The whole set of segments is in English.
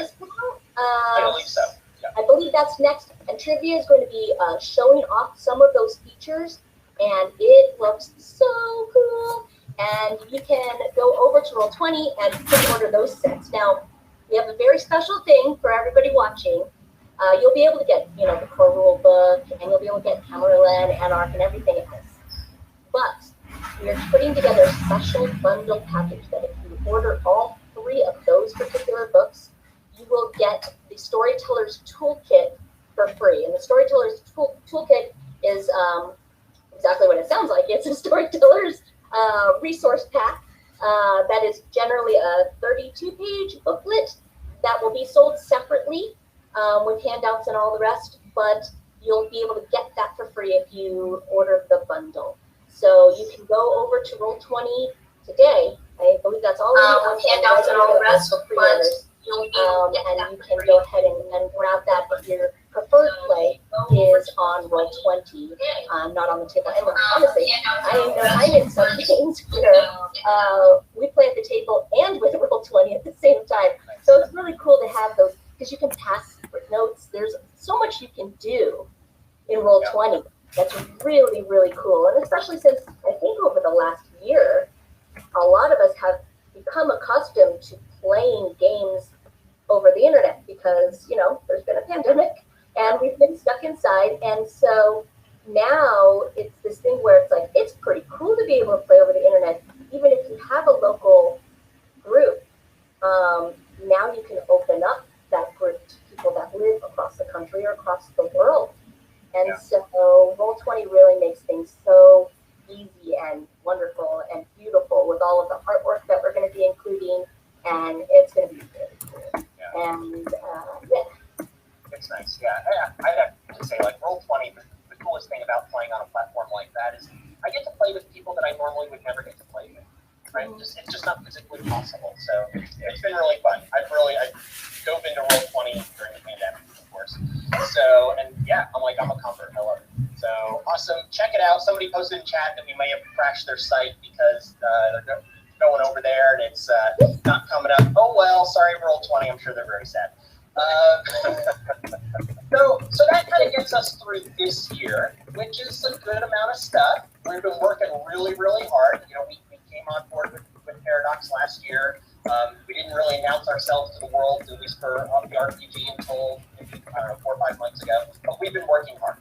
just come out? I believe so. Yeah. I believe that's next. And trivia is going to be showing off some of those features, and it looks so cool. And you can go over to Roll20 and pre-order those sets. Now, we have a very special thing for everybody watching. You'll be able to get, the core rule book, and you'll be able to get Camarilla and Anarch and everything else. But we are putting together a special bundle package that if you order all 3 of those particular books, you will get the Storyteller's Toolkit for free. And the Storyteller's Toolkit is exactly what it sounds like. It's a Storyteller's resource pack that is generally a 32-page booklet that will be sold separately with handouts and all the rest, but you'll be able to get that for free if you order the bundle. So you can go over to Roll20 today. I believe that's all with handouts and all the rest, but you'll be able to get and that you for can free. go ahead and grab that if your preferred play is on Roll20, not on the table. And honestly, I'm in some games where we play at the table and with Roll20 at the same time. So it's really cool to have those, because you can pass secret notes. There's so much you can do in Roll20. That's really, really cool. And especially since I think over the last year, a lot of us have become accustomed to playing games over the internet because, there's been a pandemic and we've been stuck inside. And so now it's this thing where it's like, it's pretty cool to be able to play over the internet, even if you have a local group. Now you can open up that group to people that live across the country or across the world. And so Roll20 really makes things so easy and wonderful and beautiful with all of the artwork that we're going to be including, and it's going to be really cool. Yeah. And It's nice. Yeah. I'd have to say, like, Roll20, the coolest thing about playing on a platform like that is I get to play with people that I normally would never get to play with. Right? It's just not physically possible. So it's been really fun. I dove into Roll20 during the pandemic, of course. So, and I'm a convert. I love it. So awesome. Check it out. Somebody posted in chat that we may have crashed their site because they're going over there and it's not coming up. Oh, well, sorry, Roll20. I'm sure they're very sad. So that kind of gets us through this year, which is a good amount of stuff. We've been working really, really hard. We came on board with Paradox last year. We didn't really announce ourselves to the world, at least for the RPG, until maybe, 4 or 5 months ago. But we've been working hard.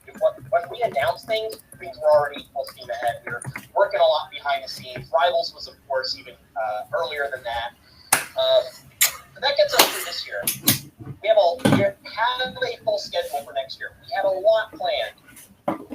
When we announced things were already full steam ahead. We were working a lot behind the scenes. Rivals was, of course, even earlier than that. So that gets us through this year. We have a full schedule for next year. We have a lot planned,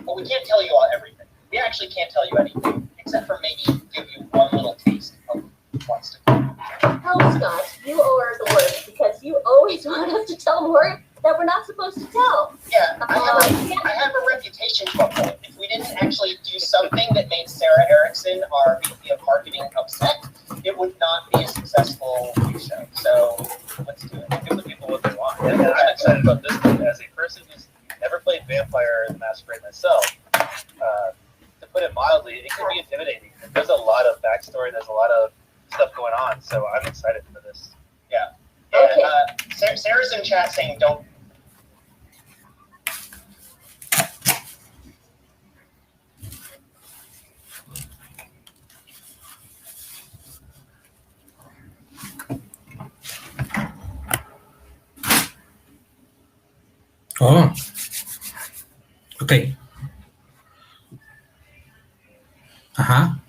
but we can't tell you everything. We actually can't tell you anything, except for maybe give you one little taste of what's to come. oh, Scott, you are the worst because you always want us to tell more that we're not supposed to tell. Yeah, I have a reputation to uphold. If we didn't actually do something that made Sarah Erickson, our VP of Marketing, upset, it would not be a successful news show. So let's do it. Give the people what they want. And I'm excited about this one. As a person who's never played Vampire the Masquerade myself, to put it mildly, it can be intimidating. There's a lot of backstory. There's a lot of stuff going on. So I'm excited for this. Yeah. Okay. Sarah's in chat saying don't. Oh, okay. Ajá.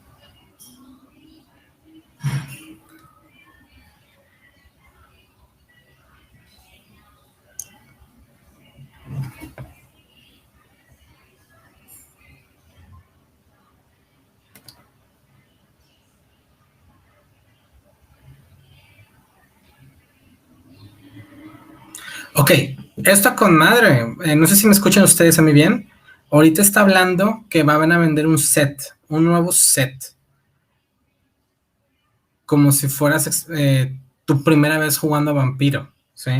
Ok, esto con madre, no sé si me escuchan ustedes a mí bien. Ahorita está hablando que van a vender un set, un nuevo set. Como si fueras tu primera vez jugando a Vampiro, ¿sí?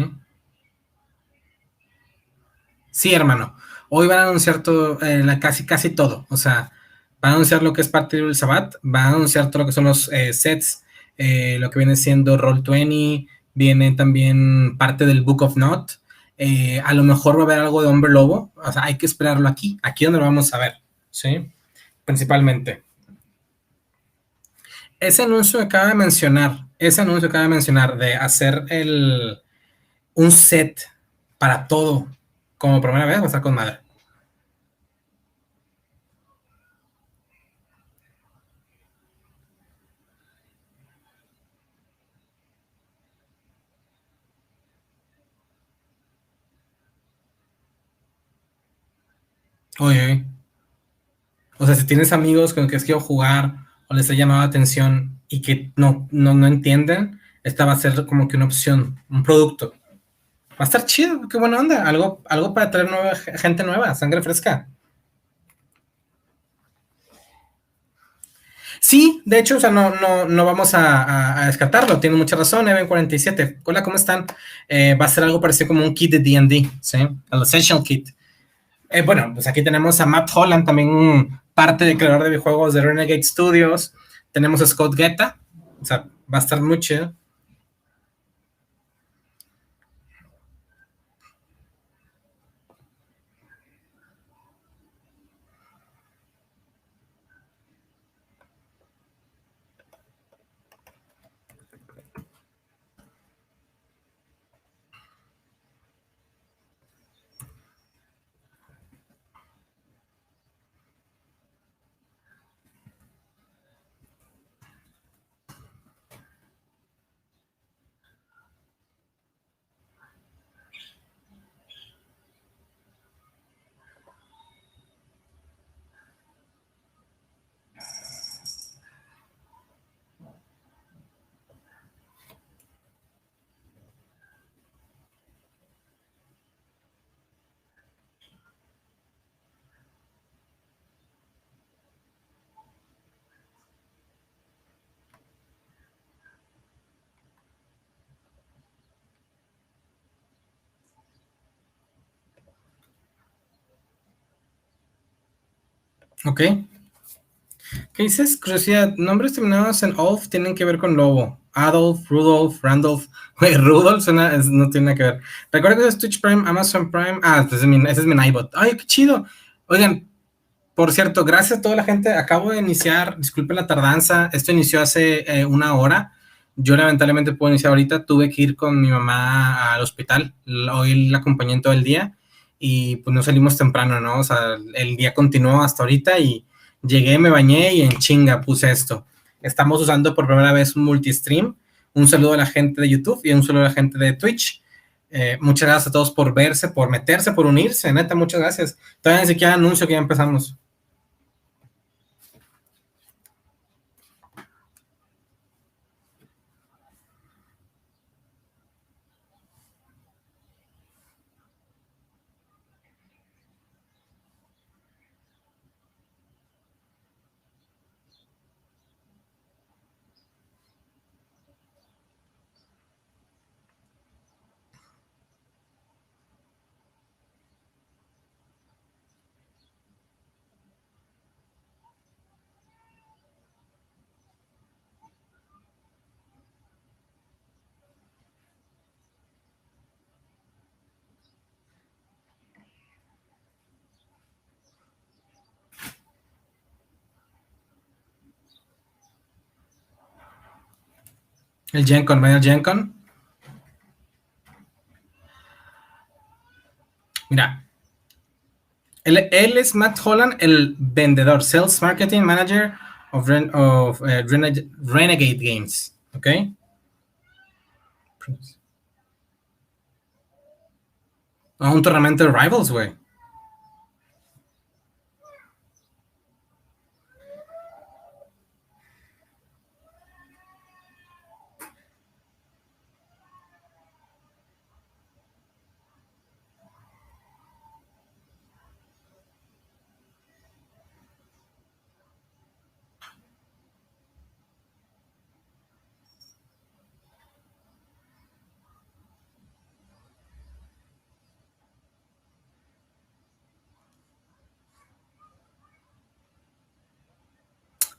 Sí, hermano. Hoy van a anunciar todo, casi todo. O sea, van a anunciar lo que es Partido del Sabbat, van a anunciar todo lo que son los sets, lo que viene siendo Roll20, viene también parte del Book of Not, a lo mejor va a haber algo de Hombre Lobo, o sea, hay que esperarlo aquí donde lo vamos a ver, ¿sí? Principalmente. Ese anuncio que acaba de mencionar de hacer un set para todo como primera vez, va a estar con madre. Oye, o sea, si tienes amigos con los que quiero jugar o les ha llamado la atención y que no entienden, esta va a ser como que una opción, un producto. Va a estar chido, qué buena onda, algo para traer gente nueva, sangre fresca. Sí, de hecho, o sea, no vamos a descartarlo, tiene mucha razón, Even47. Hola, ¿cómo están? Va a ser algo parecido como un kit de D&D, ¿sí? El Essential Kit. Bueno, pues aquí tenemos a Matt Holland, también parte de creador de videojuegos de Renegade Studios. Tenemos a Scott Guetta, o sea, va a estar muy chido. Ok. ¿Qué dices? Curiosidad, nombres terminados en Olf tienen que ver con lobo. Adolf, Rudolf, Randolph. Güey, Rudolf no tiene nada que ver. Recuerda que es Twitch Prime, Amazon Prime. Ah, ese es mi Nightbot. Ay, qué chido. Oigan, por cierto, gracias a toda la gente. Acabo de iniciar, disculpen la tardanza. Esto inició hace una hora. Yo lamentablemente puedo iniciar ahorita. Tuve que ir con mi mamá al hospital. Hoy la acompañé todo el día. Y pues no salimos temprano, ¿no? O sea, el día continuó hasta ahorita y llegué, me bañé y en chinga puse esto. Estamos usando por primera vez un multistream. Un saludo a la gente de YouTube y un saludo a la gente de Twitch. Muchas gracias a todos por verse, por meterse, por unirse. Neta, muchas gracias. Todavía ni siquiera anuncio que ya empezamos. El GenCon, ¿ven el GenCon? Mira, él es Matt Holland, el vendedor, Sales Marketing Manager of Renegade Games, ¿ok? Un tornamento de Rivals, güey.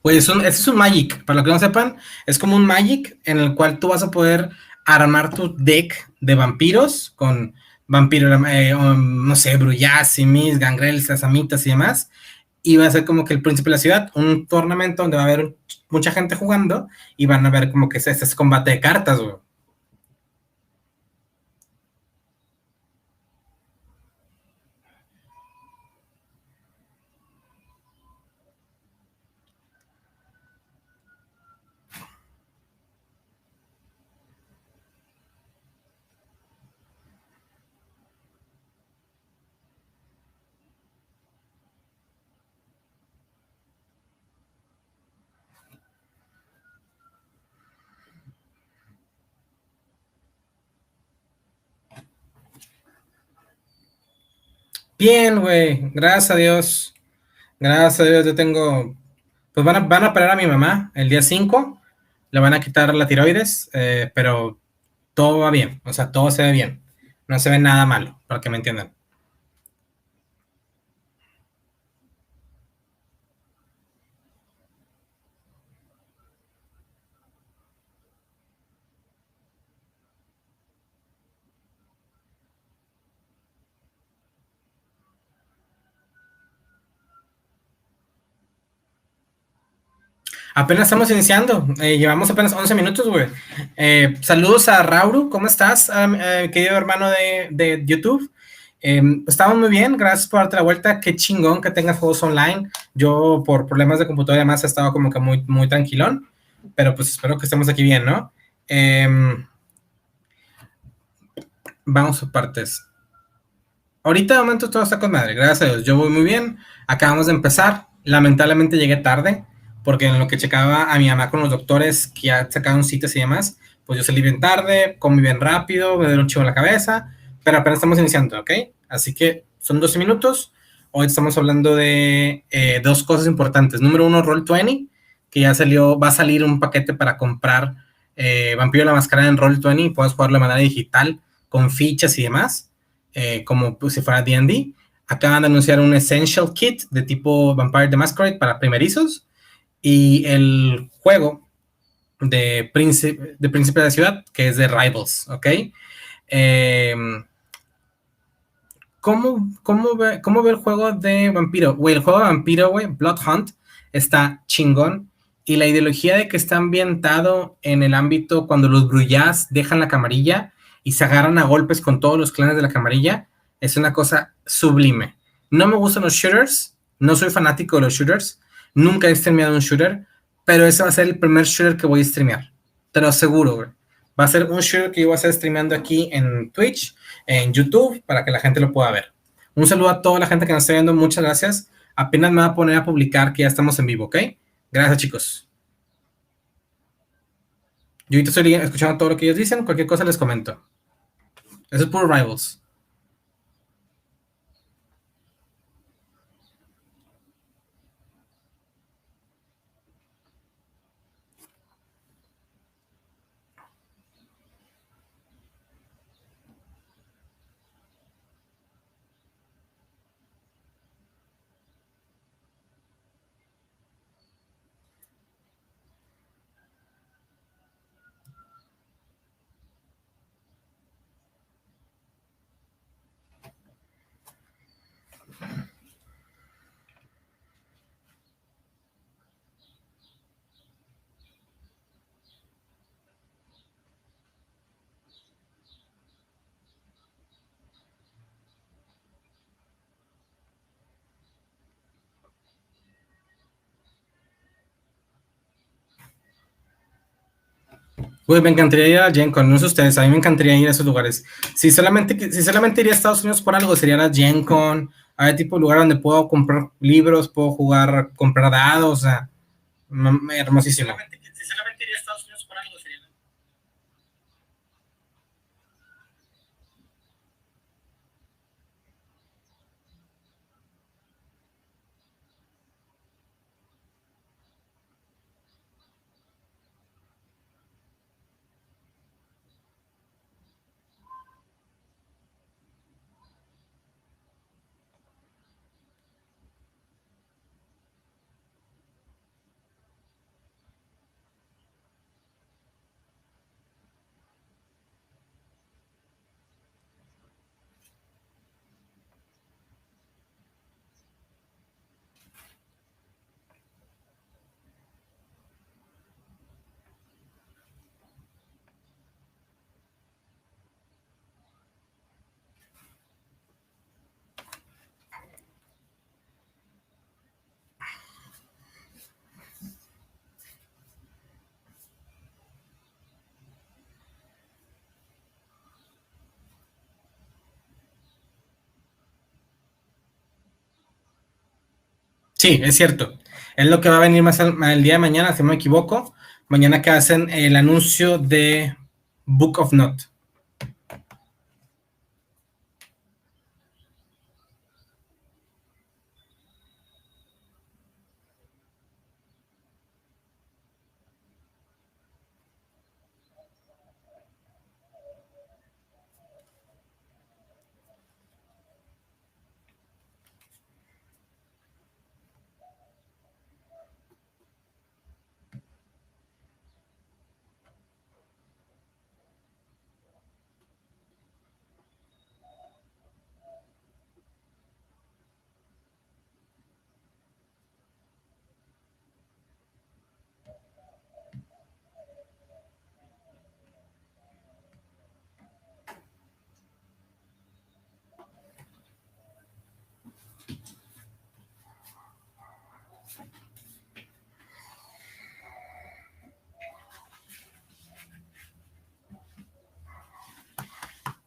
Pues ese es un Magic, para los que no sepan, es como un Magic en el cual tú vas a poder armar tu deck de vampiros con vampiro, no sé, Brujás, Simis, Gangrel, Sasamitas y demás. Y va a ser como que el príncipe de la ciudad, un torneo donde va a haber mucha gente jugando y van a ver como que este combate de cartas, güey. Bien, güey, gracias a Dios. Gracias a Dios, yo tengo. Pues van a operar a mi mamá el día 5. Le van a quitar la tiroides, pero todo va bien. O sea, todo se ve bien. No se ve nada malo, para que me entiendan. Apenas estamos iniciando, llevamos apenas 11 minutos, güey. Saludos a Rauru, ¿cómo estás, querido hermano de YouTube? Estamos muy bien, gracias por darte la vuelta, qué chingón que tengas juegos online. Yo por problemas de computadora y demás he estado como que muy, muy tranquilón, pero pues espero que estemos aquí bien, ¿no? Vamos a partes. Ahorita de momento todo está con madre, gracias a Dios. Yo voy muy bien. Acabamos de empezar. Lamentablemente llegué tarde, porque en lo que checaba a mi mamá con los doctores que ya sacaron citas y demás, pues yo salí bien tarde, comí bien rápido, me dio un chivo en la cabeza, pero apenas estamos iniciando, ¿ok? Así que son 12 minutos. Hoy estamos hablando de dos cosas importantes. Número uno, Roll20, que ya salió, va a salir un paquete para comprar Vampiro la Mascarada en Roll20 y puedas jugarlo de manera digital con fichas y demás, como pues, si fuera D&D. Acaban de anunciar un Essential Kit de tipo Vampire the Masquerade para primerizos y el juego de Príncipe de la Ciudad, que es de Rivals, ¿ok? Eh, ¿Cómo ve el juego de Vampiro? Güey, el juego de Vampiro, güey, Blood Hunt, está chingón. Y la ideología de que está ambientado en el ámbito cuando los Brujás dejan la camarilla y se agarran a golpes con todos los clanes de la camarilla, es una cosa sublime. No me gustan los shooters, no soy fanático de los shooters, nunca he streameado un shooter, pero ese va a ser el primer shooter que voy a streamear. Te lo aseguro, güey. Va a ser un shooter que yo voy a estar streameando aquí en Twitch, en YouTube, para que la gente lo pueda ver. Un saludo a toda la gente que nos está viendo, muchas gracias. Apenas me voy a poner a publicar que ya estamos en vivo, ¿ok? Gracias, chicos. Yo ahorita estoy escuchando todo lo que ellos dicen, cualquier cosa les comento. Eso es puro Rivals. Güey, me encantaría ir a Gen Con, no sé ustedes, a mí me encantaría ir a esos lugares. Si solamente iría a Estados Unidos por algo, sería la Gen Con, hay tipo de lugar donde puedo comprar libros, puedo jugar, comprar dados, o sea, hermosísimo. Si solamente iría a Estados Unidos por algo, sería. Sí, es cierto. Es lo que va a venir más el día de mañana, si no me equivoco. Mañana que hacen el anuncio de Book of Not.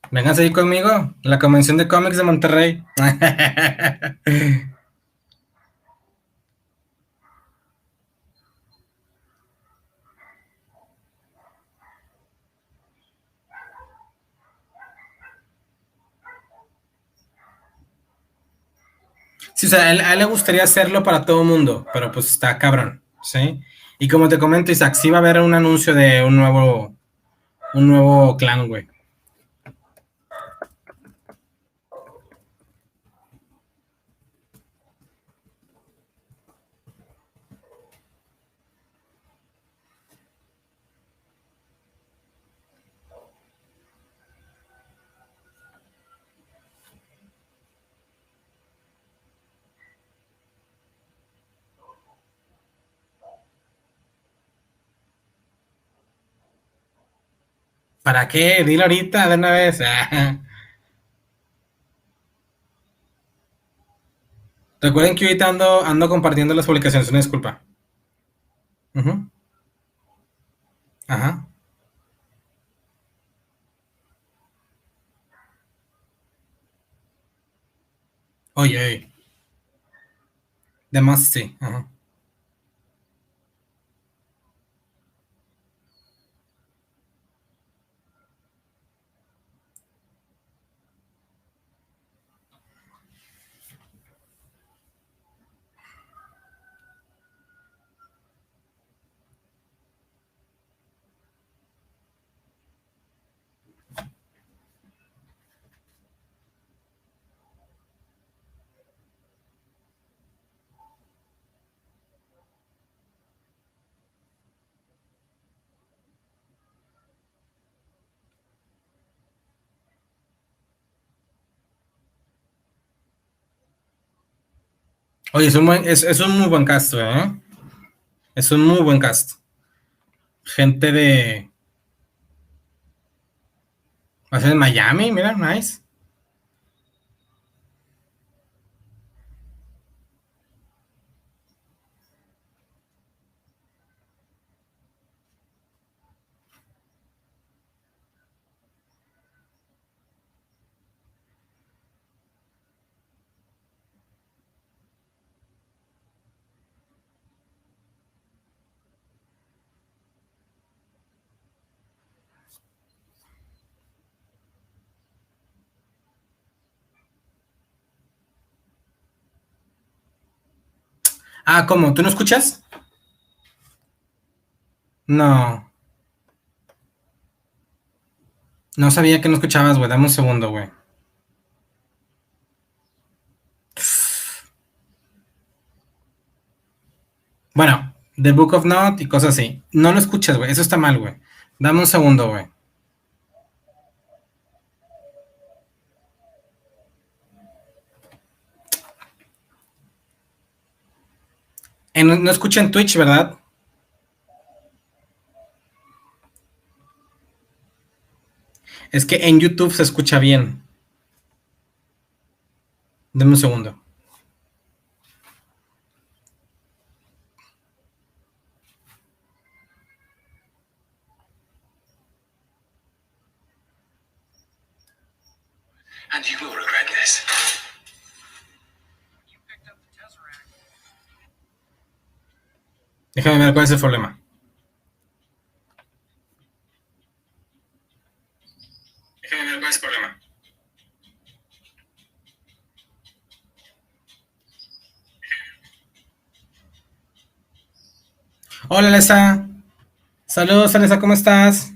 Vengan ahí conmigo, la convención de cómics de Monterrey. Sí, o sea, a él le gustaría hacerlo para todo el mundo, pero pues está cabrón, ¿sí? Y como te comento, Isaac, sí va a haber un anuncio de un nuevo clan, güey. ¿Para qué? Dilo ahorita de una vez. Recuerden que ahorita ando compartiendo las publicaciones, una disculpa. Ujú. Ajá. Oye, oye. De más, sí. Ajá. Oye, es un muy buen cast, ¿eh? Es un muy buen cast. Gente de... Va a ser en Miami, mira, nice. Ah, ¿cómo? ¿Tú no escuchas? No. No sabía que no escuchabas, güey. Dame un segundo, güey. Bueno, The Book of Not y cosas así. No lo escuchas, güey. Eso está mal, güey. Dame un segundo, güey. No escuchan Twitch, ¿verdad? Es que en YouTube se escucha bien. Dame un segundo. And you will regret this. Déjame ver cuál es el problema. Déjame ver cuál es el problema. Hola, Lesa. Saludos, Lesa, ¿cómo estás?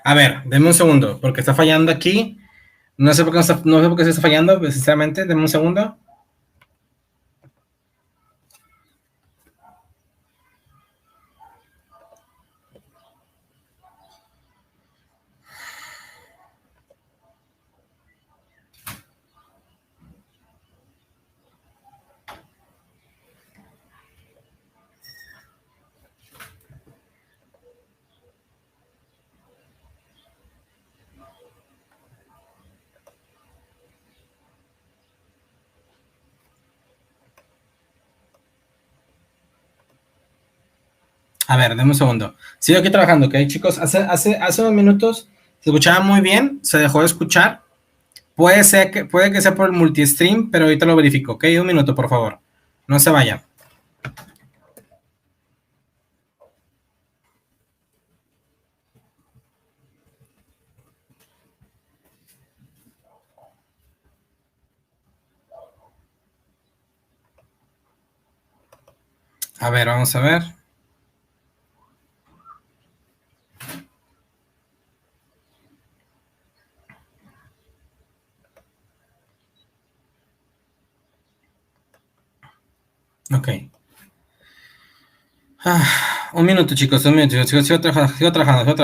A ver, denme un segundo, porque está fallando aquí. No sé por qué, no sé por qué se está fallando, pero sinceramente, denme un segundo. A ver, denme un segundo. Sigo aquí trabajando, ¿ok, chicos? Hace unos minutos se escuchaba muy bien, se dejó de escuchar. Puede que sea por el multistream, pero ahorita lo verifico, ¿ok? Un minuto, por favor. No se vayan. A ver, vamos a ver. Ok. Un minuto, chicos, un minuto. Sigo trabajando.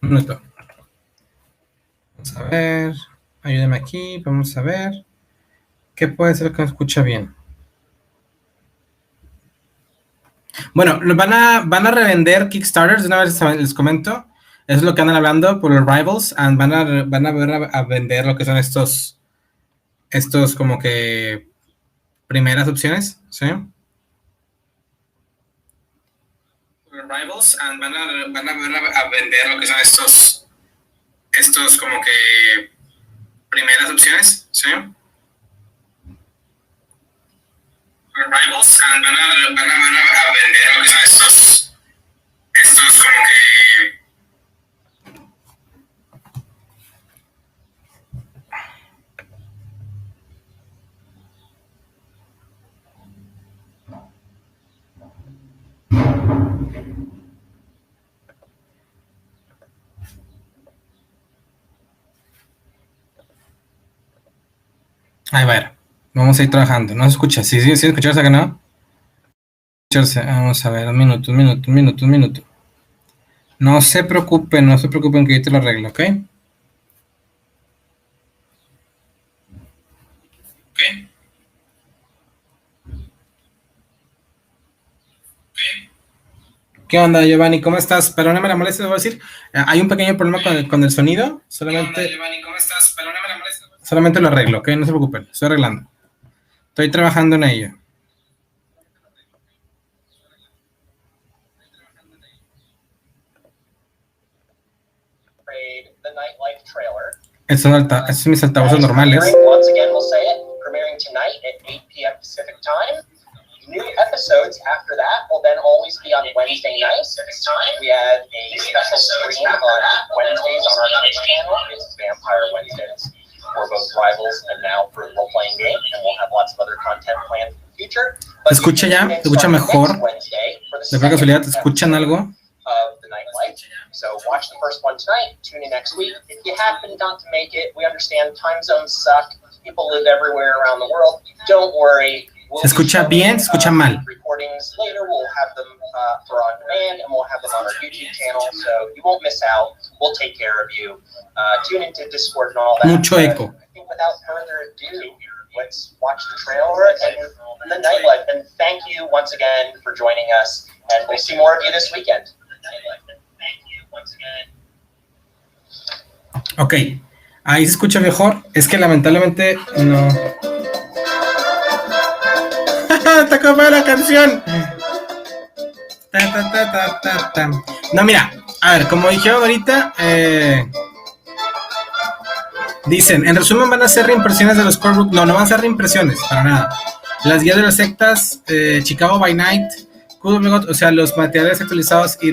Un minuto. Vamos a ver. Ayúdame aquí. Vamos a ver. ¿Qué puede ser que no escucha bien? Bueno, van a revender Kickstarters, de una vez les comento. Eso es lo que andan hablando por los Rivals. And van a vender lo que son estos como que primeras opciones, ¿sí? Los Rivals. And van a vender lo que son estos como que primeras opciones, ¿sí? Los Rivals. And van a vender lo que son estos como que a ver, vamos a ir trabajando. No se escucha. ¿Sí escucharse acá, no? Vamos a ver, un minuto. No se preocupen que yo te lo arreglo, ¿ok? ¿Qué onda, Giovanni? ¿Cómo estás? Perdóname la molestia, les voy a decir. Hay un pequeño problema con el sonido. Solamente. Giovanni, ¿cómo estás? Perdóname la molestia. Solamente lo arreglo, ¿ok? No se preocupen. Estoy arreglando. Estoy trabajando en ello. The Nightlife trailer. Estos son mis altavoces normales. Once again, we'll say it. Premiering tonight at 8 p.m. Pacific time. New episodes after that will then always be on Wednesday nights. We have a special stream on Wednesdays on our Twitch channel. It's Vampire Wednesdays. We're both rivals and now for a role-playing game, and we'll have lots of other content planned for the future. ¿Se escucha ya? ¿Se escucha mejor? ¿De qué casualidad escuchan algo? Of the Nightlife. So watch the first one tonight, tune in next week. If you happen not to make it, we understand time zones suck. People live everywhere around the world. Don't worry. ¿Se escucha bien? ¿Se escucha mal? Recordings later, we'll have them for on demand, and we'll have them on our YouTube channel, so you won't miss out. We'll take care of you. Tune into Discord and all that. Mucho eco. I think without further ado, let's watch the trailer and the Nightlife. And thank you once again for joining us, and we'll see more of you this weekend. Thank you once again. Ok, ahí se escucha mejor. Es que lamentablemente no. ¡Te acabó la canción! No, mira, a ver, como dije ahorita, dicen, en resumen van a ser reimpresiones de los scorebook. No, no van a ser reimpresiones, para nada. Las guías de las sectas, Chicago by Night, o sea, los materiales actualizados y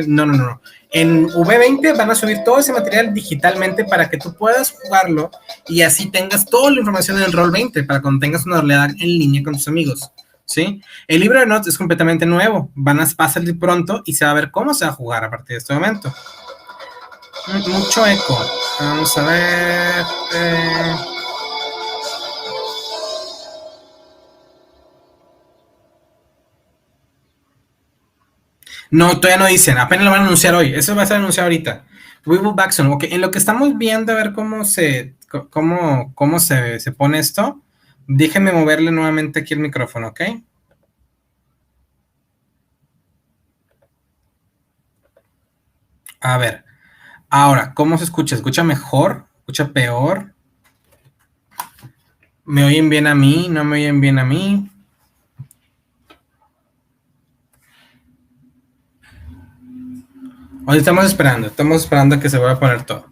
no. En V20 van a subir todo ese material digitalmente para que tú puedas jugarlo y así tengas toda la información del Roll20 para cuando tengas una realidad en línea con tus amigos, ¿sí? El libro de notes es completamente nuevo, va a salir pronto y se va a ver cómo se va a jugar a partir de este momento. Mucho eco. Vamos a ver. No, todavía no dicen, apenas lo van a anunciar hoy, eso va a ser anunciado ahorita. We will back soon. Ok, en lo que estamos viendo a ver cómo se pone esto, déjenme moverle nuevamente aquí el micrófono, ¿ok? A ver, ahora, ¿cómo se escucha? ¿Se escucha mejor? ¿Se escucha peor? ¿Me oyen bien a mí? ¿No me oyen bien a mí? Hoy estamos esperando a que se vuelva a poner todo.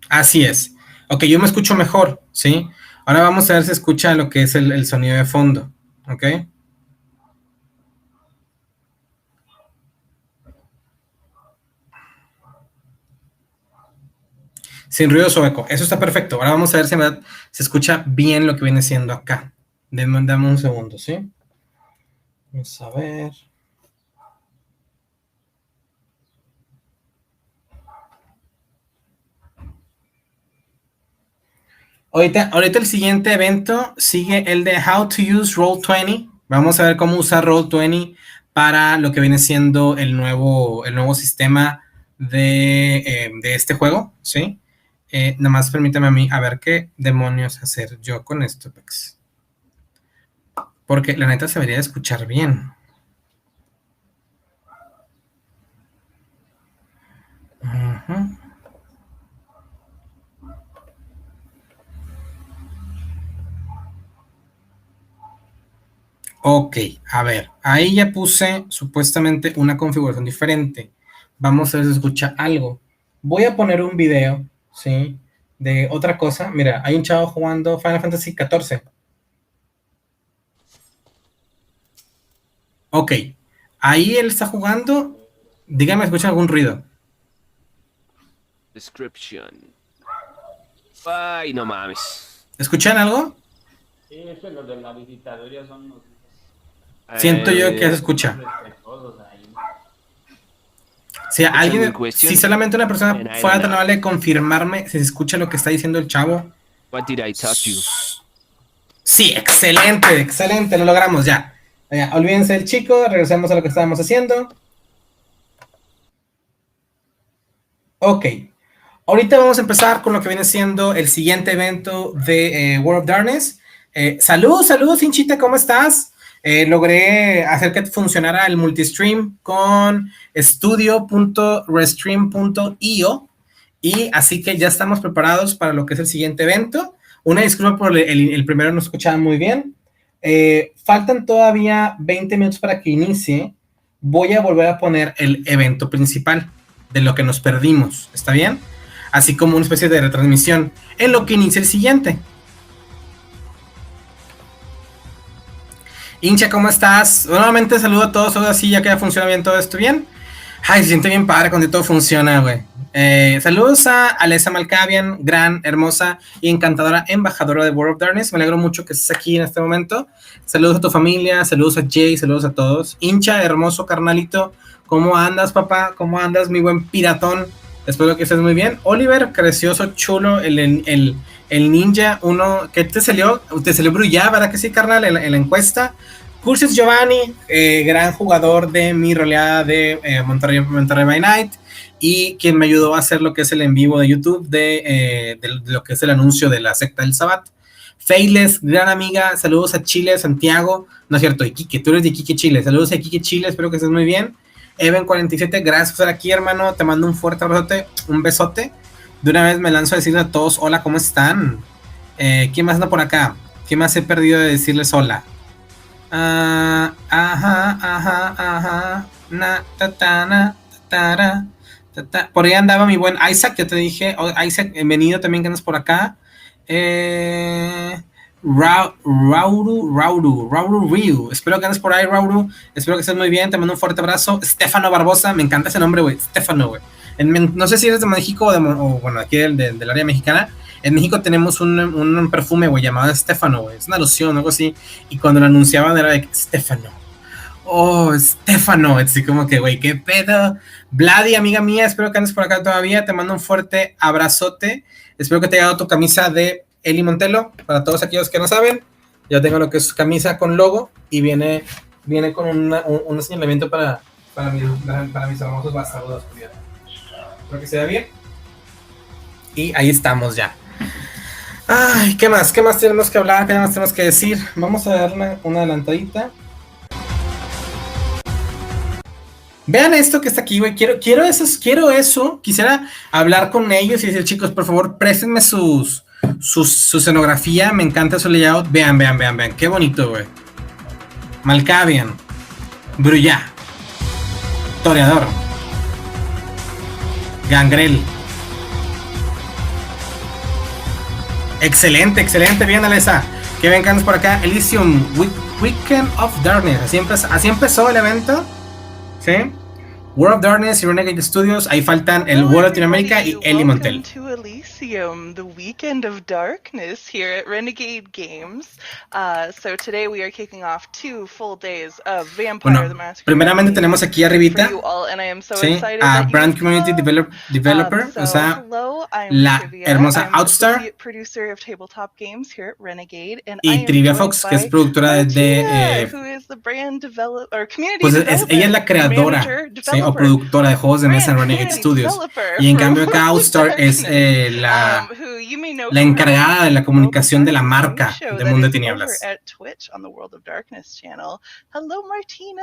Así es. Ok, yo me escucho mejor, ¿sí? Ahora vamos a ver si escucha lo que es el sonido de fondo, ¿ok? Sin ruido o eco. Eso está perfecto. Ahora vamos a ver si en verdad se escucha bien lo que viene siendo acá. Dame un segundo, ¿sí? Vamos a ver. Ahorita el siguiente evento sigue el de How to Use Roll20. Vamos a ver cómo usar Roll20 para lo que viene siendo el nuevo sistema de este juego, ¿sí? Nada más permítame a mí a ver qué demonios hacer yo con esto, Pex. Porque la neta se debería de escuchar bien. Uh-huh. Ok, a ver, ahí ya puse supuestamente una configuración diferente. Vamos a ver si escucha algo. Voy a poner un video, ¿sí? De otra cosa. Mira, hay un chavo jugando Final Fantasy XIV. Ok, ahí él está jugando. Dígame, ¿escuchan algún ruido? Description. Ay, no mames. ¿Escuchan algo? Sí, es que los de la visitaduría son los Siento yo que se escucha. respetuosos ahí. Si alguien, Question. si solamente una persona And I fuera don't tan know. amable de confirmarme si se escucha lo que está diciendo el chavo. What did I touch you? Sí, excelente, lo logramos ya. Ya, olvídense del chico, regresemos a lo que estábamos haciendo. Ok, ahorita vamos a empezar con lo que viene siendo el siguiente evento de World of Darkness. Saludos, Hinchita, ¿cómo estás? Logré hacer que funcionara el multistream con studio.restream.io y así que ya estamos preparados para lo que es el siguiente evento. Una disculpa por el primero, no escuchaba muy bien. Faltan todavía 20 minutos para que inicie. Voy a volver a poner el evento principal de lo que nos perdimos, ¿está bien? Así como una especie de retransmisión en lo que inicia el siguiente. Hincha, ¿cómo estás? Nuevamente saludo a todos, ahora sí, ya que ya funciona bien todo esto, ¿bien? Ay, se siente bien padre cuando todo funciona, güey. Saludos a Alessa Malkavian, gran, hermosa y encantadora embajadora de World of Darkness. Me alegro mucho que estés aquí en este momento. Saludos a tu familia, saludos a Jay, saludos a todos. Hincha, hermoso carnalito, ¿cómo andas, papá? ¿Cómo andas, mi buen piratón? Espero que estés muy bien. Oliver, precioso, chulo, el ninja, uno que te salió Brullá, ¿verdad que sí, carnal? En la encuesta. Cursis Giovanni, gran jugador de mi roleada de Monterrey by Night y quien me ayudó a hacer lo que es el en vivo de YouTube de lo que es el anuncio de la secta del Sabbat. Feiles, gran amiga, saludos a Chile, Santiago, no es cierto, Iquique, tú eres de Iquique, Chile, saludos a Iquique, Chile, espero que estés muy bien. Even47, gracias por estar aquí, hermano, te mando un fuerte abrazote, un besote. De una vez me lanzo a decirles a todos, hola, ¿cómo están? ¿Quién más anda por acá? ¿Quién más he perdido de decirles hola? Ajá. Por ahí andaba mi buen Isaac, ya te dije. Isaac, bienvenido también que andas por acá. Rauru Ryu. Espero que andes por ahí, Rauru. Espero que estés muy bien. Te mando un fuerte abrazo. Stefano Barbosa, me encanta ese nombre, güey. Stefano, güey. No sé si eres de México o bueno, aquí del área mexicana. En México tenemos un perfume, güey, llamado Stefano, güey. Es una loción, algo así. Y cuando lo anunciaban era de Stefano. Oh, Stefano. Así como que, güey, qué pedo. Vladi, amiga mía, espero que andes por acá todavía. Te mando un fuerte abrazote. Espero que te haya dado tu camisa de Eli Montelo. Para todos aquellos que no saben, ya tengo lo que es camisa con logo y viene con un señalamiento para mis hermosos bastardos. Espero que se vea bien. Y ahí estamos ya. Ay, ¿qué más? ¿Qué más tenemos que hablar? ¿Qué más tenemos que decir? Vamos a darle una adelantadita. Vean esto que está aquí, güey. Quiero eso. Quisiera hablar con ellos y decir, chicos, por favor, préstenme su escenografía. Me encanta su layout. Vean. Qué bonito, güey. Malkavian. Brullá. Toreador. Gangrel. Excelente, bien, Alessa. Que vengan por acá. Elysium, Weekend of Darkness. Así empezó el evento. ¿Sí? World of Darkness y Renegade Studios. Ahí faltan el World of Latinoamérica y Eli Montel. Welcome to Elysium, the Weekend of Darkness here at Renegade Games. So today we are kicking off 2 full days of Vampire the Masquerade. Primeramente tenemos aquí arribita, ¿sí? A Brand Community Developer, o sea, la hermosa Outstar y Trivia Fox, que es productora de pues ella es la creadora, ¿sí? O productora de juegos de mesa en Renegade Studios. Y en cambio acá Outstar es la encargada de la comunicación de la marca de Mundo de Tinieblas. Hello, Martina.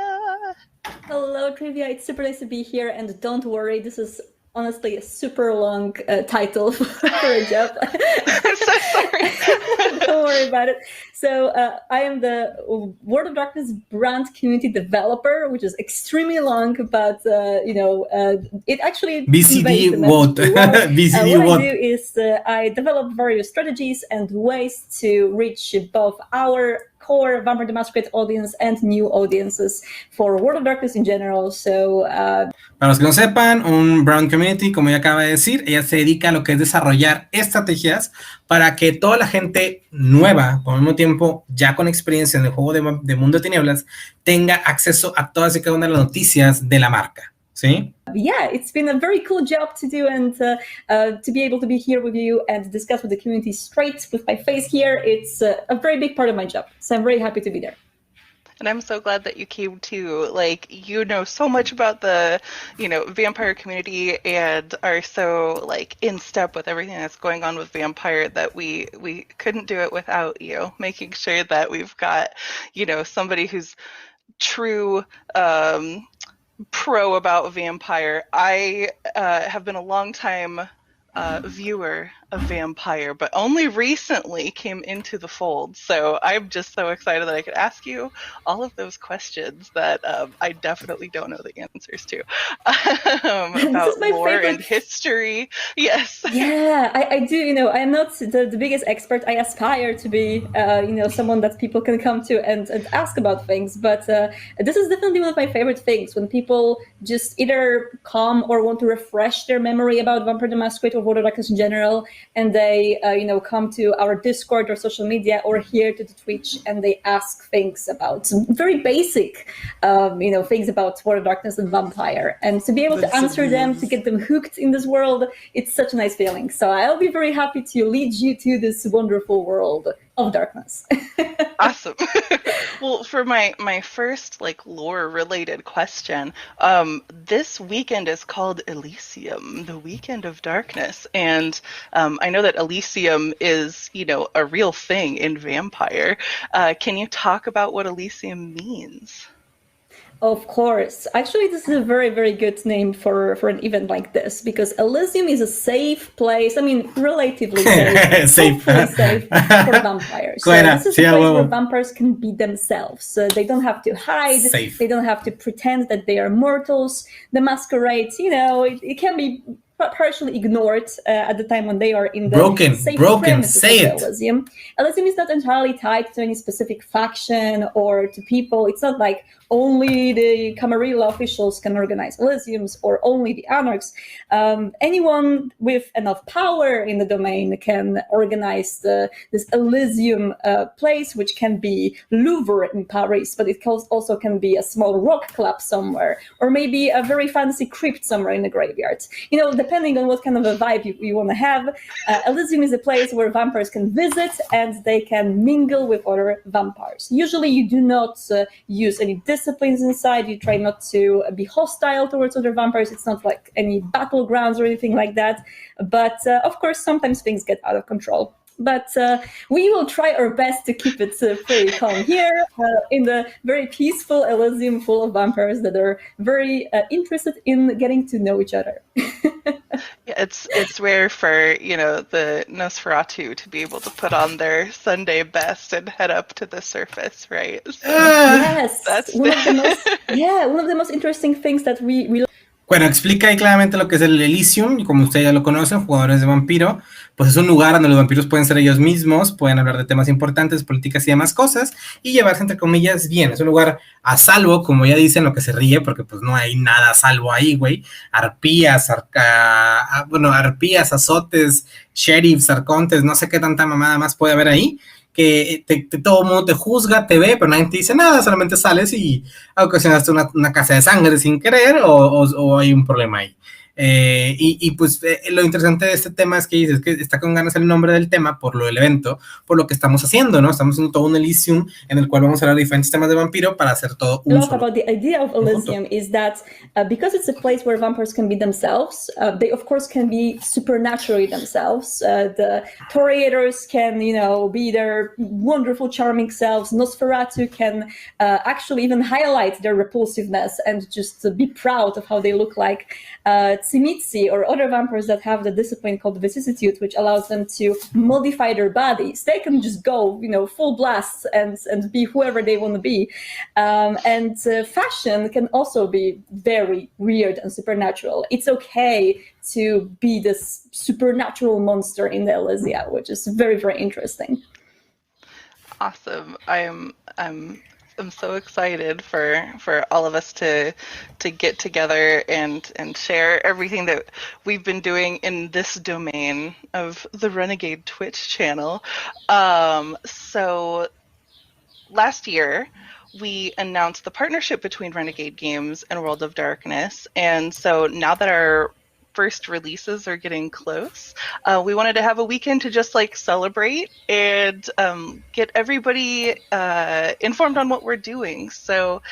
Hello, Trivia. It's super nice to be here, and don't worry, this is honestly a super long title for a job. I'm so sorry. Don't worry about it. So I am the World of Darkness brand community developer, which is extremely long, but it actually BCD what? BCD what what? I do is I develop various strategies and ways to reach both our core Vampire the Masquerade audience and new audiences for World of Darkness in general. So para los que no sepan, un Brown Community, como ella acaba de decir, ella se dedica a lo que es desarrollar estrategias para que toda la gente nueva, al mismo tiempo ya con experiencia en el juego de Mundo de Tinieblas, tenga acceso a todas y cada una de las noticias de la marca, ¿sí? Yeah, it's been a very cool job to do, and to be able to be here with you and discuss with the community straight with my face here, it's a very big part of my job. So I'm very happy to be there. And I'm so glad that you came too. Like, you know so much about the, vampire community and are so like in step with everything that's going on with vampire that we couldn't do it without you. Making sure that we've got, somebody who's true pro about vampire. I have been a long time viewer of vampire, but only recently came into the fold. So I'm just so excited that I could ask you all of those questions that I definitely don't know the answers to about my lore favorite. and history. Yes. Yeah, I do. I'm not the biggest expert. I aspire to be, someone that people can come to and ask about things. But this is definitely one of my favorite things when people just either come or want to refresh their memory about Vampire the Masquerade or World of Darkness in general, and they, come to our Discord or social media or here to the Twitch and they ask things about some very basic, things about World of Darkness and Vampire, and to be able to answer them, to get them hooked in this world, it's such a nice feeling. So I'll be very happy to lead you to this wonderful world of darkness. Awesome. Well, for my first lore related question, this weekend is called Elysium, the Weekend of Darkness, and I know that Elysium is a real thing in Vampire. Can you talk about what Elysium means? Of course. Actually, this is a very, very good name for an event like this, because Elysium is a safe place. I mean, relatively safe. Safe. Hopefully safe for vampires. So this is a place where vampires can be themselves. They don't have to hide. Safe. They don't have to pretend that they are mortals. The masquerade, it can be partially ignored at the time when they are in the safe premises of Elysium. Elysium is not entirely tied to any specific faction or to people. It's not like only the Camarilla officials can organize Elysiums or only the Anarchs. Anyone with enough power in the domain can organize this Elysium place, which can be Louvre in Paris, but it also can be a small rock club somewhere, or maybe a very fancy crypt somewhere in the graveyard. Depending on what kind of a vibe you want to have, Elysium is a place where vampires can visit and they can mingle with other vampires. Usually you do not use any disciplines inside. You try not to be hostile towards other vampires. It's not like any battlegrounds or anything like that. But of course, sometimes things get out of control. But we will try our best to keep it pretty calm here in the very peaceful Elysium full of vampires that are very interested in getting to know each other. Yeah, it's rare for the Nosferatu to be able to put on their Sunday best and head up to the surface, right? So yes, that's one of the most interesting things that we Bueno, explica ahí claramente lo que es el Elysium, y como ustedes ya lo conocen, jugadores de vampiro, pues es un lugar donde los vampiros pueden ser ellos mismos, pueden hablar de temas importantes, políticas y demás cosas, y llevarse, entre comillas, bien. Es un lugar a salvo, como ya dicen, lo que se ríe, porque pues no hay nada a salvo ahí, güey. Arpías, azotes, sheriffs, arcontes, no sé qué tanta mamada más puede haber ahí, que todo el mundo te juzga, te ve, pero nadie te dice nada, solamente sales y ocasionaste una casa de sangre sin querer o hay un problema ahí. Pues lo interesante de este tema es que dices que está con ganas el nombre del tema por lo del evento, por lo que estamos haciendo, ¿no? Estamos haciendo todo un Elysium en el cual vamos a hablar de diferentes temas de vampiro para hacer todo un solo. About the idea of Elysium is that because it's a place where vampires can be themselves, they of course can be supernaturally themselves. The Toreadors can, be their wonderful, charming selves. Nosferatu can actually even highlight their repulsiveness and just be proud of how they look like. Tzimisce or other vampires that have the discipline called vicissitude, which allows them to modify their bodies. They can just go, full blast and be whoever they want to be. Fashion can also be very weird and supernatural. It's okay to be this supernatural monster in the Elysia, which is very, very interesting. Awesome. I'm so excited for all of us to get together and share everything that we've been doing in this domain of the Renegade Twitch channel. So last year, we announced the partnership between Renegade Games and World of Darkness. And so now that our first releases are getting close, we wanted to have a weekend to just like celebrate and get everybody informed on what we're doing. So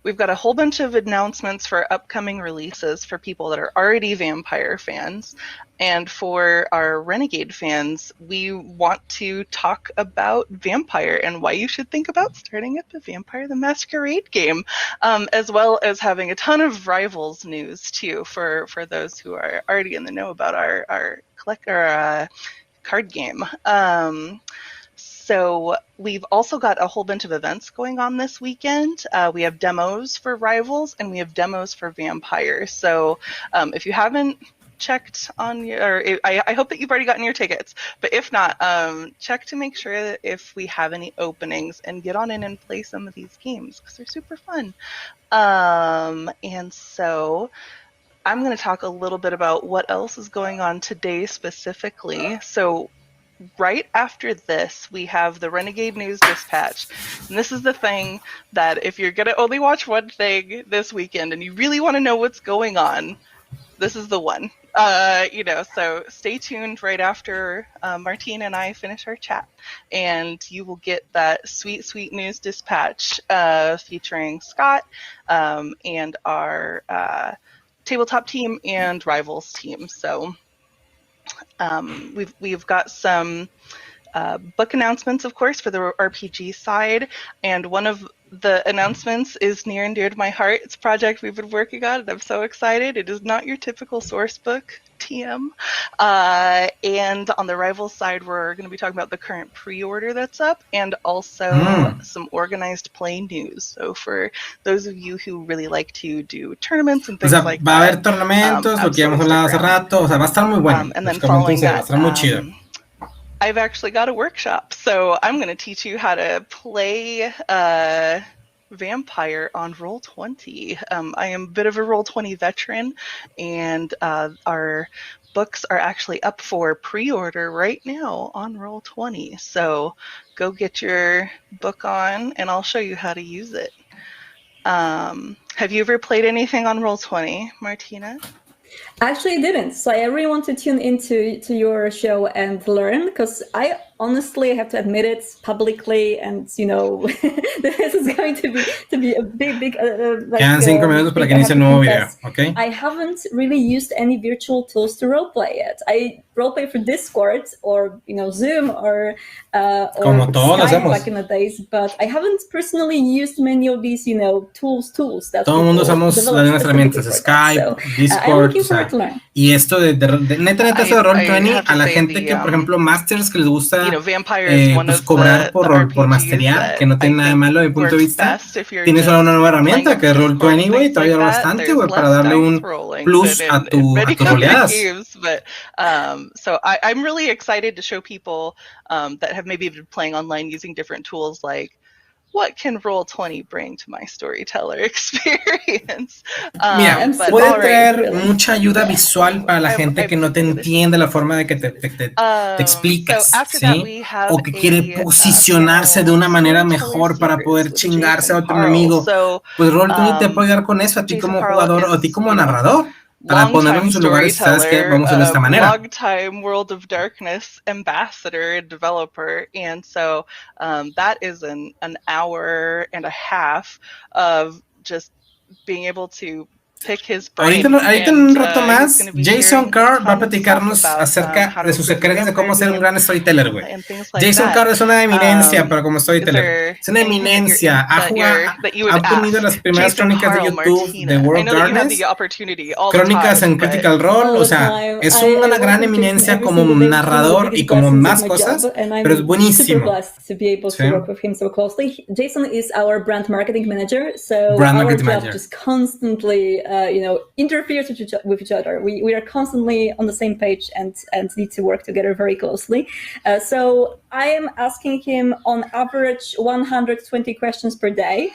we've got a whole bunch of announcements for upcoming releases for people that are already Vampire fans. And for our Renegade fans, we want to talk about Vampire and why you should think about starting up a Vampire the Masquerade game, as well as having a ton of Rivals news too for those who are already in the know about our card game. So we've also got a whole bunch of events going on this weekend. We have demos for Rivals and we have demos for Vampire. So if you haven't checked on your, I hope that you've already gotten your tickets, but if not, check to make sure that if we have any openings and get on in and play some of these games because they're super fun. And so I'm going to talk a little bit about what else is going on today specifically. So right after this, we have the Renegade News Dispatch. And this is the thing that if you're going to only watch one thing this weekend and you really want to know what's going on, this is the one. So stay tuned right after Martina and I finish our chat, and you will get that sweet, sweet news dispatch featuring Scott and our tabletop team and Rivals team. So we've got some book announcements, of course, for the RPG side, and one of the announcements is near and dear to my heart. It's a project we've been working on, and I'm so excited. It is not your typical source book, TM. And on the Rivals side, we're going to be talking about the current pre-order that's up, and also some organized play news. So for those of you who really like to do tournaments and things like va a that, haber torneos, lo que habíamos hablado hace rato, o sea, va a estar muy bueno. and then following that, va a estar muy chido. I've actually got a workshop, so I'm going to teach you how to play Vampire on Roll20. I am a bit of a Roll20 veteran, and our books are actually up for pre-order right now on Roll20. So go get your book on, and I'll show you how to use it. Have you ever played anything on Roll20, Martina? Actually, I didn't. So I really want to tune into your show and learn, because I honestly have to admit it publicly, and this is going to be a big Quedan 5 minutos para que inicie el nuevo video, ¿ok? I haven't really used any virtual tools to roleplay yet. I roleplay for Discord or Zoom or Como todos lo Skype hacemos. back in the days, but I haven't personally used many of these tools that Todo el mundo people usamos develop las mismas herramientas, specifically for that. Skype, I'm Discord, looking o sea, forward to learn. y esto de neta esto de Roll20 have to a la say gente the, que por ejemplo masters que les gusta Vampire is one pues of cobrar the por RPGs masterear, that que no tiene nada de malo de mi punto de works vista. best if you're Tienes just ahora una nueva playing herramienta on que es Discord, Roll20, güey, things todavía like that. bastante, There's güey, para less darle dice un rolling plus than a many tus other oleadas. games, but so I'm really excited to show people that have maybe been playing online using different tools, like what can Roll20 bring to my storyteller experience? Mira, but puede all right, traer mucha ayuda visual para la gente que no te entiende la forma de que te explicas, so after that, ¿sí? we have O que quiere posicionarse de una manera mejor para poder chingarse a otro enemigo. Pues Roll20 te puede ayudar con eso, a ti Jason como Parle jugador o a ti is, como narrador. Para ponerlo en su lugar, ¿sabes qué? Vamos a hacerlo de esta manera. Long-time World of Darkness ambassador and developer, and so that is an hour and a half of just being able to pick his brain. Ahorita en un rato más, Jason Carr va a platicarnos acerca de sus secretos de cómo ser un gran storyteller, güey. Jason Carr es una eminencia para como storyteller. Es una eminencia. Ha obtenido las primeras crónicas de YouTube de World of Darkness, crónicas en Critical Role, o sea, es una gran eminencia como narrador y como más cosas, pero es buenísimo. Jason is our brand marketing manager, so our job just constantly interferes with each other. We are constantly on the same page and need to work together very closely. So I am asking him on average 120 questions per day.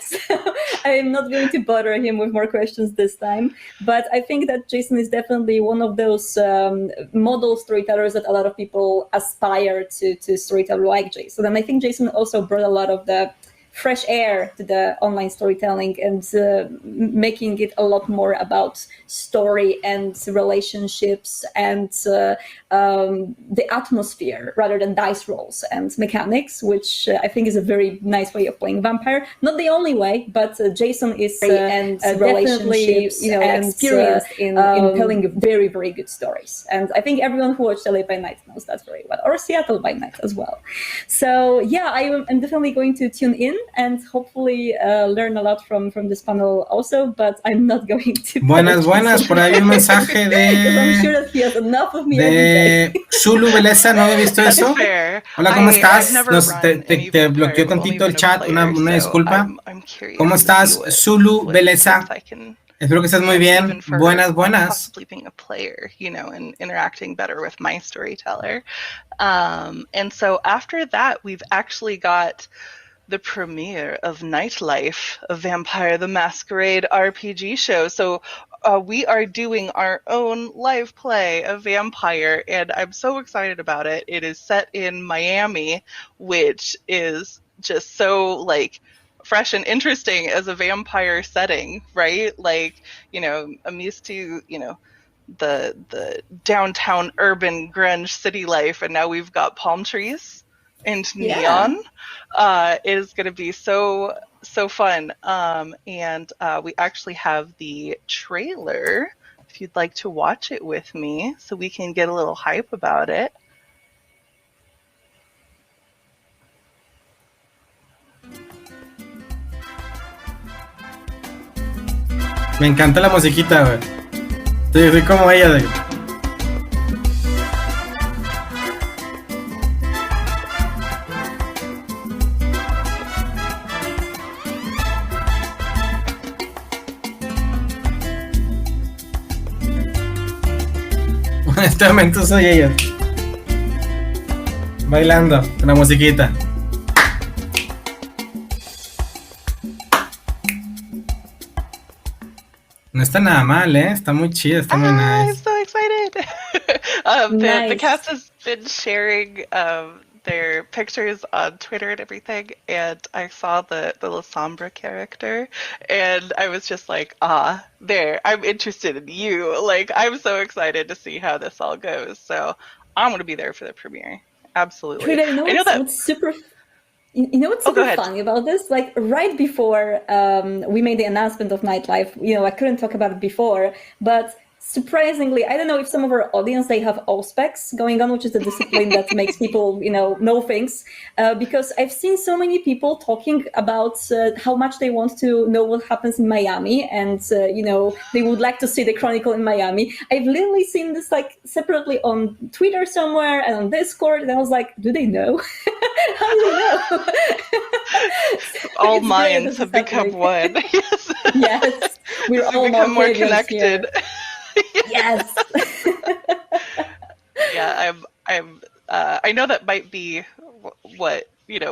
So I am not going to bother him with more questions this time. But I think that Jason is definitely one of those model storytellers that a lot of people aspire to storytell like Jason. And I think Jason also brought a lot of the fresh air to the online storytelling and making it a lot more about story and relationships and the atmosphere rather than dice rolls and mechanics, which I think is a very nice way of playing vampire. Not the only way, but Jason is definitely experienced in telling very, very good stories. And I think everyone who watched LA by Night knows that very well, or Seattle by Night as well. So yeah, I'm definitely going to tune in and hopefully learn a lot from this panel also, but I'm not going to. Buenas, por ahí un mensaje I'm sure that he has enough of me every day. Zulu Beleza, no había visto eso. Hola, ¿cómo estás? Te bloqueó tantito el chat, una disculpa. ¿Cómo estás, Zulu Beleza? Espero que estés muy bien. Buenas. Possibly being a player, and interacting better with my storyteller. And so after that, we've actually got the premiere of Nightlife, a Vampire the Masquerade RPG show. So we are doing our own live play of Vampire, and I'm so excited about it. It is set in Miami, which is just so fresh and interesting as a vampire setting, right? I'm used to, the downtown urban grunge city life, and now we've got palm trees and neon. It is going to be so fun. And we actually have the trailer, if you'd like to watch it with me, so we can get a little hype about it. Me encanta la musiquita, güey. Estoy como ella de... En este momento soy ella. Bailando con la musiquita. No está nada mal, está muy chida, está muy nice. I'm so excited. The cast has been sharing their pictures on Twitter and everything, and I saw the La Sombra character, and I was just like, there, I'm interested in you. I'm so excited to see how this all goes. So I'm going to be there for the premiere. Absolutely. I know what's super... You know what's super funny about this? Right before we made the announcement of Nightlife, I couldn't talk about it before, but surprisingly, I don't know if some of our audience, they have Auspex going on, which is a discipline that makes people, know things, because I've seen so many people talking about how much they want to know what happens in Miami, and, they would like to see the Chronicle in Miami. I've literally seen this separately on Twitter somewhere and on Discord, and I was like, do they know? How do they know? All minds have become one. Yes. Yes. We're all become more connected. Yes. Yeah, I know that might be what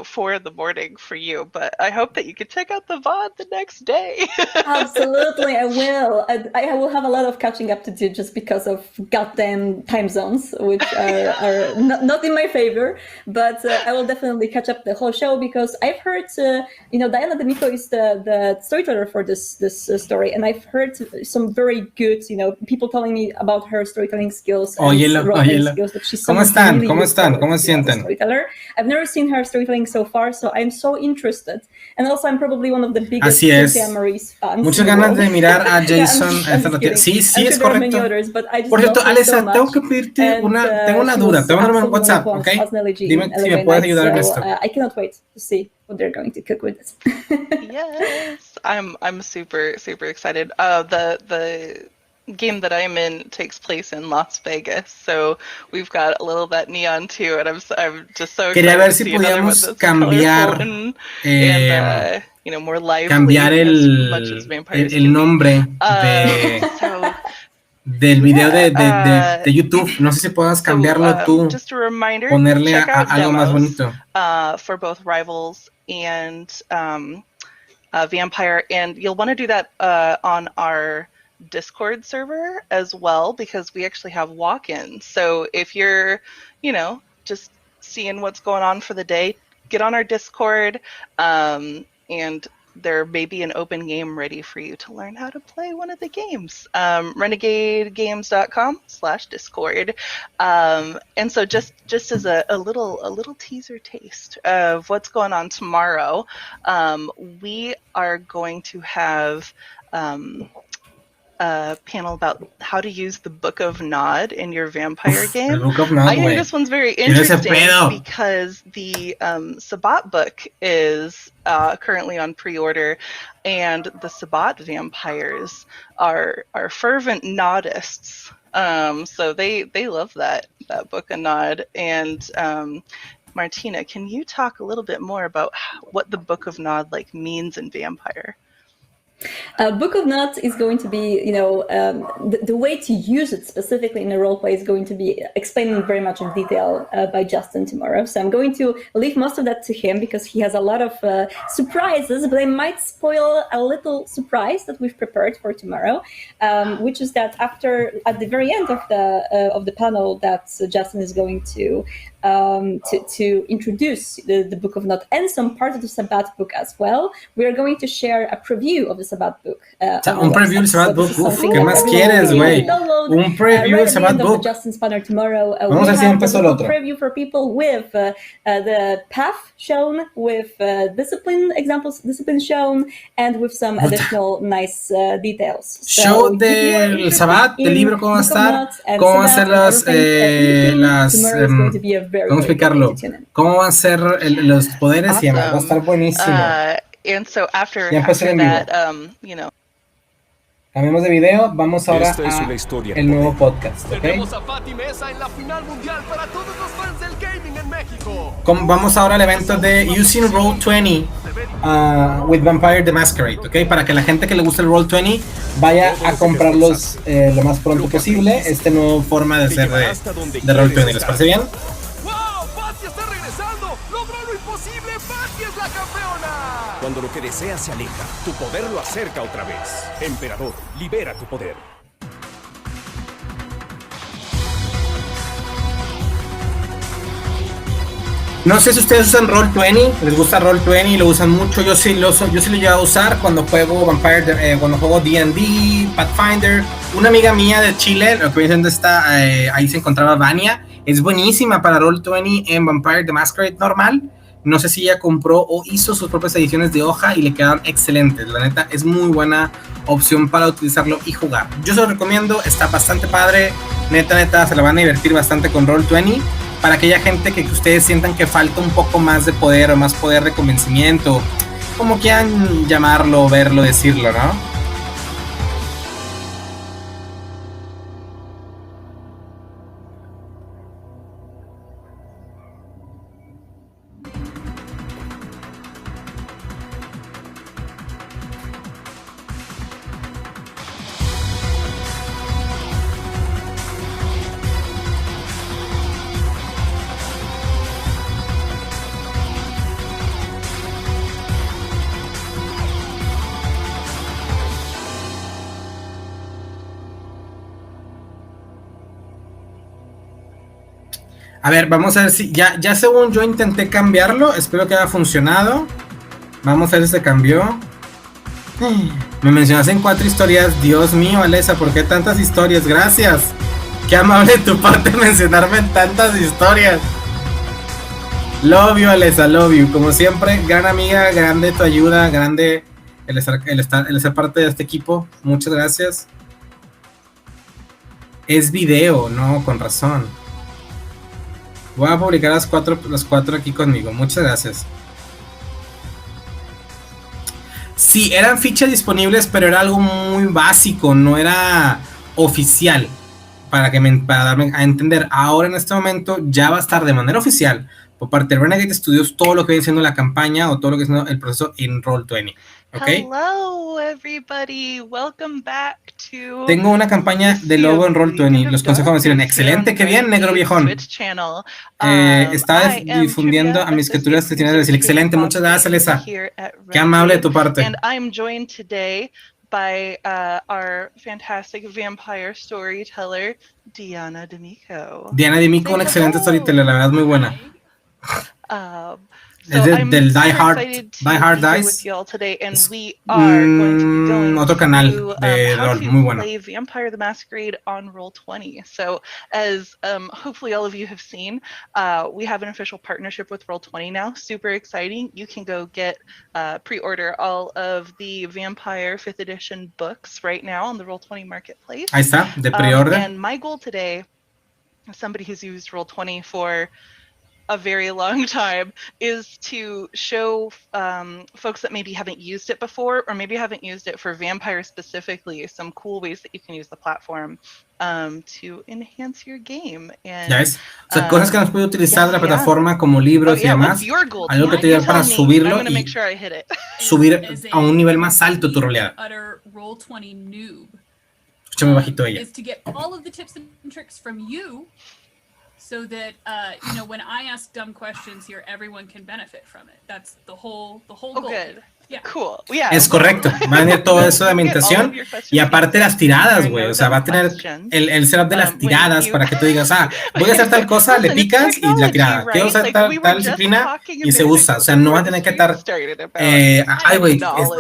4 a.m. for you, but I hope that you can check out the VOD the next day. Absolutely, I will. I will have a lot of catching up to do just because of goddamn time zones, which are not in my favor. But I will definitely catch up the whole show because I've heard, Diana D'Amico is the storyteller for this story, and I've heard some very good, people telling me about her storytelling skills and skills that she's ¿Cómo están? ¿Cómo están? ¿Cómo se sienten? Storyteller. I've never seen her storytelling so far, so I'm so interested. And also, I'm probably one of the biggest Cynthia Maurice fans. Muchas ganas de mirar a Jason. Sí, es correcto. Por cierto, Alessa, tengo que pedirte tengo una duda. Te voy a mandar un WhatsApp, ¿ok? Dime si me puedes ayudar en esto. I cannot wait to see what they're going to cook with this. Yes, I'm super excited. The game that I'm in takes place in Las Vegas, so we've got a little of that neon too, and I'm just so excited. Quería ver si podíamos cambiar more lively, cambiar el nombre del video de YouTube. No sé si puedas cambiarlo tú. Just a reminder, ponerle algo más bonito. For both Rivals and Vampire, and you'll want to do that on our Discord server as well, because we actually have walk-ins. So if you're, just seeing what's going on for the day, get on our Discord, and there may be an open game ready for you to learn how to play one of the games. RenegadeGames.com/Discord. And so just as a little teaser taste of what's going on tomorrow, we are going to have a panel about how to use the Book of Nod in your vampire game. El Book of Nod, I think güey. this one's very Tiene ese interesting pedo. because the Sabbat book is currently on pre-order, and the Sabbat vampires are fervent Nodists. So they love that Book of Nod. And Martina, can you talk a little bit more about what the Book of Nod means in Vampire? Book of Nod is going to be, the way to use it specifically in a roleplay is going to be explained very much in detail by Justin tomorrow. So I'm going to leave most of that to him because he has a lot of surprises, but I might spoil a little surprise that we've prepared for tomorrow, which is that at the very end of the panel that Justin is going to introduce the Book of Nod and some parts of the Sabbat book as well, we are going to share a preview of the Sabbat book. Un preview del Sabbat book. Uf, ¿qué más quieres, güey? Un preview del Sabbat book. Justin's panel tomorrow. Vamos a ver si empezó el otro. Preview for people with the path shown, with discipline shown, and with some additional nice details. Show del Sabbat, del libro, cómo va a estar, cómo van a ser ¿cómo explicarlo? ¿Cómo van a ser los poderes? Y va a estar buenísimo. And so after that, cambiamos de video, vamos ahora a el nuevo podcast, ¿ok? Vamos ahora al evento de Using Roll20 with Vampire the Masquerade, ¿ok? Para que la gente que le gusta el Roll20 vaya a comprarlos lo más pronto posible. Esta nueva forma de hacer de Roll20, ¿les parece bien? Cuando lo que deseas se aleja, tu poder lo acerca otra vez. Emperador, libera tu poder. No sé si ustedes usan Roll20, les gusta Roll20 y lo usan mucho. Yo sí lo llevo a usar cuando juego Vampire, cuando juego D&D, Pathfinder. Una amiga mía de Chile, lo que viene siendo ahí se encontraba Vania, es buenísima para Roll20 en Vampire the Masquerade normal. No sé si ella compró o hizo sus propias ediciones de hoja y le quedan excelentes. La neta, es muy buena opción para utilizarlo y jugar. Yo se lo recomiendo, está bastante padre. Neta, se la van a divertir bastante con Roll20. Para aquella gente que ustedes sientan que falta un poco más de poder o más poder de convencimiento, como quieran llamarlo, verlo, decirlo, ¿no? A ver, vamos a ver si ya según yo intenté cambiarlo, espero que haya funcionado. Vamos a ver si se cambió. Me mencionaste en 4 historias. Dios mío, Alesa, ¿por qué tantas historias? Gracias. Qué amable de tu parte mencionarme en tantas historias. Love you, Alesa, love you. Como siempre, gran amiga, grande tu ayuda, grande el ser parte de este equipo. Muchas gracias. Es video, no, con razón. Voy a publicar las cuatro aquí conmigo. Muchas gracias. Sí, eran fichas disponibles, pero era algo muy básico, no era oficial. Para darme a entender, ahora en este momento ya va a estar de manera oficial por parte de Renegade Studios todo lo que viene siendo la campaña o todo lo que viene siendo el proceso en Roll20. ¿Okay? Hello everybody, welcome back to Tengo una campaña de logo en Roll20. Los consejos me decían, excelente, qué bien, negro viejón. Estaba difundiendo a mis criaturas que tienes que decir, excelente, muchas gracias, Lesa. Qué amable de tu parte. And I'm joined today by our fantastic vampire storyteller, Diana D'Amico. Diana D'Amico, una excelente storyteller, la verdad, muy buena. So Es I'm del super Die Hard, excited to Die Hard be here Dice. with you all today, and Es we are going to be going otro canal through de how rol, to muy bueno. play Vampire the Masquerade on Roll20. So as hopefully all of you have seen, we have an official partnership with Roll20 now. Super exciting. You can go get pre-order all of the Vampire 5th edition books right now on the Roll20 marketplace. Ahí está, de pre-order. And my goal today, as somebody who's used Roll20 for a very long time, is to show folks that maybe haven't used it before, or maybe haven't used it for Vampire specifically, some cool ways that you can use the platform to enhance your game. And, Ya ves, o sea, cosas que nos puede utilizar la plataforma como libros y demás, algo que te ayuda para subirlo y subir a un nivel más alto tu roleada. Roll20 noob. Escúchame bajito ella. Is to get all of the tips and tricks from you, so that when I ask dumb questions here, everyone can benefit from it. That's the whole goal. Good. Yeah. Cool. Yeah. Es correcto, va a venir todo eso de ambientación y aparte las tiradas, güey, o sea, va a tener el setup de las tiradas para que tú digas, voy a hacer tal cosa, le picas y la tirada, quiero usar tal disciplina y se usa, o sea, no va a tener que estar, ay, güey,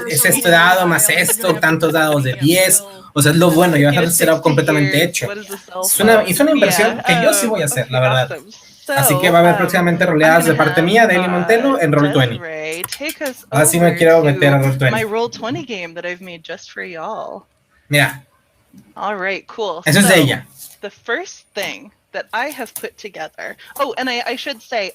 es este dado más esto, tantos dados de 10, o sea, es lo bueno, ya va a estar el setup completamente hecho. Es una inversión que yo sí voy a hacer, la verdad. Así que va a haber próximamente roleadas de parte mía, de Eli Montelo, en Roll20. Así me quiero meter a Roll20. My Roll20 game that I've made just for y'all. Mira. All right, cool. Eso es de ella. The first thing that I have put together. Oh, and I should say,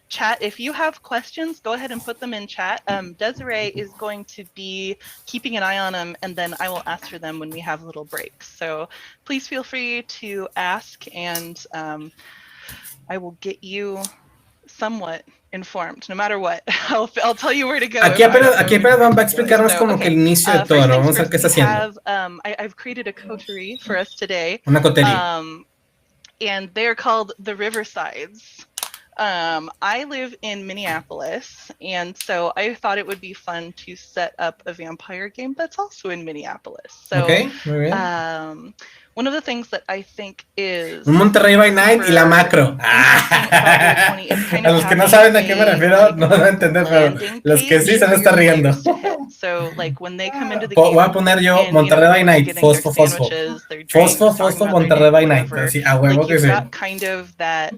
chat, if you have questions, go ahead and put them in chat. Desiree is going to be keeping an eye on them, and then I will answer them when we have little breaks. So please feel free to ask, and I will get you somewhat informed, no matter what. I'll tell you where to go. Aquí apenas va a explicarnos como que el inicio de todo. Vamos a ver qué está haciendo. I've created a coterie for us today. Una cotería. And they're called the Riversides. I live in Minneapolis, and so I thought it would be fun to set up a vampire game that's also in Minneapolis. So, okay, muy bien. One of the things that I think is un Monterrey by Night y la macro. A los que no saben a qué me refiero no van a entender, pero los que sí se van a estar riendo. So, like, when they come into the game, voy a poner yo Monterrey by Night, Fosfo, Monterrey by Night. Así, a huevo que sí. Kind of that,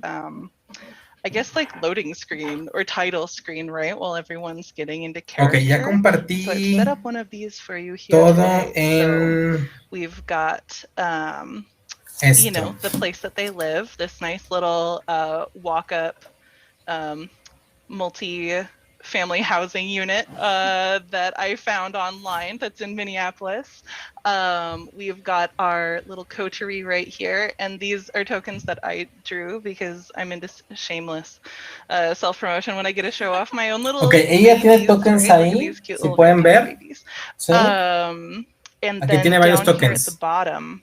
I guess, like, loading screen or title screen, right? While everyone's getting into character. Okay, ya compartí so I've set up one of these for you here todo today. en... So we've got, you know, the place that they live, this nice little walk-up multi-family housing unit that I found online that's in Minneapolis. We've got our little coterie right here, and these are tokens that I drew because I'm into shameless self-promotion when I get to show off my own little Okay, ella tiene tokens ahí, si pueden ver. Sí. And aquí then tiene varios down tokens. Here at the bottom,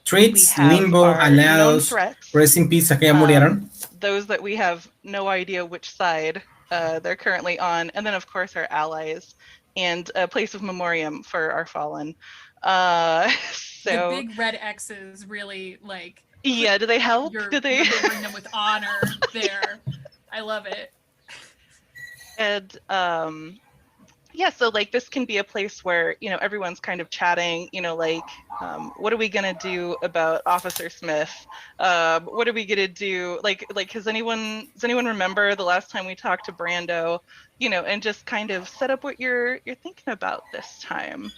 Treats, Limbo, Aliados, Rest in Peace, que ya murieron. Those that we have no idea which side they're currently on, and then of course our allies, and a place of memoriam for our fallen. So the big red X's really, like, yeah, do they help? Do they bring them with honor there? I love it. And yeah, so, like, this can be a place where, you know, everyone's kind of chatting, you know, like, what are we gonna do about Officer Smith? What are we gonna do? Like, does anyone remember the last time we talked to Brando? You know, and just kind of set up what you're thinking about this time.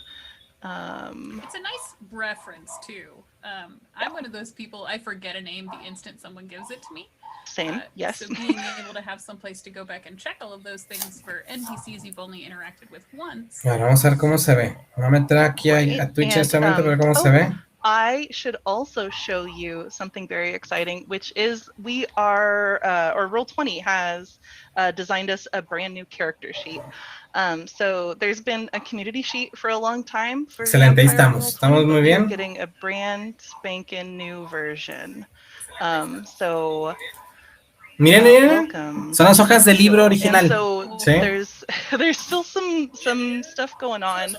It's a nice reference too. I'm one of those people, I forget a name the instant someone gives it to me. Same, yes. So being able to have some place to go back and check all of those things for NPCs you've only interacted with once. Bueno, vamos a ver cómo se ve. Voy a meter aquí a Twitch en este momento para ver cómo se ve. I should also show you something very exciting, which is we are, or Roll20 has designed us a brand new character sheet. So there's been a community sheet for a long time. For Excelente, ahí estamos. Estamos muy bien. Getting a brand spanking new version. So Miren, miren. Welcome. Son las hojas del libro original. And so Sí. there's still some stuff going on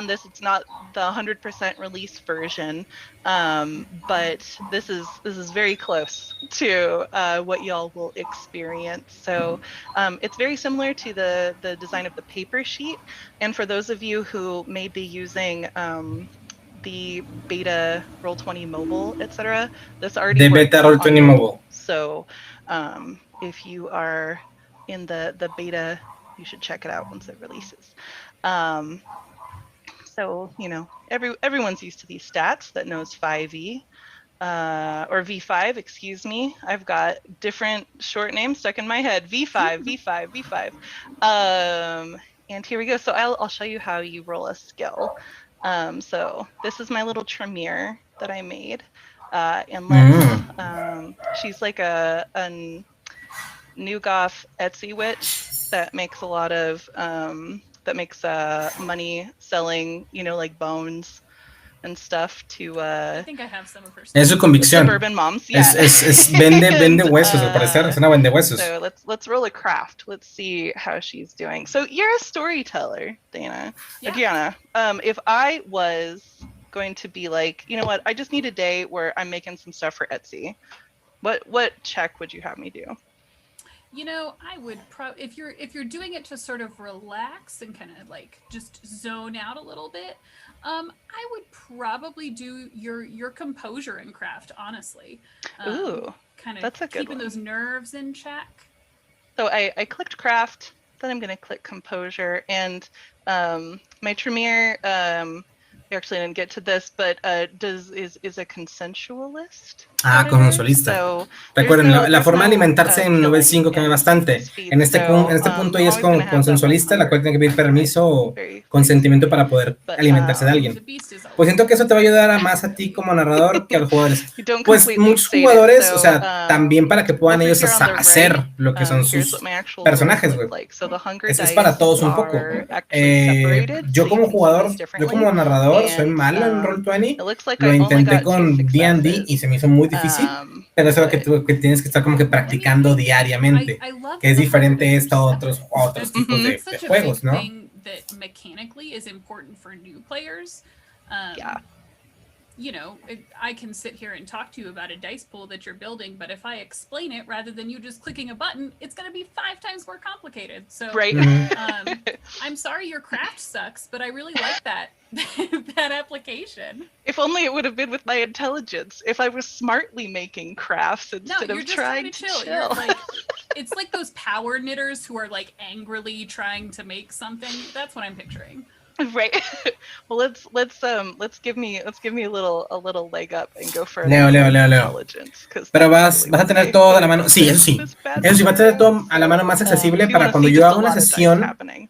this. It's not the 100% release version, but this is very close to what y'all will experience. So it's very similar to the design of the paper sheet. And for those of you who may be using the beta Roll20 mobile, etc., this already The works beta Roll20 on mobile. So if you are in the beta, you should check it out once it releases. So, you know, everyone's used to these stats that knows 5e, or V5, excuse me. I've got different short names stuck in my head. V5, V5, V5. And here we go. So I'll show you how you roll a skill. So this is my little Tremere that I made. And let's, she's like a Nugoth Etsy witch that makes a lot of, that makes money selling, you know, like bones and stuff to I think I have some of her stuff. Es su convicción. Suburban moms. Yeah. Vende huesos, al parecer. Es una vende huesos. So let's roll a craft. Let's see how she's doing. So you're a storyteller, Dana. Yeah. Adriana. If I was going to be like, you know what, I just need a day where I'm making some stuff for Etsy, what check would you have me do? You know, I would if you're doing it to sort of relax and kind of like just zone out a little bit, I would probably do your composure in craft, honestly. Ooh, kind of that's a good keeping one. those nerves in check. So I clicked craft, then I'm gonna click composure, and my Tremere, I actually didn't get to this, but is a consensualist. Consensualista. Recuerden, la forma de alimentarse en nivel 5 cambia bastante. En este punto ella es como consensualista, la cual tiene que pedir permiso o consentimiento para poder alimentarse de alguien. Pues siento que eso te va a ayudar más a ti como narrador que a los jugadores. Pues muchos jugadores, o sea, también para que puedan ellos hacer lo que son sus personajes, güey. Es para todos un poco. Yo como jugador, yo como narrador, soy malo en Roll20. Lo intenté con D&D y se me hizo muy difícil, pero eso es lo que tienes que estar como que practicando diariamente, que es diferente esto a otros tipos de juegos, ¿no? That mechanically is important for new players. You know, I can sit here and talk to you about a dice pool that you're building, but if I explain it rather than you just clicking a button, it's going to be 5 times more complicated. So, right. I'm sorry your craft sucks, but I really like that application. If only it would have been with my intelligence. If I was smartly making crafts instead of trying to chill. You're like, it's like those power knitters who are like angrily trying to make something. That's what I'm picturing. Right. Well, let's give me a little leg up and go for Leo. intelligence. Pero vas a tener todo a la mano. Sí, eso sí. Eso sí, va a tener todo a la mano más accesible para cuando yo haga una sesión.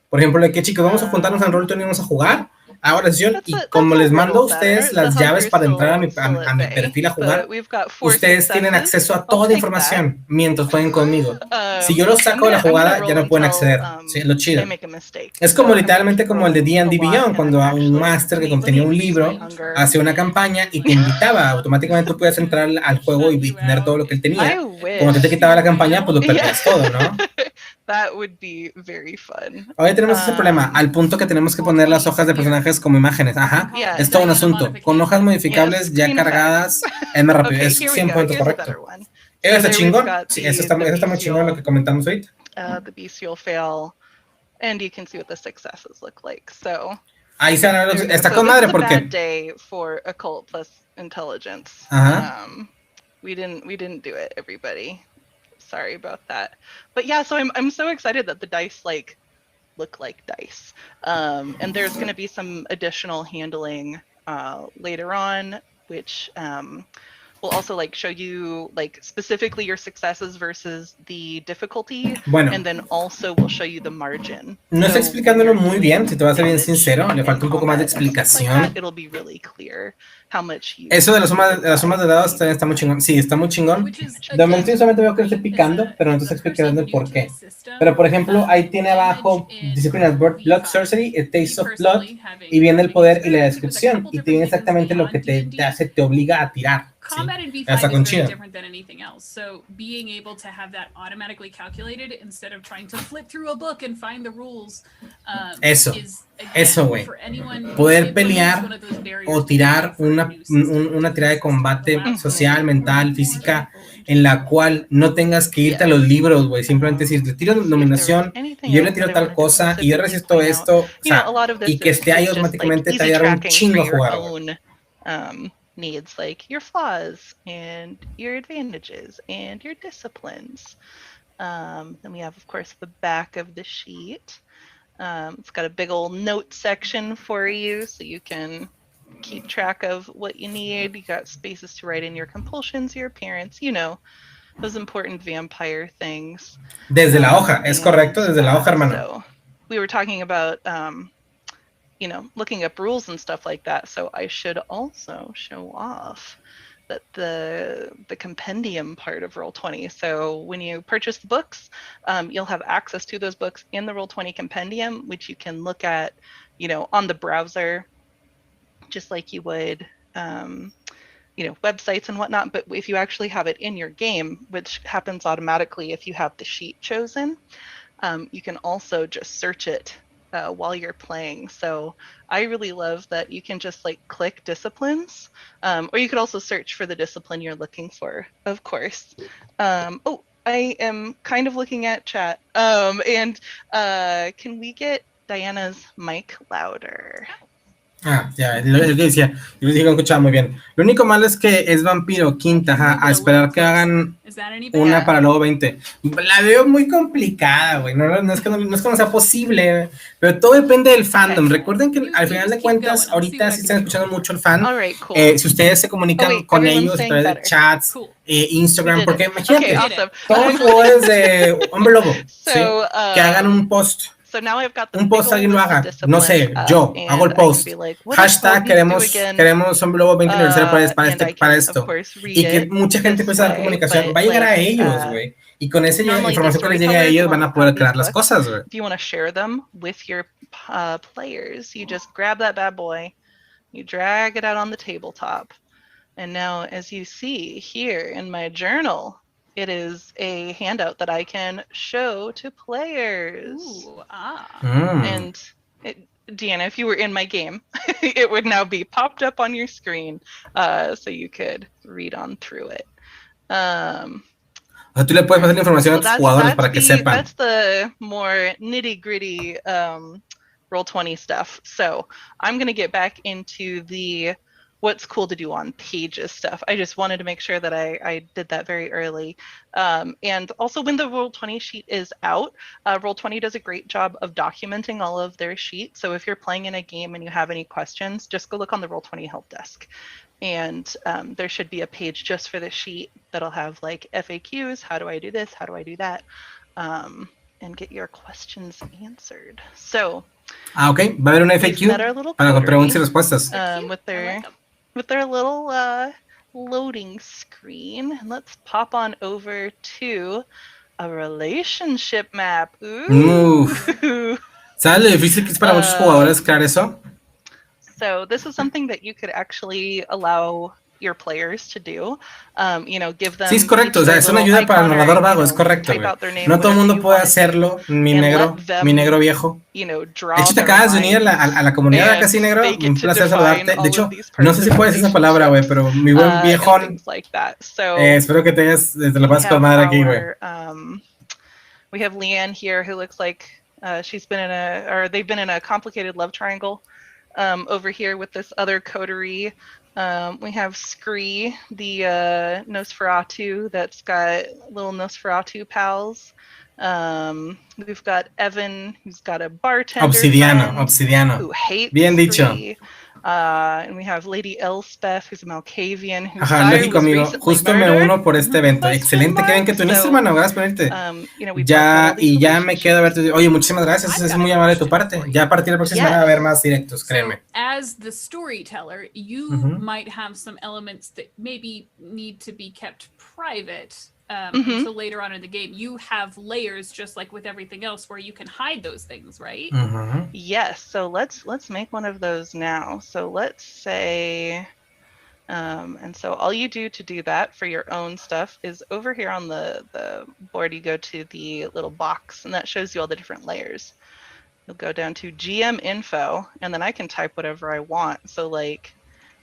Por ejemplo, de que chicos, vamos a juntarnos en Roll20 y vamos a jugar. Ahora sesión, y como les mando a ustedes las llaves para entrar a mi perfil a jugar, ustedes tienen acceso a toda la información mientras jueguen conmigo. Si yo los saco de la jugada, ya no pueden acceder. Sí, lo chido. Es como literalmente como el de D&D Beyond, cuando a un máster que contenía un libro hacía una campaña y te invitaba, automáticamente tú puedes entrar al juego y tener todo lo que él tenía. Cuando te quitaba la campaña, pues lo perdías todo, ¿no? That would be very fun. Hoy tenemos ese problema, al punto que tenemos que poner las hojas de personajes como imágenes. Ajá, es todo un asunto. Con hojas modificables ya cargadas, es más rápido. Es 100% correcto. ¿Eso está chingón? Sí, eso está muy chingón lo que comentamos ahorita. The bestial fail, and you can see what the successes look like. So ahí se van a ver, está con madre porque bad day for occult plus intelligence. We didn't do it, everybody. Sorry about that. But yeah, so I'm so excited that the dice like look like dice. And there's going to be some additional handling later on, which will also like show you like specifically your successes versus the difficulty. Bueno, and then also will show you the margin. No está explicándolo muy bien, si te vas a ser bien sincero, le falta un poco más de explicación. It'll be really clear how much you... Eso de las sumas de dados también está muy chingón. Sí, está muy chingón. De momento yo solamente veo que estoy picando, pero no te estoy explicando el por qué. Pero por ejemplo, ahí tiene abajo disciplinas Blood Sorcery, Taste of Blood, y viene el poder y la descripción, y te viene exactamente lo que te hace, te obliga a tirar. Combat in V5 Hasta is con very China. different than anything else. So being able to have that automatically calculated instead of trying to flip through a book and find the rules Eso, is, again, eso, güey. for anyone, Poder it's one pelear of those barriers o to tirar entry for a new system. una tirada de combate social, mental, More física, people interested. en la cual no tengas que irte a los libros, güey. Simplemente decir, le tiro dominación y yo le tiro tal cosa y yo resisto esto, o sea, y que esté ahí automáticamente te va a ayudar un chingo a jugar, güey. Needs like your flaws and your advantages and your disciplines. Then we have, of course, the back of the sheet. It's got a big old note section for you so you can keep track of what you need. You got spaces to write in your compulsions, your appearance, you know, those important vampire things. Desde la hoja, es correcto, desde la hoja, hermano. So we were talking about, you know, looking up rules and stuff like that. So I should also show off that the compendium part of Roll20. So when you purchase the books, you'll have access to those books in the Roll20 compendium, which you can look at, you know, on the browser, just like you would, you know, websites and whatnot. But if you actually have it in your game, which happens automatically if you have the sheet chosen, you can also just search it while you're playing. So I really love that you can just like click disciplines, or you could also search for the discipline you're looking for, of course. Oh, I am kind of looking at chat. And can we get Diana's mic louder? Ah, ya, lo que decía, yo les digo, escuchaba muy bien. Lo único malo es que es vampiro, quinta, ajá, a esperar que hagan una para luego 20. La veo muy complicada, güey, no es que no sea posible, pero todo depende del fandom. Recuerden que al final de cuentas, ahorita sí están escuchando mucho el fan. Si ustedes se comunican con ellos a través de chats, Instagram, porque imagínate, todos los jugadores de Hombre Lobo, ¿sí? Que hagan un post. Un post alguien lo haga, no sé, yo hago el post, hashtag queremos Hombre Lobo 20 aniversario para esto, y que mucha gente empiece a dar comunicación, va a llegar a ellos, güey, y con esa información que les llegue a ellos van a poder crear las cosas, güey. If you want to share them with your players, you just grab that bad boy, you drag it out on the tabletop, and now as you see here in my journal, it is a handout that I can show to players. Ooh, And Deanna, if you were in my game, it would now be popped up on your screen, so you could read on through it. Tú le puedes pasar la información a tus jugadores para que sepan. That's the more nitty-gritty Roll20 stuff. So I'm going to get back into the what's cool to do on pages stuff. I just wanted to make sure that I did that very early. And also when the Roll20 sheet is out, Roll20 does a great job of documenting all of their sheets. So if you're playing in a game and you have any questions, just go look on the Roll20 help desk. And there should be a page just for the sheet that'll have like FAQs, how do I do this, how do I do that, and get your questions answered. So, ok, va a haber un FAQ para preguntas y respuestas. With their little loading screen. Let's pop on over to a relationship map. Ooh. ¿Sabes lo difícil que es para muchos jugadores crear eso? So this is something that you could actually allow your players to do. You know, give them. Sí, es correcto. O sea, es una ayuda para el narrador vago, es correcto, güey. No todo el mundo puede hacerlo, mi negro viejo. You know, de hecho, te acabas de unir a la comunidad de Casi Negro. Un placer saludarte. De hecho, no sé si puedes decir esa palabra, güey, pero mi buen viejón. Espero que te la pases con madre aquí, güey. We have Leanne here, who looks like they've been in a complicated love triangle over here with this other coterie. We have Scree, the Nosferatu that's got little Nosferatu pals. We've got Evan, who's got a bartender Obsidiano. who hates Bien dicho. Scree. And we have Lady Elspeth, who's a Malkavian. Ajá, lógico, amigo. Justo me uno por este evento. Excelente que ven que tú uniste, hermano. Gracias por unirte. Ya me quedo a verte. Oye, muchísimas gracias. Es muy amable de tu parte. Ya a partir de la próxima semana va a haber más directos, créeme. As the storyteller, you might have some elements that maybe need to be kept private until later on in the game. You have layers, just like with everything else, where you can hide those things, right? Yes. So let's make one of those now. So let's say And so all you do to do that for your own stuff is over here on the board, you go to the little box, and that shows you all the different layers. You'll go down to GM info, and then I can type whatever I want. So like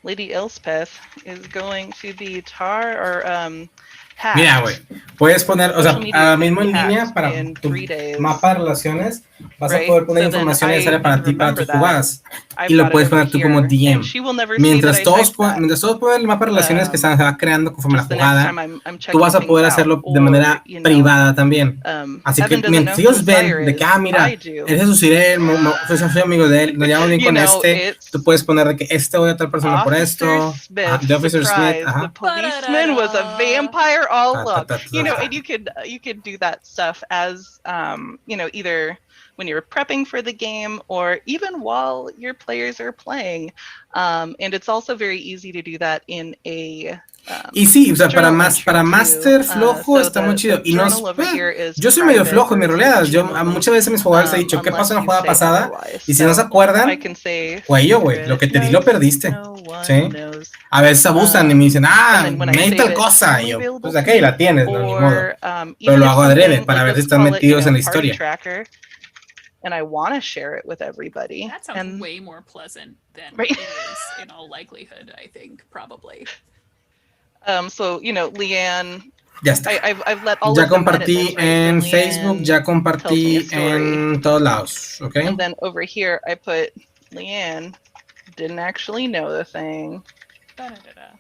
Lady Elspeth is going to be tar or hacked. Mira, güey, puedes poner, o sea, Social media mismo en hacked línea para in tu 3 days. mapa de relaciones, vas a Right? poder poner So then información I necesaria para ti, para remember tus that. jugadas. I've Y lo got it puedes over poner tú como here, DM. and she will never see Mientras that I todos, typed that. mientras todos pueden ver el mapa de relaciones que se va creando conforme la Just the next jugada, time I'm tú vas a checking poder things hacerlo out, de manera or, you know, privada también. Así que Evan doesn't mientras know who ellos ven Sire de que, is, mira, I do. eres su Sirel, soy amigo de él, nos llevamos bien You con know, este, tú puedes poner de que este odia a tal persona por esto. Officer Smith, The Officer surprise, Smith, ajá. the policeman was a vampire all along. You know, and you could do that stuff as you know, either when you're prepping for the game or even while your players are playing. And it's also very easy to do that in a Y sí, o sea, para journal Master entry flojo too. está So muy chido. the Y no, journal over here is yo soy medio private flojo en mis or roleadas. Yo essentially muchas veces a mis jugadores he dicho, ¿qué unless pasó en la you jugada say pasada? otherwise. Y si no se So acuerdan, I can say güey, lo que te di lo perdiste. no one ¿Sí? knows. A veces abusan y me dicen, And then when I me di save tal it, cosa. only Y yo, available pues to aquí ahí la me. tienes, no, ni modo. Or, Pero even lo if hago adrede something, para like, ver si let's están call it, metidos en la party historia. tracker, and I want to share it with everybody. That sounds and way more pleasant than Right. it is in all likelihood, I think, probably. So, you know, Leanne, Ya está. I've let all Ya of them edit compartí this, right? en So Facebook, Leanne ya tells me a compartí story. en todos lados, ¿ok? And then over here, I put Leanne didn't actually know the thing. Da-da-da-da.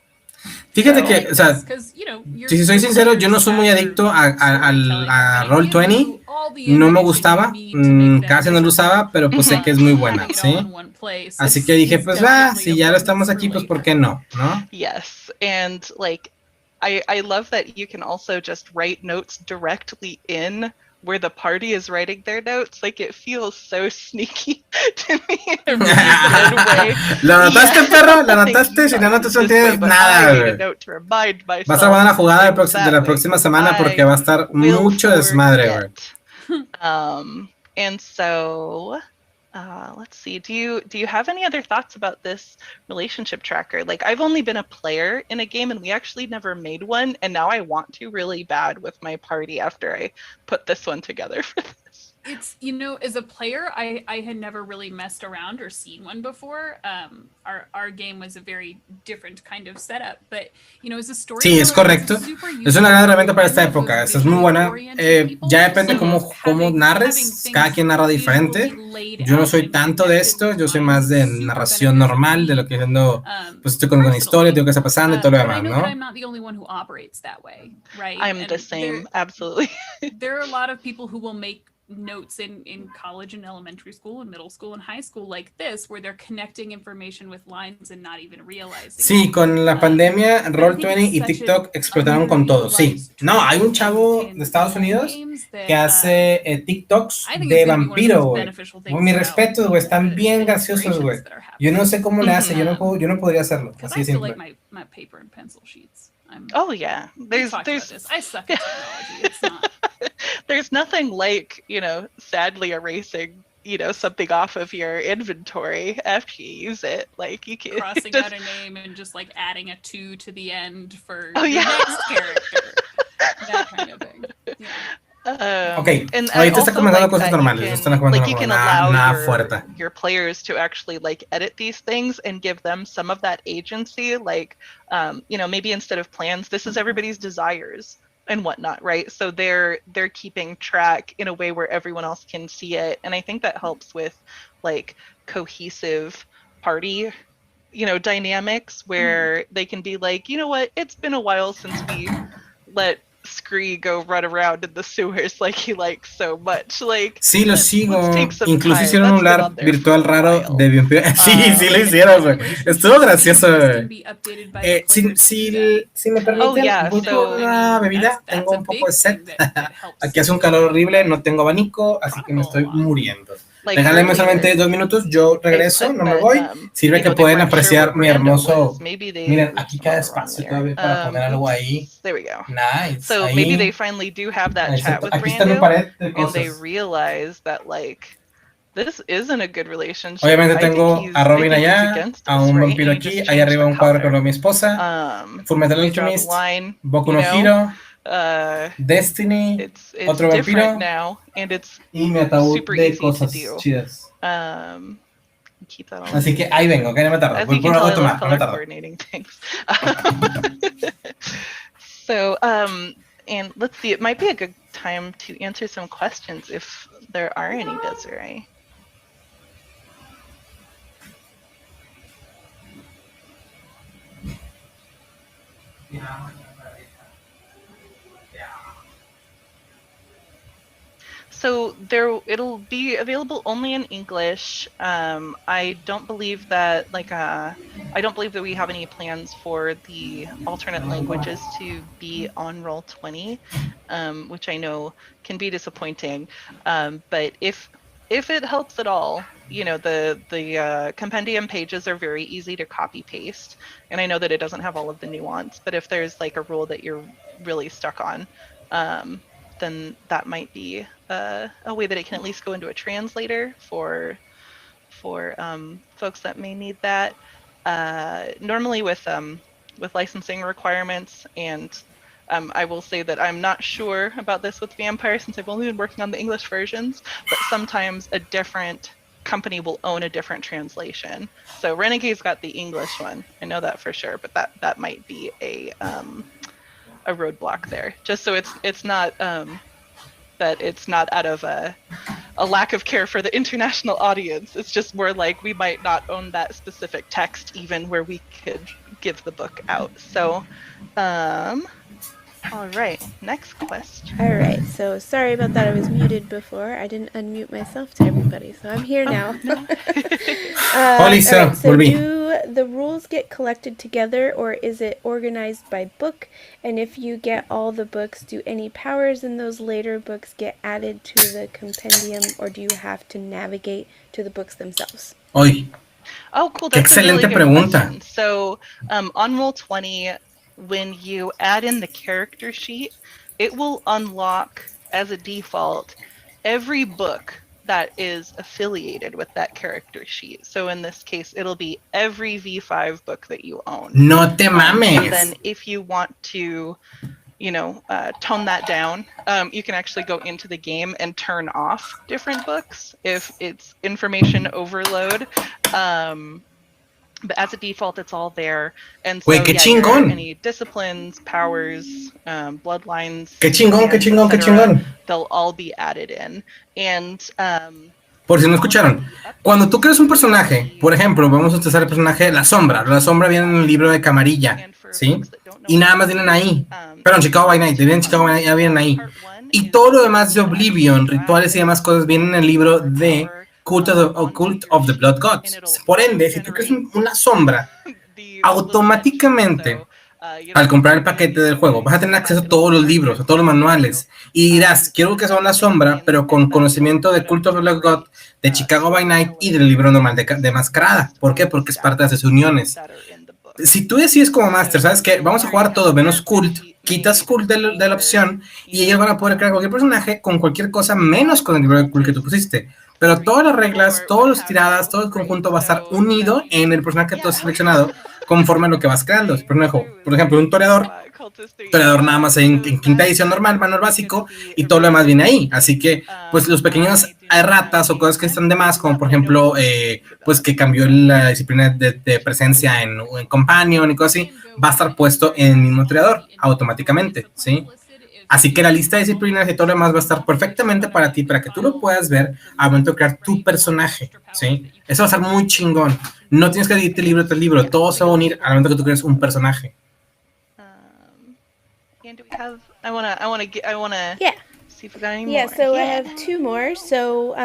Fíjate que, o sea, 'Cause, you know, your- si soy your sincero, yo no players soy muy have adicto a storytelling already. Give Roll20. you all the No me information gustaba, you need to make them casi no lo usaba, pero pues sé que es muy buena, having it all ¿sí? in one place Así is- que dije, is pues definitely si a ya lo bonus estamos for aquí, pues later. ¿por qué no? ¿No? Yes, and like I love that you can also just write notes directly in where the party is writing their notes. Like it feels so sneaky to me in a really good way. ¿Lo notaste, Yeah. perro? ¿Lo Thank notaste? you, Si no not notas, no this way, tienes but nada, I made a güey. note to remind myself Vas a ver la jugada like de la that próxima way, semana porque va a estar will mucho desmadre, güey. forget. And so let's see. Do you have any other thoughts about this relationship tracker? Like I've only been a player in a game and we actually never made one, and now I want to really bad with my party after I put this one together for this. It's, you know, as a player, I had never really messed around or seen one before. Our game was a very different kind of setup, but, you know, as a story. Sí, es correcto. Es una gran herramienta para esta época. Esta es muy buena. Ya depende cómo narres. Cada quien narra diferente. Yo no soy tanto de esto. Yo soy más de narración normal, de lo que siendo, pues estoy con una historia, tengo que está pasando y todo lo But I demás, know ¿no? that I'm not the only one who operates that way, right? I'm And the same, absolutely. there are a lot of people who will make notes in college and elementary school and middle school and high school like this, where they're connecting information with lines and not even realizing. Sí, con la pandemia, Roll20 y TikTok explotaron con todo. Sí. No, hay un chavo de Estados Unidos que hace TikToks de vampiro, güey. Mi respeto, güey. Están bien graciosos, güey. Yo no sé cómo le hace. Yo no podría hacerlo. Because Así I de still simple. like my paper and pencil sheets. Oh yeah, there's this. I suck at technology. It's not. There's nothing like, you know, sadly erasing, you know, something off of your inventory after you use it. Like you can Crossing just, out a name and just like adding a 2 to the end for Oh, your yeah. next character. That kind of thing. Yeah. Ok, and ahorita also está comentando like cosas that you normales. No can- están comentando like you como can allow nada your, fuerte. your players to actually like edit these things and give them some of that agency. Like, you know, maybe instead of plans, this is everybody's desires and whatnot, right? So they're keeping track in a way where everyone else can see it, and I think that helps with like cohesive party, you know, dynamics where they can be like, you know what, it's been a while since we let Scree go run around in the sewers like he likes so much. Like, Sí, lo let's sigo. take some Incluso time. hicieron un That's been LARP on there virtual for a raro while. de vampiro. Sí, lo hicieron, güey. Estuvo gracioso, güey. Si me permiten, Oh, yeah, voy so- por una bebida. Tengo un poco de sed. Aquí hace un calor horrible, no tengo abanico, así que me estoy muriendo. Like Regálenme earlier, solamente 2 minutos, yo regreso, I put no me that, voy. Sirve you que know, they pueden weren't sure apreciar what mi brand it hermoso. was. Maybe they Miren, moved aquí some queda wrong espacio there. todavía para poner algo ahí. There we go. Nice. So ahí. maybe they finally do have that chat Exacto. with Aquí está mi Brando, pared de and they cosas. realize that like this isn't a good relationship. Obviamente I think tengo he's- a Robin I think he's allá, against a us, un right? vampiro And he aquí, just ahí changed arriba the un cuadro color. con mi esposa, Fullmetal We draw the Alchemist, line, Boku you no know? Hero, It's otro different vampiro now, and it's y mi ataúd super de easy to cosas do. chidas. Keep that all Así que easy. ahí vengo, que no me tardo. As Voy you por can tell, algo a I love tomar, no me color tardo. coordinating things. So, and let's see, it might be a good time to answer some questions if there are any, Desiree. So it'll be available only in English. I don't believe that I don't believe that we have any plans for the alternate languages to be on Roll20, which I know can be disappointing. But if it helps at all, you know, the compendium pages are very easy to copy paste, and I know that it doesn't have all of the nuance. But if there's like a rule that you're really stuck on, then that might be a way that it can at least go into a translator for folks that may need that. Normally with licensing requirements, and I will say that I'm not sure about this with Vampire since I've only been working on the English versions, but sometimes a different company will own a different translation. So Renegade's got the English one, I know that for sure, but that might be a roadblock there, just so it's not that it's not out of a lack of care for the international audience. It's just more like we might not own that specific text even where we could give the book out. So all right, next question. All right, so sorry about that. I was muted before. I didn't unmute myself to everybody, so I'm here now. All right, so do the rules get collected together, or is it organized by book? And if you get all the books, do any powers in those later books get added to the compendium, or do you have to navigate to the books themselves? Hoy. Oh, cool. That's a really good question. So on Roll20, when you add in the character sheet, it will unlock as a default every book that is affiliated with that character sheet. So in this case, it'll be every V5 book that you own. No te mames. And then if you want to, you know, tone that down, you can actually go into the game and turn off different books if it's information overload. But as a default, it's all there. And so, any disciplines, powers, bloodlines, qué chingón. They'll all be added in. And por si no escucharon, cuando tú creas un personaje, por ejemplo, vamos a utilizar el personaje La Sombra. La Sombra viene en el libro de Camarilla, ¿sí? Y nada más vienen ahí. Perdón, Chicago by Night, ya vienen ahí. Y todo lo demás de Oblivion, rituales y demás cosas vienen en el libro de Cult of the Blood Gods. Por ende, si tú creas una sombra, automáticamente, al comprar el paquete del juego, vas a tener acceso a todos los libros, a todos los manuales, y dirás, quiero que sea una sombra, pero con conocimiento de Cult of the Blood Gods, de Chicago by Night y del libro normal de Mascarada. ¿Por qué? Porque es parte de las uniones. Si tú decides como Master, ¿sabes qué? Vamos a jugar todo menos Cult, quitas Cult de la opción, y ellos van a poder crear cualquier personaje con cualquier cosa menos con el libro de Cult que tú pusiste. Pero todas las reglas, todas las tiradas, todo el conjunto va a estar unido en el personaje que tú has seleccionado conforme a lo que vas creando. Por ejemplo, un toreador nada más en quinta edición normal, manual básico, y todo lo demás viene ahí. Así que, pues, los pequeños erratas o cosas que están de más, como por ejemplo, pues que cambió la disciplina de presencia en Companion y cosas así, va a estar puesto en el mismo toreador automáticamente, ¿sí? Así que la lista de disciplinas y todo lo demás va a estar perfectamente para ti, para que tú lo puedas ver al momento de crear tu personaje, ¿sí? Eso va a estar muy chingón. No tienes que dividirte libro tras libro, todo se va a unir al momento que tú crees un personaje. And do we have? I wanna. Yeah. See if we got any more. Yeah. So I have two more. So,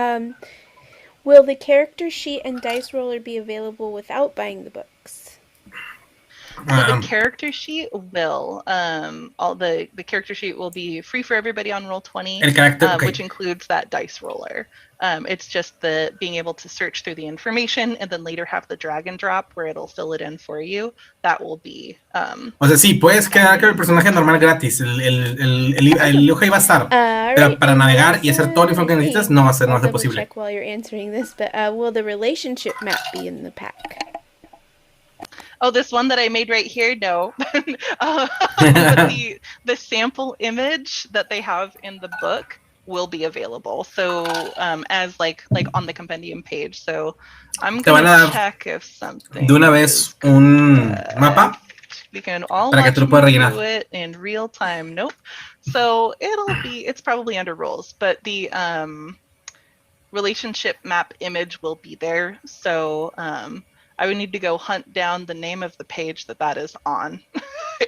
will the character sheet and dice roller be available without buying the books? So the character sheet will, the character sheet will be free for everybody on Roll20, okay. Which includes that dice roller. It's just the being able to search through the information and then later have the drag and drop where it'll fill it in for you. That will be. O sea, sí, puedes quedar con el personaje normal gratis. El hoja iba a estar. Pero para navegar y hacer todo el informe que necesitas, no va a ser posible. Check while you're answering this, but will the relationship map be in the pack? Oh, this one that I made right here? No. But the sample image that they have in the book will be available. So as like on the compendium page. So I'm gonna check if something. De una vez un mapa. We can all para que tú lo puedas rellenar. do it in real time. Nope. So it's probably under roles, but the relationship map image will be there. So I would need to go hunt down the name of the page that is on.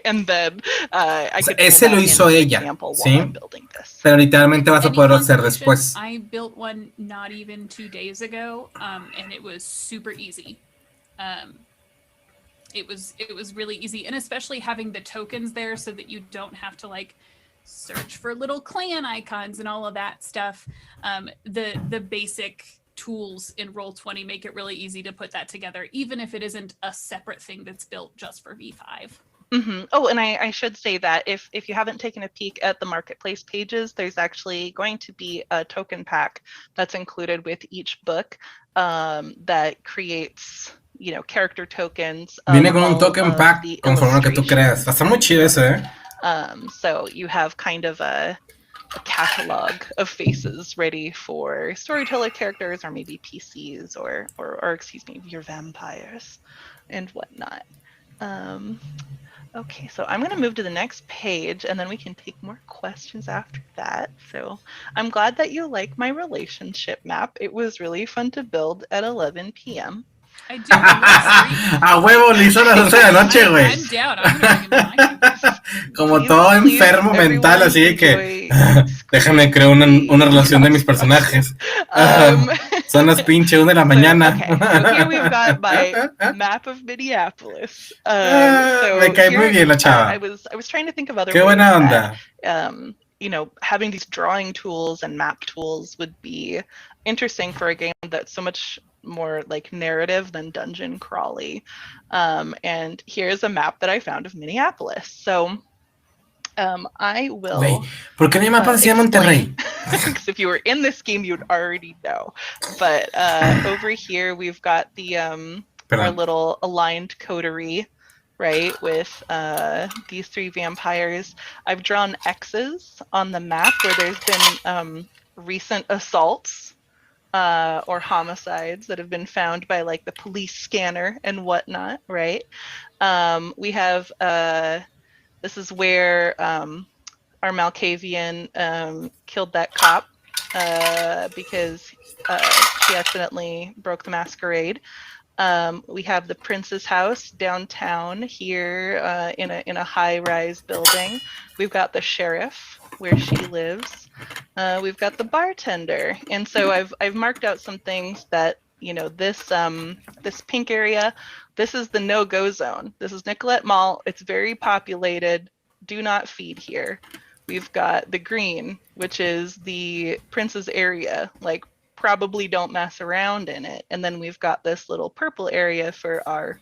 And then I could ese lo hizo ella, ¿sí? Pero literalmente vas a poderlo hacer después. I built one not even 2 days ago, and it was super easy. It was really easy, and especially having the tokens there so that you don't have to like search for little clan icons and all of that stuff. The basic tools in Roll20 make it really easy to put that together, even if it isn't a separate thing that's built just for V5. Mm-hmm. Oh, and I should say that if you haven't taken a peek at the marketplace pages, there's actually going to be a token pack that's included with each book that creates, character tokens. Viene con un token pack conforme lo que tú creas. Está muy chido ese, So you have kind of a catalog of faces ready for storyteller characters or maybe PCs or excuse me, your vampires and whatnot. Okay, so I'm going to move to the next page and then we can take more questions after that. So I'm glad that you like my relationship map. It was really fun to build at 11 p.m. I do. A huevo, lo hizo a las 11 de la noche, güey. I'm down. I'm gonna Como todo enfermo mental, así de que déjame crear una relación de mis personajes. Son las pinche 1 de la mañana. Okay, so here we've got my map of Minneapolis. So me cae muy bien la chava. I was trying to think of other Qué buena onda. Having these drawing tools and map tools would be interesting for a game that's so much more like narrative than dungeon crawly. And here's a map that I found of Minneapolis. So I will. Wait, ¿por qué no hay mapa de Monterrey? Because if you were in this game, you'd already know. But over here, we've got the our little aligned coterie, right, with these 3 vampires. I've drawn X's on the map where there's been recent assaults or homicides that have been found by like the police scanner and whatnot, right? We have this is where our Malkavian killed that cop because she accidentally broke the masquerade. We have the prince's house downtown here in a high-rise building. We've got the sheriff where she lives. We've got the bartender, and so I've marked out some things that this pink area. This is the no-go zone. This is Nicolette Mall. It's very populated. Do not feed here. We've got the green, which is the prince's area. Like, probably don't mess around in it. And then we've got this little purple area for our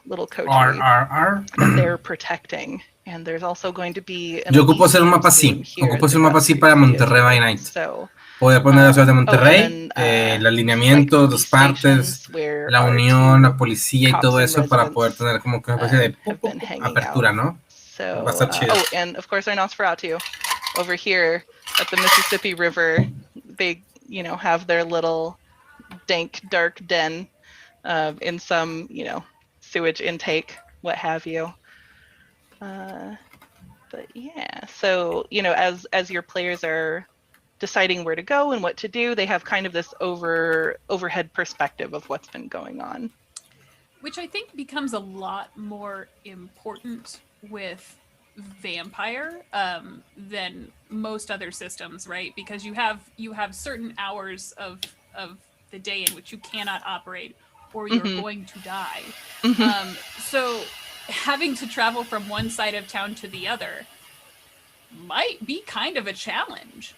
little coterie that they're protecting. And there's also going to be. Yo ocupo hacer un mapa así. Ocupo hacer un mapa así para Monterrey by Night. Voy a poner la ciudad de Monterrey, el alineamiento, like, 2 partes, la unión, la policía y todo eso para poder tener como que una especie de apertura, ¿no? So, va a estar chido. Oh, and of course our Nosferatu over here at the Mississippi River, they have their little dank, dark den in some, sewage intake, what have you. But yeah, so, as your players are deciding where to go and what to do, they have kind of this overhead perspective of what's been going on. Which I think becomes a lot more important with Vampire than most other systems, right? Because you have certain hours of the day in which you cannot operate or you're going to die. So having to travel from one side of town to the other might be kind of a challenge.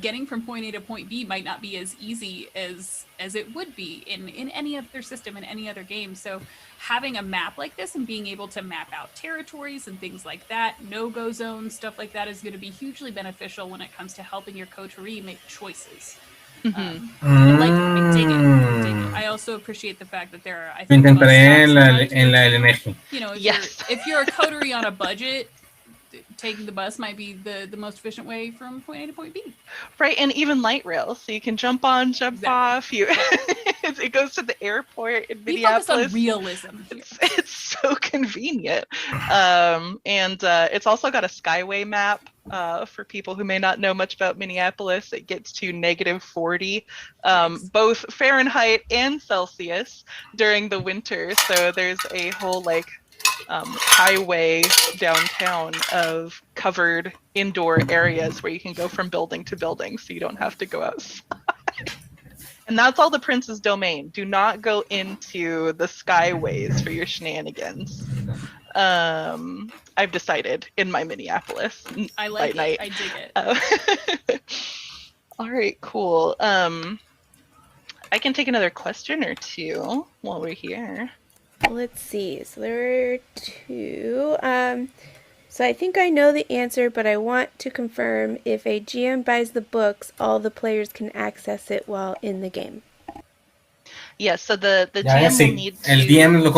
Getting from point A to point B might not be as easy as it would be in any other system, in any other game. So having a map like this and being able to map out territories and things like that, no-go zones, stuff like that is going to be hugely beneficial when it comes to helping your coterie make choices. I dig it. I also appreciate the fact that there are, I think, intentaré en la LNG. you know, if you're a coterie on a budget, taking the bus might be the most efficient way from point A to point B. Right, and even light rail, so you can jump on, jump off. You, it goes to the airport in Minneapolis. We focus on realism. It's so convenient, and it's also got a Skyway map. For people who may not know much about Minneapolis, it gets to -40, both Fahrenheit and Celsius during the winter. So there's a whole highway downtown of covered indoor areas where you can go from building to building, so you don't have to go outside. And that's all the Prince's domain. Do not go into the skyways for your shenanigans. I've decided in my Minneapolis. I like it. Night. I dig it. All right, cool. I can take another question or two while we're here. Let's see. So there were two. So I think I know the answer, but I want to confirm if a GM buys the books, all the players can access it while in the game. Yes, so the GM will need to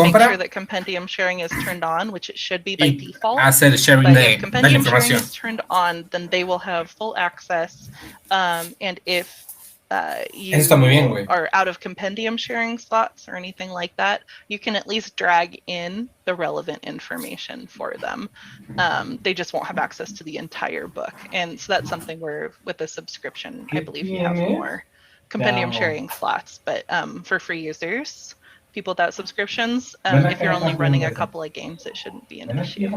make sure that compendium sharing is turned on, which it should be by default. But if compendium sharing is turned on, then they will have full access. And if you are out of compendium sharing slots or anything like that, you can at least drag in the relevant information for them. They just won't have access to the entire book. And so that's something where with a subscription, I believe you have more compendium sharing slots, but for free users, people without subscriptions, if you're only running a couple of games, it shouldn't be an issue.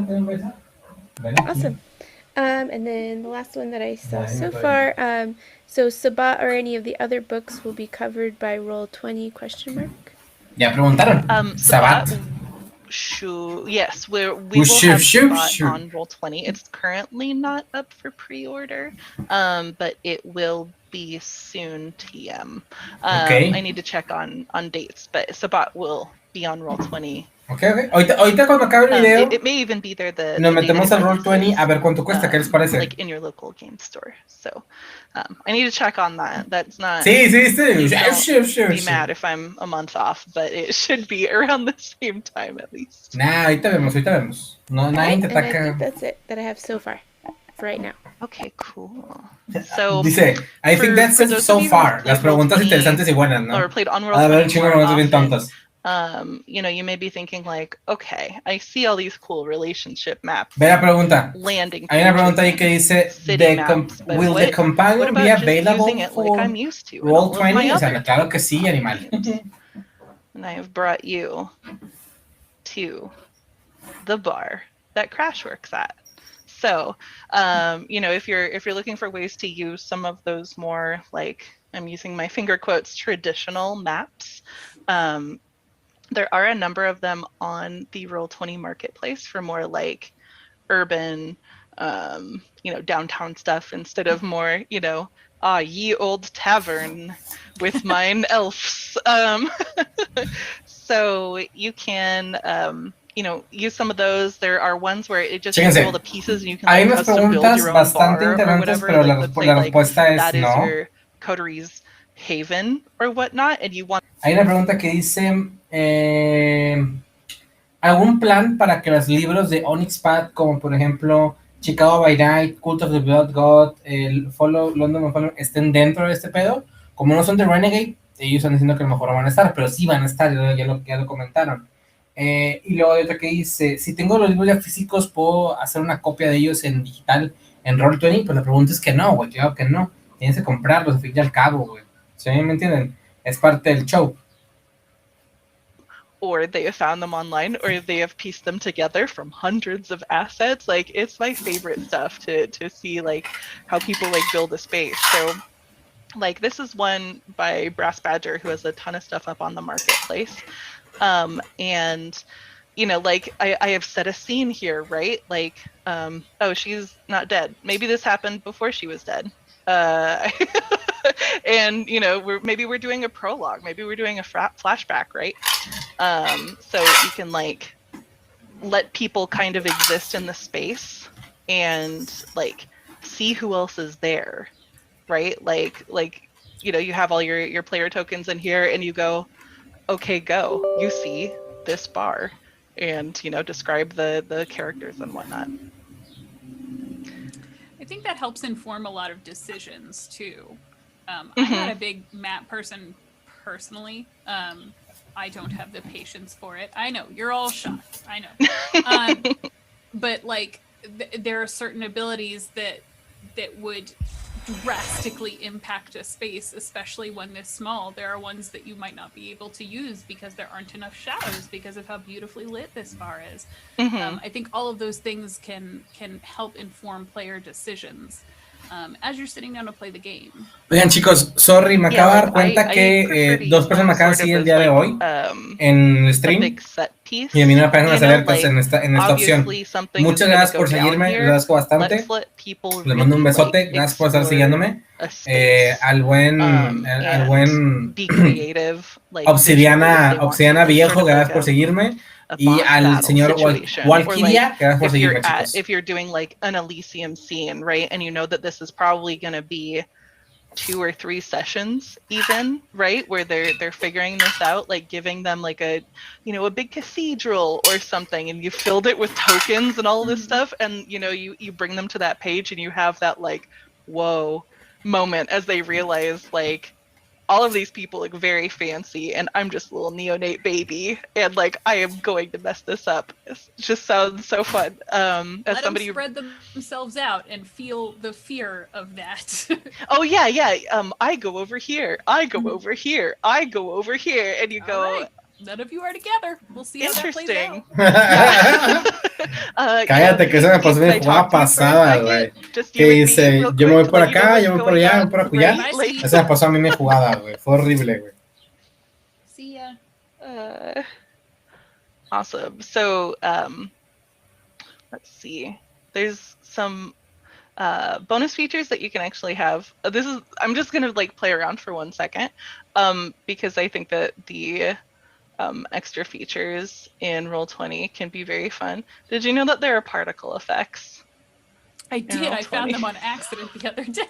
Awesome. And then the last one that I saw so far, so Sabbat or any of the other books will be covered by Roll20 ? Ya preguntaron. Sabbat. Yes, we will have Sabbat on Roll20. It's currently not up for pre-order, but it will be soon, TM. I need to check on dates, but Sabbat will be on Roll20. Okay. Ahorita cuando acabe el video, it may even be there nos metemos al Roll20 a ver cuánto cuesta, ¿qué les parece? Like in your local game store. So I need to check on that. That's not. Sí. Don't be mad if I'm a month off, but it should be around the same time at least. Nah, ahorita vemos. No, nadie te And I ataca. think that's it that I have so far, for right now. Okay, cool. So dice, I think that's it so far. Las preguntas interesantes y buenas, ¿no? Or played on A ver, un chingo de preguntas bien tontas. You may be thinking like, okay, I see all these cool relationship maps. Ve la pregunta. Landing. Hay una pregunta ahí que dice, will the companion be available for Roll20? O sea, claro que sí, animal. And I have brought you to the bar that Crash works at. So, if you're looking for ways to use some of those more, like, I'm using my finger quotes, traditional maps, there are a number of them on the Roll20 marketplace for more like urban, downtown stuff instead of more, ye old tavern with mine elves. So you can, use some of those. There are ones where it just gives you all the pieces and you can like, custom build your own bar or whatever. Pero like, la respuesta es that is no. your coterie's haven or whatnot, and you want. Hay una pregunta que dice, ¿algún plan para que los libros de Onyx Path, como por ejemplo Chicago by Night, Cult of the Blood God, el London Follow, estén dentro de este pedo? Como no son de Renegade, ellos están diciendo que a lo mejor no van a estar, pero sí van a estar, ya lo comentaron. Y luego hay otra que dice, si tengo los libros ya físicos, ¿puedo hacer una copia de ellos en digital en Roll20? Pues la pregunta es que no, güey, claro que no. Tienes que comprarlos, al fin y al cabo, güey. ¿Sí? ¿Me entienden? Es parte del show. Or they have found them online, or they have pieced them together from hundreds of assets. Like, it's my favorite stuff to see, like, how people, like, build a space. So, like, this is one by Brass Badger, who has a ton of stuff up on the marketplace. And, you know, like I have set a scene here, right? Like, oh, she's not dead. Maybe this happened before she was dead. And you know, maybe we're doing a prologue, maybe we're doing a flashback, right? So you can like let people kind of exist in the space and like see who else is there, right? Like you know, you have all your player tokens in here, and you go, okay, go. You see this bar, and you know, describe the characters and whatnot. I think that helps inform a lot of decisions too. I'm Mm-hmm. not a big map person personally. I don't have the patience for it. I know you're all shocked. I know, but like there are certain abilities that would drastically impact a space, especially when this small. There are ones that you might not be able to use because there aren't enough shadows because of how beautifully lit this bar is. I think all of those things can help inform player decisions as you're sitting down to play the game. Oigan, chicos, sorry, me acabo de dar cuenta que dos personas me acaban de seguir el día de hoy en el stream y a mí no me aparecen las alertas en esta opción. Muchas gracias por seguirme, les agradezco bastante. Les mando un besote, gracias por estar siguiéndome. Al buen Obsidiana Viejo, gracias por seguirme. Y al señor Walkiria, gracias por seguirme, chicos. If you're doing like an Elysium scene, right, and you know that this is probably going to be 2 or 3 sessions even, right, where they're figuring this out, like giving them like a, you know, a big cathedral or something, and you filled it with tokens and all this stuff, and you know, you bring them to that page and you have that like whoa moment as they realize like all of these people look very fancy and I'm just a little neonate baby and like I am going to mess this up. It just sounds so fun. Let them spread themselves out and feel the fear of that. Oh yeah. I go over here. I go over here. I go over here, and you go. Right. None of you are together. We'll see how that plays out. Cállate, que eso me pasó mi jugada pasada, güey. Que dice, yo me voy por acá, yo me voy por allá, yo me voy por allá. Eso me pasó a mí mi jugada, güey. Fue horrible, güey. See ya. Awesome. So, let's see. There's some bonus features that you can actually have. I'm just gonna like play around for 1 second, because I think that the extra features in Roll20 can be very fun. Did you know that there are particle effects? I did. I found them on accident the other day.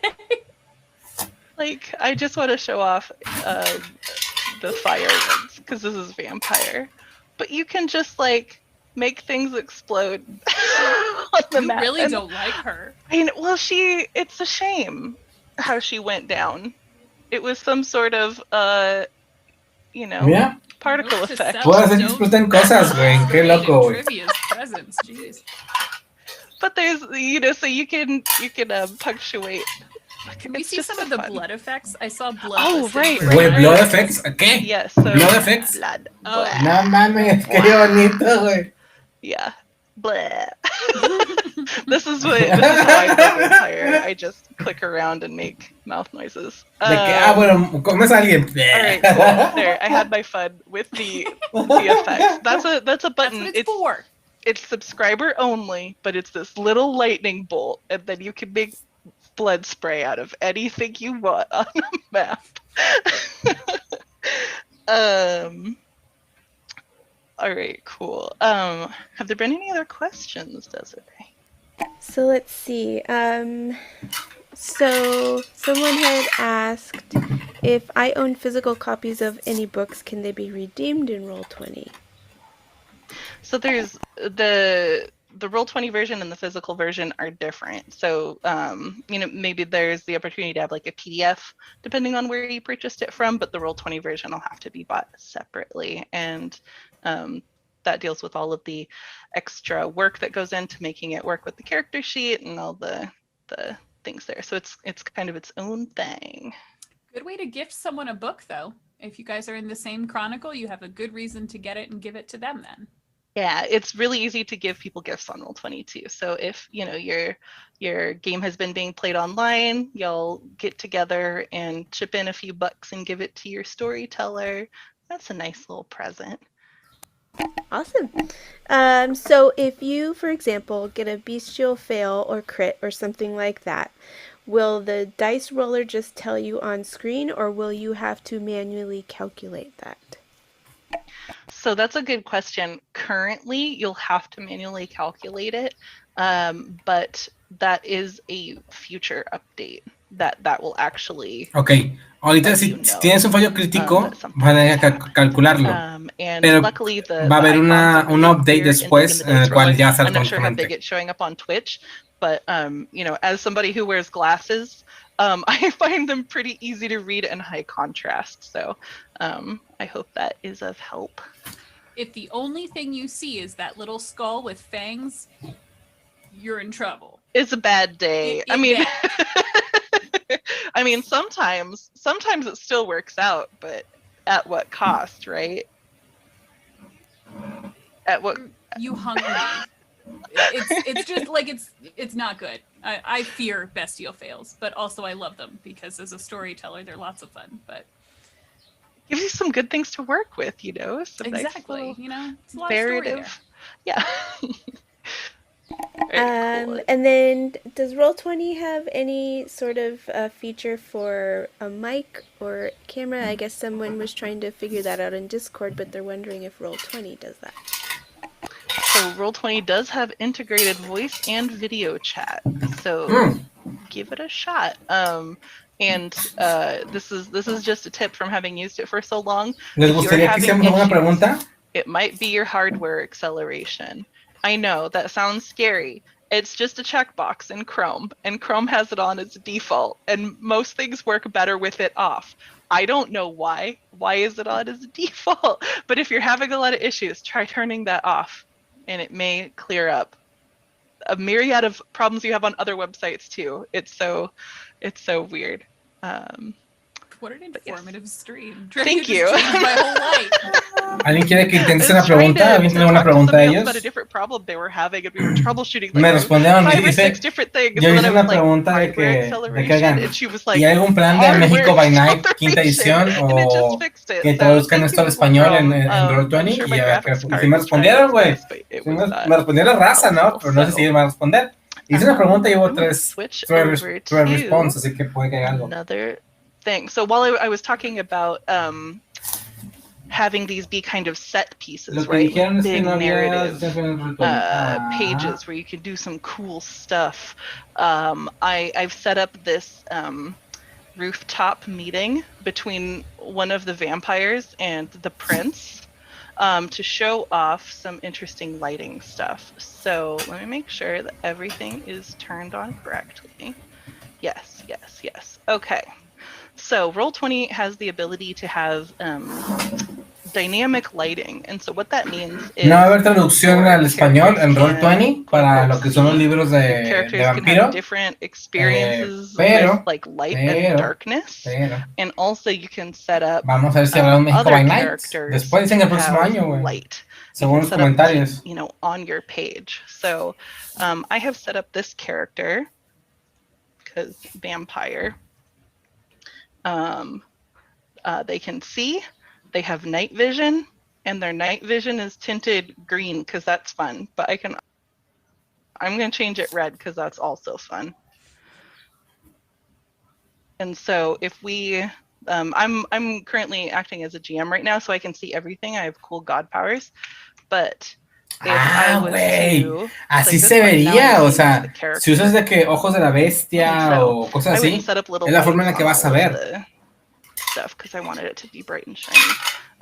Like, I just want to show off the fire ones because this is vampire. But you can just like make things explode on the map. You really don't like her. I mean, well, it's a shame how she went down. It was some sort of you know, yeah. Particle effect. Puedo hacer que exploten cosas, güey. Qué loco, güey. But there's, you know, so you can punctuate. Can we see some of the blood effects? I saw blood. Oh, right. Wait, blood effects? ¿Qué? Yes. So blood effects? Blood. Oh. No mames, qué bonito, güey. Yeah. Blah. This is how I play vampire. I just click around and make mouth noises. Bueno, comes a alguien. Alright, cool. There, I had my fun with the effects. That's a button. That's what it's for. It's subscriber only, but it's this little lightning bolt, and then you can make blood spray out of anything you want on a map. All right, cool. Have there been any other questions, Desiree? So let's see. So someone had asked if I own physical copies of any books, can they be redeemed in Roll20? So there's the Roll20 version and the physical version are different. So, you know, maybe there's the opportunity to have like a PDF depending on where you purchased it from, but the Roll20 version will have to be bought separately. And that deals with all of the extra work that goes into making it work with the character sheet and all the things there. So it's kind of its own thing. Good way to gift someone a book, though. If you guys are in the same chronicle, you have a good reason to get it and give it to them then. Yeah, it's really easy to give people gifts on Roll20 too. So if, you know, your game has been being played online, you'll get together and chip in a few bucks and give it to your storyteller. That's a nice little present. Awesome. So if you, for example, get a bestial fail or crit or something like that, will the dice roller just tell you on screen, or will you have to manually calculate that? So that's a good question. Currently, you'll have to manually calculate it, but that is a future update that will actually. Ok, ahorita si tienes un fallo crítico, van a calcularlo. Pero va a haber un update después en el cual ya sale I'm not sure how big automáticamente. it's showing up on Twitch, but as somebody who wears glasses, I find them pretty easy to read and high contrast. So I hope that is of help. If the only thing you see is that little skull with fangs, you're in trouble. It's a bad day. I mean, sometimes it still works out, but at what cost, right? At what? You hungry? It's just like it's not good. I fear bestial fails, but also I love them because as a storyteller, they're lots of fun. But gives you some good things to work with, some exactly, nice it's a lot of story there. Yeah. Cool. And then does Roll20 have any sort of feature for a mic or camera? I guess someone was trying to figure that out in Discord, but they're wondering if Roll20 does that. So Roll20 does have integrated voice and video chat. So give it a shot. And this is just a tip from having used it for so long. ¿Les gustaría que hiciéramos una pregunta? It might be your hardware acceleration. I know that sounds scary. It's just a checkbox in Chrome, and Chrome has it on as default, and most things work better with it off. I don't know why. Why is it on as default? But if you're having a lot of issues, try turning that off, and it may clear up a myriad of problems you have on other websites too. It's so weird. What an informative stream. Thank you. My whole life. ¿Alguien quiere que intentes una pregunta? ¿Alguien tiene una pregunta a ellos? About a different problem they were having, and we were troubleshooting Me respondieron, five or dice, six different things. yo And hice then I una was like, pregunta de que hagan, and she was like, ¿y hay algún plan de hardware México by Night quinta acceleration, edición and it o just fixed it. que So traduzcan thank esto al you, español en I'm Roll20? sure Y my graphics sí card me was respondieron, trying güey. its best, but it Sí was me respondieron raza, ¿no? helpful. Pero no sé si me va a responder. Hice una pregunta y llevo tres response, así que puede que haya algo. Another thing. So while I was talking about having these be kind of set pieces, right? Big narrative pages where you can do some cool stuff. I've set up this rooftop meeting between one of the vampires and the prince to show off some interesting lighting stuff. So let me make sure that everything is turned on correctly. Yes. Okay. So Roll20 has the ability to have dynamic lighting, and so what that means is no va a haber traducción al español en Roll20 para lo que son los libros de vampiro, different experiences pero, with like light and darkness, and also you can set up vamos a ver si habrá un México by Night. characters Después dicen el próximo año, güey. light. Según los comentarios. On your page. So I have set up this character because vampire. They can see, they have night vision, and their night vision is tinted green because that's fun. But I'm going to change it red because that's also fun. And so if we, I'm currently acting as a GM right now, so I can see everything. I have cool god powers, but güey, así se vería, o sea, si usas de que ojos de la bestia o cosas así, es la forma en la que vas a ver. Stuff because I wanted it to be bright and shiny.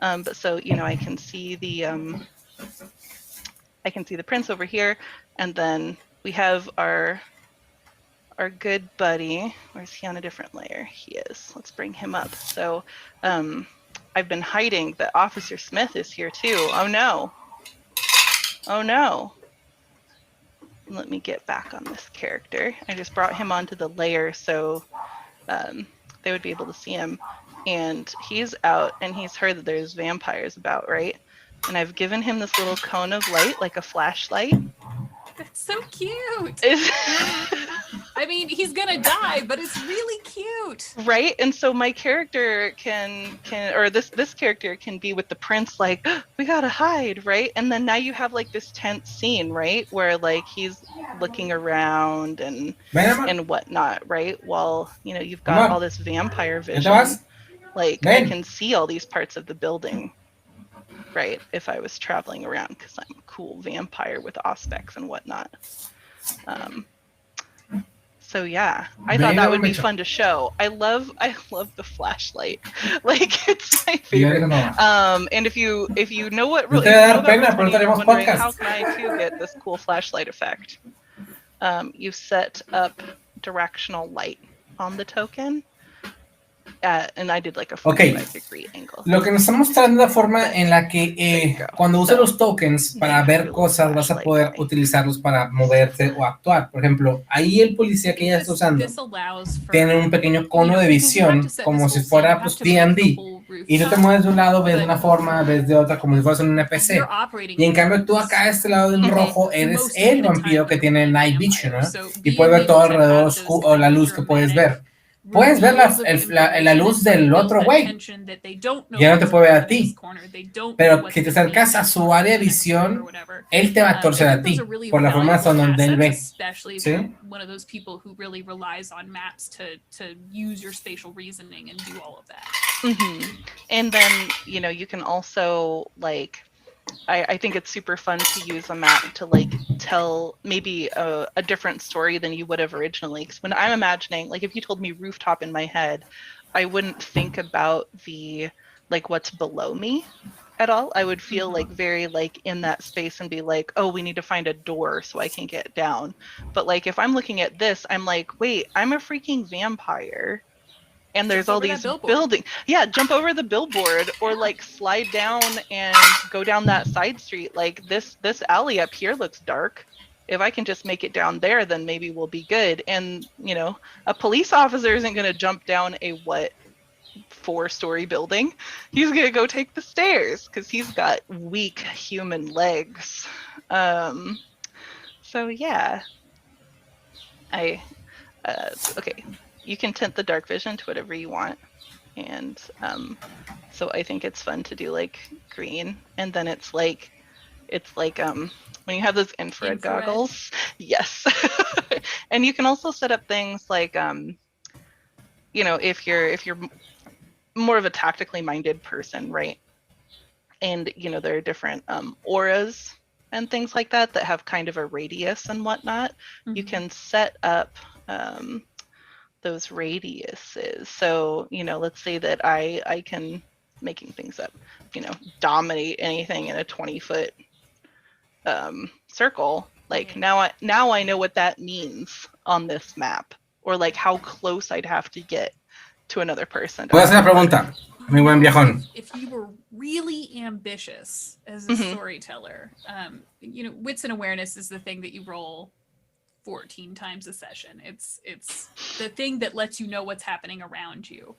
But so I can see the prince over here, and then we have our good buddy. Where's he on a different layer? He is. Let's bring him up. So I've been hiding that Officer Smith is here too. Oh no. Let me get back on this character. I just brought him onto the layer so they would be able to see him. And he's out, and he's heard that there's vampires about, right? And I've given him this little cone of light, like a flashlight. That's so cute. I mean, he's gonna die, but it's really cute. Right? And so my character can or this character can be with the prince like, we gotta hide, right? And then now you have like this tense scene, right? Where like he's looking around and whatnot, right? While, you know, you've got all this vampire vision. Like I can see all these parts of the building, right? If I was traveling around, because I'm a cool vampire with auspex and whatnot. So yeah, I thought that would be fun to show. I love the flashlight. Like it's my favorite. And if you know what really you're wondering how can I too get this cool flashlight effect, you set up directional light on the token. And I did like a 45-degree angle. Lo que nos está mostrando la forma en la que cuando usas los tokens para ver cosas vas a poder utilizarlos para moverte o actuar. Por ejemplo, ahí el policía que ella está usando tiene un pequeño cono de visión como si fuera pues D&D. Y tú te mueves de un lado, ves de una forma, ves de otra, como si fueras en un NPC. Y en cambio tú acá a este lado del rojo eres el vampiro que tiene Night Vision, ¿no? Y puedes ver todo alrededor o la luz que puedes ver. Puedes ver la luz del otro güey. Ya no te puede ver a ti. Pero si te acercas a su área de visión, él te va a torcer a ti por la forma donde él ve. ¿Sí? One of those people who really relies on maps to use your spatial reasoning and do all of that. And then, you know, you can also like I think it's super fun to use a map to like tell maybe a different story than you would have originally. Because when I'm imagining, like if you told me rooftop in my head, I wouldn't think about the like what's below me at all. I would feel like very like in that space and be like, oh, we need to find a door so I can get down. But like if I'm looking at this, I'm like, wait, I'm a freaking vampire. And there's all these buildings. Yeah, jump over the billboard or like slide down and go down that side street. Like this alley up here looks dark. If I can just make it down there, then maybe we'll be good. And, you know, a police officer isn't going to jump down a 4-story building. He's going to go take the stairs because he's got weak human legs. So yeah. Okay. You can tint the dark vision to whatever you want. And so I think it's fun to do like green. And then it's like when you have those infrared goggles. Yes. And you can also set up things like, you know, if you're more of a tactically minded person, right? And, you know, there are different auras and things like that have kind of a radius and whatnot. You can set up those radiuses. So, you know, let's say that I can, making things up, you know, dominate anything in a 20-foot circle. Like now I know what that means on this map, or like how close I'd have to get to another person. Puedo hacer una pregunta, mi buen viejón. If you were really ambitious as a storyteller, you know, wits and awareness is the thing that you roll 14 times a session. It's the thing that lets you know what's happening around you.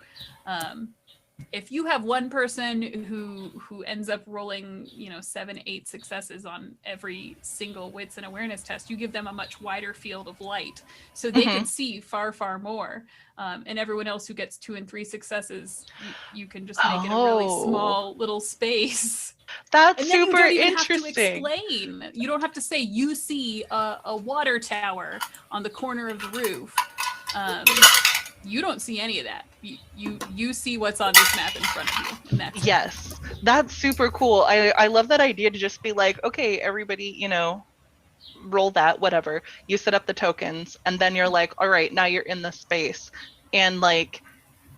If you have one person who ends up rolling, you know, 7-8 successes on every single wits and awareness test, you give them a much wider field of light so they can see far more. And everyone else who gets 2 and 3 successes, you can just make it a really small little space. That's and then super you don't even interesting. Have to explain. You don't have to say you see a water tower on the corner of the roof. You don't see any of that. You see what's on this map in front of you. And that's yes, that's super cool. I love that idea to just be like, okay, everybody, you know, roll that, whatever. You set up the tokens, and then you're like, all right, now you're in the space, and like,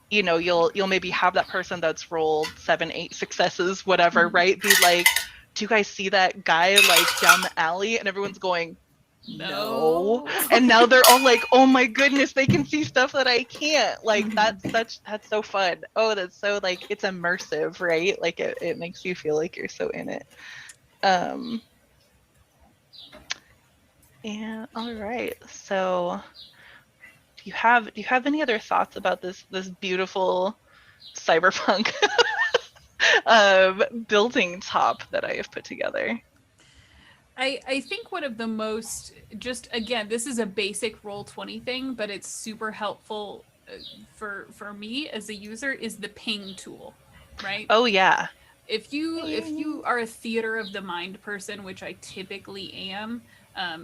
you know, you'll maybe have that person that's rolled 7-8 successes, whatever, right? Be like, do you guys see that guy like down the alley? And everyone's going, no. And now they're all like, oh my goodness, they can see stuff that I can't. Like that's so fun. Oh, that's so like, it's immersive, right? Like it makes you feel like you're so in it. And all right, so do you have any other thoughts about this beautiful cyberpunk building top that I have put together? I think one of the most, just again, this is a basic Roll20 thing, but it's super helpful for me as a user, is the ping tool, right? Oh yeah. If you are a theater of the mind person, which I typically am,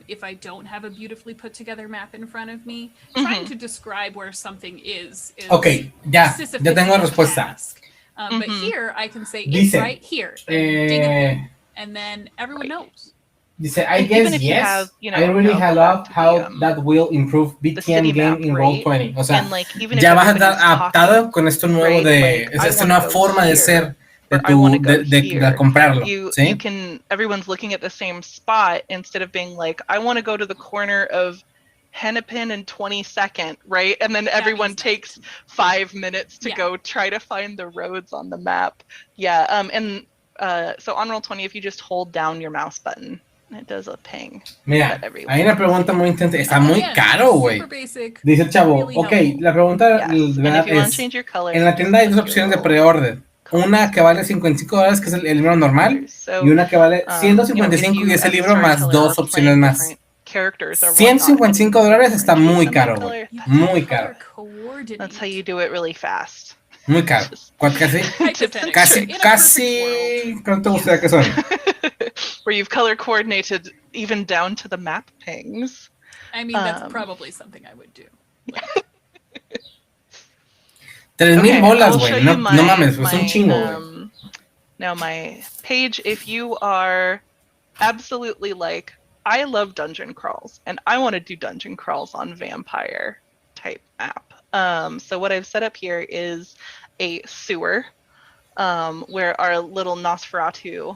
if I don't have a beautifully put together map in front of me, trying to describe where something is Ok, ya tengo respuesta. task. But here I can say it's right here, and dig a pin, and then everyone knows. Dice, I guess yes. I really love how that will improve BTN game in Roll20. O sea, ya vas a estar adaptado con esto nuevo de, esta nueva forma de ser de comprarlo. ¿Sí? You can, everyone's looking at the same spot instead of being like, I want to go to the corner of Hennepin and 22nd, right? And then everyone takes 5 minutes to go try to find the roads on the map. Yeah, so on Roll20, if you just hold down your mouse button, it does a ping. Mira, hay una pregunta muy interesante. Está muy caro, güey. Dice el chavo, ok, la pregunta ¿verdad? Es, en la tienda hay dos opciones de pre-order. Una que vale $55, que es el libro normal, y una que vale $155 y es el libro más dos opciones más. $155 está muy caro, güey. Muy caro. That's how you do it really fast. Muy caro. Casi. ¿Cuánto te gustaría que son? Where you've color coordinated even down to the map pings. I mean, that's probably something I would do. 3,000 bolas, güey. No mames, es un chingo, güey. Now my page, if you are absolutely like, I love dungeon crawls and I want to do dungeon crawls on vampire type map. So what I've set up here is a sewer where our little Nosferatu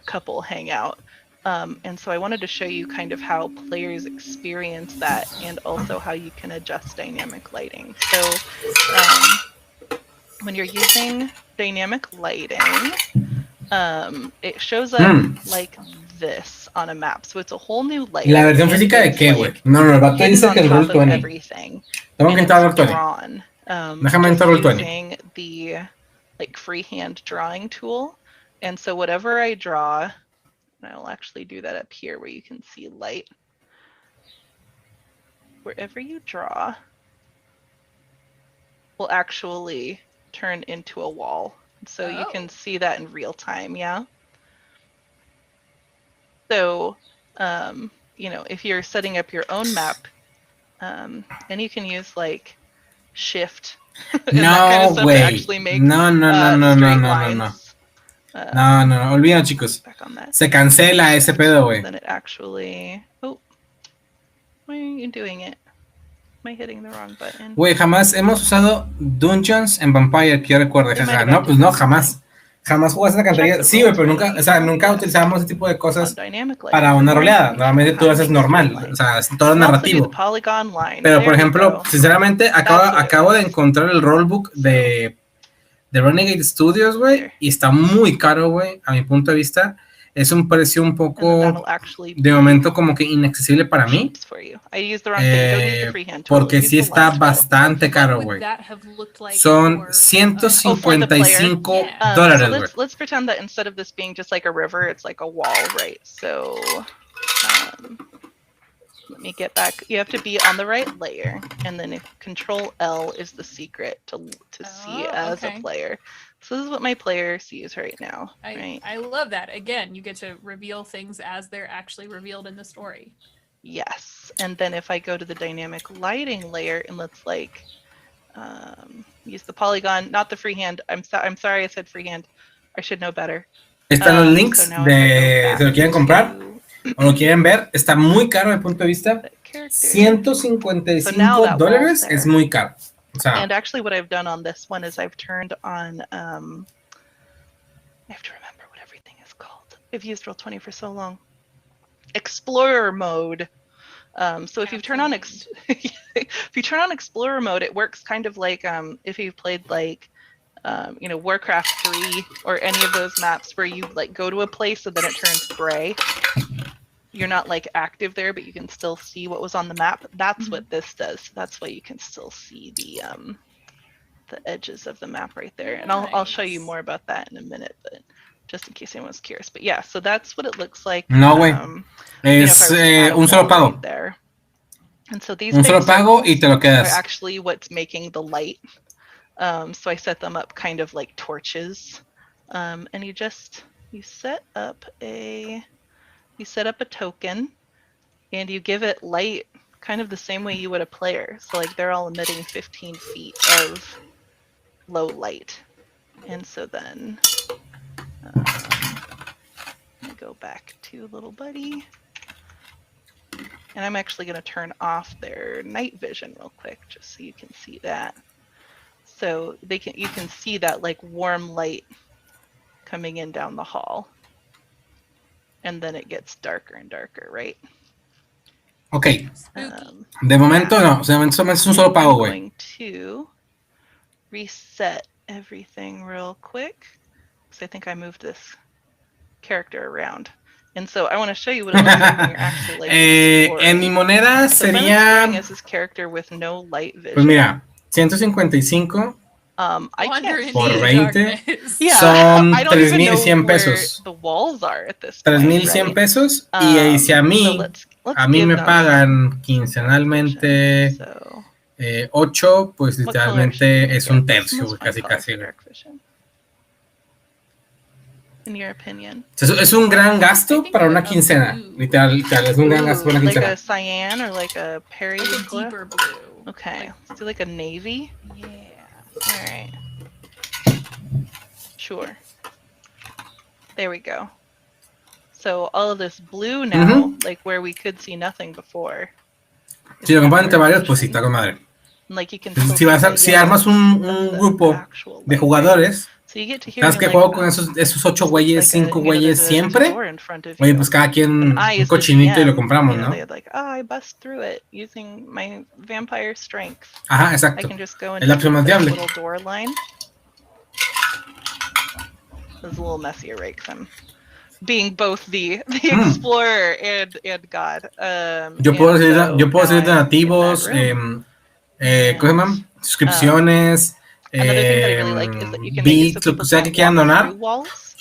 couple hang out. And so I wanted to show you kind of how players experience that and also how you can adjust dynamic lighting. So when you're using dynamic lighting, it shows up like this on a map. So it's a whole new layer. ¿La versión física de qué, güey? No, el vato dice que el Roll20. Tengo que entrar al Roll20. Déjame entrar al Roll20. Using the like freehand drawing tool. And so whatever I draw, and I'll actually do that up here where you can see light. Wherever you draw will actually turn into a wall. So you can see that in real time, yeah? So, you know, if you're setting up your own map, and you can use like shift and that kind of stuff to actually make No, olviden, chicos. Se cancela ese pedo, güey. Then it actually, oh, why are you doing it? Am I hitting the wrong button? Güey, jamás hemos usado Dungeons en Vampire, que yo recuerde. No, pues no, jamás. Jamás jugaste esa cantarilla. Sí, güey, pero nunca, o sea, nunca utilizamos ese tipo de cosas para una roleada. Normalmente tú haces normal, o sea, es todo narrativo. Pero, por ejemplo, sinceramente, acabo de encontrar el rollbook de Renegade Studios, güey, y está muy caro, güey, a mi punto de vista. Es un precio un poco, de momento, como que inaccesible para mí. Porque sí está bastante caro, güey. Son $155, güey. Let's pretend that instead of this being just like a river, it's like a wall, right? So, let me get back. You have to be on the right layer, and then if Control L is the secret to see as a player. So this is what my player sees right now. I love that. Again, you get to reveal things as they're actually revealed in the story. Yes, and then if I go to the dynamic lighting layer and let's like use the polygon, not the freehand. I'm sorry I said freehand. I should know better. Están los links de si lo quieren comprar o lo quieren ver. Está muy caro desde el punto de vista. $155 es muy caro. And actually what I've done on this one is I've turned on, I have to remember what everything is called. I've used Roll20 for so long. Explorer mode. So if you turn on Explorer mode, it works kind of like if you've played like, you know, Warcraft 3 or any of those maps where you like go to a place and then it turns gray. You're not like active there, but you can still see what was on the map. That's what this does. That's why you can still see the edges of the map right there. And I'll show you more about that in a minute. But just in case anyone's curious. But yeah, so that's what it looks like. No, güey. Es un solo pago. There. And so these un solo pago y te lo are quedas. actually what's making the light. So I set them up kind of like torches. And you set up a token and you give it light kind of the same way you would a player. So like they're all emitting 15 feet of low light. And so then let me go back to little buddy. And I'm actually going to turn off their night vision real quick just so you can see that. So you can see that like warm light coming in down the hall. And then it gets darker and darker, right? Ok. De momento no, o sea, de momento es un solo pago, güey. I'm going to reset everything real quick because I think I moved this character around. And so I want to show you what it looks like when you're actually like en mi moneda sería as this character with no light vision. Pues mira, 155 I can't por 20 yeah, son I don't even know 3,100 where pesos. the walls are at this point, 3,100 right? pesos y si a mí me pagan quincenalmente 8, pues literalmente es un tercio, casi. In your opinion? Es un gran gasto para una quincena. Literal, es un gran gasto para una quincena. Like a cyan or like a Perry? Like a deeper blue. Okay, let's do like a navy. Yeah. All right. Sure. There we go. So all of this blue now, like where we could see nothing before. Si lo componen entre varios, pues sí, está con madre. Like you can si armas un grupo de jugadores, sabes que juego con esos 8 güeyes, 5 güeyes siempre. Oye, pues cada quien un cochinito y lo compramos, ¿no? Like, oh, I bust through it using my vampire strength. Ajá, exacto. I can just go Es la opción más viable. little door line. It's a little messier, right? Because I'm being both the explorer and God. Yo puedo hacer donativos, ¿cómo se llaman? Suscripciones, bits, lo que sea que quieran donar.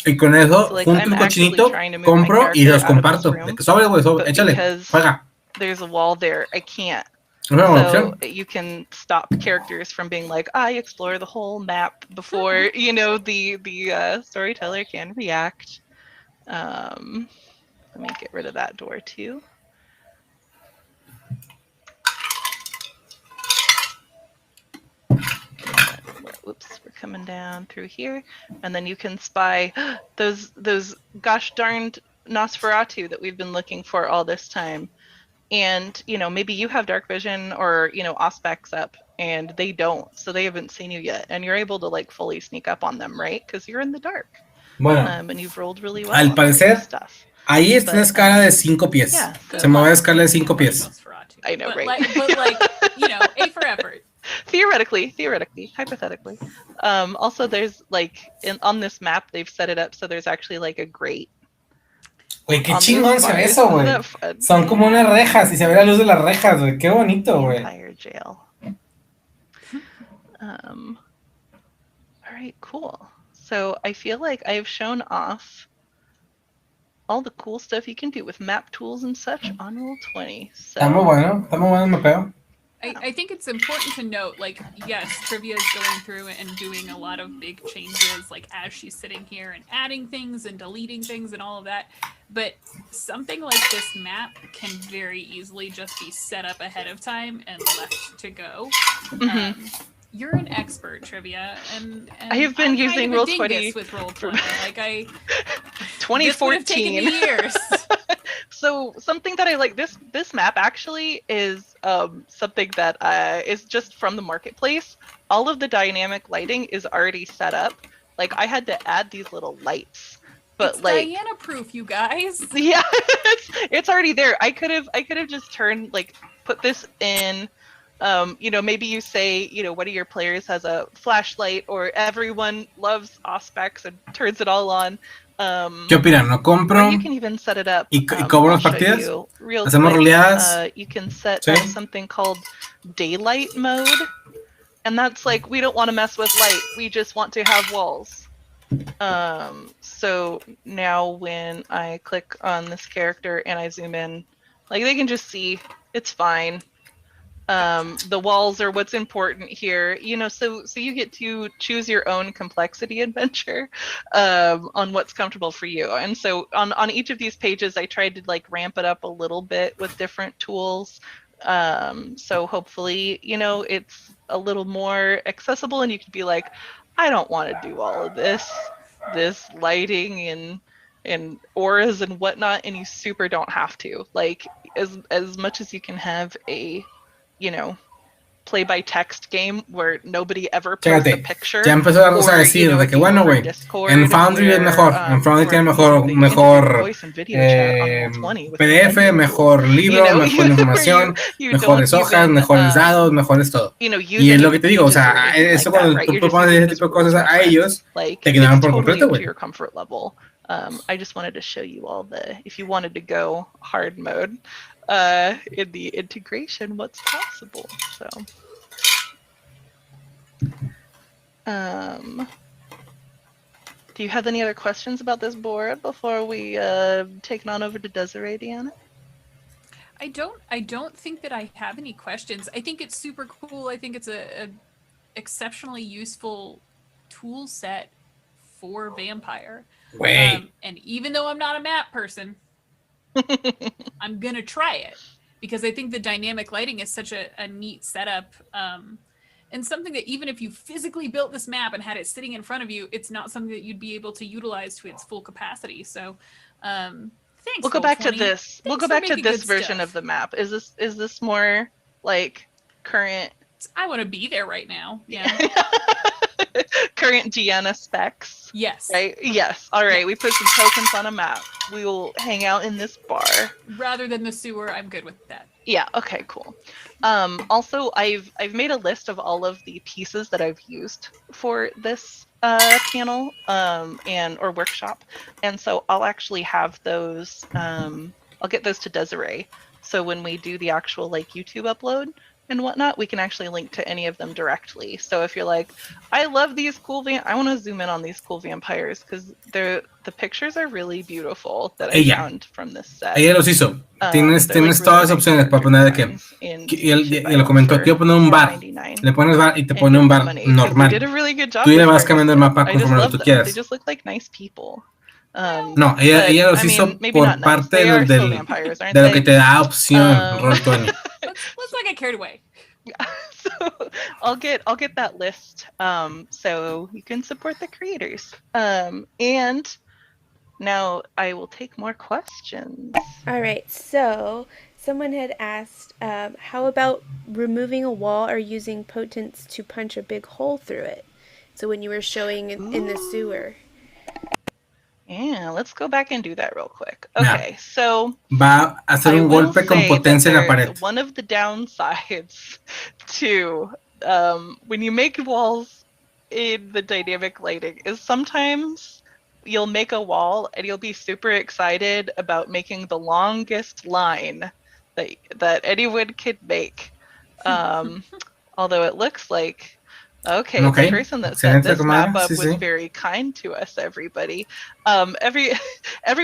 Y con eso, junto un cochinito, compro y los comparto. Sobre, échale, juega. There's a wall there. I can't. So you can stop characters from being like, I explore the whole map before, the storyteller can react. Let me get rid of that door too. Whoops, we're coming down through here, and then you can spy those gosh darned Nosferatu that we've been looking for all this time. And maybe you have dark vision or Auspex up, and they don't, so they haven't seen you yet, and you're able to like fully sneak up on them, right? Because you're in the dark. Bueno, and you've rolled really well. Al parecer, ahí está una escala de 5 pies. Yeah, se mueve a escala de 5 pies. I know, right? But A for effort. Theoretically, hypothetically. Also, there's like on this map they've set it up so there's actually like a grate. Güey, qué chingón se ve eso, güey. Son como unas rejas y se ve la luz de las rejas, güey. Qué bonito, güey. Vampire jail. All right, cool. So I feel like I've shown off all the cool stuff you can do with map tools and such on Roll20. So, está muy bueno el mapeo. I think it's important to note, like, yes, Trivia is going through and doing a lot of big changes, like, as she's sitting here and adding things and deleting things and all of that. But something like this map can very easily just be set up ahead of time and left to go. You're an expert, Trivia, and I have been using Roll20 with Roll20. Like 2014. This would have taken me years. So something that I like, this map actually is something that is just from the marketplace. All of the dynamic lighting is already set up. Like I had to add these little lights, but it's like Diana proof, you guys. Yeah, it's already there. I could have just put this in. Maybe you say, one of your players has a flashlight, or everyone loves Auspex and turns it all on. ¿Qué opinan? ¿No compro? You can even set it up. ¿Y cobro las partidas? ¿Hacemos roleadas? You can set up something called daylight mode, and that's like we don't want to mess with light. We just want to have walls. So now when I click on this character and I zoom in, like they can just see it's fine. The walls are what's important here, you know, so you get to choose your own complexity adventure on what's comfortable for you. And so on each of these pages, I tried to like ramp it up a little bit with different tools. So hopefully, you know, it's a little more accessible and you can be like, I don't want to do all of this lighting and auras and whatnot, and you super don't have to. Like as much as you can have a, you know, play by text game where nobody ever posts a picture. Ya empezó a decir de que bueno, güey, en Foundry es mejor, en Foundry tiene mejor PDF, mejor libro, mejor información, mejores hojas, mejores dados, mejores todo. Y es lo que te digo, o sea, eso cuando tú propones ese tipo de cosas a ellos, te ignoran por completo, güey. I just wanted to show you all if you wanted to go hard mode, in the integration, what's possible. So, do you have any other questions about this board before we take it on over to Desiree, Deanna? I don't think that I have any questions. I think it's super cool. I think it's a exceptionally useful tool set for Vampire. And even though I'm not a map person, I'm gonna try it because I think the dynamic lighting is such a neat setup, and something that even if you physically built this map and had it sitting in front of you, it's not something that you'd be able to utilize to its full capacity. So thanks. We'll go back to this. We'll go back to this version of the map. Is this more like current? I want to be there right now. Yeah. Current Deanna specs. Yes. Right? Yes. All right. We put some tokens on a map. We will hang out in this bar. Rather than the sewer, I'm good with that. Yeah, okay, cool. Also, I've made a list of all of the pieces that I've used for this panel or workshop. And so I'll actually have those, I'll get those to Desiree. So when we do the actual like YouTube upload and whatnot, we can actually link to any of them directly. So if you're like, I love these cool I want to zoom in on these cool vampires because the pictures are really beautiful that I found from this set. Ella los hizo. Tienes todas las opciones para poner de que y lo comentó, quiero poner un bar. Le pones bar y te pone un bar normal. Tú le vas cambiando el mapa conforme lo que tú quieras. They just look like nice people. No, ella los hizo por parte de lo que te da opción, Roll20. Let's not get carried away. Yeah. So I'll get that list so you can support the creators. And now I will take more questions. All right. So someone had asked, how about removing a wall or using potents to punch a big hole through it? So when you were showing in the sewer. Yeah, let's go back and do that real quick. Okay, so va a hacer un golpe con potencia en la pared. One of the downsides to when you make walls in the dynamic lighting is sometimes you'll make a wall and you'll be super excited about making the longest line that anyone could make. Although it looks like Okay, the person that set this map up was very kind to us, everybody. Every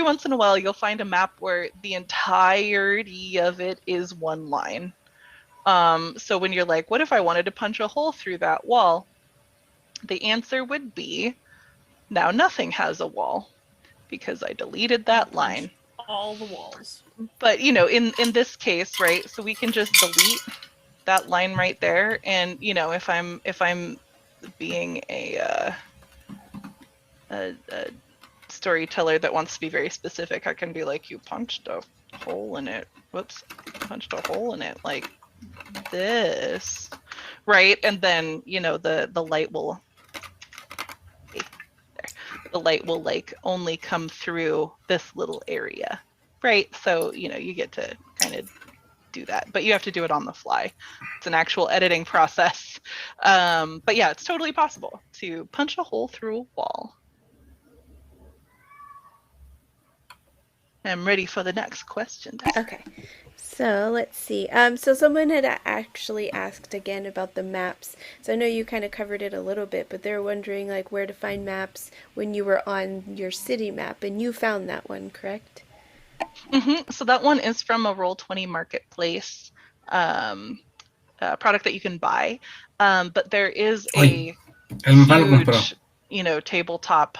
once in a while, you'll find a map where the entirety of it is one line. So when you're like, what if I wanted to punch a hole through that wall? The answer would be, now nothing has a wall, because I deleted that line. All the walls. But, you know, in this case, right, so we can just delete that line right there, and you know, if I'm being a storyteller that wants to be very specific, I can be like, you punched a hole in it. Whoops, punched a hole in it like this, right? And then you know the light will like only come through this little area, right? So you know you get to kind of do that, but you have to do it on the fly. It's an actual editing process. But yeah, it's totally possible to punch a hole through a wall. I'm ready for the next question. Okay. So let's see. So someone had actually asked again about the maps. So I know you kind of covered it a little bit, but they're wondering like where to find maps when you were on your city map, and you found that one, correct? So that one is from a Roll20 marketplace product that you can buy, but there is a huge, tabletop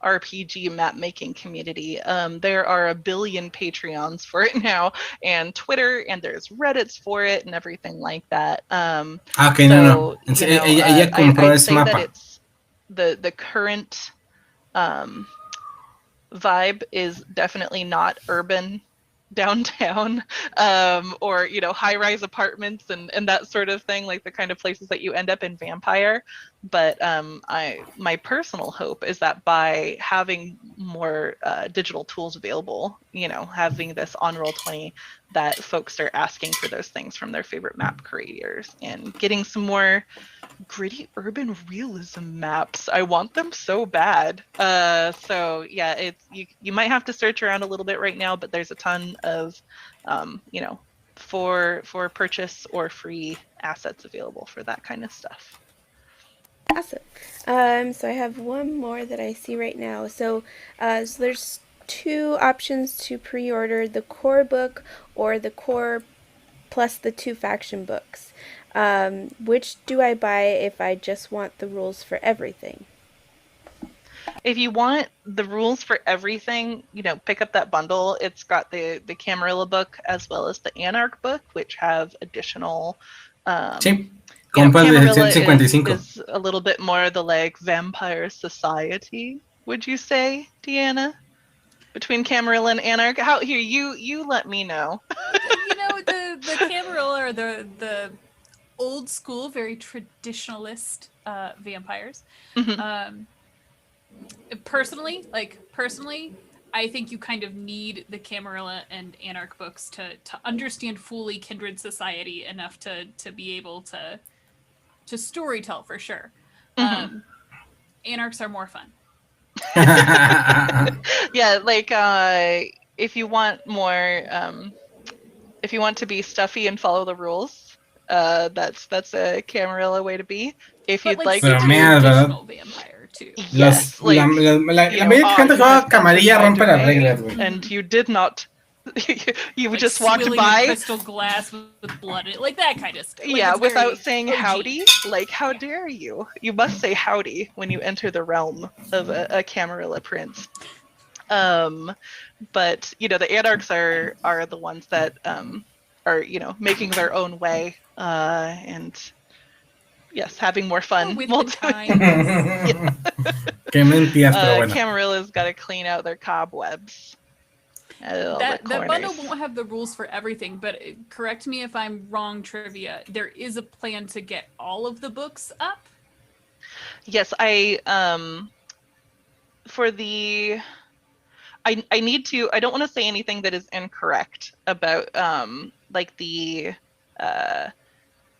RPG map making community. There are 1 billion Patreons for it now, and Twitter, and there's Reddits for it, and everything like that. No. Ella compró ese mapa. That it's the current vibe is definitely not urban downtown or high-rise apartments and that sort of thing, like the kind of places that you end up in Vampire. But my personal hope is that by having more digital tools available, having this on Roll20, that folks are asking for those things from their favorite map creators and getting some more gritty urban realism maps. I want them so bad. So yeah, it's you might have to search around a little bit right now, but there's a ton of for purchase or free assets available for that kind of stuff. Awesome. So I have one more that I see right now. So there's 2 options to pre-order: the core book or the core plus the 2 faction books. Which do I buy if I just want the rules for everything? If you want the rules for everything, pick up that bundle. It's got the Camarilla book as well as the Anarch book, which have additional Camarilla is a little bit more the Vampire Society, would you say, Deanna? Between Camarilla and Anarch? You let me know. The Camarilla are the old school, very traditionalist vampires. Mm-hmm. Personally, I think you kind of need the Camarilla and Anarch books to understand fully Kindred Society enough to be able to storytell for sure. Mm-hmm. Anarchs are more fun. Yeah, if you want more, if you want to be stuffy and follow the rules, that's a Camarilla way to be. If you'd like to be a traditional vampire too. Yes, la mayoría gente juega Camarilla rompe las reglas, güey. And you did not. You just walked swilling by a crystal glass with blood in it, like that kind of stuff. Yeah, it's without saying OG. howdy. How dare you? You must say howdy when you enter the realm of a Camarilla prince. But the Anarchs are the ones that are making their own way and yes, having more fun while doing it. Camarilla's got to clean out their cobwebs. That bundle won't have the rules for everything, but correct me if I'm wrong, Trivia. There is a plan to get all of the books up. Yes, I need to. I don't want to say anything that is incorrect about the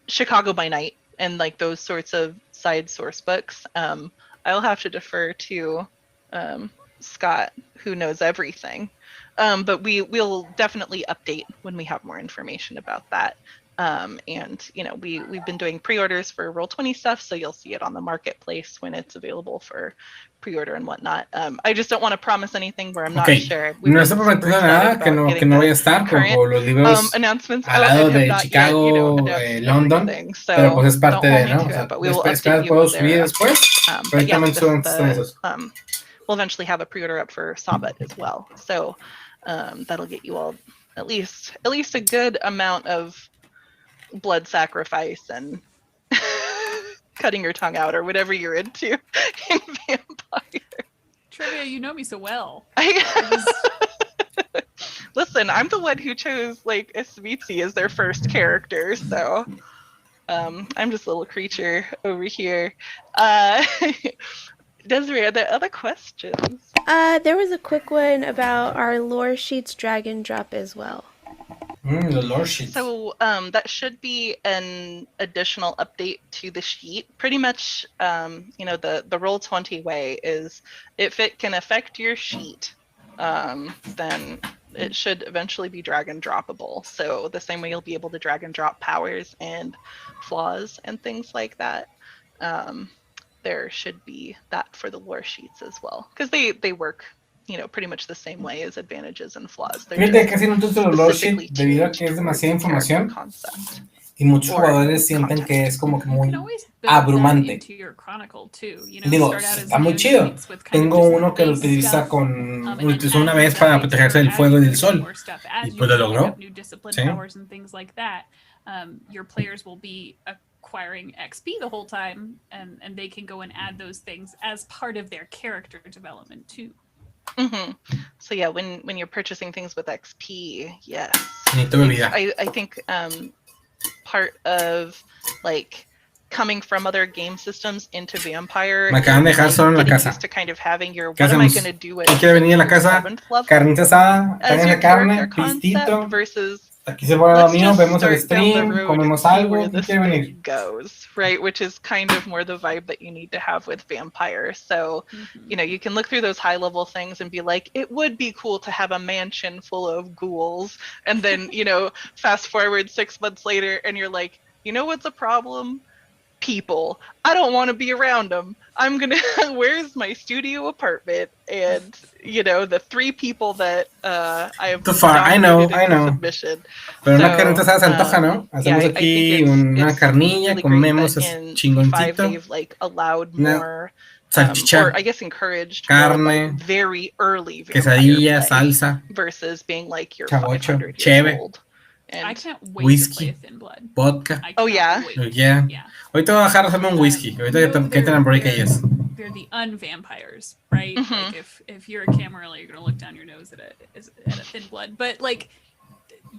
Chicago by Night and those sorts of side source books. I'll have to defer to Scott, who knows everything. But we'll definitely update when we have more information about that. And we've been doing pre-orders for Roll20 stuff, so you'll see it on the marketplace when it's available for pre-order and whatnot. I just don't want to promise anything where I'm not sure. No estoy prometiendo nada que no voy a estar como los libros al lado de Chicago, London, pero pues es parte de, ¿no? O sea, después puedo subir después, pero ahorita son esos. We'll eventually have a pre-order up for Sabbat as well, so that'll get you all at least a good amount of blood sacrifice and cutting your tongue out or whatever you're into in Vampire. Trivia, you know me so well. Listen, I'm the one who chose Svitzi as their first character, so I'm just a little creature over here. Desiree, are there other questions? There was a quick one about our lore sheets drag and drop as well. The lore sheets. So that should be an additional update to the sheet. Pretty much, the Roll20 way is if it can affect your sheet, then it should eventually be drag and droppable. So the same way you'll be able to drag and drop powers and flaws and things like that, there should be that for the lore sheets as well, because they work, pretty much the same way as advantages and flaws. Fíjate que casi no uso los lore sheet debido a que es demasiada información y muchos jugadores sienten que es como que muy abrumante. Digo, está muy chido. Tengo uno que lo utiliza utilizó una vez para protegerse del fuego y del sol y pues lo logró. Sí. Your players will be acquiring XP the whole time, and they can go and add those things as part of their character development too. Mm-hmm. So yeah, when you're purchasing things with XP, yes, I think part of like coming from other game systems into Vampire, me acaban de dejar solo en la casa. To kind of having your what am I going to do with quiere venir a la casa, carnita asada, de carne, pistito. Versus aquí se pone lo mío, vemos el stream, comemos algo, ¿quién quiere venir? Goes, right, which is kind of more the vibe that you need to have with Vampire. So, you can look through those high level things and be like, it would be cool to have a mansion full of ghouls. And then, fast forward 6 months later and you're like, what's a problem? People. I don't want to be around them. Where's my studio apartment? And, the 3 people that I have. Too far, I know. Pero una carnita asada se antoja, ¿no? Hacemos aquí una carnilla, comemos, es chingoncito. Una salchicha, or I guess encouraged carne, very early quesadilla, salsa, versus being like you're chavocho, 500 years cheve. old. I can't wait whiskey, to play Thin Blood. Vodka. Oh yeah. Yeah. Ahorita voy a bajar a hacerme un whisky. Ahorita que entran break ellas. They're the unvampires, right? Mm-hmm. Like if you're a Camarilla, you're gonna look down your nose at a Thin Blood. But like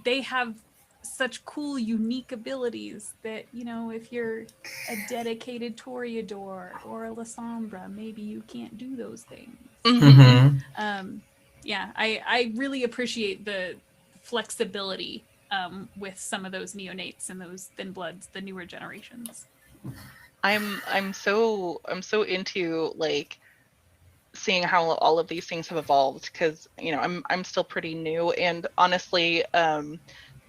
they have such cool, unique abilities that if you're a dedicated Toreador or a Lasombra, maybe you can't do those things. Mm-hmm. Yeah, I really appreciate the flexibility with some of those neonates and those Thin Bloods, the newer generations. I'm so into like seeing how all of these things have evolved, because I'm still pretty new, and honestly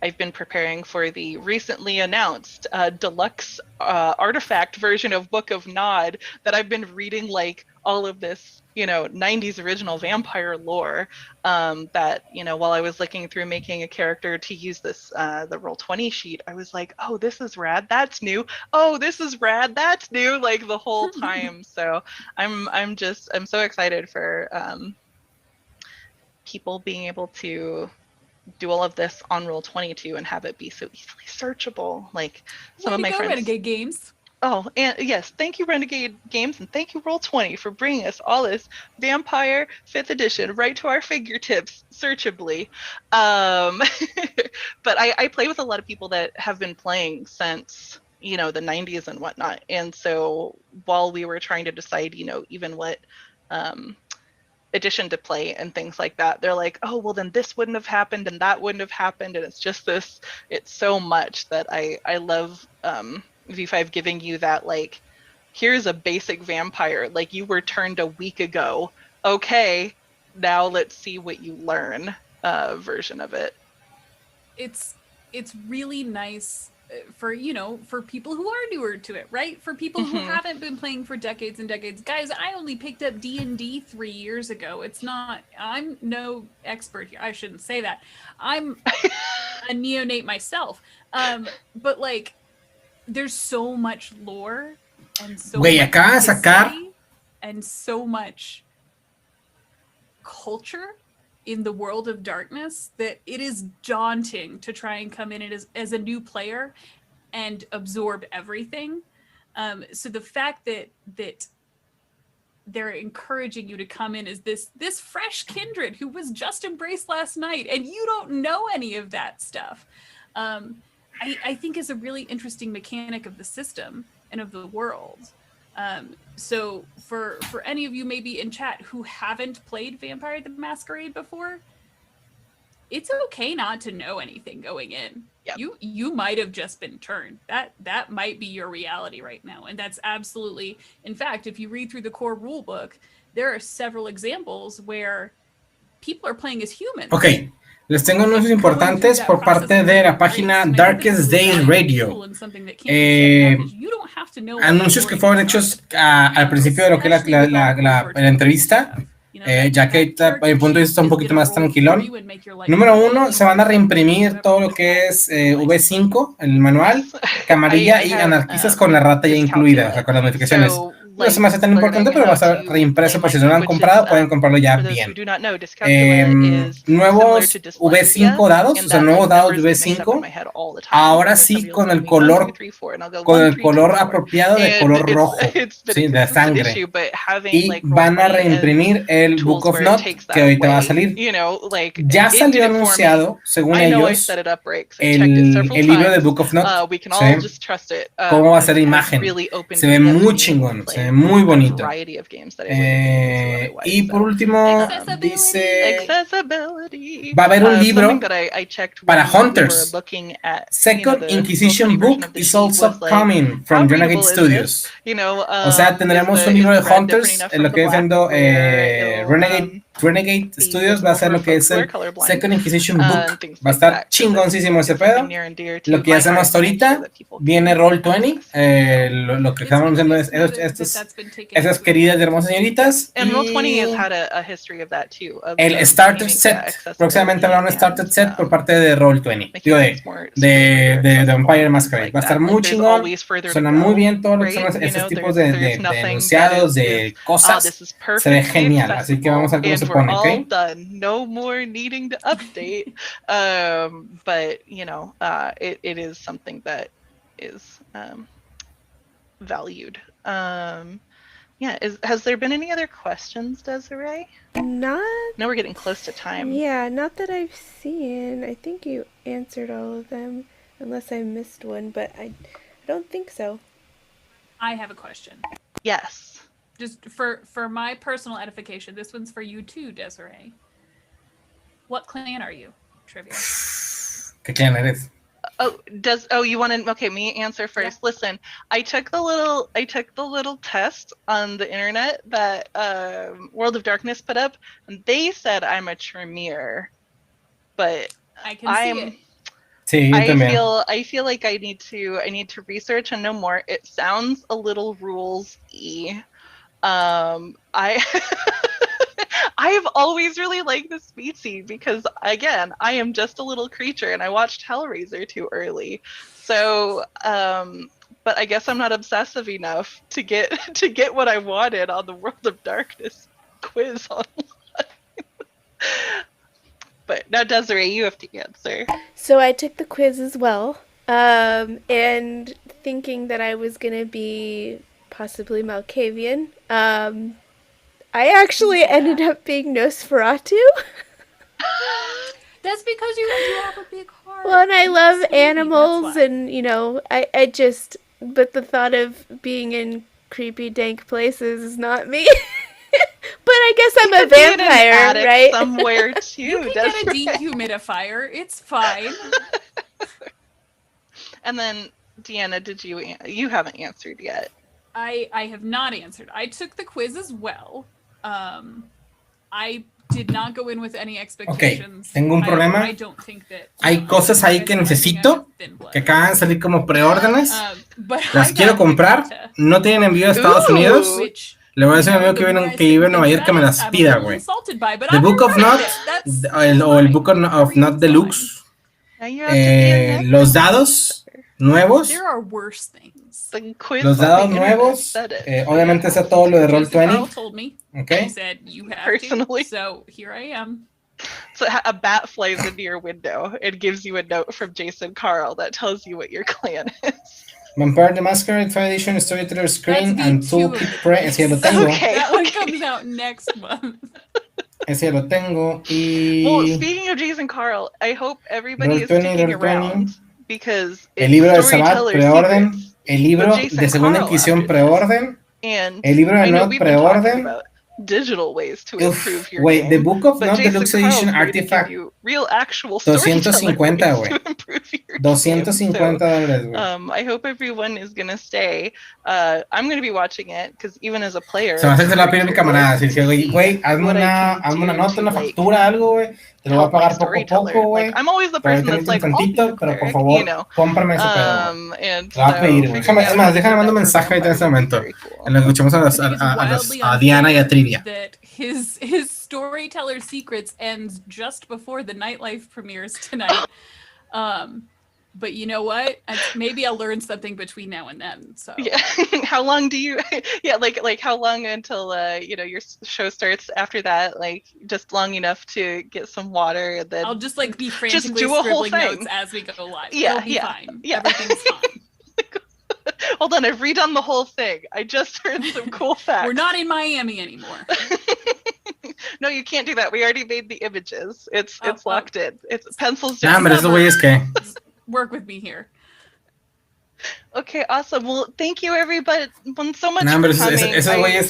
I've been preparing for the recently announced deluxe artifact version of Book of Nod that I've been reading, like all of this 90s original Vampire lore that while I was looking through making a character to use this the Roll20 sheet, I was like, oh, this is rad, that's new, oh, this is rad, that's new, like the whole time. So I'm so excited for people being able to do all of this on Roll22 and have it be so easily searchable. Like some of my friends. Renegade Games. Oh, and yes, thank you, Renegade Games, and thank you, Roll20, for bringing us all this Vampire 5th edition right to our fingertips, searchably. But I play with a lot of people that have been playing since, the 90s and whatnot. And so while we were trying to decide, even what edition to play and things like that, they're like, oh, well, then this wouldn't have happened and that wouldn't have happened. And it's just it's so much that I love V5 giving you that, like, here's a basic vampire, like you were turned a week ago, okay, now let's see what you learn version of it. It's really nice for for people who are newer to it, right? For people who haven't been playing for decades and decades. Guys, I only picked up D&D 3 years ago. I'm no expert here. I shouldn't say that. I'm a neonate myself. But like there's so much lore and so much history and so much culture in the world of darkness that it is daunting to try and come in as a new player and absorb everything. So the fact that they're encouraging you to come in as this fresh kindred who was just embraced last night and you don't know any of that stuff, I think is a really interesting mechanic of the system and of the world. So for any of you maybe in chat who haven't played Vampire the Masquerade before, it's okay not to know anything going in. Yep. You might have just been turned. That might be your reality right now. And that's absolutely, in fact, if you read through the core rule book, there are several examples where people are playing as humans. Ok, Les tengo anuncios importantes por parte de la página Darkest Days Radio. Anuncios que fueron hechos al principio de lo que es la entrevista, ya que el punto de vista está un poquito más tranquilón. Número 1, se van a reimprimir todo lo que es V5, el manual, Camarilla y Anarquistas con la rata ya incluida, o sea, con las modificaciones. No se me hace tan importante, pero va a estar reimpreso por si no lo han comprado, pueden comprarlo ya bien. Nuevos V5 dados, o sea, nuevos dados de V5, ahora sí con el color apropiado de color rojo, sí, de sangre. Y van a reimprimir el Book of Not, que ahorita va a salir. Ya salió anunciado, según ellos, el libro de Book of Not, ¿sí? Cómo va a ser la imagen. Se ve muy chingón, se ve muy bonito. Y por último, dice, va a haber un libro para Hunters. Second Inquisition Book is also coming from Renegade Studios. O sea, tendremos un libro de Hunters, en lo que es siendo Renegade Studios va a ser lo que es el Second Inquisition Book. Va a estar chingoncísimo ese pedo. Lo que hacemos hasta ahorita, viene Roll20, lo que estamos haciendo es esas queridas y hermosas señoritas. El Starter Set, próximamente habrá un Starter Set por parte de Roll20, digo de Vampire Masquerade. Va a estar muy chingón, suena muy bien todo lo que son esos tipos de enunciados, de cosas, se ve genial, así que vamos a ver cómo se pone, ¿ok? No more needing to update, but you know, it is something that is valued. Yeah, has there been any other questions, Desiree? Not. No, we're getting close to time. Yeah, not that I've seen. I think you answered all of them, unless I missed one, but I don't think so. I have a question. Yes. Just for my personal edification, this one's for you too, Desiree. What clan are you? Trivia. ¿Qué clan eres? You want to? Okay, me answer first. Yeah. Listen, I took the little test on the internet that World of Darkness put up, and they said I'm a Tremere, but I can see it. Sí, I feel like I need to research and know more. It sounds a little rules-y. I've always really liked the species because, again, I am just a little creature and I watched Hellraiser too early. So, but I guess I'm not obsessive enough to get what I wanted on the World of Darkness quiz online. But now, Desiree, you have to answer. So I took the quiz as well, and thinking that I was going to be possibly Malkavian. I actually ended up being Nosferatu. That's because you have a big heart. Well, and I love animals, and you know, but the thought of being in creepy, dank places is not me. But I guess I'm a vampire, right? Somewhere too. You can get a dehumidifier. It's fine. And then, Deanna, you haven't answered yet. I have not answered. I took the quiz as well. I did not go in with any expectations. Ok, tengo un problema. I don't think that, hay cosas ahí que necesito, que acaban de salir como preórdenes. Las quiero comprar. No tienen envío a Estados Unidos. Le voy a decir a mi amigo que vive en Nueva York que me las pida, güey. The Book of Not, o el Book of Not Deluxe. Los dados nuevos. There are worse things. Los dados nuevos, obviamente está todo lo de Roll20. Okay. Said you have personally. So here I am. So a bat flies into your window and gives you a note from Jason Carl that tells you what your clan is. Vampire the Masquerade Foundation, Storyteller Screen, and Toolkit Pre. Ese ya lo tengo. Okay, that one comes out next month. Ese ya lo tengo. Y... Well, speaking of Jason Carl, I hope everybody is sticking around because el libro de Sabbath preorden, el libro de Segunda Inquisición preorden, el libro de Not preorden. Digital ways to improve your wait, game. the Book of Not Deluxe Edition Artifact real actual 250, güey. to improve your $250, güey. I hope everyone is gonna stay. I'm gonna be watching it because even as a player, Se me hace que se lo va a pedir mi camarada. Así que, güey, hazme una nota, una factura, algo, güey. Te lo voy a pagar poco a poco, güey. I'm always the person that's like, tantito, pero por favor, you know, cómprame ese pedo. and Lo va a pedir, güey. Es más, déjame mandar un mensaje ahorita en este momento. Lo escuchamos a Diana y a Trivia. That his storyteller secrets ends just before the nightlife premieres tonight. But you know what? Maybe I'll learn something between now and then. So yeah, how long do you? Yeah, like how long until your show starts after that? Like just long enough to get some water, and then I'll just like be frantically do a whole scribbling thing. notes as we go live. Yeah, It'll be yeah, fine. yeah. Everything's fine. Hold on, I've redone the whole thing. I just heard some cool facts. We're not in Miami anymore. No, you can't do that. We already made the images. It's locked in. It's pencils. Nah, hombre, esos güeyes que. Work with me here. Okay, awesome. Well, thank you everybody so much Nah, for pero coming. esos I güeyes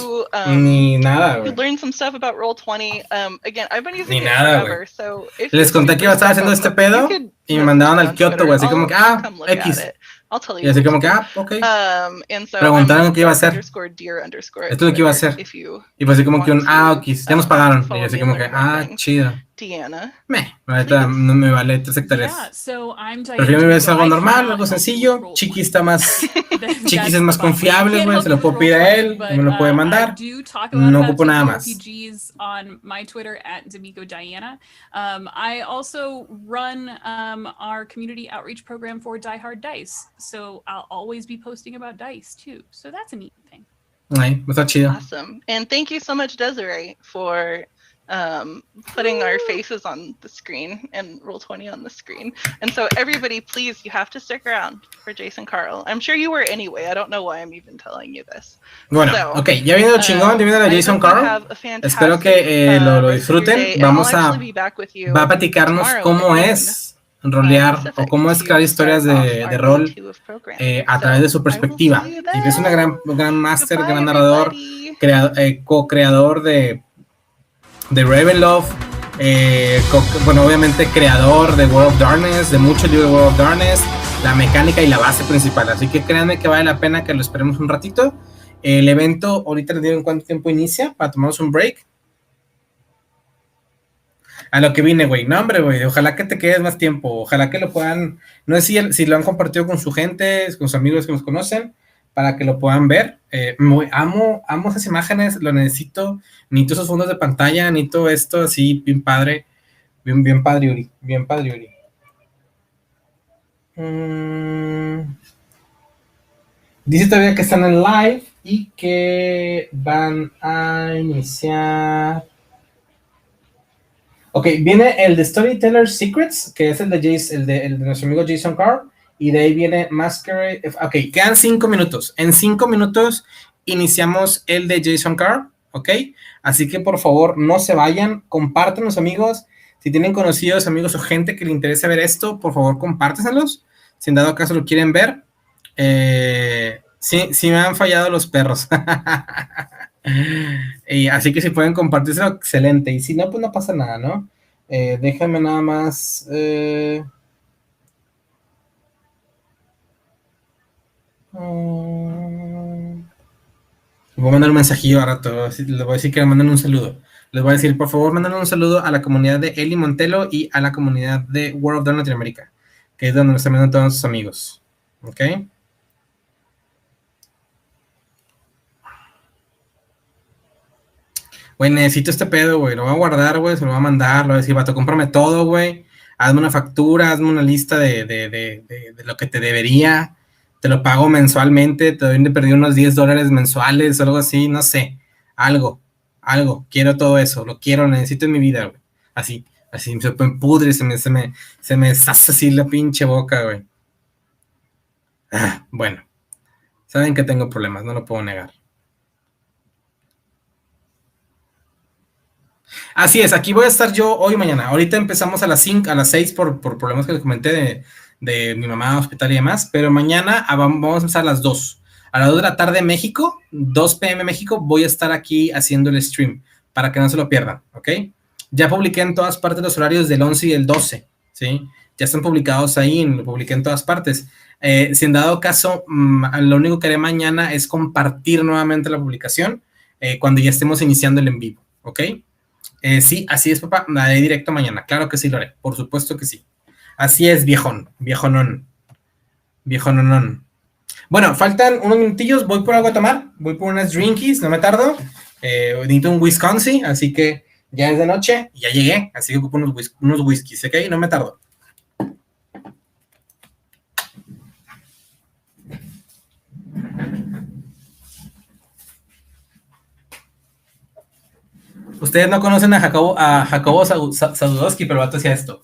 hope that ni nada, you güey. learned some stuff about Roll20. Again, I've been using Ni it nada, forever, güey. so if Les conté que iba a estar haciendo este pedo y me mandaron al Kyoto, güey, así como que, X. I'll tell you. Y así como que, ok. And so Preguntaron qué iba a hacer. _dear_. Esto es lo que iba a hacer. If you Y pues así como que ok, ya nos pagaron. follow Y así me como and que, learn more things. chido. Deanna. Ahorita no me vale 3 hectáreas. Yeah, so I'm Prefiero Diana ver Dugo. algo I normal, cannot algo help sencillo. with Chiqui está más. That's Chiquis es más the bottom. confiable, I güey. can't Se lo help puedo with pedir a él. Roll20, Y me lo puede but, mandar. I do talk a lot No about ocupo nada más. RPGs on my Twitter at D'Amico Diana. I also run our community outreach program for Die Hard Dice. So I'll always be posting about dice too. So that's a neat thing. Ay, está chido. Awesome. And thank you so much, Desiree, for putting our faces on the screen and Roll20 on the screen. And so everybody, please, you have to stick around for Jason Carl. I'm sure you were anyway. I don't know why I'm even telling you this. Bueno, ok, ya viene lo chingón, ya viene la Jason Carl. Espero que lo disfruten. Vamos a va a platicarnos cómo es rolear o cómo es crear historias de rol a través de su perspectiva. Y es una gran máster, gran narrador, co-creador de Ravenloft, bueno, obviamente creador de World of Darkness, de mucho libro de World of Darkness, la mecánica y la base principal. Así que créanme que vale la pena que lo esperemos un ratito. El evento, ahorita les digo en cuánto tiempo inicia para tomarnos un break. A lo que vine, güey. No, hombre, güey. Ojalá que te quedes más tiempo. Ojalá que lo puedan. No sé si lo han compartido con su gente, con sus amigos que nos conocen, para que lo puedan ver. Amo esas imágenes. Lo necesito. Necesito esos fondos de pantalla. Necesito esto así, bien padre. Bien padre, Uri. Bien padre, Uri. Dice todavía que están en live y que van a iniciar. Ok, viene el de Storyteller Secrets, que es el de el de nuestro amigo Jason Carl, y de ahí viene Masquerade. Ok, quedan 5 minutos. En 5 minutos iniciamos el de Jason Carl, ok. Así que por favor no se vayan, compartan los amigos. Si tienen conocidos, amigos o gente que le interese ver esto, por favor compárteselos. Si en dado caso lo quieren ver. Sí me han fallado los perros. Y así que si pueden compartírselo, excelente. Y si no, pues no pasa nada, ¿no? Déjenme nada más. Les voy a mandar un mensajillo a rato. Les voy a decir que le manden un saludo. Les voy a decir, por favor, manden un saludo a la comunidad de Eli Montelo y a la comunidad de World of Dark Latinoamérica, que es donde nos están viendo todos sus amigos. ¿Ok? Güey, necesito este pedo, güey. Lo voy a guardar, güey. Se lo voy a mandar. Lo voy a decir, vato, cómprame todo, güey. Hazme una factura, hazme una lista de lo que te debería. Te lo pago mensualmente. Te doy de perdido unos $10 mensuales o algo así. No sé. Algo. Quiero todo eso. Lo quiero, necesito en mi vida, güey. Así. Se me pudre, se me deshace así la pinche boca, güey. Bueno. Saben que tengo problemas, no lo puedo negar. Así es, aquí voy a estar yo hoy y mañana. Ahorita empezamos a las 6 por problemas que les comenté de mi mamá, hospital y demás, pero mañana vamos a empezar a las 2. A las 2 de la tarde México, 2 p.m. México, voy a estar aquí haciendo el stream para que no se lo pierdan, ¿ok? Ya publiqué en todas partes los horarios del 11 y el 12, ¿sí? Ya están publicados ahí, lo publiqué en todas partes. Si en dado caso, lo único que haré mañana es compartir nuevamente la publicación cuando ya estemos iniciando el en vivo, ¿ok? Sí, así es, papá, la haré directo mañana, claro que sí lo haré, por supuesto que sí. Así es, viejonón. Bueno, faltan unos minutillos, voy por algo a tomar, voy por unas drinkies, no me tardo. Necesito un Wisconsin, así que ya es de noche, ya llegué, así que ocupo unos whiskies, ¿ok? No me tardo. Ustedes no conocen a Jacobo Sadudowski, pero el vato hacía esto.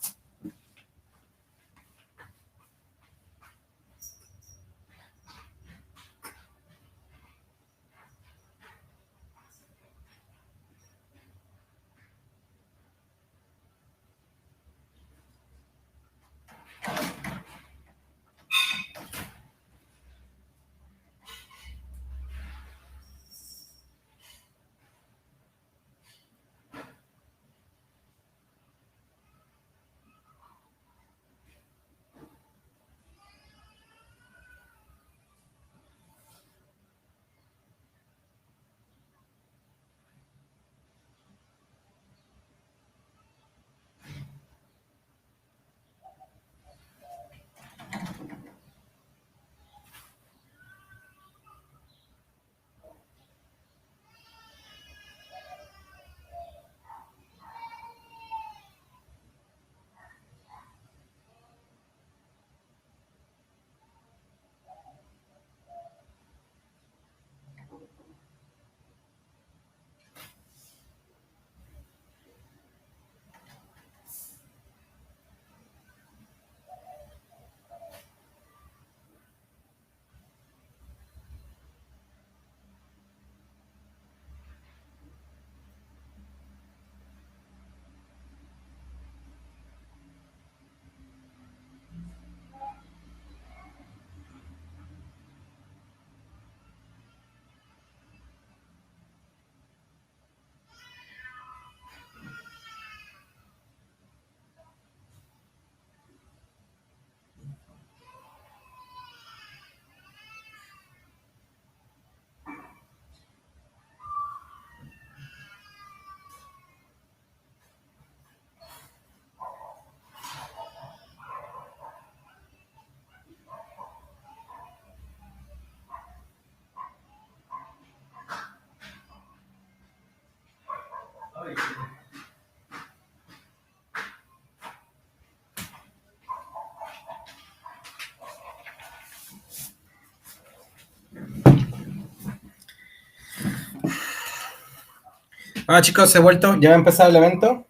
Bueno, chicos, he vuelto, ya va a empezar el evento.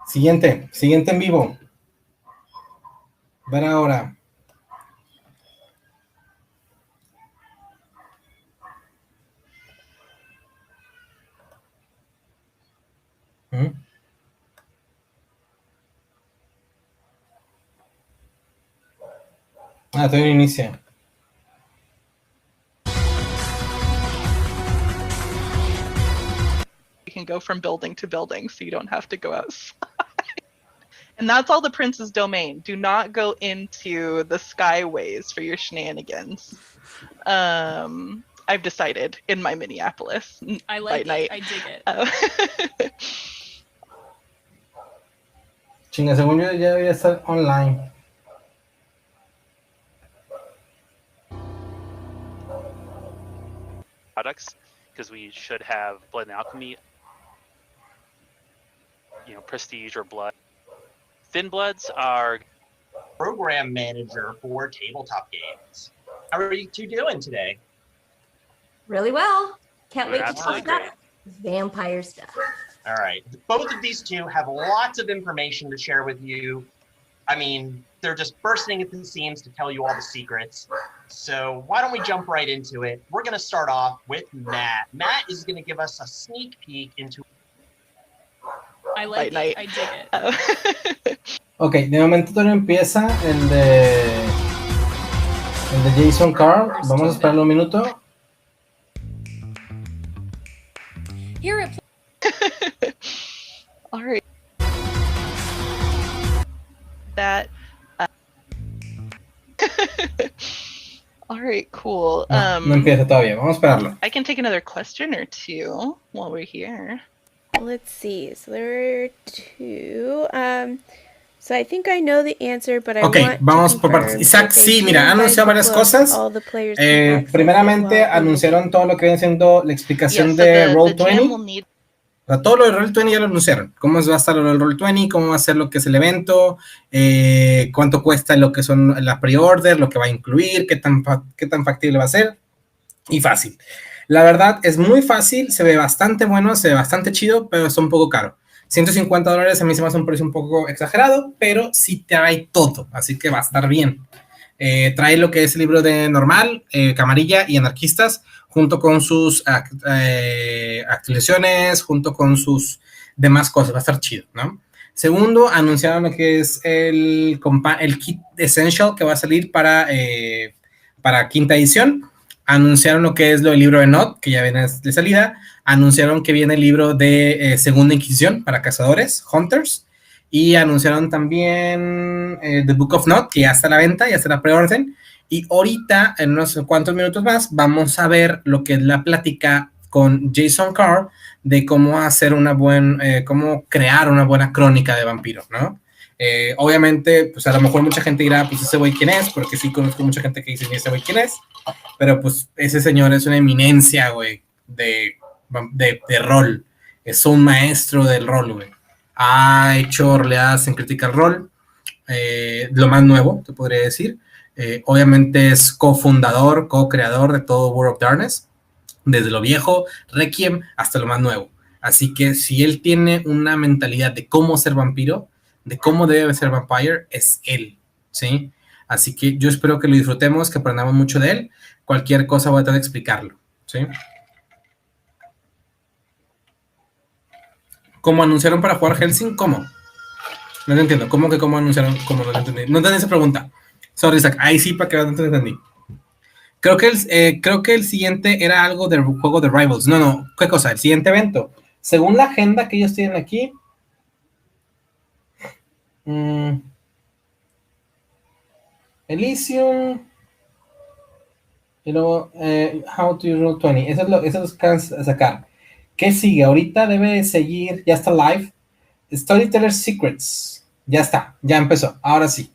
Siguiente en vivo. Ver ahora. Todavía no inicia. You can go from building to building, so you don't have to go outside. And that's all the Prince's domain. Do not go into the skyways for your shenanigans. I've decided in my Minneapolis. I like night. it. I dig it. Chinga, según yo ya debería estar online. Products, because we should have Blood and Alchemy, Prestige or Blood. Thin Bloods are program manager for tabletop games. How are you two doing today? Really well. Can't wait to Absolutely talk about vampire stuff. All right. Both of these two have lots of information to share with you. I mean, they're just bursting at the seams to tell you all the secrets. So why don't we jump right into it? We're going to start off with Matt. Matt is going to give us a sneak peek into... I like it. I dig it. Ok, de momento todavía empieza el de Jason Carl. Vamos a esperar un minuto. Here it All right. That. All right, cool. No empieza todavía, vamos a esperarlo. I can take another question or two while we're here. Let's see. So there are two. So I think I know the answer, but I want vamos to por partes. Isaac, sí, mira, ha anunciado varias cosas. Primeramente, anunciaron todo lo que viene siendo la explicación de Roll20. O sea, todo lo de Roll20 ya lo anunciaron. Cómo va a estar lo del Roll20, cómo va a ser lo que es el evento, cuánto cuesta lo que son la pre-order, lo que va a incluir, qué tan factible va a ser. Y fácil. La verdad, es muy fácil, se ve bastante bueno, se ve bastante chido, pero es un poco caro. $150 a mí se me hace un precio un poco exagerado, pero sí trae todo, así que va a estar bien. Trae lo que es el libro de normal, Camarilla y Anarquistas, junto con sus actualizaciones, junto con sus demás cosas, va a estar chido, ¿no? Segundo, anunciaron lo que es el kit Essential que va a salir para quinta edición. Anunciaron lo que es lo del libro de Nod, que ya viene de salida. Anunciaron que viene el libro de Segunda Inquisición para cazadores, Hunters. Y anunciaron también The Book of Nod, que ya está a la venta, ya está a la preorden. Y ahorita, en unos cuantos minutos más, vamos a ver lo que es la plática con Jason Carr de cómo hacer cómo crear una buena crónica de vampiro, ¿no? Obviamente, pues a lo mejor mucha gente dirá, pues ese güey quién es, porque sí conozco mucha gente que dice, ese güey quién es, pero pues ese señor es una eminencia, güey, de rol, es un maestro del rol, güey, ha hecho oleadas en Critical Role, lo más nuevo, te podría decir, obviamente es cofundador, co-creador de todo World of Darkness, desde lo viejo, Requiem, hasta lo más nuevo, así que si él tiene una mentalidad de cómo ser vampiro, de cómo debe ser Vampire, es él, ¿sí? Así que yo espero que lo disfrutemos, que aprendamos mucho de él. Cualquier cosa voy a tratar de explicarlo, ¿sí? ¿Cómo anunciaron para jugar Hellsing? ¿Cómo? No te entiendo. ¿Cómo anunciaron? ¿Cómo no lo entendí? No entendí esa pregunta. Sorry, Isaac. Ahí sí, para que no te entendí. Creo que el siguiente era algo del juego de Rivals. No. ¿Qué cosa? El siguiente evento. Según la agenda que ellos tienen aquí, Elysium y luego How to Roll 20. Eso es lo que van a sacar. ¿Qué sigue? Ahorita debe seguir, ya está live, Storyteller Secrets. Ya está, ya empezó, ahora sí.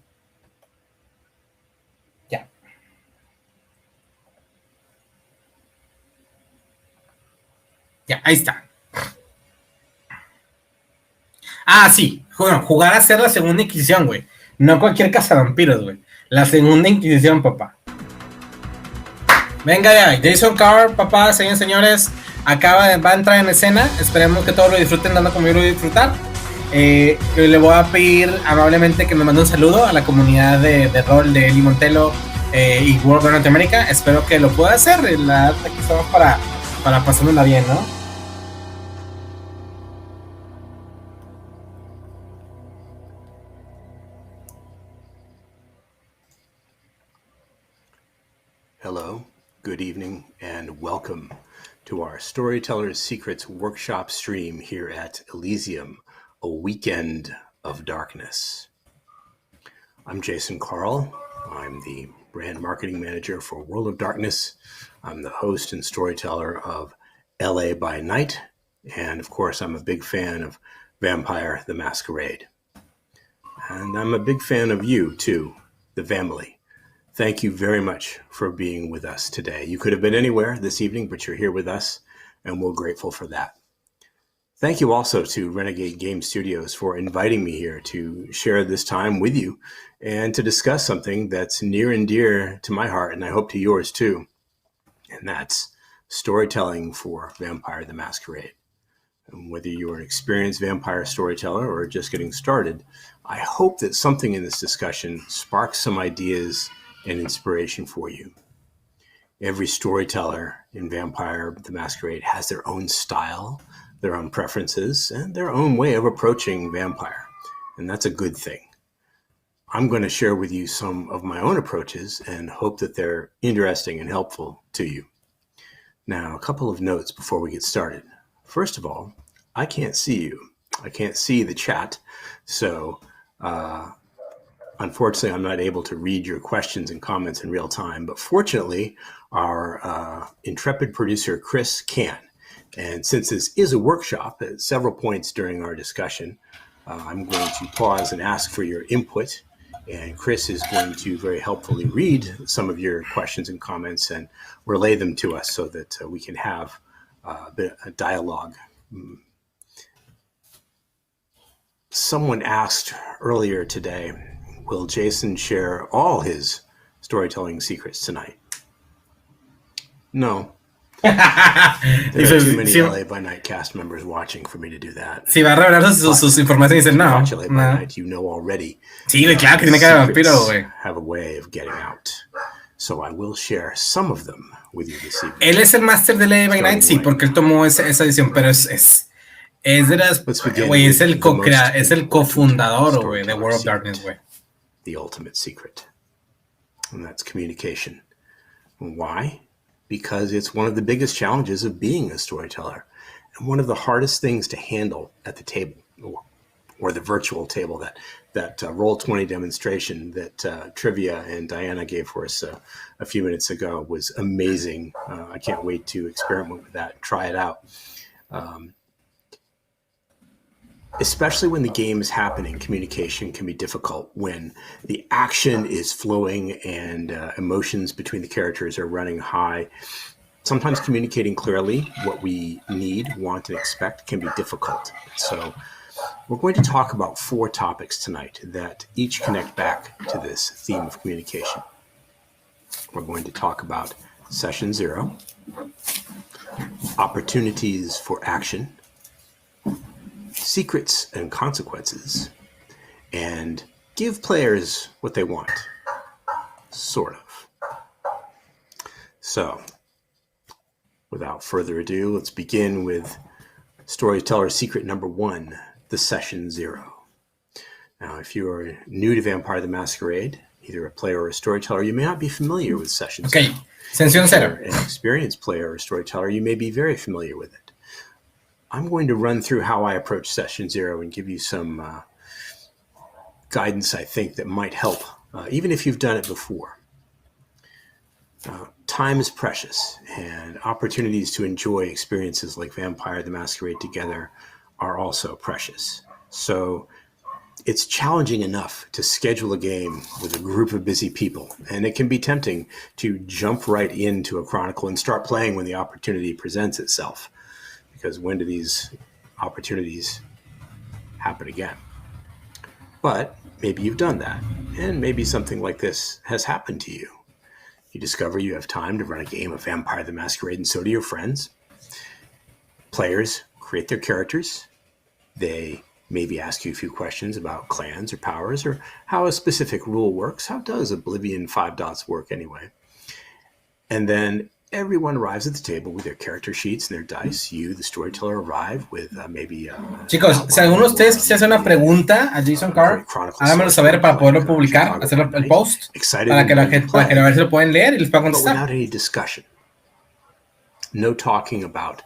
Ya, ahí está. Sí, bueno, jugar a ser la Segunda Inquisición, güey. No cualquier cazavampiros, güey. La Segunda Inquisición, papá. Venga ya, Jason Carr, papá, señores, va a entrar en escena. Esperemos que todos lo disfruten dando como yo lo voy a disfrutar. Le voy a pedir amablemente que me mande un saludo a la comunidad de rol de Eli Montelo y World of Norteamérica. Espero que lo pueda hacer. Aquí estamos para pasárnosla bien, ¿no? Hello, good evening, and welcome to our Storyteller's Secrets workshop stream here at Elysium, a weekend of darkness. I'm Jason Carl. I'm the brand marketing manager for World of Darkness. I'm the host and storyteller of LA by Night. And of course, I'm a big fan of Vampire the Masquerade. And I'm a big fan of you too, the family. Thank you very much for being with us today. You could have been anywhere this evening, but you're here with us, and we're grateful for that. Thank you also to Renegade Game Studios for inviting me here to share this time with you and to discuss something that's near and dear to my heart, and I hope to yours too, and that's storytelling for Vampire the Masquerade. And whether you're an experienced vampire storyteller or just getting started, I hope that something in this discussion sparks some ideas and inspiration for you. Every storyteller in Vampire the Masquerade has their own style, their own preferences, and their own way of approaching vampire, and that's a good thing. I'm going to share with you some of my own approaches and hope that they're interesting and helpful to you. Now, a couple of notes before we get started. First of all, I can't see you. I can't see the chat, so unfortunately, I'm not able to read your questions and comments in real time. But fortunately, our intrepid producer, Chris, can. And since this is a workshop, at several points during our discussion, I'm going to pause and ask for your input. And Chris is going to very helpfully read some of your questions and comments and relay them to us so that we can have a dialogue. Someone asked earlier today, will Jason share all his storytelling secrets tonight? No. There are too many LA by Night cast members watching for me to do that. Si va a revelar sus informaciones, dice no. Watch LA by Night, you know already. Sí, claro que tiene cara de vampiro, güey. Have a way of getting out. So I will share some of them with you this evening. Él es el máster de LA by Night, sí, porque él tomó esa edición, pero es de las, güey, es el cofundador, güey, de World of Darkness, güey. The ultimate secret, and that's communication. Why? Because it's one of the biggest challenges of being a storyteller, and one of the hardest things to handle at the table, or the virtual table. That Roll20 demonstration that Trivia and Diana gave for us a few minutes ago was amazing. I can't wait to experiment with that and try it out. Especially when the game is happening, communication can be difficult when the action is flowing and emotions between the characters are running high. Sometimes communicating clearly what we need, want, and expect can be difficult. So we're going to talk about 4 topics tonight that each connect back to this theme of communication. We're going to talk about Session 0, opportunities for action, secrets and consequences, and give players what they want. Sort of. So, without further ado, let's begin with storyteller secret number 1, the Session 0. Now, if you are new to Vampire the Masquerade, either a player or a storyteller, you may not be familiar with Session 0. Okay, Session 0. An experienced player or storyteller, you may be very familiar with it. I'm going to run through how I approach Session 0 and give you some guidance, I think, that might help, even if you've done it before. Time is precious, and opportunities to enjoy experiences like Vampire the Masquerade together are also precious. So it's challenging enough to schedule a game with a group of busy people, and it can be tempting to jump right into a chronicle and start playing when the opportunity presents itself. Because when do these opportunities happen again? But maybe you've done that, and maybe something like this has happened to you. You discover you have time to run a game of Vampire the Masquerade, and so do your friends. Players create their characters. They maybe ask you a few questions about clans or powers, or how a specific rule works. How does Oblivion 5 dots work anyway? And then everyone arrives at the table with their character sheets and their dice. You, the storyteller, arrive with maybe... Chicos, si alguno de ustedes quisiera hacer una pregunta a Jason Carr, háganmelo saber para poderlo publicar, hacer el post, para que a ver si lo pueden leer y les pueda contestar. Without any discussion. No talking about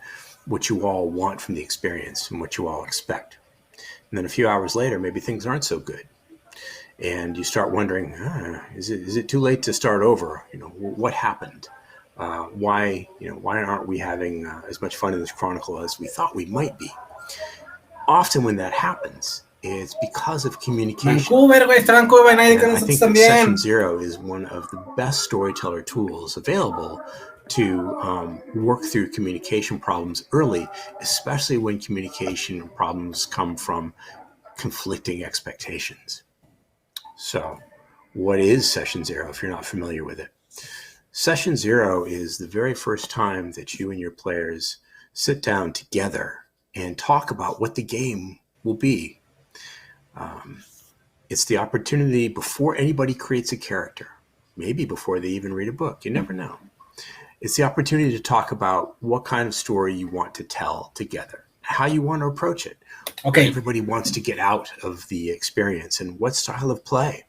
what you all want from the experience and what you all expect. And then a few hours later, maybe things aren't so good. And you start wondering, is it too late to start over? You know, what happened? Why aren't we having as much fun in this chronicle as we thought we might be? Often when that happens, it's because of communication. Vancouver, güey, está Vancouver by Night con I nosotros think that también. Session 0 is one of the best storyteller tools available to work through communication problems early, especially when communication problems come from conflicting expectations. So, what is Session 0 if you're not familiar with it? Session 0 is the very first time that you and your players sit down together and talk about what the game will be. It's the opportunity before anybody creates a character, maybe before they even read a book. You never know. It's the opportunity to talk about what kind of story you want to tell together, how you want to approach it. Okay. What everybody wants to get out of the experience, and what style of play.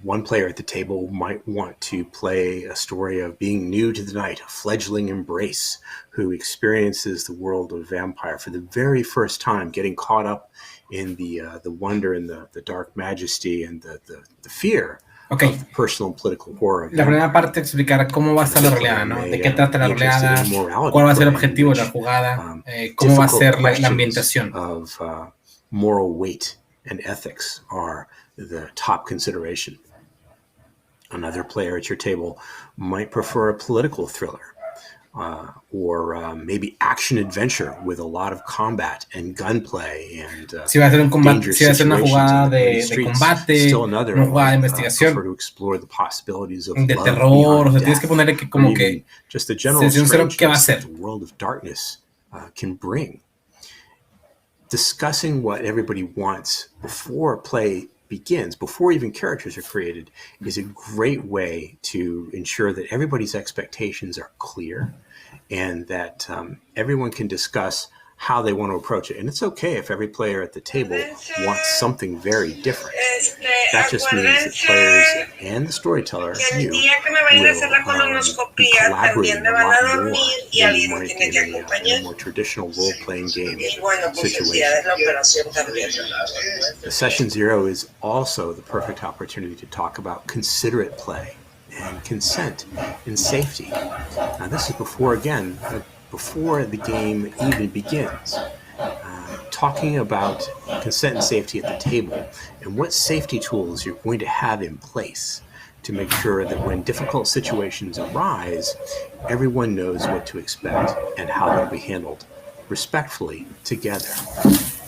One player at the table might want to play a story of being new to the night, a fledgling embrace who experiences the world of vampire for the very first time, getting caught up in the wonder and the dark majesty and the fear Okay. of the personal and political horror. La primera parte explicar cómo va a ser la roleada, ¿no? De qué trata la roleada, cuál va a ser el objetivo de la jugada, cómo va a ser la ambientación. Of moral weight and ethics are the top consideration. Another player at your table might prefer a political thriller. Or maybe action adventure with a lot of combat and gunplay and si va a ser un combate, si va a ser una jugada de combate, una jugada de investigación, de terror, o sea, tienes que ponerle que como que sesión cero, ¿qué va a ser? The world of darkness can bring. Discussing what everybody wants before play begins, before even characters are created, is a great way to ensure that everybody's expectations are clear and that everyone can discuss how they want to approach it. And it's okay if every player at the table wants something very different. That just means that players and the storyteller, you, will be collaborating a lot more than you might in a more traditional role-playing game situation. The Session Zero is also the perfect opportunity to talk about considerate play and consent and safety. Now this is before the game even begins. Talking about consent and safety at the table and what safety tools you're going to have in place to make sure that when difficult situations arise, everyone knows what to expect and how they'll be handled respectfully together.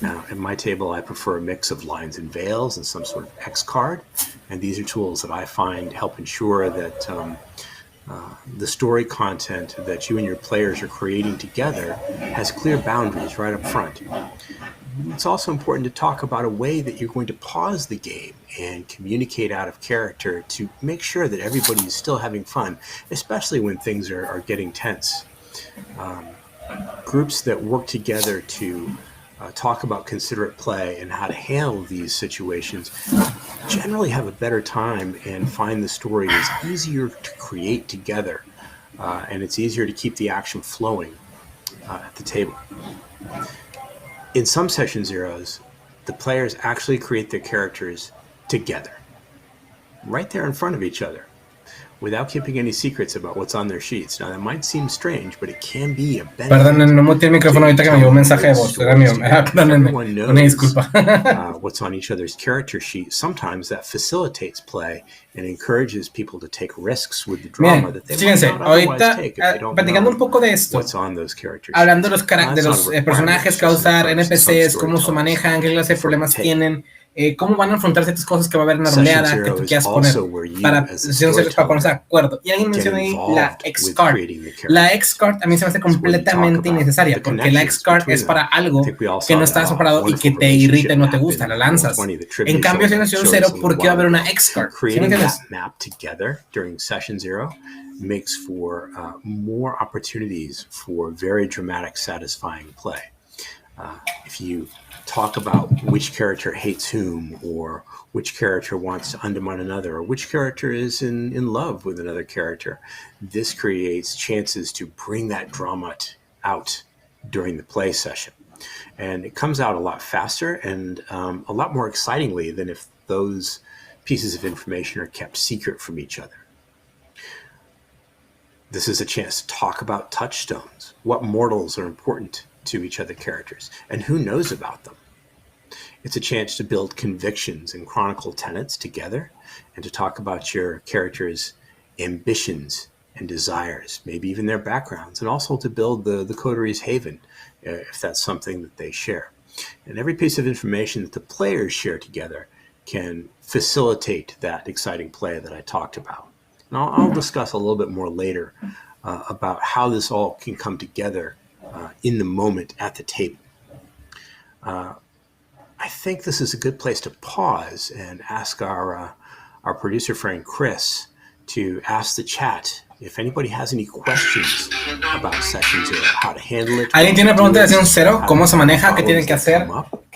Now, at my table, I prefer a mix of lines and veils and some sort of X card, and these are tools that I find help ensure that the story content that you and your players are creating together has clear boundaries right up front. It's also important to talk about a way that you're going to pause the game and communicate out of character to make sure that everybody is still having fun, especially when things are getting tense. Groups that work together to talk about considerate play and how to handle these situations generally have a better time and find the story is easier to create together, and it's easier to keep the action flowing at the table. In some Session Zeros, the players actually create their characters together, right there in front of each other, without keeping any secrets about what's on their sheets. Now, that might seem strange, but it can be a benefit. Perdón, no muteé el micrófono ahorita que me llegó un mensaje de voz. Era mío. Perdónenme, una disculpa. What's on each other's character sheet, sometimes that facilitates play and encourages people to take risks with the drama that they might not otherwise take if they don't platicando un poco de esto, what's on those characters. Hablando de los personajes que va a usar, NPCs, cómo se manejan, qué clase de problemas tienen, cómo van a enfrentar ciertas cosas que va a haber en la roleada que tú quieras poner para ponerse de acuerdo. Y alguien mencionó ahí la X-Card. La X-Card a mí se me hace completamente innecesaria, porque la X-Card es para algo que no estás preparado y que te irrita y no te gusta, la lanzas. En cambio, si en Session Zero, ¿por qué va a haber una X-Card? ¿Sí me entiendes? Map together during Session Zero makes for more opportunities for very dramatic, satisfying play. If you talk about which character hates whom, or which character wants to undermine another, or which character is in love with another character, this creates chances to bring that drama out during the play session. And it comes out a lot faster and a lot more excitingly than if those pieces of information are kept secret from each other. This is a chance to talk about touchstones, what mortals are important to each other characters, and who knows about them. It's a chance to build convictions and chronicle tenets together, and to talk about your characters' ambitions and desires, maybe even their backgrounds, and also to build the coteries haven, if that's something that they share. And every piece of information that the players share together can facilitate that exciting play that I talked about. And I'll discuss a little bit more later about how this all can come together in the moment at the table. I think this is a good place to pause and ask our producer friend Chris to ask the chat if anybody has any questions about Session Zero, how to handle it. ¿Alguien tiene preguntas de Session Zero? ¿Cómo se maneja? ¿Qué tienen que hacer?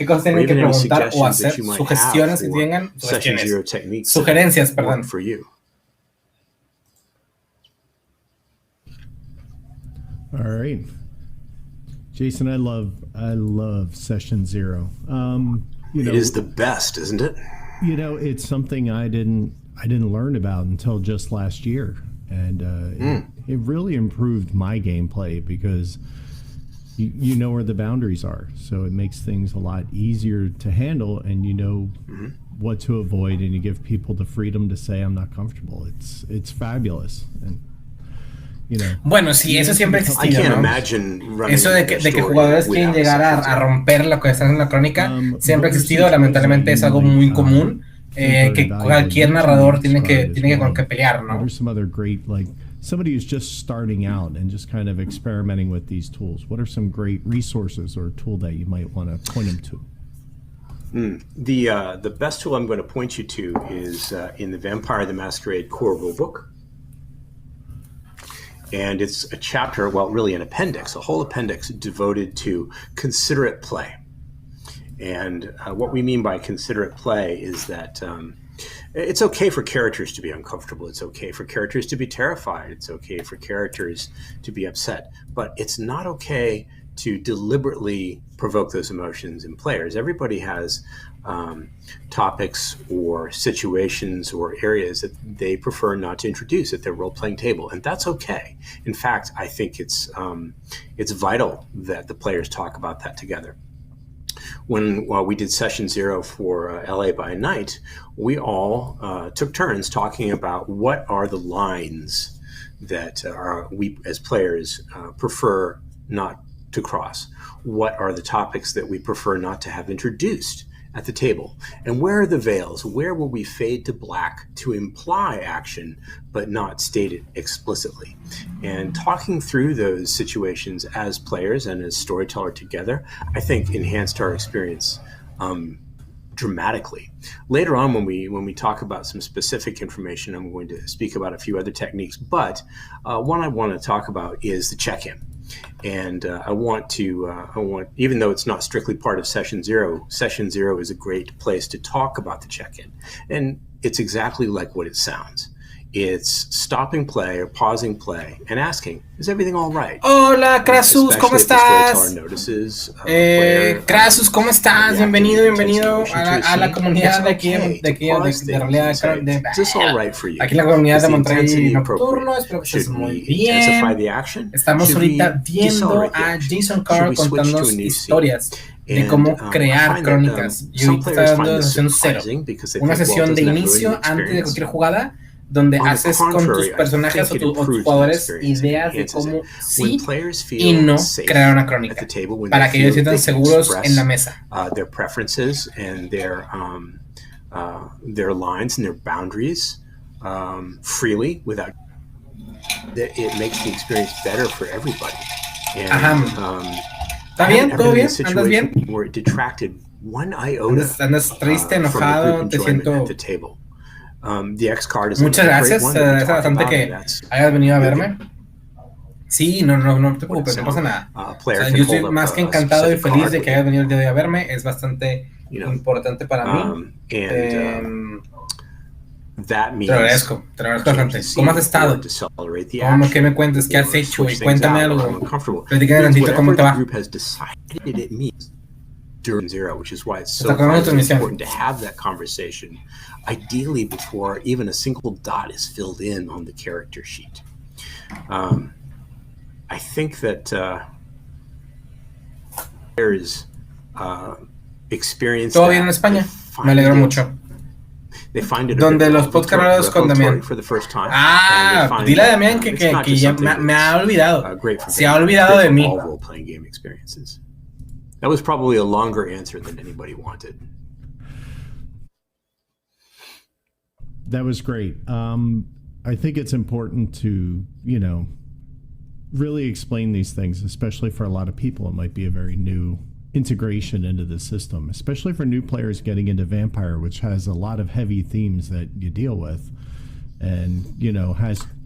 qué cosas or tienen que even any preguntar o suggestions hacer, that you might sugestiones have que for tengan, Session sugestiones, Zero techniques sugerencias, that work perdón. for you. All right, Jason, I love Session Zero. You know, it is the best, isn't it? You know, it's something I didn't learn about until just last year, and it really improved my gameplay because you know where the boundaries are, so it makes things a lot easier to handle, and you know what to avoid, and you give people the freedom to say I'm not comfortable. It's fabulous. And, you know, bueno, sí, eso siempre ha existido, ¿no? Eso de que jugadores quieren llegar a romper lo que está en la crónica siempre ha existido. Lamentablemente es algo muy común, que cualquier narrador tiene que pelear, ¿no? There's some other great, like somebody who's just starting out and just kind of experimenting with these tools. What are some great resources or tool that you might want to point them to? The best tool I'm going to point you to is in the Vampire the Masquerade core rulebook. And it's a chapter, well, really an appendix, a whole appendix devoted to considerate play. And what we mean by considerate play is that it's okay for characters to be uncomfortable. It's okay for characters to be terrified. It's okay for characters to be upset. But it's not okay to deliberately provoke those emotions in players. Everybody has topics or situations or areas that they prefer not to introduce at their role-playing table, and that's okay. In fact, I think it's vital that the players talk about that together. When we did Session Zero for LA by Night, we all took turns talking about what are the lines that we as players prefer not to cross. What are the topics that we prefer not to have introduced at the table? And where are the veils? Where will we fade to black to imply action but not state it explicitly? And talking through those situations as players and as storyteller together, I think enhanced our experience dramatically. Later on, when we talk about some specific information, I'm going to speak about a few other techniques, but one I want to talk about is the check-in. And I want, even though it's not strictly part of Session Zero is a great place to talk about the check-in. And it's exactly like what it sounds. It's stopping play or pausing play and asking, is everything all right? Hola, Krasus, ¿cómo estás? Krasus, ¿cómo estás? Bienvenido a la comunidad de aquí de realidad de aquí la comunidad de Monterrey Nocturno. Espero que estés muy bien. Estamos ahorita viendo a Jason Carr contándonos historias de cómo crear crónicas. Y ahorita está dando la sesión 0, una sesión de inicio antes de cualquier jugada, donde haces con tus personajes o tus jugadores ideas de cómo sí y no crear una crónica, para que ellos se sientan seguros en la mesa. Their preferences and their lines and their boundaries freely without that it makes the experience better for everybody. And, ¿Está bien? ¿Todo bien? ¿Andas bien? Where it detracted one iota ¿Andas triste, enojado? Te siento... Muchas gracias, es bastante que hayas venido a verme. Sí, no te preocupes, no pasa nada. O sea, yo estoy más que encantado y feliz de que hayas venido el día de hoy a verme, es bastante importante para mí. Te lo agradezco bastante. ¿Cómo has estado? ¿Qué me cuentas? ¿Qué has hecho? Y cuéntame algo. Platícame tantito cómo te va. During Zero, which is why it's so important to have that conversation, ideally before even a single dot is filled in on the character sheet. I think that there's experience. Todo bien en España. Me alegro mucho. Donde los podcasts con Damián. Dile a Damián que ya me ha olvidado. Se ha olvidado de mí. That was probably a longer answer than anybody wanted. That was great. I think it's important to, really explain these things, especially for a lot of people. It might be a very new integration into the system, especially for new players getting into Vampire, which has a lot of heavy themes that you deal with, and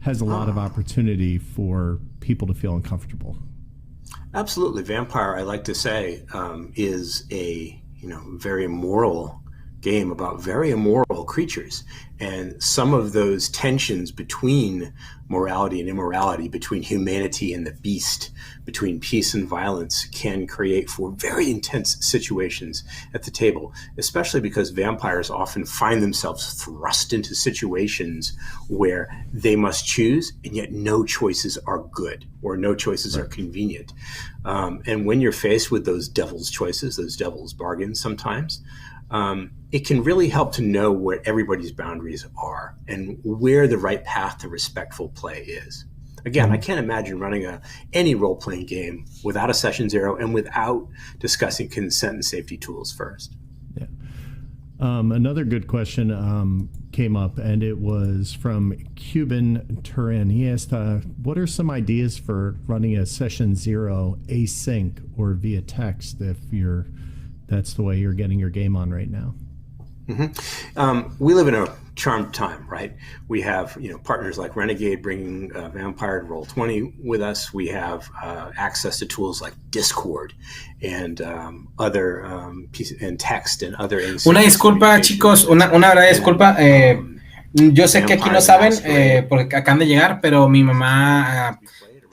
has a lot of opportunity for people to feel uncomfortable. Absolutely. Vampire, I like to say, is a very moral game about very immoral creatures, and some of those tensions between morality and immorality, between humanity and the beast, between peace and violence, can create for very intense situations at the table, especially because vampires often find themselves thrust into situations where they must choose, and yet no choices are good or no choices are convenient. And when you're faced with those devil's choices, those devil's bargains sometimes, it can really help to know where everybody's boundaries are and where the right path to respectful play is. Again, I can't imagine running any role-playing game without a session zero and without discussing consent and safety tools first. Yeah. Another good question came up, and it was from Cuban Turin. He asked, what are some ideas for running a session zero async or via text if that's the way you're getting your game on right now? We live in a charmed time, right? We have partners like Renegade bringing Vampire to Roll20 with us. We have access to tools like Discord and other and text and other. Una disculpa, chicos, una verdadera disculpa. Yo sé que aquí no saben porque acaban de llegar, pero mi mamá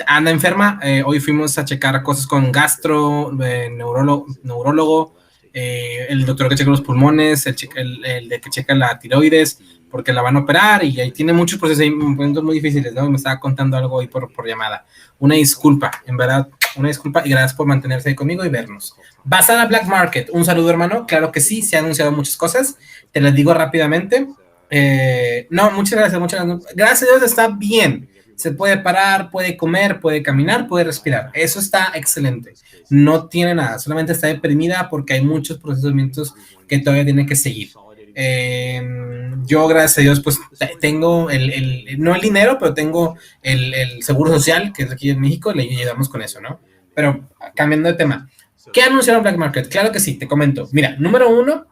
anda enferma. Hoy fuimos a checar cosas con gastro, neurólogo. El doctor que checa los pulmones, el de que checa la tiroides, porque la van a operar y ahí tiene muchos procedimientos muy difíciles, ¿no? Me estaba contando algo hoy por llamada. Una disculpa, en verdad, una disculpa y gracias por mantenerse ahí conmigo y vernos. Basada Black Market, un saludo, hermano. Claro que sí, se han anunciado muchas cosas, te las digo rápidamente. No, muchas gracias. Gracias a Dios está bien. Se puede parar, puede comer, puede caminar, puede respirar. Eso está excelente. No tiene nada, solamente está deprimida porque hay muchos procedimientos que todavía tiene que seguir. Yo, gracias a Dios, pues tengo no el dinero, pero tengo el seguro social, que es aquí en México, le ayudamos con eso, ¿no? Pero cambiando de tema, ¿qué anunciaron Black Market? Claro que sí, te comento. Mira, número uno,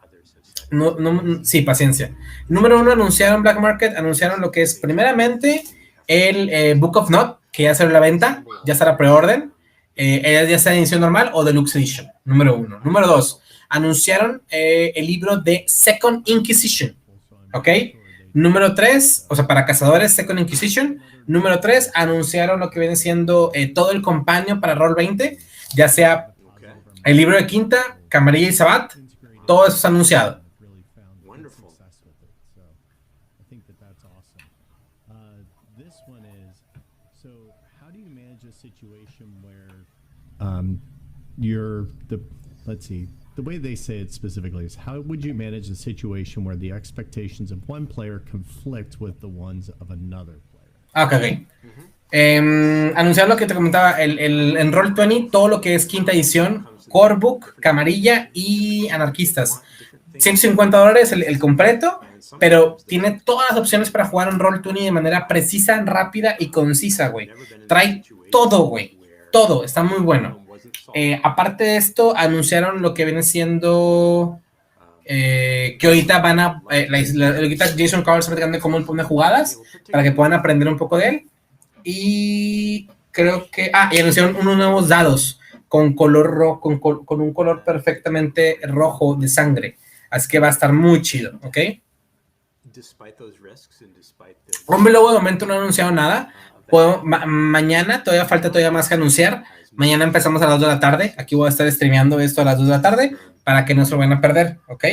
sí, paciencia. Número uno, anunciaron Black Market, anunciaron lo que es primeramente el Book of Not, que ya salió a la venta, ya está la preorden, ya sea en edición normal o Deluxe Edition, número uno. Número dos, anunciaron el libro de Second Inquisition, ¿ok? Número tres, o sea, para cazadores, Second Inquisition. Número tres, anunciaron lo que viene siendo todo el compañero para Roll20, ya sea el libro de Quinta, Camarilla y Sabat, todo eso es anunciado. The way they say it specifically is, how would you manage a situation where the expectations of one player conflict with the ones of another player? Ok. Anunciar lo que te comentaba, en Roll20, todo lo que es quinta edición, Core Book, Camarilla y Anarquistas. $150 el completo, pero tiene todas las opciones para jugar en Roll20 de manera precisa, rápida y concisa, güey. Trae todo, güey. Todo, está muy bueno. Aparte de esto, anunciaron lo que viene siendo que ahorita van a ahorita Jason Carl está platicando de cómo él pone jugadas para que puedan aprender un poco de él. Y creo que y anunciaron unos nuevos dados con color rojo, con un color perfectamente rojo de sangre, así que va a estar muy chido, ¿ok? Hombre Lobo de momento no ha anunciado nada. Mañana todavía falta más que anunciar. Mañana empezamos a las 2 de la tarde. Aquí voy a estar streameando esto a las 2 de la tarde para que no se lo vayan a perder, ¿ok?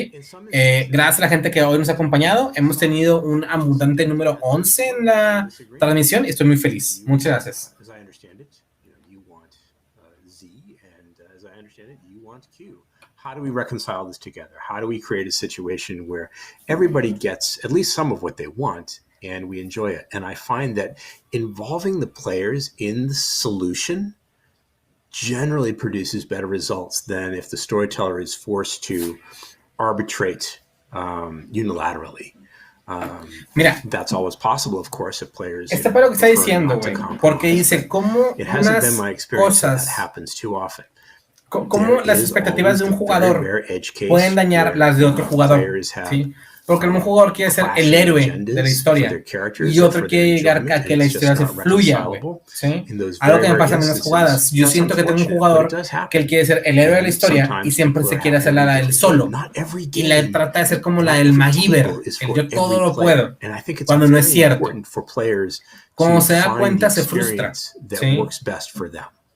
Gracias a la gente que hoy nos ha acompañado. Hemos tenido un abundante número 11 en la transmisión y estoy muy feliz. Muchas gracias. How do we reconcile this together? How do we create a situation where everybody gets at least some of what they want and we enjoy it? And I find that involving the players in the solution generally produces better results than if the storyteller is forced to arbitrate unilaterally. Mira, that's always possible, of course, if players. Está para lo que está diciendo, güey, porque dice cómo unas cosas, cómo las expectativas de un jugador pueden dañar las de otro jugador, ¿sí? Porque un jugador quiere ser el héroe de la historia y otro quiere llegar a que la historia se fluya, güey. ¿Sí? Algo que me pasa en las jugadas. Yo siento que tengo un jugador que él quiere ser el héroe de la historia y siempre se quiere hacer la del solo. Y la trata de ser como la del MacGyver, el yo todo lo puedo, cuando no es cierto. Cuando se da cuenta se frustra. ¿Sí?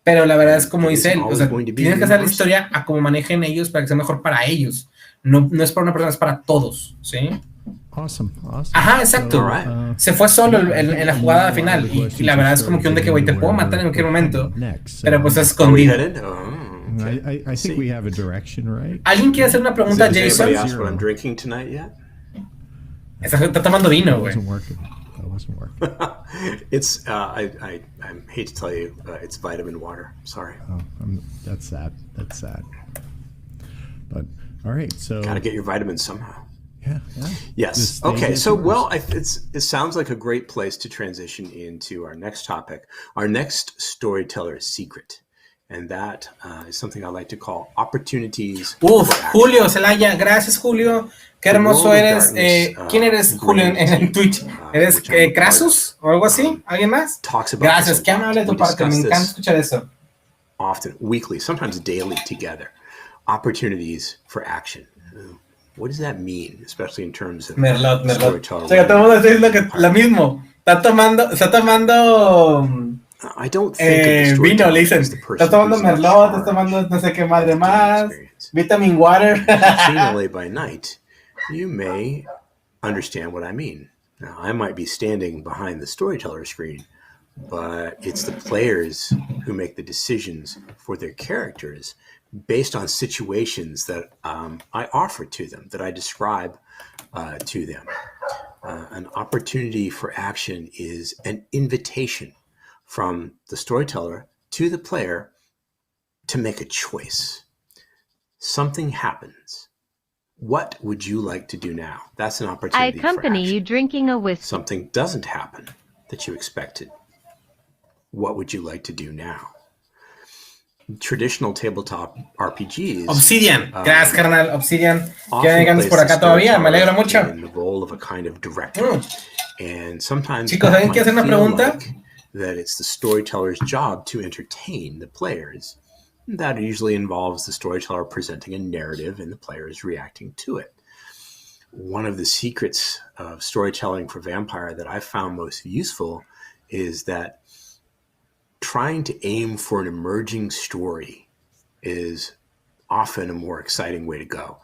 Pero la verdad es como dice él, o sea, tienes que hacer la historia a como manejen ellos para que sea mejor para ellos. No es para una persona, es para todos, ¿sí? Awesome. Ajá, exacto. Se fue solo en la jugada final y la verdad es como que un de que, güey, te puedo matar en cualquier momento, pero pues es escondido. I think we have a direction, right? ¿Alguien quiere hacer una pregunta a Jason? Está tomando vino, güey. That wasn't working. It's I hate to tell you, it's vitamin water. Sorry. Oh, that's sad. But all right, so gotta get your vitamins somehow. Yeah. Yes. Okay. So, well, it sounds like a great place to transition into our next topic, our next storyteller's secret, and that is something I like to call opportunities. Julio Zelaya, gracias, Julio. Qué hermoso eres. ¿Quién eres, Julio, en Twitch? ¿Eres Krasus o algo así? ¿Alguien más? Gracias. Qué amable de tu parte. Me encanta escuchar eso. Often, weekly, sometimes daily together. Opportunities for action. What does that mean, especially in terms of Merlot. storytelling? O sea, que todo el mundo está diciendo que lo mismo. Está tomando I don't think vino, le dicen. Está tomando Merlot, está tomando no sé qué madre más. Vitamin water. Finally, by night, you may understand what I mean. Now, I might be standing behind the storyteller screen, but it's the players who make the decisions for their characters based on situations that I offer to them, that I describe to them. An opportunity for action is an invitation from the storyteller to the player to make a choice. Something happens. What would you like to do now? That's an opportunity. I accompany you drinking a whiskey. Something doesn't happen that you expected. What would you like to do now? Traditional tabletop RPGs. Obsidian, gracias, carnal. Obsidian, que vengan por acá todavía, me alegro mucho. The role of a kind of director. And sometimes chicos, ¿saben qué hacer una pregunta? That it's the storyteller's job to entertain the players. That usually involves the storyteller presenting a narrative and the players reacting to it. One of the secrets of storytelling for Vampire that I found most useful is that trying to aim for an emerging story is often a more exciting way to go.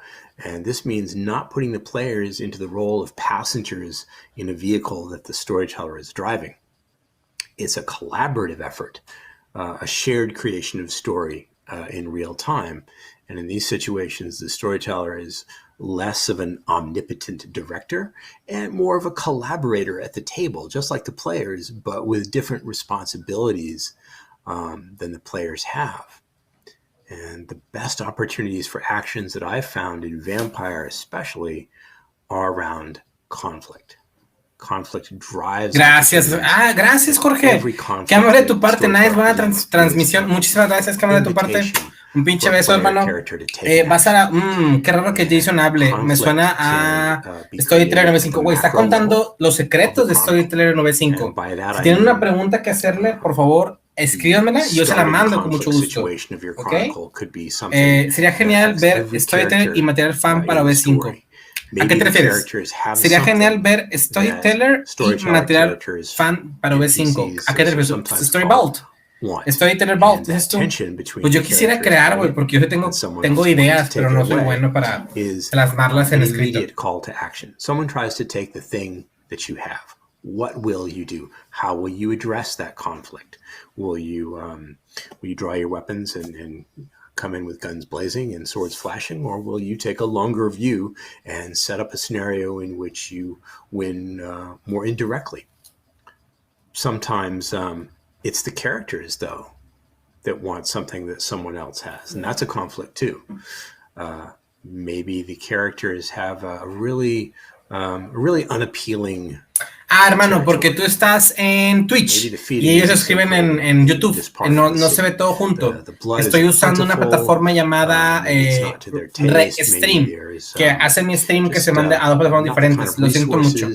And this means not putting the players into the role of passengers in a vehicle that the storyteller is driving. It's a collaborative effort, a shared creation of story in real time. And in these situations, the storyteller is less of an omnipotent director and more of a collaborator at the table, just like the players, but with different responsibilities than the players have. And the best opportunities for actions that I've found in Vampire especially are around conflict. Conflict drives. Gracias. Gracias, Jorge. Qué amable de tu parte. Nice, buena transmisión. Muchísimas gracias, qué amable de tu parte. Un pinche beso, hermano. Vas a qué raro que Jason hable. Me suena a Storyteller 95. Güey, está contando los secretos de Storyteller 95. Si tienen una pregunta que hacerle, por favor, escríbanmela y yo se la mando con mucho gusto. ¿Ok? Sería genial ver Storyteller y material fan para OV5. ¿A qué te refieres? Sería genial ver Storyteller y material fan para OV5. ¿A qué te refieres? Story Vault. Storyteller Vault, ¿es esto? Pues yo quisiera crear, güey, porque yo tengo ideas, pero no soy bueno para plasmarlas en escrito. Call to action. Someone tries to take the thing that you have. What will you do? How will you address that conflict? Will you draw your weapons and come in with guns blazing and swords flashing, or will you take a longer view and set up a scenario in which you win more indirectly? Sometimes it's the characters, though, that want something that someone else has, and that's a conflict too. Maybe the characters have a really unappealing hermano, porque tú estás en Twitch y ellos escriben en YouTube. No se ve todo junto. Estoy usando una plataforma llamada Restream, que hace mi stream que se mande a dos plataformas diferentes. Lo siento mucho.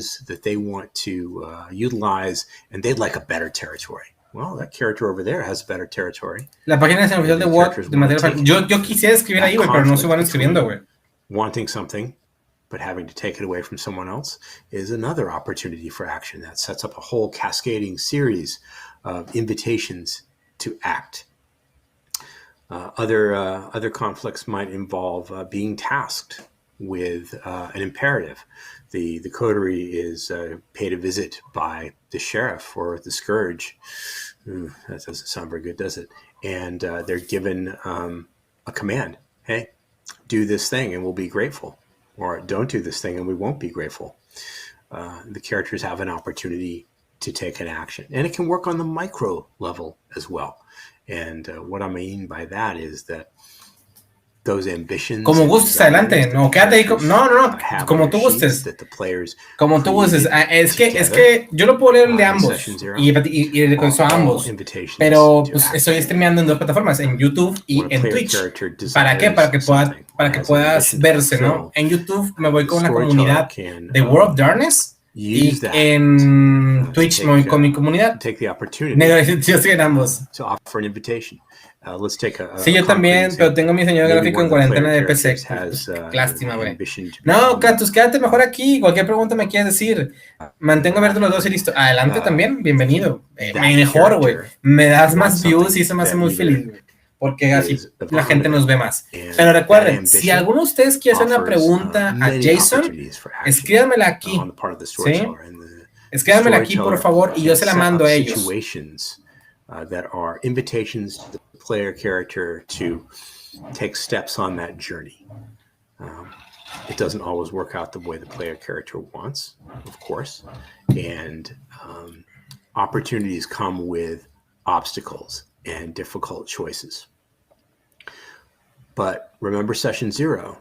Well, that character over there has better territory. La página es oficial de Word de material. Yo quisiera escribir ahí, güey, pero no soy bueno escribiendo, güey. Wanting something, but having to take it away from someone else is another opportunity for action that sets up a whole cascading series of invitations to act. Other conflicts might involve being tasked with an imperative. The coterie is paid a visit by the sheriff or the scourge. That doesn't sound very good, does it? And they're given a command. Hey, do this thing and we'll be grateful. Or don't do this thing and we won't be grateful. The characters have an opportunity to take an action. And it can work on the micro level as well. And what I mean by that is that those ambitions. Como gustes, adelante. No, quédate ahí. No. Como tú gustes. Como tú gustes. Es que yo lo puedo leer el de ambos. Y le contesto a ambos. Pero pues, estoy streameando en dos plataformas, en YouTube y en Twitch. ¿Para qué? Para que puedas verse, ¿no? En YouTube me voy con una comunidad de World of Darkness. Y en Twitch me voy con mi comunidad. Yo estoy en ambos. Sí, yo también, pero tengo mi diseño gráfico en cuarentena de PC. Lástima, güey. No, Kratos, quédate mejor aquí. Cualquier pregunta me quieres decir. Mantengo abiertos los dos y listo. Adelante también, bienvenido. Mejor, güey. Me das más views y eso me hace muy feliz, güey. Porque así la gente nos ve más. Pero recuerden, si alguno de ustedes quiere hacer una pregunta a Jason, escríbanmela aquí. ¿Sí? Escríbanmela aquí, por favor, y yo se la mando a ellos. That are invitations to the player character to take steps on that journey. It doesn't always work out the way the player character wants, of course, and opportunities come with obstacles and difficult choices. But remember session 0,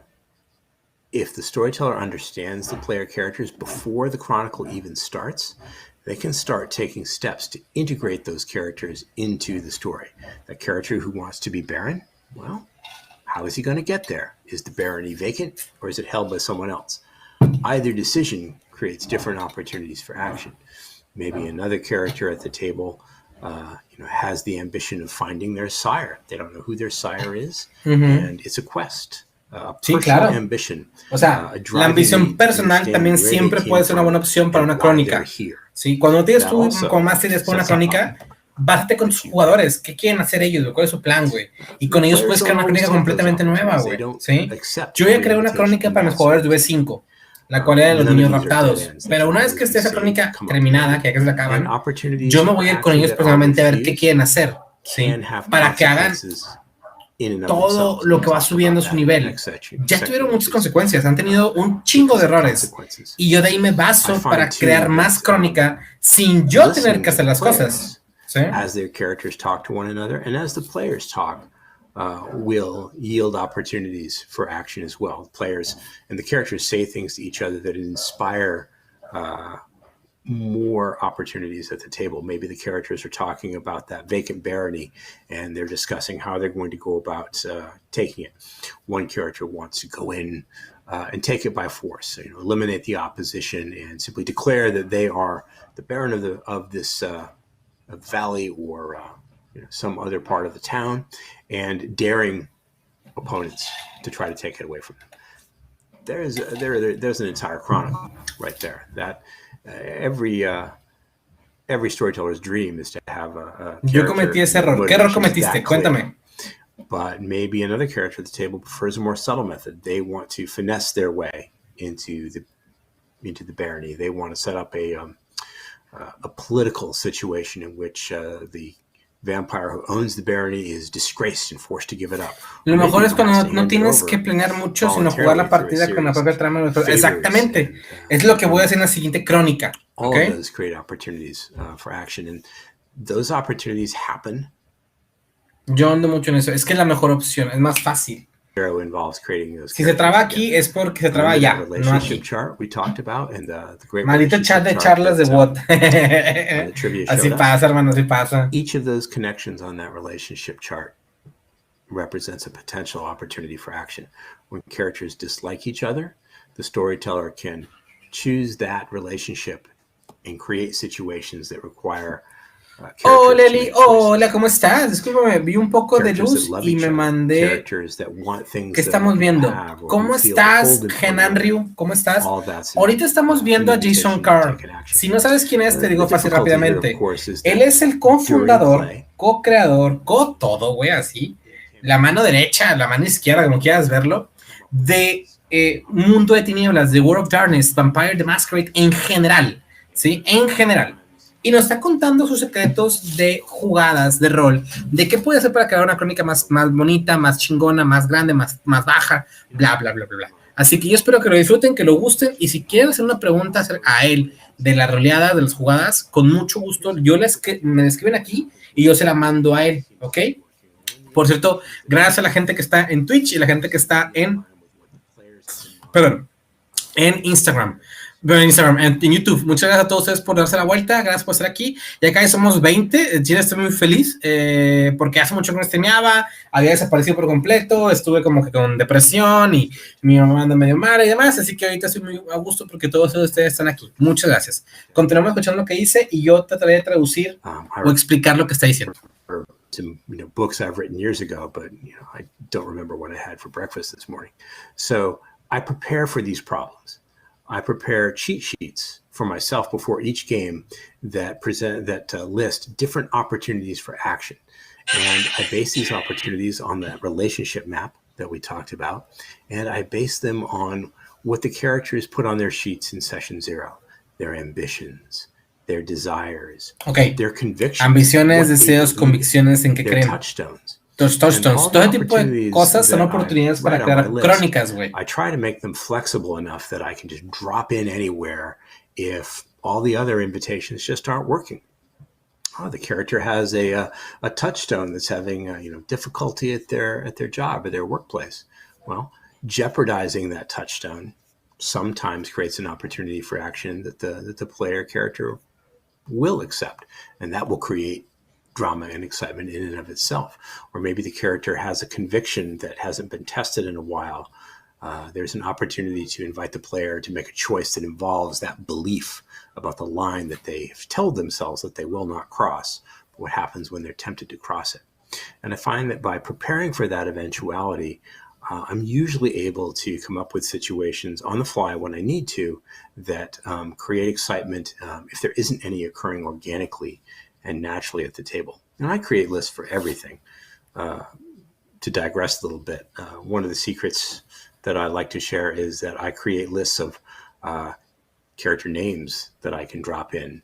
if the storyteller understands the player characters before the chronicle even starts, they can start taking steps to integrate those characters into the story. The character who wants to be Baron, well, how is he going to get there? Is the barony vacant or is it held by someone else? Either decision creates different opportunities for action. Maybe another character at the table has the ambition of finding their sire. They don't know who their sire is, and it's a quest. Sí, claro. O sea, la ambición personal también siempre puede ser una buena opción para una crónica. Sí, cuando tienes tú con más ideas para una crónica, básate con tus jugadores. ¿Qué quieren hacer ellos? ¿Cuál es su plan, güey? Y con ellos puedes crear una crónica completamente nueva, güey. ¿Sí? Yo ya creé una crónica para mis jugadores de V5, la cual era de los niños raptados. Pero una vez que esté esa crónica terminada, que ya que se la acaban, yo me voy a ir con ellos personalmente a ver qué quieren hacer. ¿Sí? Para que hagan todo lo que va subiendo su nivel. Ya tuvieron muchas consecuencias, han tenido un chingo de errores y yo de ahí me baso para crear más crónica sin yo tener que hacer las cosas. ¿Sí? As their characters talk to one another and as the players talk, will yield opportunities for action as well. The players and the characters say things to each other that inspire more opportunities at the table. Maybe the characters are talking about that vacant barony and they're discussing how they're going to go about taking it. One character wants to go in and take it by force, eliminate the opposition and simply declare that they are the baron of this valley or some other part of the town, and daring opponents to try to take it away from them. There's an entire chronicle right there. That every storyteller's dream is to have a Yo cometí ese error. ¿Qué error cometiste? Cuéntame. But maybe another character at the table prefers a more subtle method. They want to finesse their way into the barony. They want to set up a political situation in which the vampire who owns the barony is disgraced and forced to give it up. Lo mejor es cuando no tienes que planear mucho, sino jugar la partida con la propia trama. Exactamente. Es lo que voy a hacer en la siguiente crónica. All of those create opportunities for action, and those opportunities happen. Yo ando mucho en eso. Es que es la mejor opción, es más fácil. Zero involves creating those. Si se traba aquí es porque se traba allá, no relationship aquí. chart we talked about and the great Maldito chat de charlas de bot. Así pasa, hermano, así pasa. Each of those connections on that relationship chart represents a potential opportunity for action. When characters dislike each other, the storyteller can choose that relationship and create situations that require Oh, Leli, hola, ¿cómo estás? Discúlpame, vi un poco de luz y me mandé. ¿Qué estamos viendo? ¿Cómo estás, Genan Ryu? ¿Cómo estás? Ahorita estamos viendo a Jason Carr. Si no sabes quién es, te digo fácil rápidamente. Él es el cofundador, co-creador, todo, güey, así. La mano derecha, la mano izquierda, como quieras verlo, de Mundo de Tinieblas, de World of Darkness, Vampire the Masquerade en general, ¿sí? En general. Y nos está contando sus secretos de jugadas, de rol, de qué puede hacer para crear una crónica más bonita, más chingona, más grande, más baja, bla, bla, bla, bla, bla. Así que yo espero que lo disfruten, que lo gusten, y si quieren hacer una pregunta a él de la roleada, de las jugadas, con mucho gusto, me escriben aquí y yo se la mando a él, ¿ok? Por cierto, gracias a la gente que está en Twitch y la gente que está en Instagram. En YouTube. Muchas gracias a todos ustedes por darse la vuelta, gracias por estar aquí. Y acá ya somos 20. Chile, estoy muy feliz porque hace mucho que no streameaba, había desaparecido por completo, estuve como que con depresión y mi mamá anda medio mala y demás, así que ahorita estoy muy a gusto porque todos ustedes están aquí. Muchas gracias. Continuamos escuchando lo que dice y yo trataré de traducir o explicar lo que está diciendo. Some books I've written years ago, but I don't remember what I had for breakfast this morning. So I prepare for these problems. I prepare cheat sheets for myself before each game that list different opportunities for action. And I base these opportunities on that relationship map that we talked about. And I base them on what the characters put on their sheets in session 0, their ambitions, their desires, their convictions. Ambiciones, deseos, convicciones, en qué creen. Touchstones. Los touchdowns, todo tipo de cosas son oportunidades para crear crónicas, güey. I try to make them flexible enough that I can just drop in anywhere if all the other invitations just aren't working. Oh, the character has a touchstone that's having difficulty at their job or their workplace. Well, jeopardizing that touchstone sometimes creates an opportunity for action that the player character will accept, and that will create drama and excitement in and of itself. Or maybe the character has a conviction that hasn't been tested in a while. There's an opportunity to invite the player to make a choice that involves that belief about the line that they've told themselves that they will not cross. What happens when they're tempted to cross it? And I find that by preparing for that eventuality, I'm usually able to come up with situations on the fly when I need to that create excitement if there isn't any occurring organically and naturally at the table. And I create lists for everything. To digress a little bit, one of the secrets that I like to share is that I create lists of character names that I can drop in.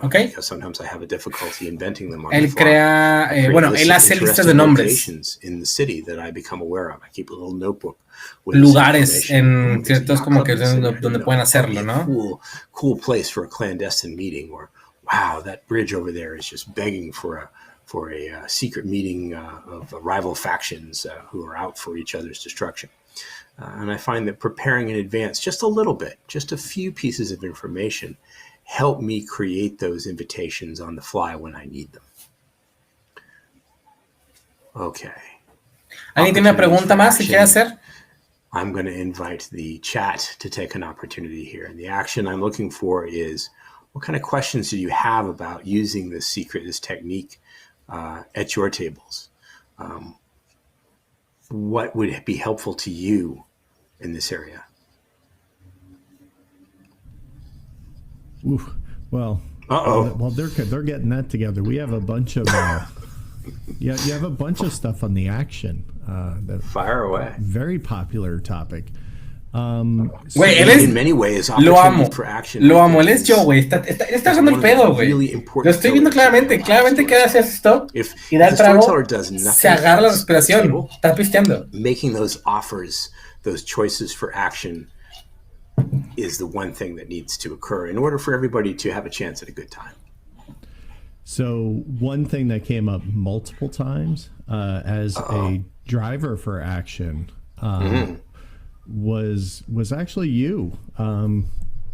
Because sometimes I have a difficulty inventing them on the fly. Él hace listas de nombres. In the city that I become aware of. I keep a little notebook. Lugares en ciertos como que donde pueden hacerlo, ¿no? Cool place for a clandestine meeting, or wow, that bridge over there is just begging for a secret meeting of rival factions who are out for each other's destruction. And I find that preparing in advance just a little bit, just a few pieces of information, help me create those invitations on the fly when I need them. Okay. ¿Alguien tiene una pregunta más que quiera hacer? I'm going to invite the chat to take an opportunity here. And the action I'm looking for is, what kind of questions do you have about using this secret, this technique at your tables? What would be helpful to you in this area? Oof. Well, they're getting that together. We have a bunch of you have a bunch of stuff on the action. Fire away. Very popular topic. Güey, él es. In many ways, lo amo. Él es yo, güey. Está haciendo el pedo, güey. Lo estoy viendo claramente. Claramente que hace esto y da el trago. Se agarra la respiración. Está pisteando. Making those offers, those choices for action, is the one thing that needs to occur in order for everybody to have a chance at a good time. So one thing that came up multiple times as a driver for action was actually you,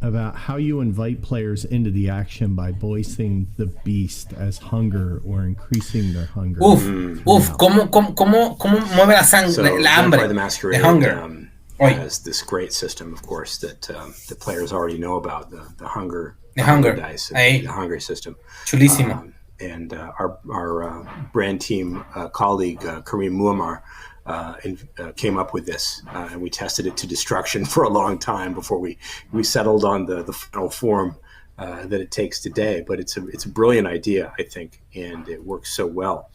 about how you invite players into the action by voicing the beast as hunger or increasing their hunger. ¿Cómo mueve la sangre, So, la hambre, Vampire the Masquerade, the hunger? has this great system, of course, that the players already know about, the hunger dice, the hunger system. Chulísimo. And our brand team colleague, Kareem Muammar, came up with this, and we tested it to destruction for a long time before we settled on the final form that it takes today. But it's a brilliant idea, I think, and it works so well.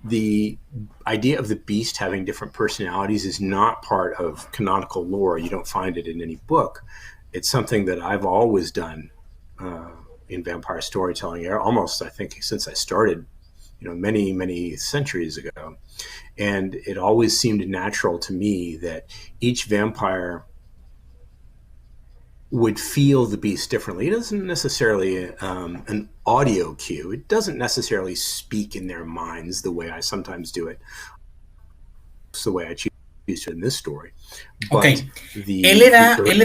The idea of the beast having different personalities is not part of canonical lore. You don't find it in any book. It's something that I've always done in vampire storytelling, almost, I think, since I started, many, many centuries ago. And it always seemed natural to me that each vampire would feel the beast differently. It isn't necessarily an audio cue. It doesn't necessarily speak in their minds the way I sometimes do it. It's the way I choose to in this story. But él le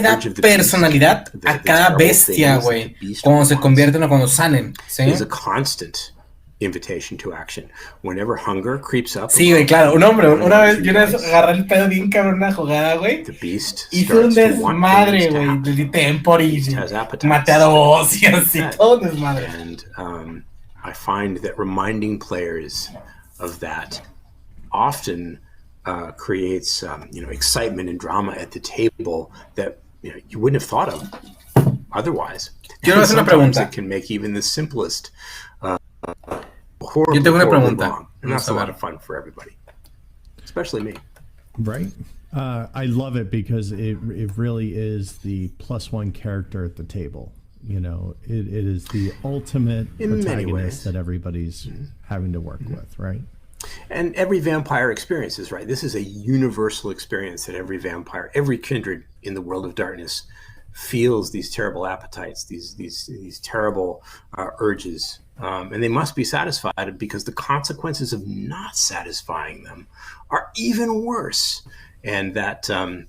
da personalidad a cada bestia, güey, cuando se convierten o cuando salen, ¿sí? Is a constant invitation to action. Whenever hunger creeps up. Sí, güey, claro. Un hombre, una vez agarré el pedo bien cabrón una jugada, güey. Hice un desmadre, güey, de temporis, maté a dos y así, todo un desmadre. And I find that reminding players of that often creates excitement and drama at the table that you wouldn't have thought of otherwise. Yo le hago una pregunta. It can make even the simplest Yo tengo una pregunta. And that's a lot of fun for everybody, especially me. Right. I love it because it really is the +1 character at the table. It is the ultimate protagonist that everybody's having to work with, right? And every vampire experiences, right? This is a universal experience that every vampire, every kindred in the world of darkness feels these terrible appetites, these terrible urges. And they must be satisfied because the consequences of not satisfying them are even worse. And that, the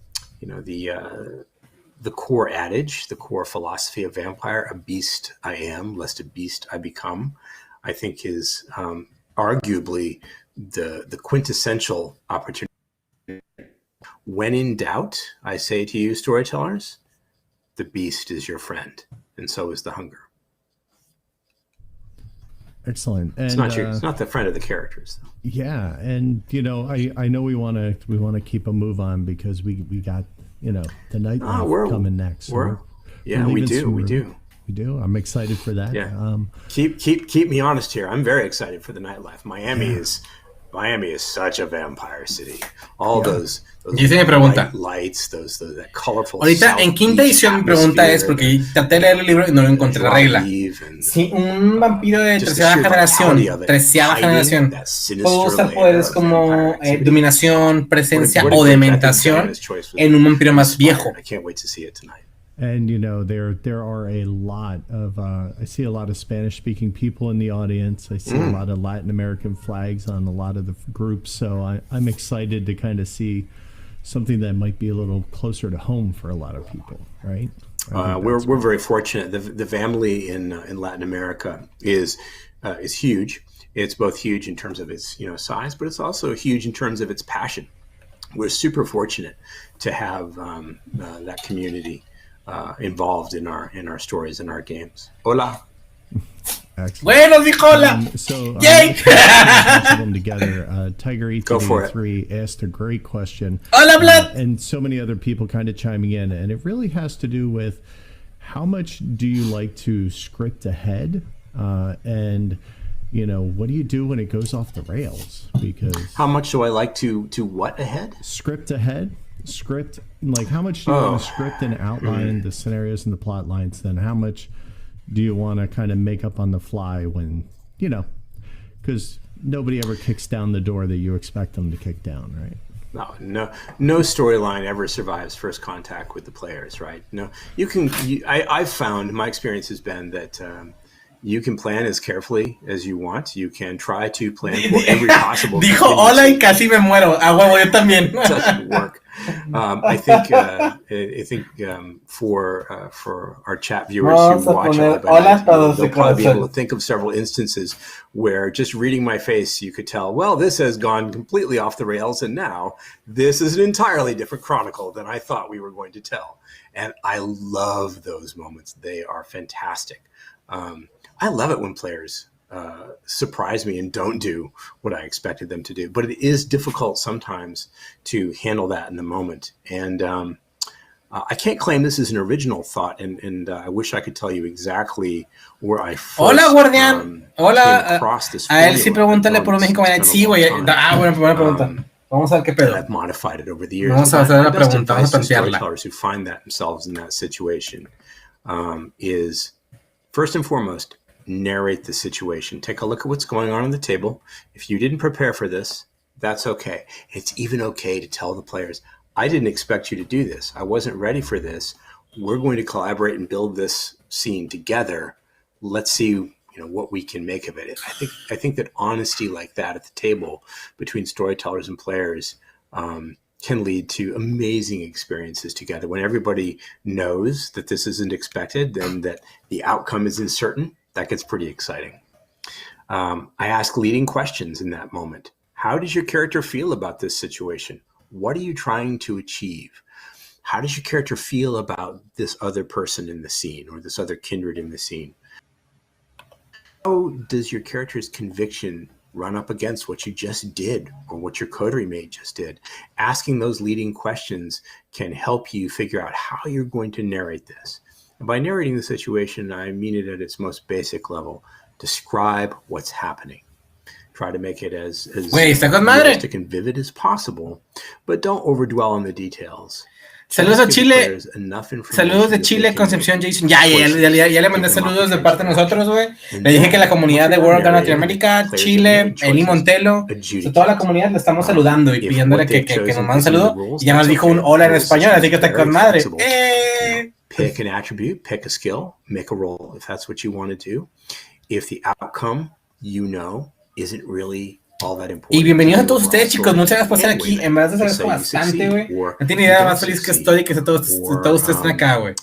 core adage, the core philosophy of vampire, a beast I am, lest a beast I become, I think is arguably the quintessential opportunity. When in doubt, I say to you, storytellers, the beast is your friend, and so is the hunger. Excellent. And, it's not the friend of the characters, though. Yeah, and I know we want to keep a move on because we got the nightlife coming next. We do. I'm excited for that. Yeah. Keep me honest here. I'm very excited for the nightlife. Miami is such a vampire city. All those lights, that colorful. Ahorita en quinta edición mi pregunta es porque traté de leer el libro y no lo encontré la regla. Si un vampiro de treceava generación puede usar poderes como dominación, presencia o dementación en un vampiro más viejo. I can't wait to see it tonight. And there are a lot of I see a lot of Spanish-speaking people in the audience. I see a lot of Latin American flags on a lot of the groups. So I'm excited to kind of see something that might be a little closer to home for a lot of people, right? We're very fortunate. The family in Latin America is huge. It's both huge in terms of its size, but it's also huge in terms of its passion. We're super fortunate to have that community involved in our stories and our games. Hola. Excellent. Bueno, dijo hola. So Yay! Them together. Tiger E3 asked a great question. Hola, Vlad. And so many other people kind of chiming in, and it really has to do with how much do you like to script ahead, and what do you do when it goes off the rails? Because how much do I like to what ahead? Script ahead. Script, like how much do you want to script and outline the scenarios and the plot lines? Then how much do you want to kind of make up on the fly when because nobody ever kicks down the door that you expect them to kick down, right? No storyline ever survives first contact with the players, right? No, I've found, my experience has been that you can plan as carefully as you want. You can try to plan for every possible. Dijo hola y casi me muero. A huevo, yo también. It doesn't work. I think for our chat viewers who watch they'll probably be able to think of several instances where just reading my face, you could tell, well, this has gone completely off the rails, and now this is an entirely different chronicle than I thought we were going to tell. And I love those moments. They are fantastic. I love it when players surprise me and don't do what I expected them to do. But it is difficult sometimes to handle that in the moment. And I can't claim this is an original thought, and I wish I could tell you exactly where I first Hola, Guardián. Hola. came across this A él sí formula. pregúntale por un México. Sí, güey. Buena pregunta. Vamos a ver qué pedo. I've modified it over the years. Vamos a hacer la My best pregunta, advice vamos a to plantearla. storytellers who find themselves in that situation is, first and foremost, narrate the situation. Take a look at what's going on the table. If you didn't prepare for this, that's okay. It's even okay to tell the players, I didn't expect you to do this. I wasn't ready for this. We're going to collaborate and build this scene together. Let's see, what we can make of it. I think that honesty like that at the table between storytellers and players can lead to amazing experiences together. When everybody knows that this isn't expected and that the outcome is uncertain, that gets pretty exciting. I ask leading questions in that moment. How does your character feel about this situation? What are you trying to achieve? How does your character feel about this other person in the scene or this other kindred in the scene? How does your character's conviction run up against what you just did or what your coterie mate just did? Asking those leading questions can help you figure out how you're going to narrate this. And by narrating the situation, I mean it at its most basic level. Describe what's happening. Try to make it as realistic and vivid as possible, but don't overdwell on the details. Saludos a Chile. Saludos de Chile, Concepción Jason. Ya le mandé saludos de parte de nosotros, güey. Le dije que la comunidad de World of Latinoamérica, Chile, Eli Montelo, toda la comunidad le estamos saludando y pidiéndole que nos mande un saludo. Y ya nos dijo un hola en español, así que está con madre. Pick an attribute, pick a skill, make a roll if that's what you want to do. If the outcome, isn't really all that important. Y bienvenidos a todos ustedes, chicos. Muchas gracias por estar aquí. En verdad, les agradezco bastante, güey. No tiene idea más feliz que estoy que todos ustedes estén acá, güey.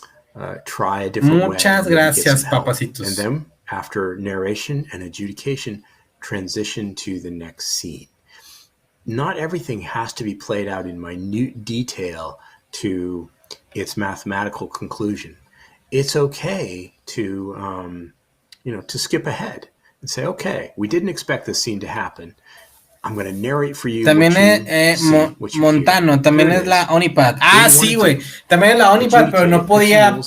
Muchas gracias, papacitos. And then, after narration and adjudication, transition to the next scene. Not everything has to be played out in minute detail to its mathematical conclusion. It's okay to, to skip ahead and say, okay, we didn't expect this scene to happen. I'm going to narrate for you. También Montano, también es la Onipad. Sí, güey. También es la Onipad, pero no podía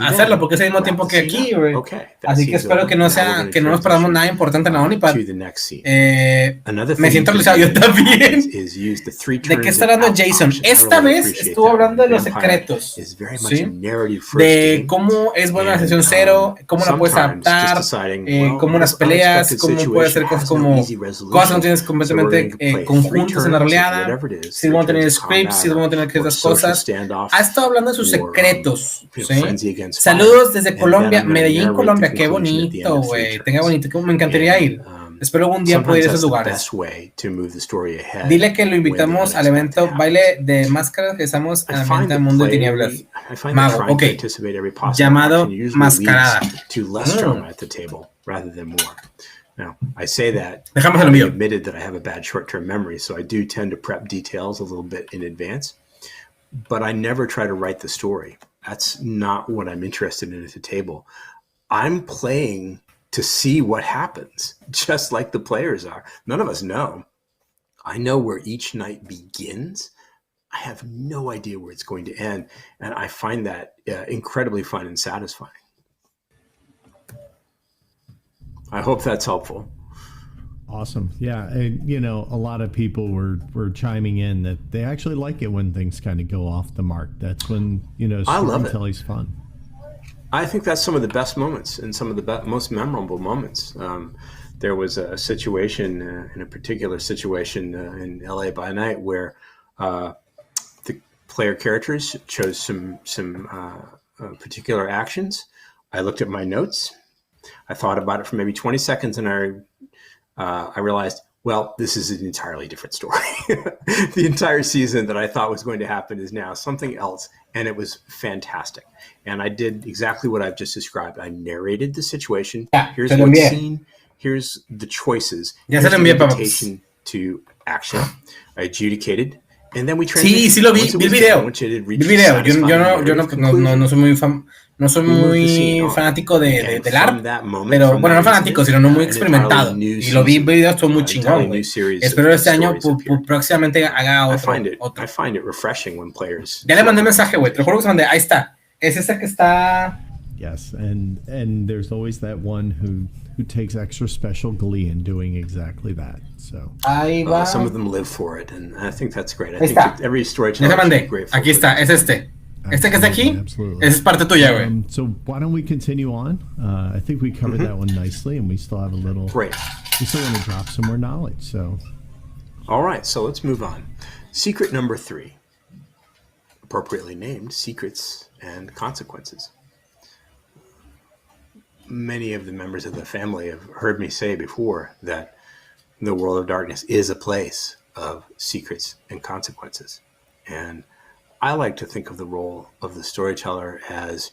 hacerlo porque es el mismo tiempo que aquí, güey. Así que espero que no nos perdamos nada importante en la Onipad. Me siento realizado yo también. ¿De qué está hablando Jason? Esta vez estuvo hablando de los secretos, ¿sí? De cómo es buena la sesión cero, cómo la puedes adaptar, cómo las peleas, cómo puedes hacer cosas como cosas no tienes completamente conjuntos en la roleada, si vamos a tener scripts, si vamos a tener que esas cosas. Ha estado hablando de sus secretos, ¿sí? Saludos desde Colombia, Medellín, Colombia. Qué bonito, güey. Tenga bonito, me encantaría ir. Espero algún día poder ir a esos lugares. Dile que lo invitamos al evento Baile de Máscaras que estamos al ambiente del mundo de tinieblas. Mago, ok. Llamado Mascarada. Now, I say that having admitted that I have a bad short-term memory, so I do tend to prep details a little bit in advance, but I never try to write the story. That's not what I'm interested in at the table. I'm playing to see what happens, just like the players are. None of us know. I know where each night begins. I have no idea where it's going to end, and I find that incredibly fun and satisfying. I hope that's helpful. Awesome. Yeah. And, a lot of people were chiming in that they actually like it when things kind of go off the mark. That's when, storytelling's fun. I think that's some of the best moments and some of the most memorable moments. There was a situation, in a particular situation in LA by Night where the player characters chose some particular actions. I looked at my notes. I thought about it for maybe 20 seconds and I realized, Well, this is an entirely different story. The entire season that I thought was going to happen is now something else, and it was fantastic. And I did exactly what I've just described. I narrated the situation. Here's what's seen. Here's the choices. Here's the invitation to action. I adjudicated, and then we transitioned. Sí, lo vi, vi el video. Yo no soy muy fanático del art, pero bueno, no fanático, sino no muy experimentado. Y lo vi en videos, son muy chingón, güey. Espero este año próximamente haga otro. I find it refreshing when players. Ya le mandé un mensaje, güey. Te lo juro que se mandé. Ahí está. Es ese que está. Yes, and there's always that one who takes extra special glee in doing exactly that. So some of them live for it, and I think that's great. I think that every storyteller should be grateful. Aquí está, es este. Este que está aquí, es parte tuya, güey. So why don't we continue on? I think we covered that one nicely, and we still have a little. Great. We still want to drop some more knowledge. So. All right, so let's move on. Secret number 3, appropriately named Secrets and Consequences. Many of the members of the family have heard me say before that the world of darkness is a place of secrets and consequences. And I like to think of the role of the storyteller as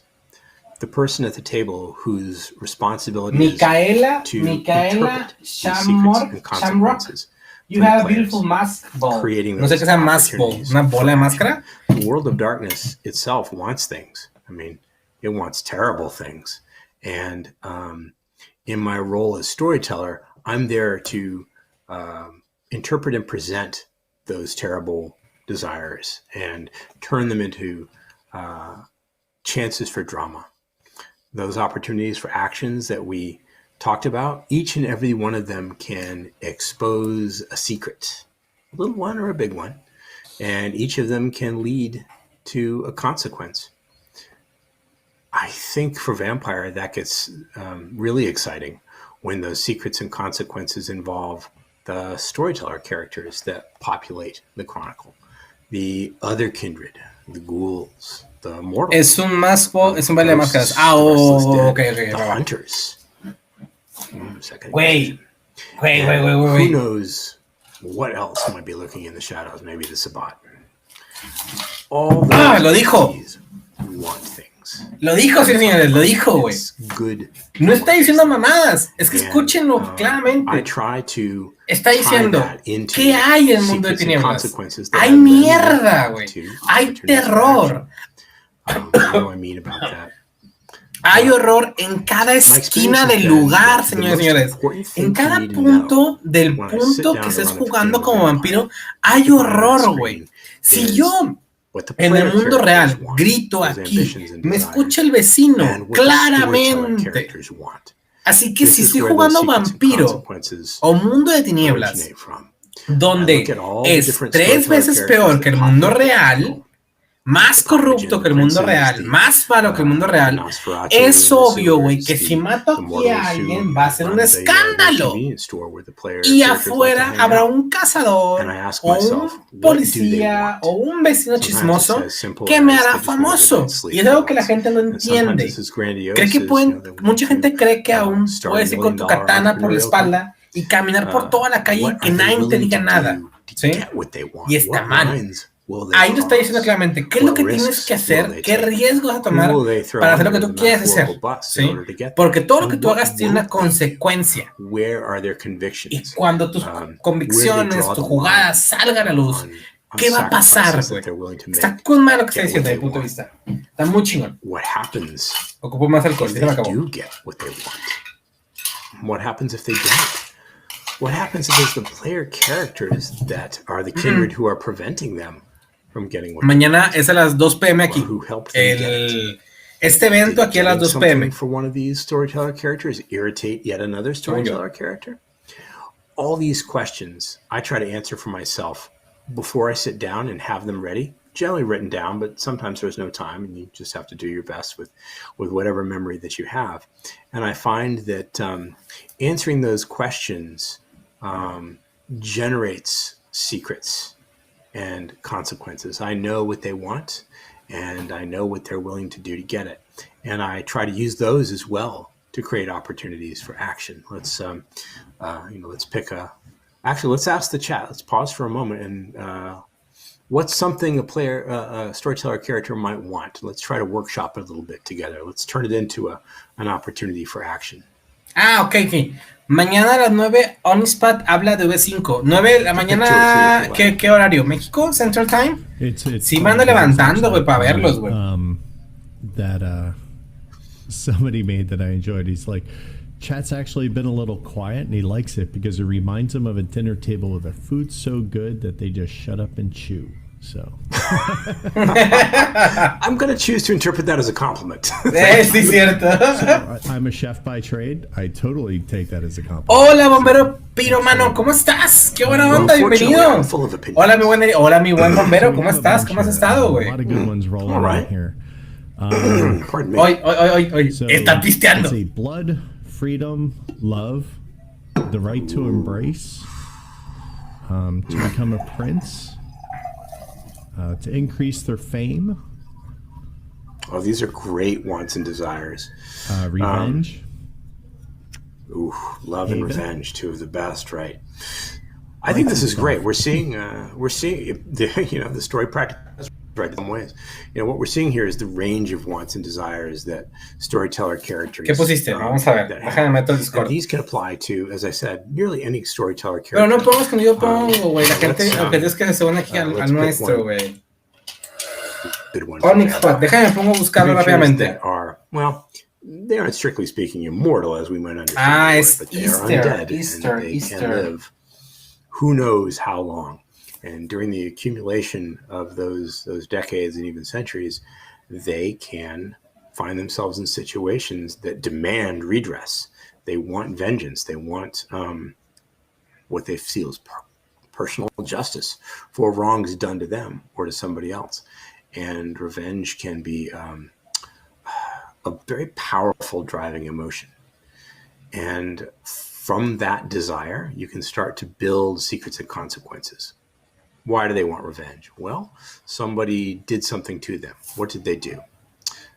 the person at the table whose responsibility is to interpret these secrets and consequences. You have a beautiful mask ball. Creating No sé qué sea mask ball. ¿Una bola de máscara? The world of darkness itself wants things. I mean, it wants terrible things. And in my role as storyteller, I'm there to interpret and present those terrible desires and turn them into chances for drama. Those opportunities for actions that we talked about, each and every one of them can expose a secret, a little one or a big one, and each of them can lead to a consequence. I think for Vampire, that gets really exciting when those secrets and consequences involve the storyteller characters that populate the chronicle, the other kindred, the ghouls, the mortals. Es un masco, es un baile de máscaras. Okay. The hunters. Wait. Who knows what else might be lurking in the shadows? Maybe the Sabbat. All lo dijo. Want things. Lo dijo, sí, señores, lo dijo, güey. No está diciendo mamadas, es que escúchenlo claramente. Está diciendo, ¿qué hay en el mundo de tinieblas? Hay mierda, güey. Hay terror. Hay horror en cada esquina del lugar, señores y señores. En cada punto del punto que estés jugando como vampiro, hay horror, güey. Si yo en el mundo real grito aquí, me escucha el vecino claramente. Así que si estoy jugando vampiro o mundo de tinieblas, donde es 3 veces peor que el mundo real, más corrupto que el mundo real, más malo que el mundo real, es obvio, güey, que si mato aquí a alguien va a ser un escándalo. Y afuera habrá un cazador, o un policía, o un vecino chismoso que me hará famoso. Y es algo que la gente no entiende. Mucha gente cree que aún puedes ir con tu katana por la espalda y caminar por toda la calle y que nadie te diga nada, ¿sí? Y está mal. Ahí lo está diciendo claramente, ¿qué es lo que tienes que hacer? ¿Qué riesgos vas a tomar para hacer lo que tú quieres hacer? ¿Sí? Porque todo lo que tú hagas tiene una consecuencia. Y cuando tus convicciones, tus jugadas salgan a la luz, ¿qué va a pasar, güey? Está con mal lo que está diciendo desde mi punto de vista. Está muy chingón. Ocupo más alcohol, se me acabó. What happens if they don't? What happens if it's the player characters that are the kindred who are preventing them from getting what Mañana es a las 2 p.m. aquí. Este evento aquí a las 2 p.m. For one of these storyteller characters irritate yet another storyteller character? All these questions I try to answer for myself before I sit down and have them ready, generally written down, but sometimes there's no time and you just have to do your best with whatever memory that you have. And I find that answering those questions generates secrets and consequences. I know what they want and I know what they're willing to do to get it. And I try to use those as well to create opportunities for action. Let's pick a Actually, let's ask the chat. Let's pause for a moment and what's something a storyteller character might want? Let's try to workshop it a little bit together. Let's turn it into an opportunity for action. Ok. Mañana a las 9, Onispat habla de V5. 9 de la mañana, ¿qué horario? ¿México? ¿Central Time? Sí, me ando levantando, güey, para verlos, güey. That somebody made that I enjoyed. He's like, chat's actually been a little quiet, and he likes it because it reminds him of a dinner table where the food's so good that they just shut up and chew. So I'm going to choose to interpret that as a compliment. Sí, cierto. So, I'm a chef by trade. I totally take that as a compliment. Hola, bombero piromano, ¿cómo estás? Qué buena onda, bienvenido. Hola, mi buen bombero, ¿cómo estás? ¿Cómo has estado, güey? A lot of good ones rolling right here. Pardon me. Hoy, está pisteando. Let's see, blood, freedom, love, the right to embrace, to become a prince, to increase their fame. Oh, these are great wants and desires. Revenge. Love and revenge, two of the best, right? I think this is great. We're seeing the story practice right in some ways. What we're seeing here is the range of wants and desires that storyteller characters. ¿Qué pusiste? Vamos a ver. Déjame meter el Discord. These can apply to, as I said, nearly any storyteller character. Pero no pongas como yo pongo, güey. La gente, aunque es que se une aquí al nuestro, güey. Onyxpot, déjame pongo a buscarlo rápidamente. They aren't strictly speaking immortal, as we might understand. Es but they are undead, and they can live who knows how long. And during the accumulation of those decades and even centuries, they can find themselves in situations that demand redress. They want vengeance. They want what they feel is personal justice for wrongs done to them or to somebody else. And revenge can be a very powerful driving emotion. And from that desire, you can start to build secrets and consequences. Why do they want revenge? Well, somebody did something to them. What did they do?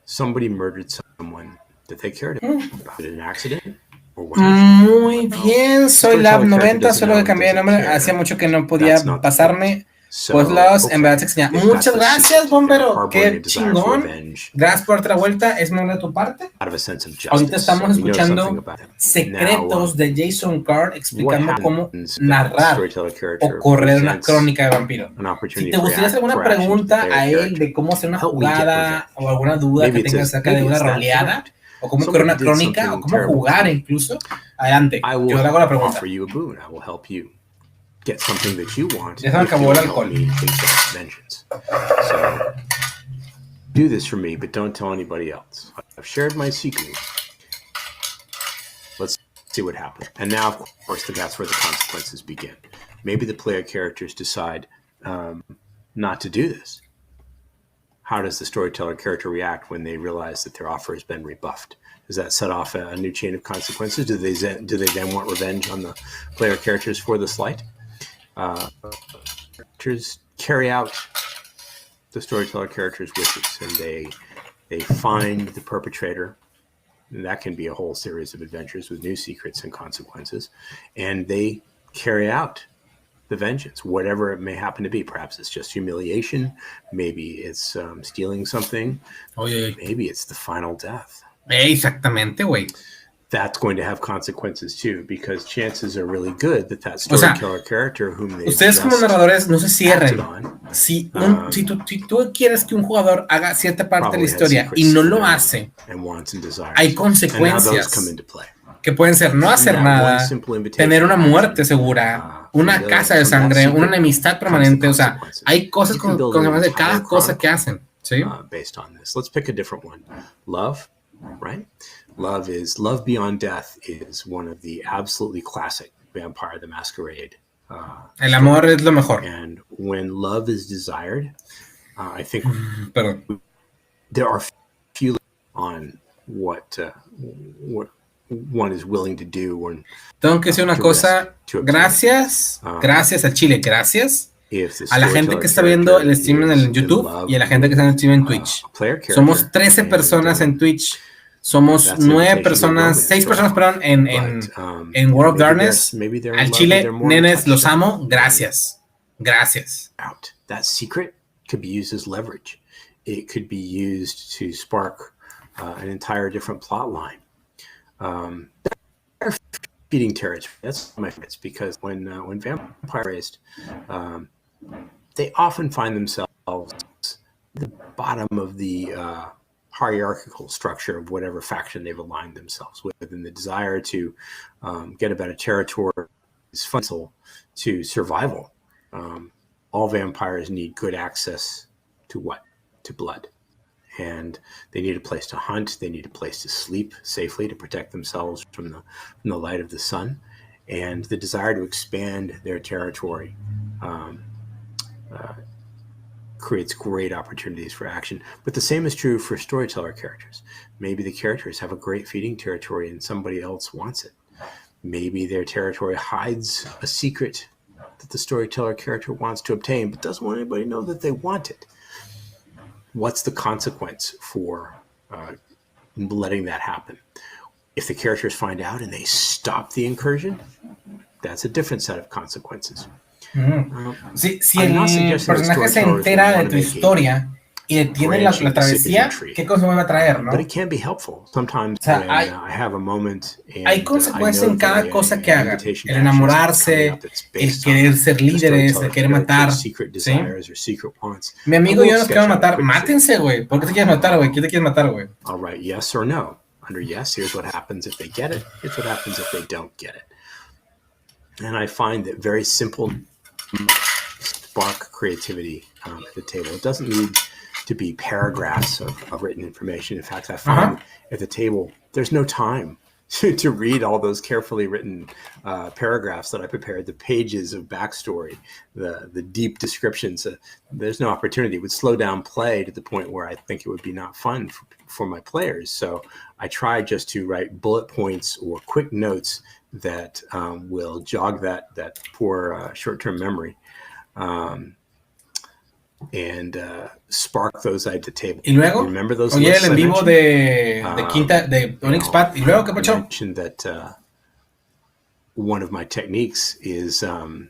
Somebody murdered someone that they cared about. Was it an accident? Muy bien, soy Lab90, solo que cambié de nombre. Hacía mucho que no podía pasarme. Pues los en verdad se extraña. Muchas gracias, bombero. Qué chingón. Gracias por otra vuelta. Es muy de tu parte. Ahorita estamos escuchando secretos de Jason Card explicando cómo narrar o correr una crónica de vampiro. Si te gustaría hacer alguna pregunta a él de cómo hacer una jugada o alguna duda que tengas acerca de una roleada o cómo correr una crónica o cómo jugar incluso, adelante. Yo le hago la pregunta. Get something that you want. Ya se me acabó el alcohol. Vengeance. So do this for me, but don't tell anybody else. I've shared my secret. Let's see what happens. And now, of course, that's where the consequences begin. Maybe the player characters decide not to do this. How does the storyteller character react when they realize that their offer has been rebuffed? Does that set off a new chain of consequences? Do they then want revenge on the player characters for the slight? Characters carry out the storyteller character's wishes, and they find the perpetrator. And that can be a whole series of adventures with new secrets and consequences, and they carry out the vengeance, whatever it may happen to be. Perhaps it's just humiliation, maybe it's stealing something, maybe it's the final death. Exactamente, güey. That's going to have consequences too, because chances are really good that storyteller character whom they ustedes como narradores no se cierren. Si tú quieres que un jugador haga cierta parte de la historia y no lo hace, hay consecuencias que pueden ser no hacer nada, tener una muerte segura, una casa de sangre, una enemistad permanente. O sea, hay cosas con de cada cosa que hacen. ¿Sí? Based on this, let's pick a different one. Love, right? Love Beyond Death is one of the absolutely classic Vampire the Masquerade. El amor es lo mejor. And when love is desired, I think there are few on what one is willing to do. Tengo que decir una cosa. Gracias al Chile, gracias a la gente que está viendo el stream en el YouTube y a la gente que está en el stream en Twitch. Somos 13 personas en Twitch. Somos That's an 9 invitation to personas, romance 6 for personas, a while. perdón, en World of Darkness. Maybe they're in Al love, Chile, they're more nenes, los attached amo, gracias. Gracias. out. That secret could be used as leverage. It could be used to spark an entire different plot line. Feeding territory. That's my favorites, because when vampire raised, they often find themselves at the bottom of the hierarchical structure of whatever faction they've aligned themselves with, and the desire to get a better territory is fundamental to survival. All vampires need good access to what? To blood. And they need a place to hunt. They need a place to sleep safely to protect themselves from the light of the sun. And the desire to expand their territory creates great opportunities for action. But the same is true for storyteller characters. Maybe the characters have a great feeding territory and somebody else wants it. Maybe their territory hides a secret that the storyteller character wants to obtain, but doesn't want anybody to know that they want it. What's the consequence for letting that happen? If the characters find out and they stop the incursion, that's a different set of consequences. Si el personaje se entera de tu historia y detiene la travesía, ¿qué cosa va a traer, no? But it can be helpful. Sometimes O sea, when I have a moment and hay consecuencias en cada cosa que haga. invitation El to action enamorarse, is coming up that's el based querer on ser the líderes, el storyteller querer matar. character's secret ¿Sí? desires or secret wants. Mi amigo I y yo will nos sketch queremos out matar. quickly. Mátense, güey. ¿Por qué te quieres matar, güey? ¿Quién te quieres matar, güey? I'll write yes or no. Under yes, here's what happens if they get it. Here's what happens if they don't get it. And I find that very simple spark creativity at the table. It doesn't need to be paragraphs of written information. In fact, I find at the table, there's no time to read all those carefully written paragraphs that I prepared, the pages of backstory, the deep descriptions. There's no opportunity. It would slow down play to the point where I think it would be not fun for my players. So I try just to write bullet points or quick notes that will jog that poor short-term memory. And spark those at the table. Y luego, remember those oye, lists el en I vivo mentioned? de Quinta, de Onyx Pat. Y luego, ¿qué I pasó? mentioned that one of my techniques is to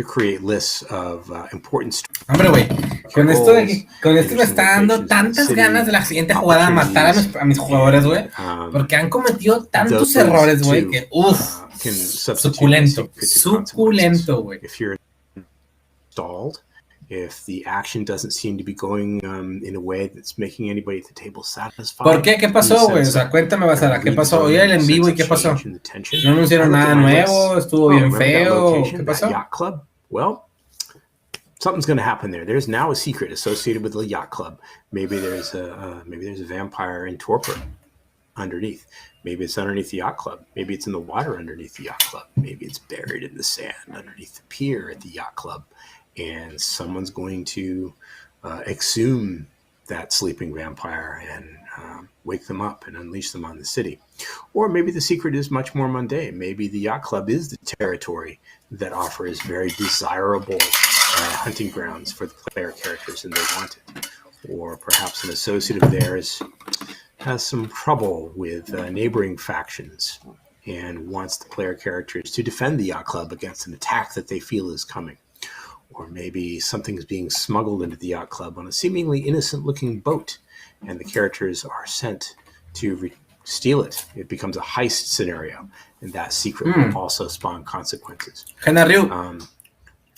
create lists of important Hombre, güey, con esto me está dando tantas ganas de la siguiente jugada matar a mis jugadores, güey, porque han cometido tantos errores, güey, que suculento, güey. If you're stalled, if the action doesn't seem to be going in a way that's making anybody at the table satisfied. ¿Por qué? ¿Qué pasó, güey? O sea, cuéntame, Basara, ¿qué pasó? Oye, el en vivo, ¿y qué pasó? ¿No anunciaron nada nuevo? ¿Estuvo bien feo? ¿Qué pasó? Yacht Club? Well, something's going to happen there. There's now a secret associated with the Yacht Club. Maybe there's a vampire in torpor underneath. Maybe it's underneath the Yacht Club. Maybe it's in the water underneath the Yacht Club. Maybe it's buried in the sand underneath the pier at the Yacht Club. And someone's going to exhume that sleeping vampire and wake them up and unleash them on the city. Or maybe the secret is much more mundane. Maybe the Yacht Club is the territory that offers very desirable hunting grounds for the player characters and they want it. Or perhaps an associate of theirs has some trouble with neighboring factions and wants the player characters to defend the Yacht Club against an attack that they feel is coming. Or maybe something's being smuggled into the Yacht Club on a seemingly innocent-looking boat, and the characters are sent to steal it. It becomes a heist scenario, and that secret will also spawn consequences. Genarriu,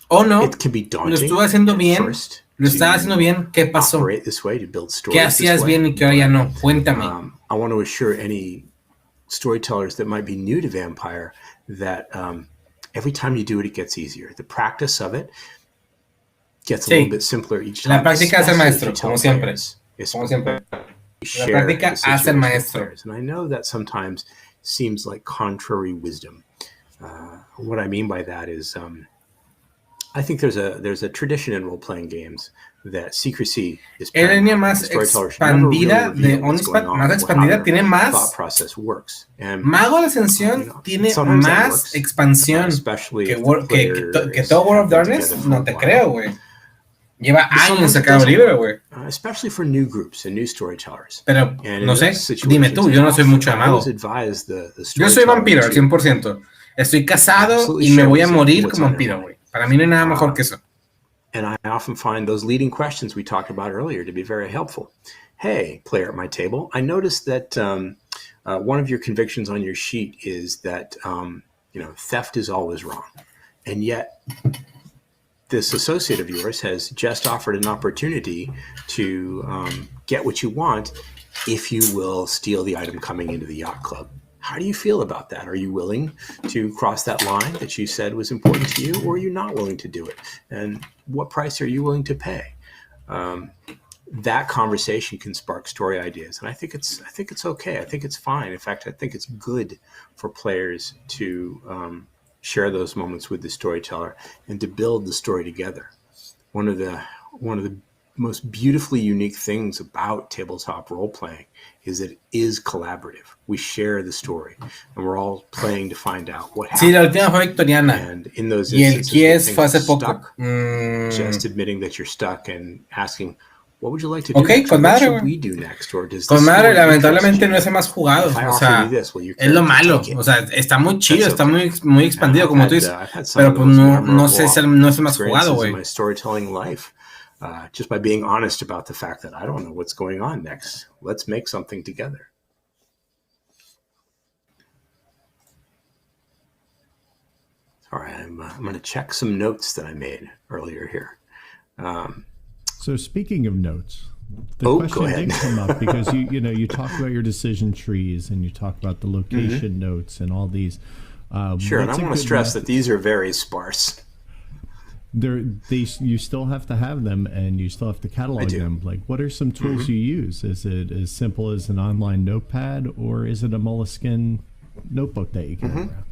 no, it can be daunting. Lo estuve haciendo bien, lo estaba haciendo bien, ¿qué pasó? This way, to build stories ¿Qué hacías bien y qué ahora ya no? Cuéntame. I want to assure any storytellers that might be new to Vampire that every time you do it, it gets easier. The practice of it gets a little bit simpler each time. La práctica hace el maestro, como siempre. Como siempre. La práctica hace el maestro. And I know that sometimes seems like contrary wisdom. What I mean by that is, I think there's a tradition in role-playing games that secrecy is La línea más expandida de Onyxpat, más expandida, tiene más. Mago de Ascensión tiene más expansión que todo World of Darkness. No te creo, güey. Lleva años sacando libros, güey. Especially for new groups and new storytellers. Pero, no sé, dime tú, yo no soy mucho amado. Yo soy vampiro al 100%. Estoy casado y me voy a morir como vampiro, güey. Para mí no hay nada mejor que eso. And I often find those leading questions we talked about earlier to be very helpful. Hey, player at my table, I noticed that one of your convictions on your sheet is that theft is always wrong. And yet, this associate of yours has just offered an opportunity to get what you want if you will steal the item coming into the yacht club. How do you feel about that? Are you willing to cross that line that you said was important to you, or are you not willing to do it? And what price are you willing to pay? That conversation can spark story ideas, and I think it's okay. I think it's fine. In fact, I think it's good for players to share those moments with the storyteller and to build the story together. One of the most beautifully unique things about tabletop role playing is that it is collaborative. We share the story, and we're all playing to find out what happened. Sí, la última fue victoriana. And in those y el Kies instances, fue hace poco. stuck, just admitting that you're stuck and asking, what would you like to do Okay, next? con What madre, should güey. we do next? Or does Con this madre, story lamentablemente interest no es el más jugado. If I O offer sea, you this, will you es lo care to malo. take it? O sea, está muy chido, That's está muy expandido, como tú dices. I've had some Pero of the pues most no sé si no es el más experiences jugado, in güey. my storytelling life. Just by being honest about the fact that I don't know what's going on next. Let's make something together. All right, I'm going to check some notes that I made earlier here. So speaking of notes, the go question ahead. did come up because you talk about your decision trees and you talk about the location notes and all these. Sure, and I what's a want to good stress method? that these are very sparse. You still have to have them and you still have to catalog them. Like, what are some tools you use? Is it as simple as an online notepad, or is it a Moleskine notebook that you carry around?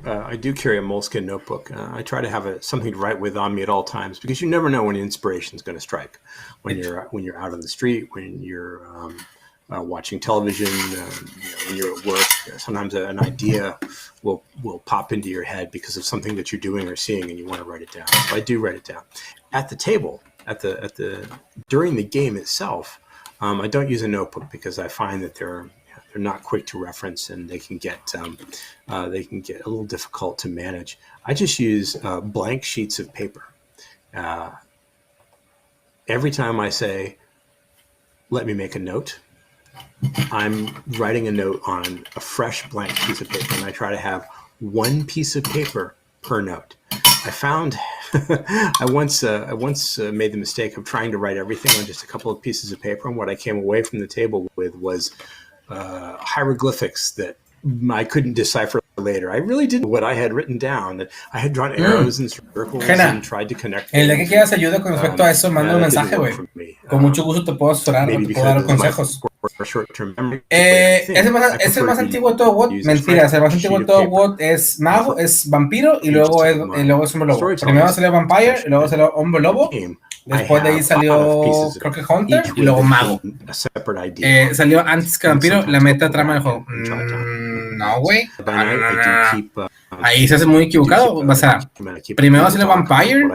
I do carry a Moleskine notebook. I try to have something to write with on me at all times because you never know when inspiration is going to strike. When you're out on the street, when you're watching television, when you're at work, sometimes an idea will pop into your head because of something that you're doing or seeing, and you want to write it down. So I do write it down. At the table, during the game itself, I don't use a notebook because I find that they're not quick to reference and they can get a little difficult to manage. I just use blank sheets of paper. Every time I say, "Let me make a note," I'm writing a note on a fresh blank piece of paper, and I try to have one piece of paper per note. I found I once made the mistake of trying to write everything on just a couple of pieces of paper, and what I came away from the table with was hieroglyphics that I couldn't decipher later. I really didn't know what I had written down. I had drawn arrows and circles and tried to connect. El día que quieras ayuda con respecto a eso, manda un mensaje, güey. Con mucho gusto te puedo asesorar o te puedo dar consejos. Es el más antiguo de todo WOT. Mentiras, el más antiguo de todo WOT es mago, es vampiro y luego es hombre lobo. Primero salió Vampire y luego salió hombre lobo. Después de ahí salió, creo que Hunter y luego mago. Salió antes que vampiro la meta trama del juego. No, güey. No. Ahí se hace muy equivocado. O sea, primero salió Vampire,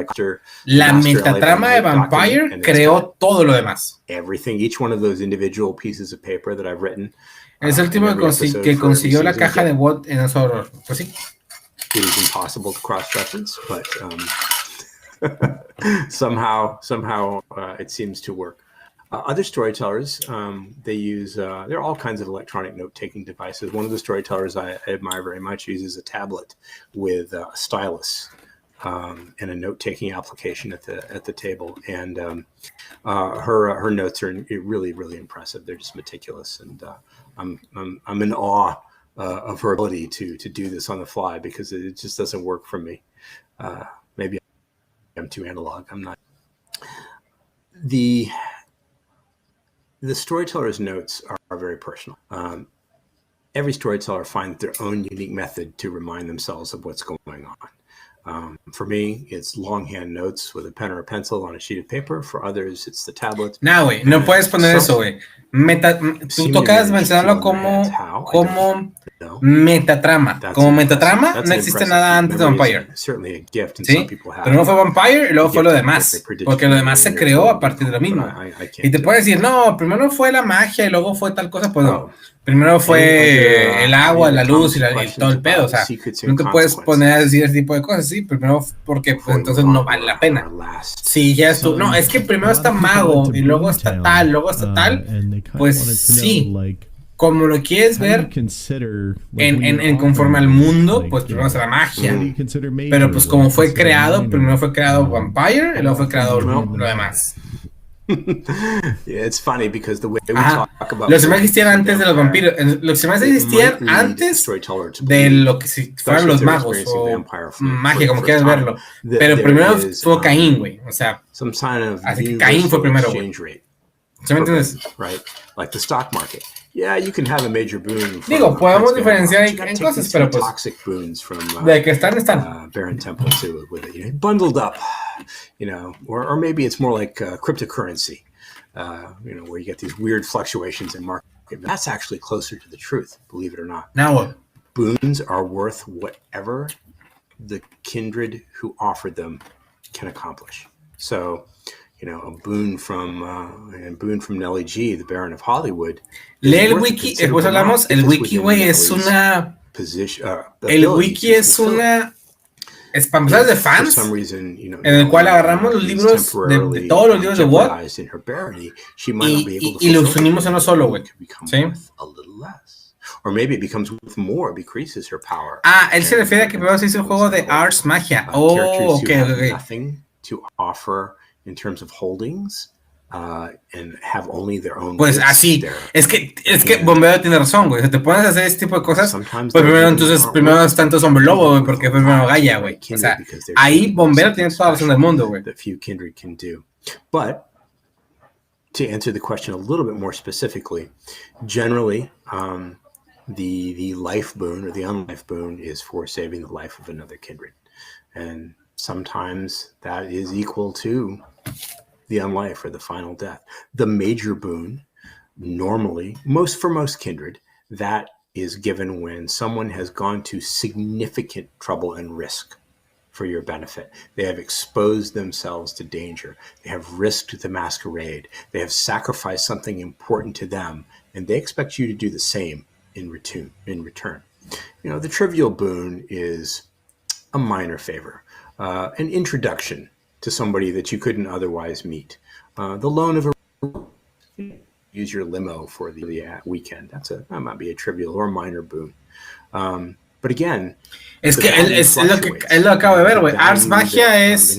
la metatrama de Vampire creó todo lo demás. Each one of those individual pieces of paper that I've written. Es el tipo que consiguió la caja de WOT en ese horror. Pues sí. It is impossible to cross-reference, but somehow it seems to work. Other storytellers, they use, there are all kinds of electronic note-taking devices. One of the storytellers I admire very much uses a tablet with a stylus and a note-taking application at the table. And her notes are really, really impressive. They're just meticulous. And I'm in awe of her ability to do this on the fly because it just doesn't work for me. Maybe I'm too analog. I'm not. The storyteller's notes are very personal. Every storyteller finds their own unique method to remind themselves of what's going on. For me, it's longhand notes with a pen or a pencil on a sheet of paper. For others, it's the tablet. No, güey, no puedes poner eso, güey. Tú tocas mencionarlo como como metatrama. Como metatrama no existe nada antes de Vampire. ¿Sí? Primero fue Vampire y luego fue lo demás. Porque lo demás se creó a partir de lo mismo. Y te puedes decir, no, primero fue la magia y luego fue tal cosa. Pues no. Primero fue el agua, la luz y todo el pedo. O sea, no te puedes poner a decir ese tipo de cosas, sí. Primero porque pues, entonces no vale la pena. Si ya es tú, no, es que primero está mago y luego está tal, luego está tal. Pues sí. Como lo quieres ver en conforme al mundo, pues primero es la magia. Pero pues como fue creado, primero fue creado Vampire y luego fue creado lo demás. Yeah, it's funny because the way we Ajá. talk about Los demás existían antes de los vampiros. Los demás existían antes de lo que si fueran los magos o magia, como quieras verlo. Pero primero fue Caín, güey. O sea, así que Caín fue primero, güey. ¿Sí me entiendes? Right, like the stock market. Yeah, you can have a major boon. Digo, podemos diferenciar en cosas, pero pues toxic boons from de que están. Baron Temple too, with it, you know, bundled up, you know, or maybe it's more like cryptocurrency, you know, where you get these weird fluctuations in market. That's actually closer to the truth, believe it or not. Now what? Boons are worth whatever the kindred who offered them can accomplish. So, you know, a boon from Nellie G, the Baron of Hollywood. Lee el wiki, después hablamos, el wiki, güey, es una... el wiki es una... Es para empezar de fans, en el cual agarramos los libros de todos los libros de Watt y los unimos en uno solo, güey. ¿Sí? Or maybe it becomes worth more, decreases her power. Él se refiere a que primero se hizo un juego de Ars Magia. Oh, ok. Nothing to offer in terms of holdings, and have only their own. Pues así, es que Bombero tiene razón, güey. Si te pones a hacer este tipo de cosas, pues primero está entonces Hombre Lobo, güey, porque fue primero Gaia, güey. O sea, ahí Bombero tiene toda la razón del mundo, güey. That few kindred can do. But to answer the question a little bit more specifically, generally, the life boon or the unlife boon is for saving the life of another kindred, and sometimes that is equal to the unlife or the final death. The major boon, normally, for most kindred, that is given when someone has gone to significant trouble and risk for your benefit. They have exposed themselves to danger. They have risked the masquerade. They have sacrificed something important to them, and they expect you to do the same in return. You know, the trivial boon is a minor favor, an introduction to somebody that you couldn't otherwise meet. The loan of use your limo for the weekend. That might be a trivial or minor boon. But again, es que es lo acabo de ver, güey. Ars Magia es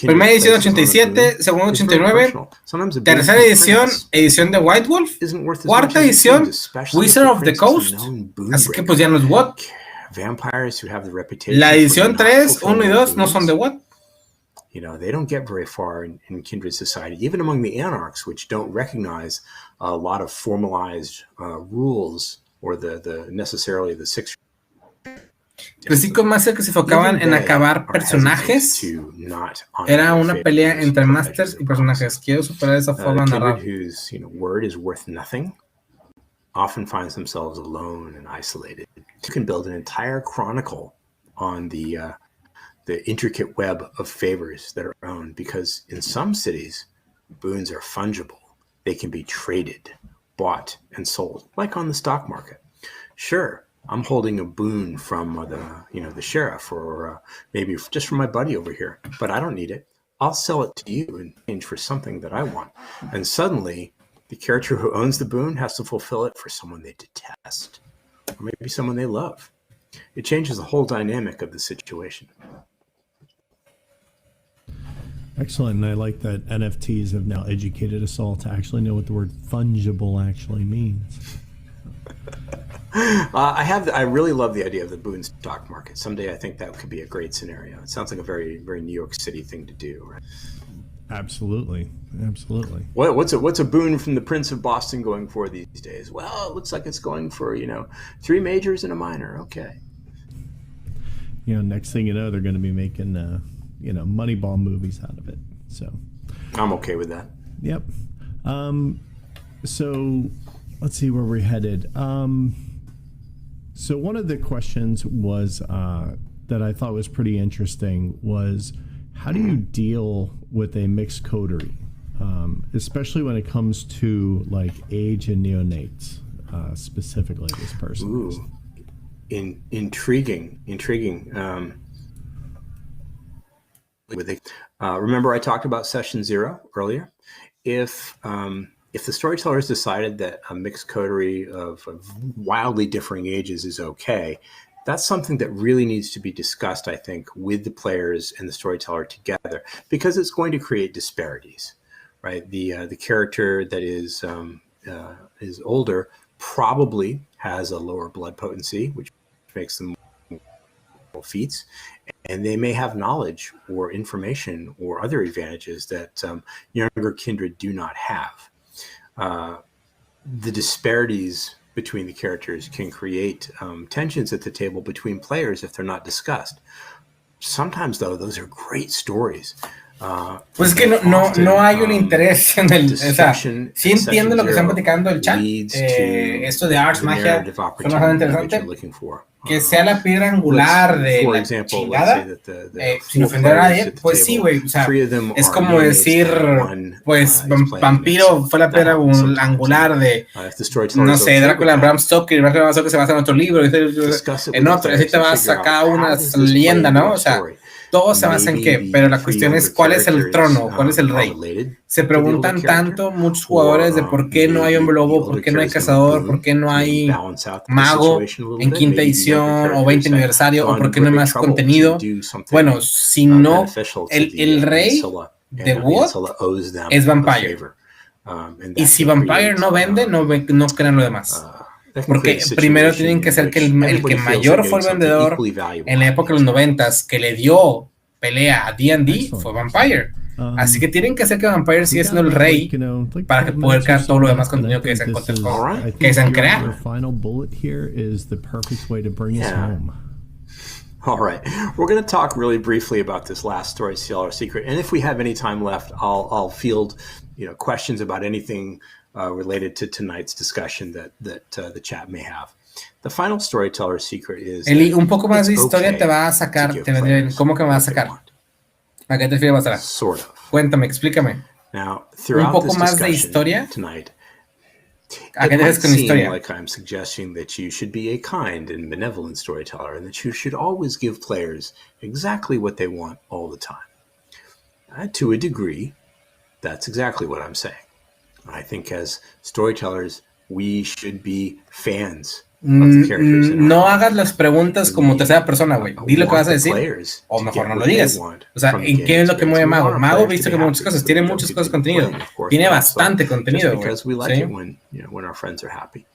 primera edición 87, segunda 89, tercera edición de White Wolf, cuarta edición Wizard of the Coast, así que pues ya no es Watt. La edición 3, 1 y 2 no son de Watt. You know, they don't get very far in kindred society, even among the anarchs, which don't recognize a lot of formalized rules or the necessarily the six. Los chicos más que se enfocaban en acabar personajes. Era una pelea entre masters y personajes. Quiero superar esa forma narrada. Whose word is worth nothing often finds themselves alone and isolated. You can build an entire chronicle on the intricate web of favors that are owned, because in some cities, boons are fungible. They can be traded, bought, and sold, like on the stock market. Sure, I'm holding a boon from the sheriff, or maybe just from my buddy over here, but I don't need it. I'll sell it to you in exchange for something that I want. And suddenly, the character who owns the boon has to fulfill it for someone they detest, or maybe someone they love. It changes the whole dynamic of the situation. Excellent, and I like that NFTs have now educated us all to actually know what the word fungible actually means. I really love the idea of the boon stock market. Someday I think that could be a great scenario. It sounds like a very, very New York City thing to do, right? Absolutely. What's a boon from the Prince of Boston going for these days? Well, it looks like it's going for 3 majors and a minor. Okay. Next thing you know, they're going to be making Moneyball movies out of it. So I'm okay with that. Yep. So let's see where we're headed. So one of the questions was that I thought was pretty interesting was, how do you deal with a mixed coterie, especially when it comes to like age and neonates, specifically this person? Ooh, intriguing. Remember I talked about session 0 earlier? If the storytellers decided that a mixed coterie of wildly differing ages is okay, that's something that really needs to be discussed, I think, with the players and the storyteller together, because it's going to create disparities, right? The character that is older probably has a lower blood potency, which makes them more feats, and they may have knowledge or information or other advantages that younger kindred do not have. The disparities between the characters can create tensions at the table between players if they're not discussed. Sometimes, though, those are great stories. Pues es que no hay un interés en el... O sea, sí entiendo lo que están platicando el chat. Esto de Ars Magia es bastante interesante. Que sea la piedra angular de la chingada, sin ofender a nadie, pues sí, güey. O sea, es como decir, pues, Vampiro fue la piedra angular de, no sé, Drácula, Bram Stoker, y Bram Stoker se basa en otro libro, en otro, y así te vas a sacar una leyenda, ¿no? O sea, todo se basa en qué, pero la cuestión es cuál es el trono, cuál es el rey. Se preguntan tanto muchos jugadores de por qué no hay hombre lobo, por qué no hay cazador, por qué no hay mago en quinta edición o 20 aniversario, o por qué no hay más contenido. Bueno, si no, el rey de Wood es Vampire. Y si Vampire no vende, no crean lo demás. Porque primero tienen que ser que el que mayor fue el vendedor en la época de los 90s, que le dio pelea a D&D, fue Vampire. Así que tienen que hacer que Vampire siga siendo el rey para que pueda crear todo lo demás contenido que desean crear. All right, we're going to talk really briefly about this last storyteller secret, and if we have any time left, I'll field questions about anything related to tonight's discussion that the chat may have. The final storyteller secret is... Eli, un poco más de historia te va a sacar, te vendría bien. ¿Cómo que me va a sacar? ¿A qué te refieres, Basara? Sort of. Cuéntame, explícame. Now, un poco más de historia. Tonight, ¿A qué te refieres con historia? Like I'm suggesting that you should be a kind and benevolent storyteller, and that you should always give players exactly what they want all the time. To a degree, that's exactly what I'm saying. I think as storytellers, we should be fans of the characters. No hagas las preguntas como tercera persona, güey. Di lo que vas a decir, o mejor no lo digas. O sea, ¿en qué es lo que mueve Mago? Mago, visto que muchas cosas, tiene muchas cosas de contenido. Tiene bastante contenido, güey. When our friends are happy.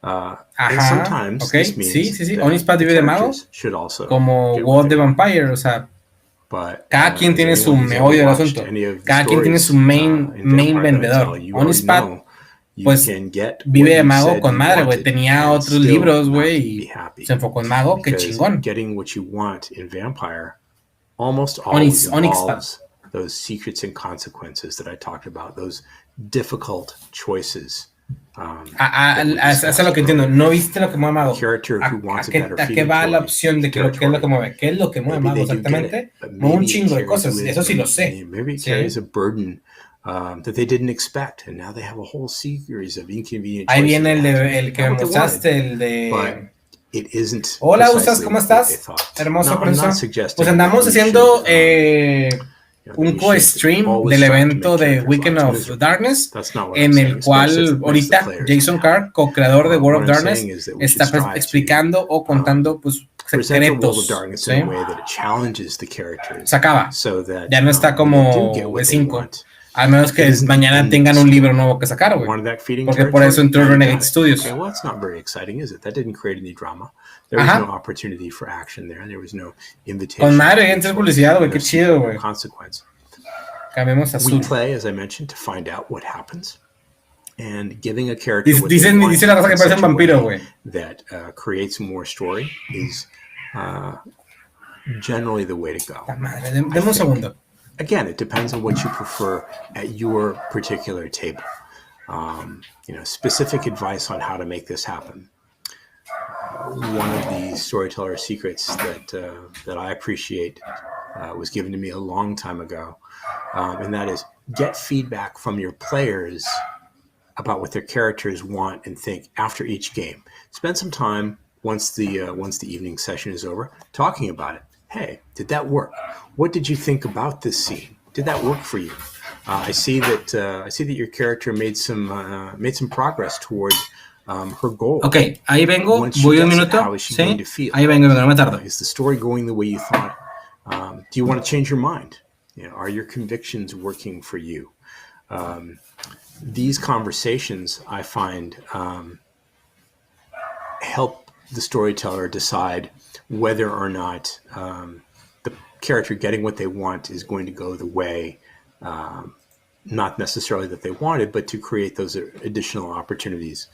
Ajá, ok, sí. Onispad vive de Mago, como WoD de Vampire, o sea, cada quien tiene su meollo del asunto. Cada quien tiene su main vendedor. Onispad, pues, vive de Mago con madre, güey. Tenía otros libros, güey, y se enfocó en Mago. Qué chingón. Getting what you want in Vampire almost always involves those secrets and consequences that I talked about, those difficult choices. Eso es lo que entiendo. No viste lo que mueve Mago. ¿A qué va la opción de qué es lo que mueve? ¿Qué es lo que mueve Mago exactamente? Mueve un chingo de cosas. Eso sí lo sé. Maybe it carries a burden that they didn't expect, and now they have a whole series of inconvenient choices. Ahí viene el que me mostraste, el de... It isn't. Hola, Usas, ¿cómo estás? Hermoso, profesor. Pues andamos haciendo un co-stream del evento de Weekend of Darkness, en el cual ahorita Jason Carr, co-creador de World of Darkness, está explicando o contando pues secretos. ¿Sí? Se acaba. Ya no está como E5. Al menos que mañana tengan un libro nuevo que sacar, güey. Porque por eso entró Renegade Studios. Okay, well, that's not very exciting, is it? That didn't create any drama. There was no opportunity for action there. There was no invitation. Con madre, entra publicidad, güey. Qué chido, güey. Consequence. Cambiemos a azul. We play, as I mentioned, to find out what happens. And giving a character dice la raza que parece un vampiro, güey. That creates more story is generally the way to go. Madre, deme un segundo. Again, it depends on what you prefer at your particular table. Specific advice on how to make this happen one of the storyteller secrets that I appreciate was given to me a long time ago, and that is get feedback from your players about what their characters want and think after each game. Spend some time once the evening session is over talking about it. Hey, did that work? What did you think about this scene? Did that work for you? I see that your character made some progress toward her goal. Ok, ahí vengo, voy un minuto. Sí, ahí vengo, no me tardo. Is the story going the way you thought? Do you want to change your mind? Are your convictions working for you? These conversations, I find, help the storyteller decide whether or not the character getting what they want is going to go the way, not necessarily that they wanted, but to create those additional opportunities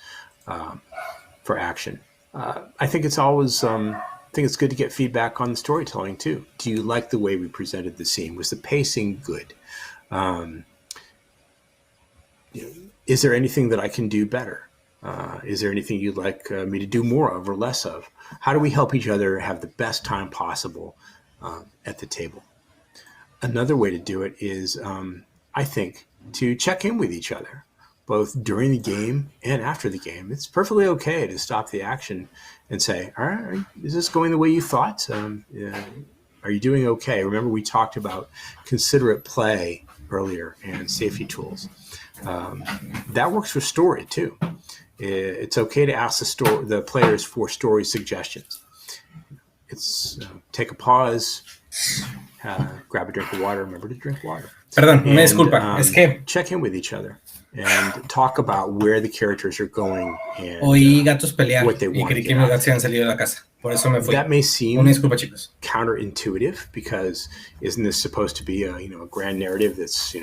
for action. I think it's always, I think it's good to get feedback on the storytelling too. Do you like the way we presented the scene? Was the pacing good? Is there anything that I can do better? Is there anything you'd like me to do more of or less of? How do we help each other have the best time possible at the table? Another way to do it is, I think, to check in with each other, both during the game and after the game. It's perfectly okay to stop the action and say, all right, is this going the way you thought? Are you doing okay? Remember, we talked about considerate play earlier and safety tools. That works for story too. It's okay to ask the players for story suggestions. It's take a pause, grab a drink of water, remember to drink water. Perdón, una disculpa, es que check in with each other and talk about where the characters are going and oí gatos pelear what they y want. creí que mis gatos se habían salido de la casa. Por eso me fui. That may seem una disculpa, chicos. Counterintuitive because isn't this supposed to be a grand narrative that's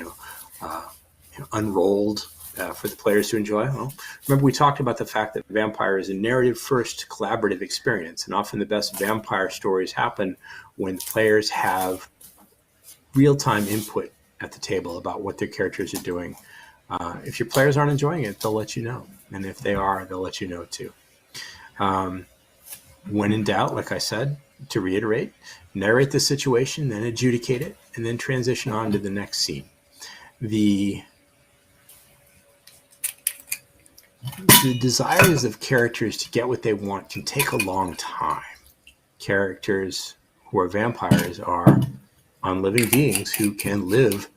unrolled for the players to enjoy? Well, remember we talked about the fact that Vampire is a narrative-first collaborative experience, and often the best vampire stories happen when players have real-time input at the table about what their characters are doing. If your players aren't enjoying it, they'll let you know, and if they are, they'll let you know too. When in doubt, like I said, to reiterate, narrate the situation, then adjudicate it, and then transition on to the next scene. The desires of characters to get what they want can take a long time. Characters who are vampires are unliving beings who can live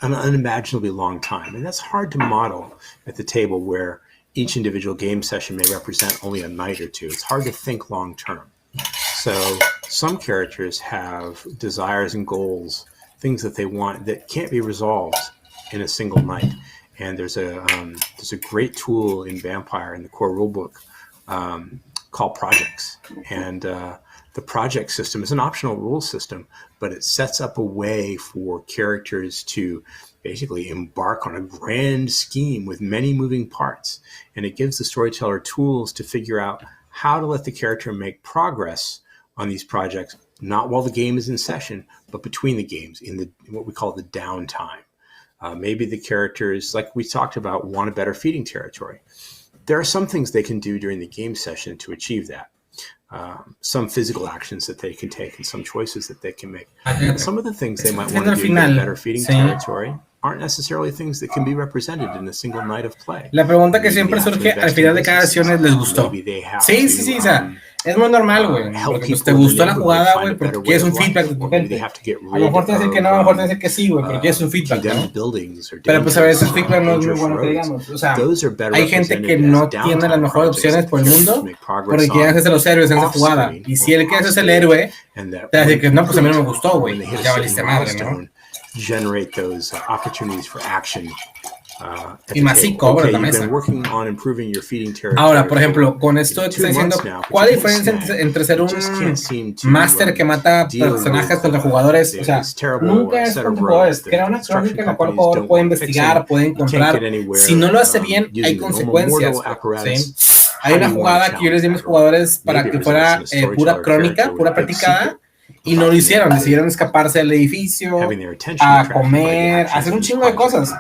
an unimaginably long time. And that's hard to model at the table where each individual game session may represent only a night or two. It's hard to think long term. So some characters have desires and goals, things that they want that can't be resolved in a single night. And there's a great tool in Vampire in the core rulebook called Projects. And the project system is an optional rule system, but it sets up a way for characters to basically embark on a grand scheme with many moving parts. And it gives the storyteller tools to figure out how to let the character make progress on these projects, not while the game is in session, but between the games in what we call the downtime. Maybe the characters, like we talked about, want a better feeding territory. There are some things they can do during the game session to achieve that. Some physical actions that they can take and some choices that they can make. And some of the things they might want to do to get better feeding territory aren't necessarily things that can be represented in a single night of play. La pregunta que siempre surge al final de cada sesión es, ¿les gustó? Sí, o sea, es muy normal, güey. Porque pues, te gustó la jugada, güey, porque quieres un feedback de tu gente. A lo mejor te dicen que no, a lo mejor te dicen que sí, güey, pero quieres un feedback, ¿no? Pero pues a veces el feedback no es muy bueno que digamos. O sea, hay gente que no tiene las mejores opciones por el mundo porque quiere hacerse los héroes en esa jugada. Y si él quiere hacerse el héroe, te va a decir que no, pues a mí no me gustó, güey. Ya valiste madre, ¿no? Generate those opportunities for action. Y más si cobra la mesa. Ahora, por ejemplo, con esto te estoy diciendo, ¿cuál es la diferencia entre ser un máster que mata personajes contra jugadores? O sea, nunca es contra jugadores. Crea una crónica en la cual el jugador puede investigar, puede encontrar. Si no lo hace bien, hay consecuencias. ¿Sí? Hay una jugada que yo les di a mis jugadores para que fuera pura crónica, pura practicada. Y no lo hicieron, decidieron escaparse del edificio, a comer, a hacer un chingo de cosas.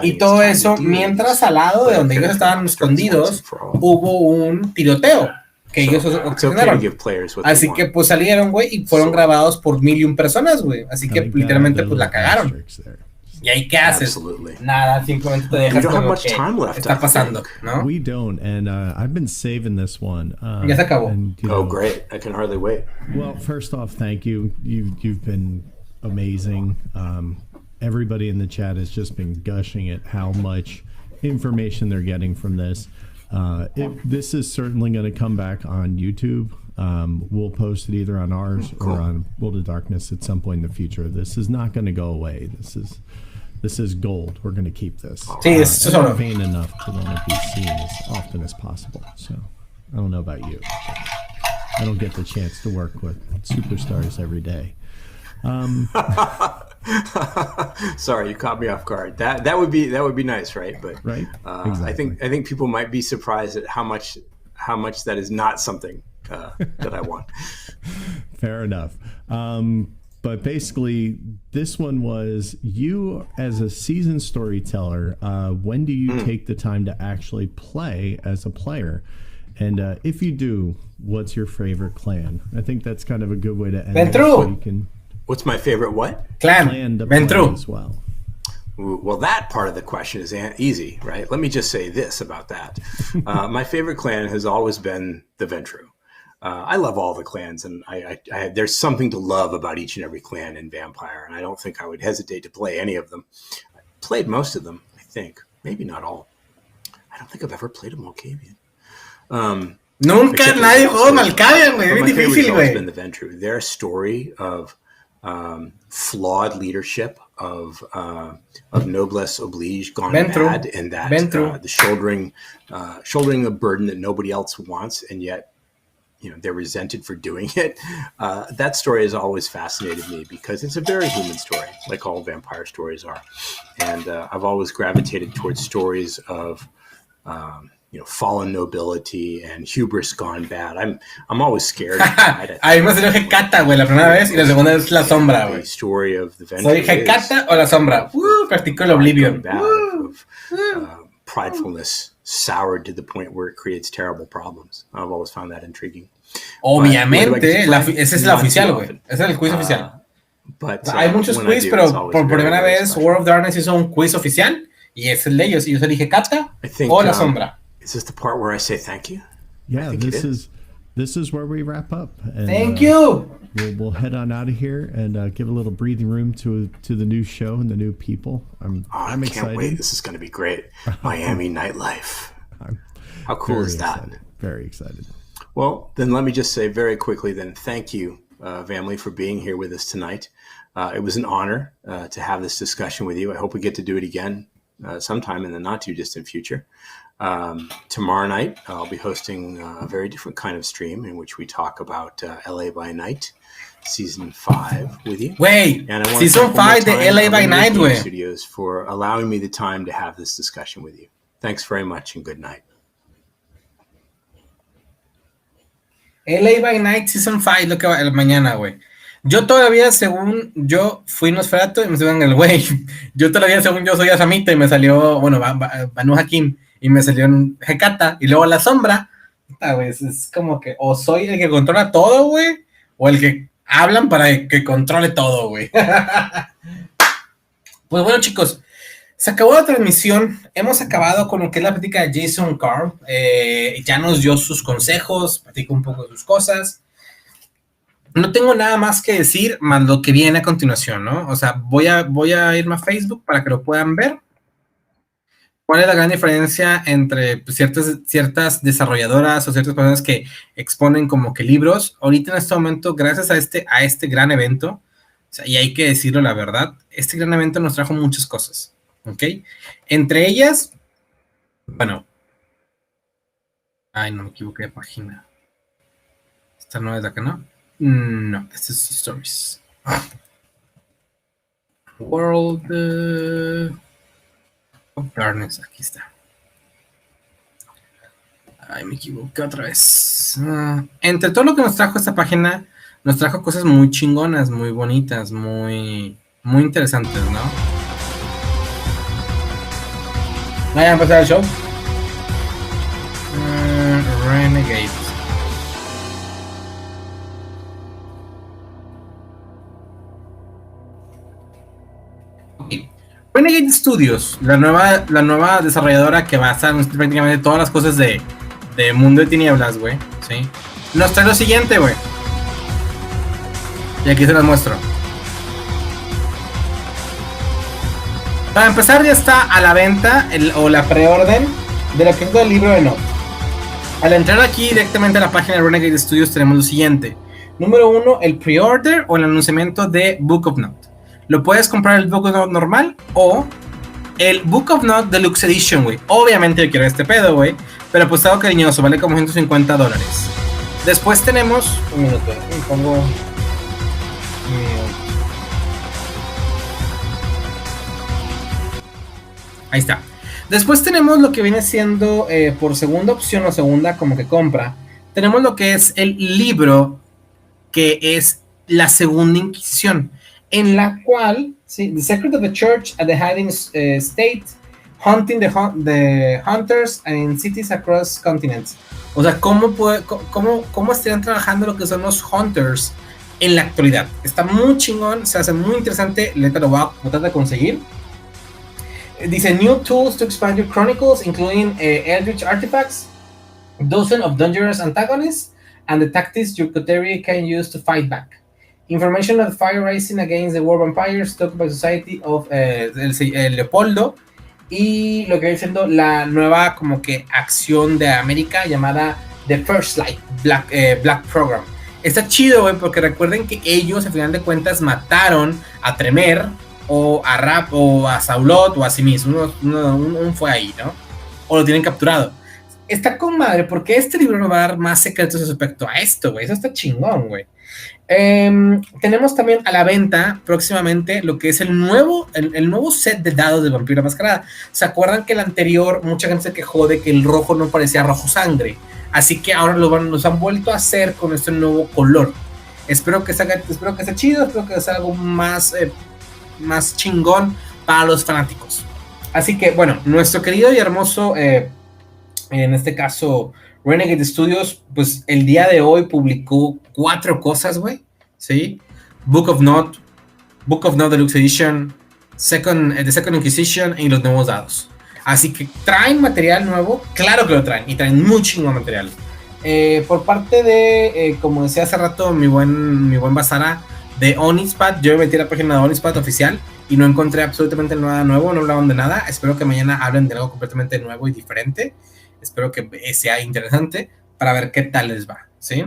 Y todo eso, mientras al lado de donde ellos estaban escondidos, hubo un tiroteo. que ellos it's okay to ocasionaron. give players what they Así want. que pues salieron, güey, y fueron grabados por 1,000,000 personas, güey. Así que literalmente pues la cagaron. ¿Y ahí qué haces? Absolutely. Nada, simplemente te We dejas don't have como much que time left. está pasando, ¿no? We don't, and I've been saving this one. Ya se acabó. And, you Oh, know, great! I can hardly wait. Well, first off, thank you. You've been amazing. Everybody in the chat has just been gushing at how much information they're getting from this. This is certainly going to come back on YouTube. We'll post it either on ours or on World of Darkness at some point in the future. This is not going to go away. This is gold. We're going to keep this. Sí, es I'm sort of. vain enough to want to be seen as often as possible. So I don't know about you. I don't get the chance to work with superstars every day. Sorry, you caught me off guard. That would be nice, right? But right. Exactly. I think people might be surprised at how much that is not something that I want. Fair enough. But basically, this one was you as a seasoned storyteller. When do you take the time to actually play as a player? And if you do, what's your favorite clan? I think that's kind of a good way to end it. So you can. What's my favorite what? Clan to play as well. Well, that part of the question is easy, right? Let me just say this about that. My favorite clan has always been the Ventru. I love all the clans, and I there's something to love about each and every clan in Vampire, and I don't think I would hesitate to play any of them. I played most of them, I think. Maybe not all. I don't think I've ever played a Malkavian. Nunca nadie jugó Malkavian, güey. Es difícil, güey. Been the Ventru. Their story of flawed leadership, of noblesse oblige gone bad, and that the shouldering a burden that nobody else wants, and yet they're resented for doing it. That story has always fascinated me because it's a very human story, like all vampire stories are. And I've always gravitated towards stories of fallen nobility and hubris gone bad. I'm always scared. A mí me salió Hecata, güey, la primera vez, y la segunda vez La Sombra, güey. Story of the Soy Hecata o La Sombra. Practico el Oblivion. Pridefulness soured to the point where it creates terrible problems. I've always found that intriguing. Obviamente, esa es la oficial, güey. Ese es el quiz oficial. Hay muchos quiz, pero por primera vez World of Darkness hizo un quiz oficial y es el de ellos. Y yo elige Hecata o La Sombra. Is this the part where I say thank you? Yeah, this is where we wrap up. And, thank you. We'll head on out of here and give a little breathing room to the new show and the new people. I'm excited. Can't wait. This is going to be great. Miami nightlife. How cool is that? Excited. Very excited. Well, then let me just say very quickly then, thank you, Vamley, for being here with us tonight. It was an honor to have this discussion with you. I hope we get to do it again sometime in the not too distant future. Tomorrow night, I'll be hosting a very different kind of stream in which we talk about LA by Night, Season 5 with you. Wait, Season 5 de LA by Night, güey. Studios for allowing me the time to have this discussion with you. Thanks very much and good night. LA by Night Season 5, lo que va mañana, güey. Yo todavía, según yo, fui Nosferatu y me subieron el güey. Yo todavía, según yo, soy Asamita y me salió, bueno, Banu Hakim y me salió en Hecata y luego La Sombra. Güey, es como que o soy el que controla todo, güey, o el que hablan para que controle todo, güey. Pues bueno, chicos, se acabó la transmisión. Hemos acabado con lo que es la plática de Jason Carl. Ya nos dio sus consejos, platicó un poco de sus cosas. No tengo nada más que decir, más lo que viene a continuación, ¿no? O sea, voy a irme a Facebook para que lo puedan ver. ¿Cuál es la gran diferencia entre pues, ciertas desarrolladoras o ciertas personas que exponen como que libros? Ahorita en este momento, gracias a este gran evento, o sea, y hay que decirlo la verdad, este gran evento nos trajo muchas cosas, ¿ok? Entre ellas, bueno, ay, no me equivoqué de página. Esta no es la que no. No, este es Stories. World of Darkness, aquí está. Ay, me equivoqué otra vez. Entre todo lo que nos trajo esta página, nos trajo cosas muy chingonas, muy bonitas, muy interesantes, ¿no? Vayan a empezar el show. Renegade. Renegade Studios, la nueva desarrolladora que basa en prácticamente todas las cosas de Mundo de Tinieblas, güey, ¿sí? Nos trae lo siguiente, güey. Y aquí se las muestro. Para empezar, ya está a la venta o la preorden de lo que es el libro de Note. Al entrar aquí directamente a la página de Renegade Studios tenemos lo siguiente. Número 1, el pre-order o el anunciamiento de Book of Note. Lo puedes comprar el Book of Note normal o el Book of Note Deluxe Edition, güey. Obviamente yo quiero este pedo, güey. Pero pues algo cariñoso, vale como $150. Después tenemos... Un minuto, me pongo... Ahí está. Después tenemos lo que viene siendo por segunda opción o segunda como que compra. Tenemos lo que es el libro que es la segunda Inquisición, en la cual, ¿sí? The Secret of the Church at the Hiding State, Hunting the Hunters in Cities Across Continents. O sea, cómo estarían trabajando lo que son los Hunters en la actualidad. Está muy chingón, se hace muy interesante. Neta lo voy a tratar de conseguir. Dice, new tools to expand your chronicles, including eldritch artifacts, dozen of dangerous antagonists, and the tactics your coterie can use to fight back. Information of fire rising against the war vampires, talk by Society of Leopoldo, y lo que viene siendo la nueva como que acción de América llamada The First Light Black Program. Está chido, güey, porque recuerden que ellos, al final de cuentas, mataron a Tremer, o a Rap, o a Saulot, o a sí mismo. Uno fue ahí, ¿no? O lo tienen capturado. Está con madre, porque este libro nos va a dar más secretos respecto a esto, güey. Eso está chingón, güey. Tenemos también a la venta próximamente lo que es el nuevo set de dados de Vampiro Mascarada. ¿Se acuerdan que el anterior, mucha gente se quejó de que el rojo no parecía rojo sangre? Así que ahora los han vuelto a hacer con este nuevo color. Espero que sea chido, espero que sea algo más chingón para los fanáticos. Así que, bueno, nuestro querido y hermoso, en este caso, Renegade Studios, pues el día de hoy publicó 4 cosas, güey, ¿sí? Book of Note Deluxe Edition, The Second Inquisition y los nuevos dados. Así que traen material nuevo, claro que lo traen, y traen muy chingón material. Por parte de, como decía hace rato, mi buen Basara, de Onispad, yo me metí a la página de Onispad oficial y no encontré absolutamente nada nuevo, no hablaban de nada. Espero que mañana hablen de algo completamente nuevo y diferente. Espero que sea interesante para ver qué tal les va, ¿sí?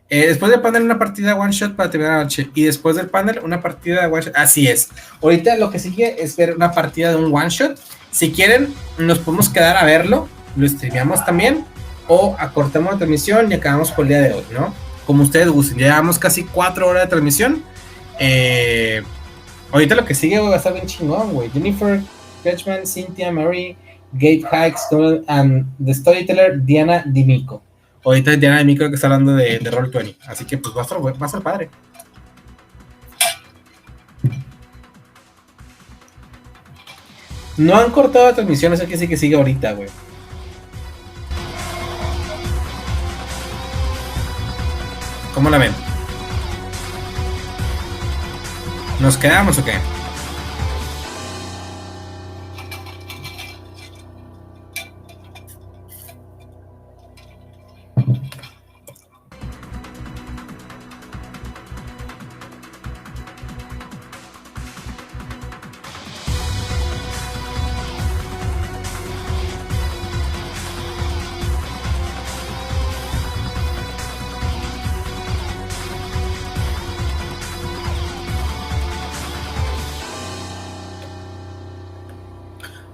Después del panel, una partida one shot para terminar la noche. Y después del panel, una partida de one shot. Así es. Ahorita lo que sigue es ver una partida de un one shot. Si quieren, nos podemos quedar a verlo. Lo streameamos también. O acortamos la transmisión y acabamos por el día de hoy, ¿no? Como ustedes gusten. Ya llevamos casi 4 horas de transmisión. Ahorita lo que sigue va a estar bien chingón, güey. Jennifer Ketchman, Cynthia, Mary, Gabe Hikes, and the storyteller Diana D'Amico. Ahorita es Diana D'Amico que está hablando de Roll20. Así que pues va a estar padre. No han cortado la transmisión, eso que sí que sigue ahorita, güey. ¿Cómo la ven? ¿Nos quedamos o qué?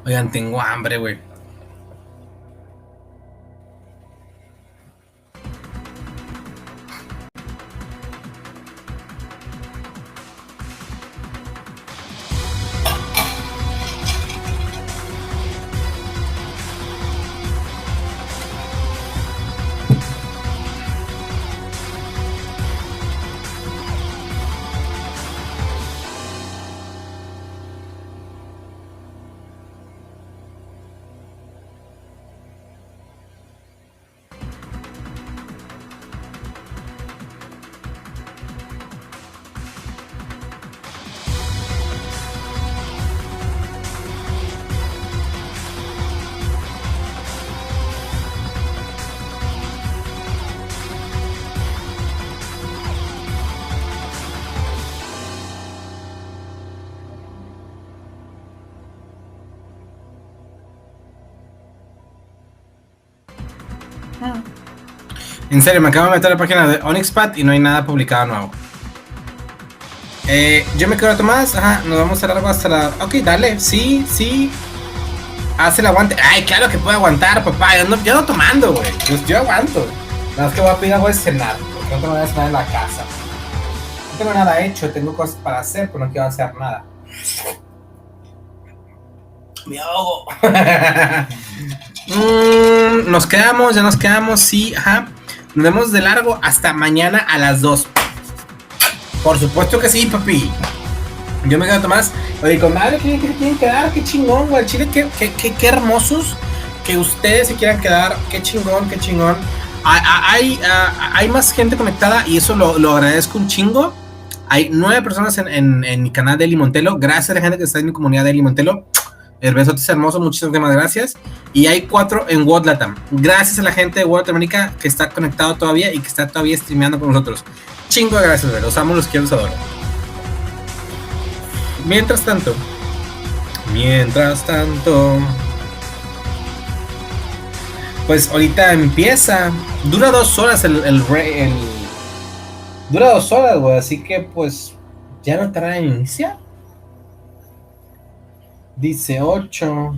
Oigan, tengo hambre, güey. En serio, me acabo de meter a la página de Onyxpat y no hay nada publicado nuevo. Yo me quedo Tomás. Ajá, nos vamos a largo hasta la... Ok, dale, sí. Haz el aguante. Ay, claro que puedo aguantar, papá. Yo ando tomando, güey. Yo aguanto. Nada más que voy a pedir algo de cenar. Porque no tengo nada de cenar en la casa. No tengo nada hecho. Tengo cosas para hacer, pero no quiero hacer nada. Me ahogo. Ya nos quedamos, sí, ajá. Nos vemos de largo hasta mañana a las 2. Por supuesto que sí, papi. Yo me quedo Tomás. Oye, comadre, ¿qué quieren quedar? Qué chingón, güey. Chile, qué hermosos que ustedes se quieran quedar. Qué chingón. Hay más gente conectada y eso lo agradezco un chingo. Hay 9 personas en mi canal de Eli Montelo. Gracias a la gente que está en mi comunidad de Eli Montelo. El besote es hermoso, muchísimas gracias. Y hay 4 en World Latam. Gracias a la gente de World América que está conectado todavía y que está todavía streameando con nosotros. Chingo de gracias, güey. Los amo, los quiero, los adoro. Mientras tanto, pues ahorita empieza. Dura 2 horas dura 2 horas, güey. Así que pues ya no tarda en iniciar. Dice 8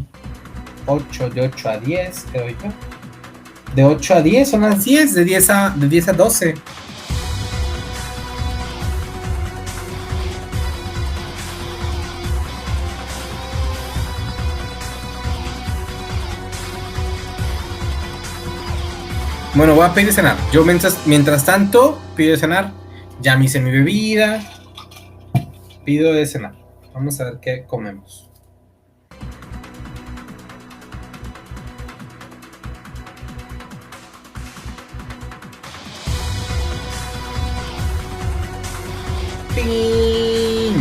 de 8 a 10, creo yo. De 8 a 10 son las 10, de 10 a 12. Bueno, voy a pedir de cenar. Yo mientras tanto pido de cenar. Ya me hice mi bebida. Pido de cenar. Vamos a ver qué comemos. ¡Ping!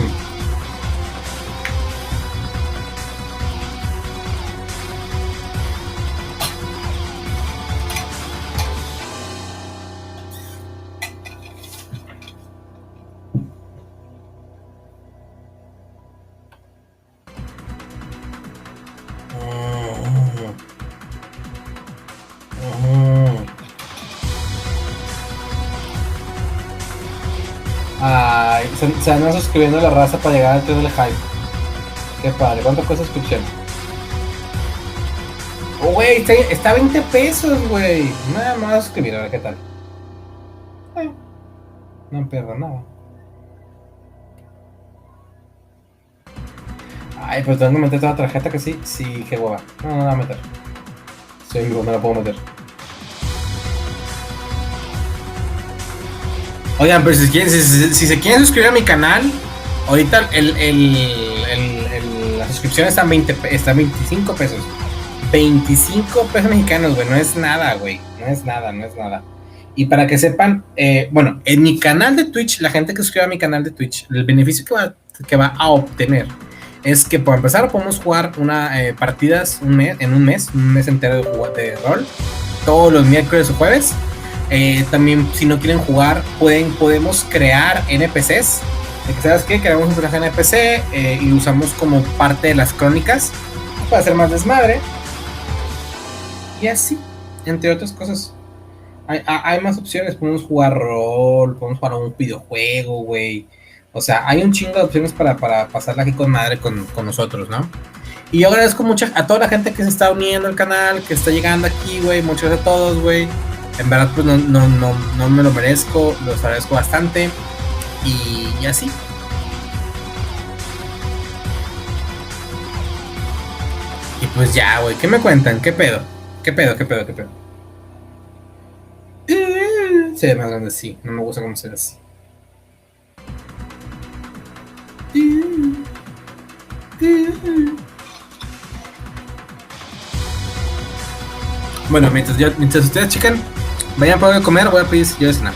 Ay, se van suscribiendo a la raza para llegar al tren del hype. Qué padre, ¿cuánto cuesta suscripción? Oh, güey, está 20 pesos, güey. Nada más suscribir, a ver qué tal. No pierdo nada. Ay, pero tengo que meter toda la tarjeta que sí. Sí, qué hueva. No la voy a meter. Soy vivo, no la puedo meter. Oigan, pero si se quieren suscribir a mi canal, ahorita la suscripción está 25 pesos. 25 pesos mexicanos, güey. No es nada, güey. No es nada. Y para que sepan, bueno, en mi canal de Twitch, la gente que suscribe a mi canal de Twitch, el beneficio que va a obtener es que, por empezar, podemos jugar partidas en un mes entero de rol, todos los miércoles o jueves. También, si no quieren jugar, podemos crear NPCs. De que, ¿sabes qué? Creamos un personaje NPC y lo usamos como parte de las crónicas para hacer más desmadre. Y así, entre otras cosas. Hay más opciones. Podemos jugar rol, podemos jugar un videojuego, güey. O sea, hay un chingo de opciones para pasarla aquí con madre con nosotros, ¿no? Y yo agradezco mucho a toda la gente que se está uniendo al canal, que está llegando aquí, güey. Muchas gracias a todos, güey. En verdad, pues no me lo merezco, los agradezco bastante. Y así. Y pues ya, güey, ¿qué me cuentan? ¿Qué pedo? Se ve más grande así, no me gusta cómo se ve así. Bueno, mientras ustedes checan, vayan para comer, voy a pedir yo de cenar.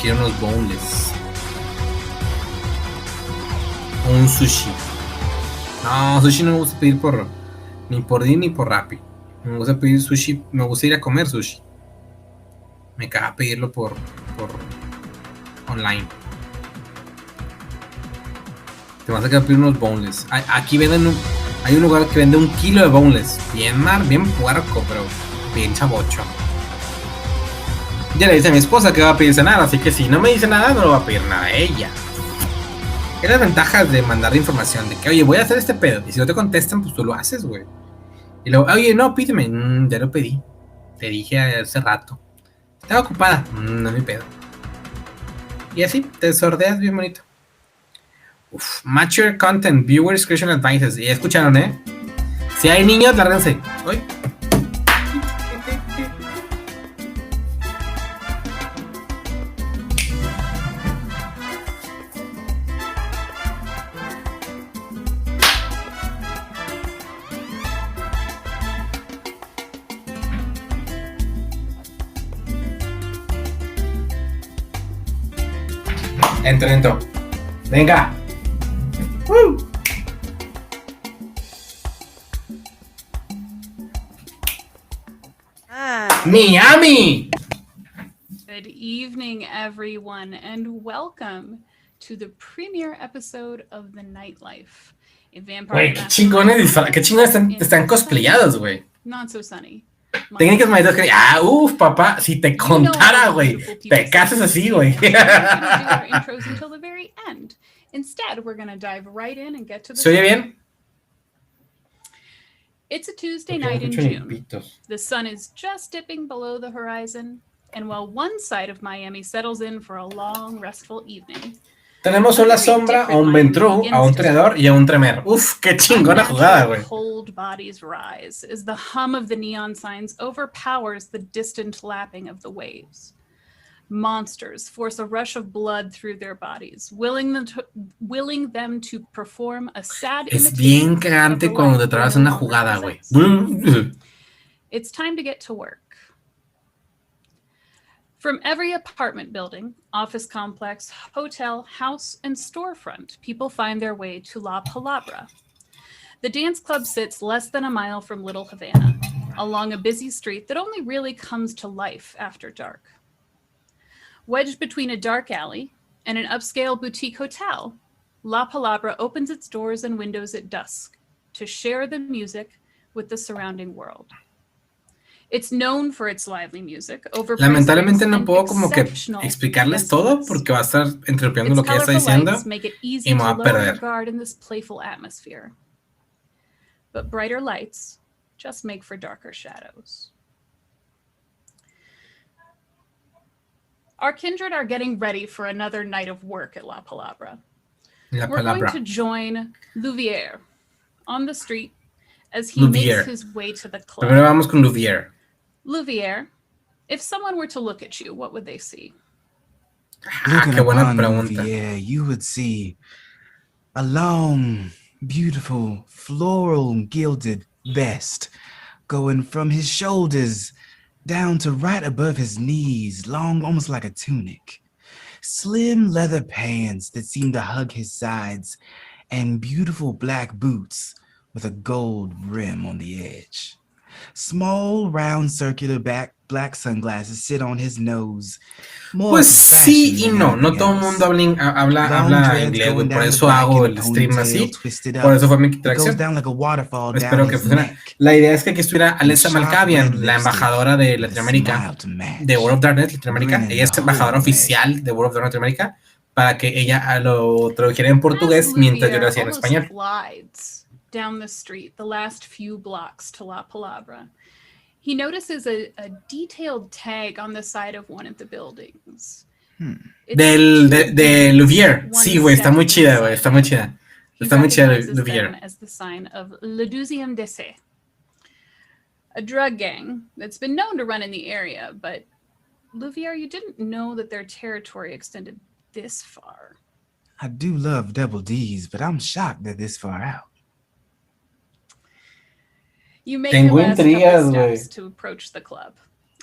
Quiero unos boneless. Un sushi. No, sushi no me gusta pedir ni por Didi ni por Rappi. Me gusta pedir sushi, me gusta ir a comer sushi. Me caga pedirlo por online. Te vas a quedar pedir unos boneless. Aquí hay un lugar que vende 1 kilo de boneless. Bien puerco, pero bien chavocho. Ya le dice a mi esposa que va a pedir cenar, así que si no me dice nada, no lo va a pedir nada a ella. Es las ventajas de mandar información, de que, oye, voy a hacer este pedo, y si no te contestan, pues tú lo haces, güey. Y luego, oye, no, pídeme, ya lo pedí, te dije hace rato. Estaba ocupada, no es mi pedo. Y así, te sordeas bien bonito. Uf, mature content, viewer discretion advices. Y ya escucharon, ¿eh? Si hay niños, lárganse. Uy. Entro. Venga. Miami! Good evening, everyone, and welcome to the premiere episode of The Nightlife. A vampire Güey, qué chingones están cosplayados, güey. Not so sunny. Técnicas maestras que... papá, si te contara, güey, te casas así, güey. We're gonna do our intros until the very end. Instead, we're gonna dive right in and get to the... ¿Se oye bien? It's a Tuesday night in June. The sun is just dipping below the horizon, and while one side of Miami settles in for a long, restful evening, tenemos una sombra, a un ventru, a un trenador y a un tremer. Uf, qué chingona jugada, güey. Cold bodies rise as the hum of the neon signs overpowers the distant lapping of the waves. Monsters force a rush of blood through their bodies, willing them to perform a sad Es bien cagante cuando te trabas una jugada, güey. It's time to get to work. From every apartment building, office complex, hotel, house, and storefront, people find their way to La Palabra. The dance club sits less than a mile from Little Havana, along a busy street that only really comes to life after dark. Wedged between a dark alley and an upscale boutique hotel, La Palabra opens its doors and windows at dusk to share the music with the surrounding world. It's known for its lively music. Lamentablemente no puedo como que explicarles todo porque va a estar interrumpiendo lo que ella está diciendo y me va a perder. In this playful atmosphere. But brighter lights just make for darker shadows. Our kindred are getting ready for another night of work at La Palabra. We're going to join Louvier on the street as he makes his way to the club. Primero vamos con Louvier. Louvier, if someone were to look at you, what would they see? Qué buena pregunta. Louvier, you would see a long, beautiful, floral gilded vest going from his shoulders down to right above his knees, long, almost like a tunic. Slim leather pants that seem to hug his sides, and beautiful black boots with a gold rim on the edge. Small, round, circular black sunglasses sit on his nose. Pues sí y no, no todo el mundo habla inglés, güey, por eso hago el stream así, por eso fue mi interacción. Espero que funcione. La idea es que aquí estuviera Alessa Malkavian, la embajadora de Latinoamérica, de World of Darkness Latinoamérica. Ella es embajadora oficial de World of Darkness Latinoamérica, para que ella lo tradujera en portugués mientras yo lo hacía en español. Down the street, the last few blocks to La Palabra, he notices a detailed tag on the side of one of the buildings. De Louvier. Sí, güey, está muy chida, güey, está muy chida. Está muy chida Louvier. As the sign of Le 12e Décès, a drug gang that's been known to run in the area, but Louvier, you didn't know that their territory extended this far. I do love double D's, but I'm shocked they're this far out. You make your last couple steps to approach the club,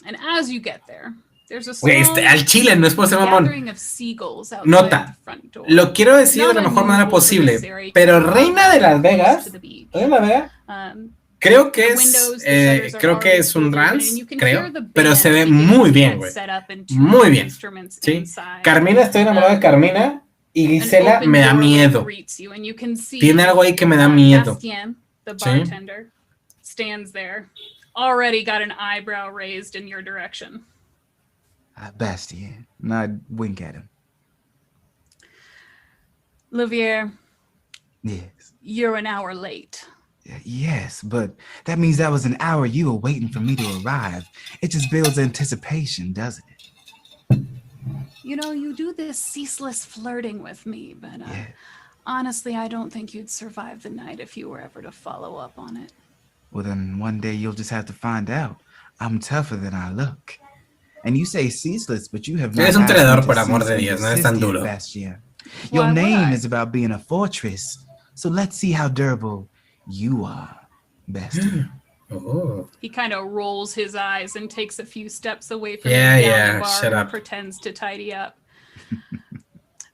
and as you get there, there's a small al chile, no es por ser gathering of seagulls outside Nota, the front door. Lo quiero decir de la mejor manera posible, pero Reina de Las Vegas, creo que es un trans, creo, pero se ve muy bien, güey, muy bien, ¿sí? Carmina, estoy enamorado de Carmina, y Gisela me da miedo, tiene algo ahí que me da miedo, ¿sí? Stands there, already got an eyebrow raised in your direction. Bastien. And I'd wink at him. Livier, Yes. you're an hour late. Yes, but that means that was an hour you were waiting for me to arrive. It just builds anticipation, doesn't it? You know, you do this ceaseless flirting with me, but honestly, I don't think you'd survive the night if you were ever to follow up on it. Well, then one day you'll just have to find out. I'm tougher than I look. And you say ceaseless, but you have not Eres un asked me traidor, to por amor cease de and Dios, no es desist tan yet, duro. Bastien. Your Why would name I? is about being a fortress, so let's see how durable you are, Bastien. Oh. He kind of rolls his eyes and takes a few steps away from Yeah, the galley yeah, bar shut and up. pretends to tidy up.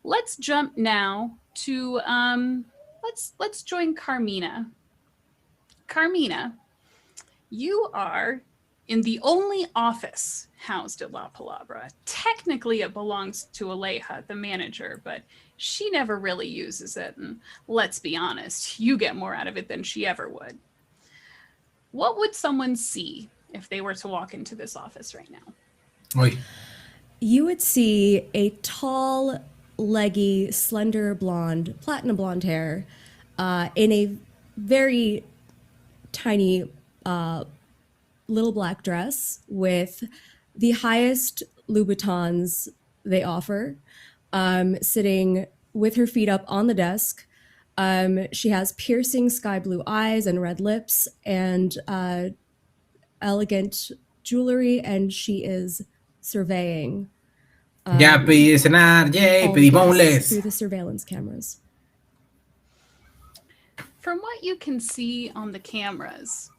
Let's jump now to let's join Carmina. Carmina, you are in the only office housed at La Palabra. Technically, it belongs to Aleja, the manager, but she never really uses it. And let's be honest, you get more out of it than she ever would. What would someone see if they were to walk into this office right now? Oy. You would see a tall, leggy, slender blonde, platinum blonde hair, in a very tiny little black dress with the highest Louboutins they offer, sitting with her feet up on the desk. She has piercing sky blue eyes and red lips and elegant jewelry, and she is surveying Ya pedí cenar, yay, all pedí the guests boneless. through the surveillance cameras. From what you can see on the cameras,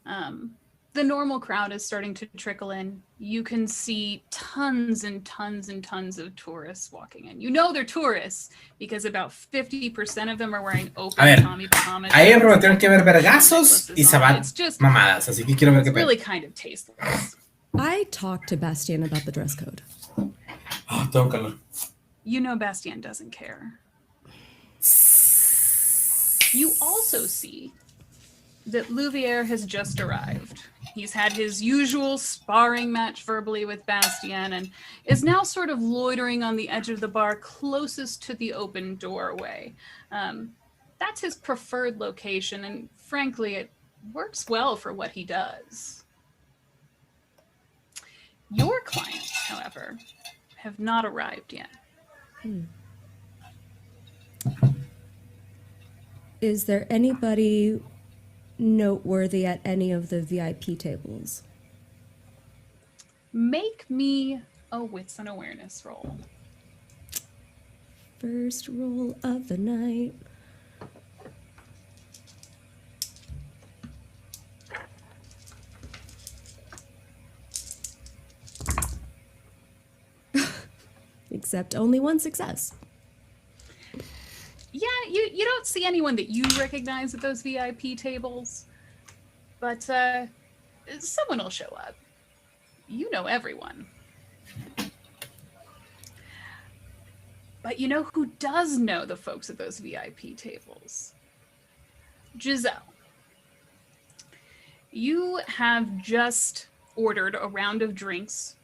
the normal crowd is starting to trickle in. You can see tons and tons and tons of tourists walking in. You know they're tourists because about 50% of them are wearing open A ver, Tommy Bahama. ahí me prometieron que ver vergazos y se van It's just mamadas, así que quiero ver it's qué pedo. really kind of tasteless. I talked to Bastien about the dress code. Oh, tengo calor. You know Bastien doesn't care. You also see that Louvier has just arrived. He's had his usual sparring match verbally with Bastien and is now sort of loitering on the edge of the bar closest to the open doorway. That's his preferred location, and frankly, it works well for what he does. Your clients, however, have not arrived yet. Is there anybody noteworthy at any of the VIP tables? Make me a wits and awareness roll. First roll of the night. Except only one success. Yeah, you don't see anyone that you recognize at those VIP tables, but someone will show up. You know everyone. But you know who does know the folks at those VIP tables? Giselle. You have just ordered a round of drinks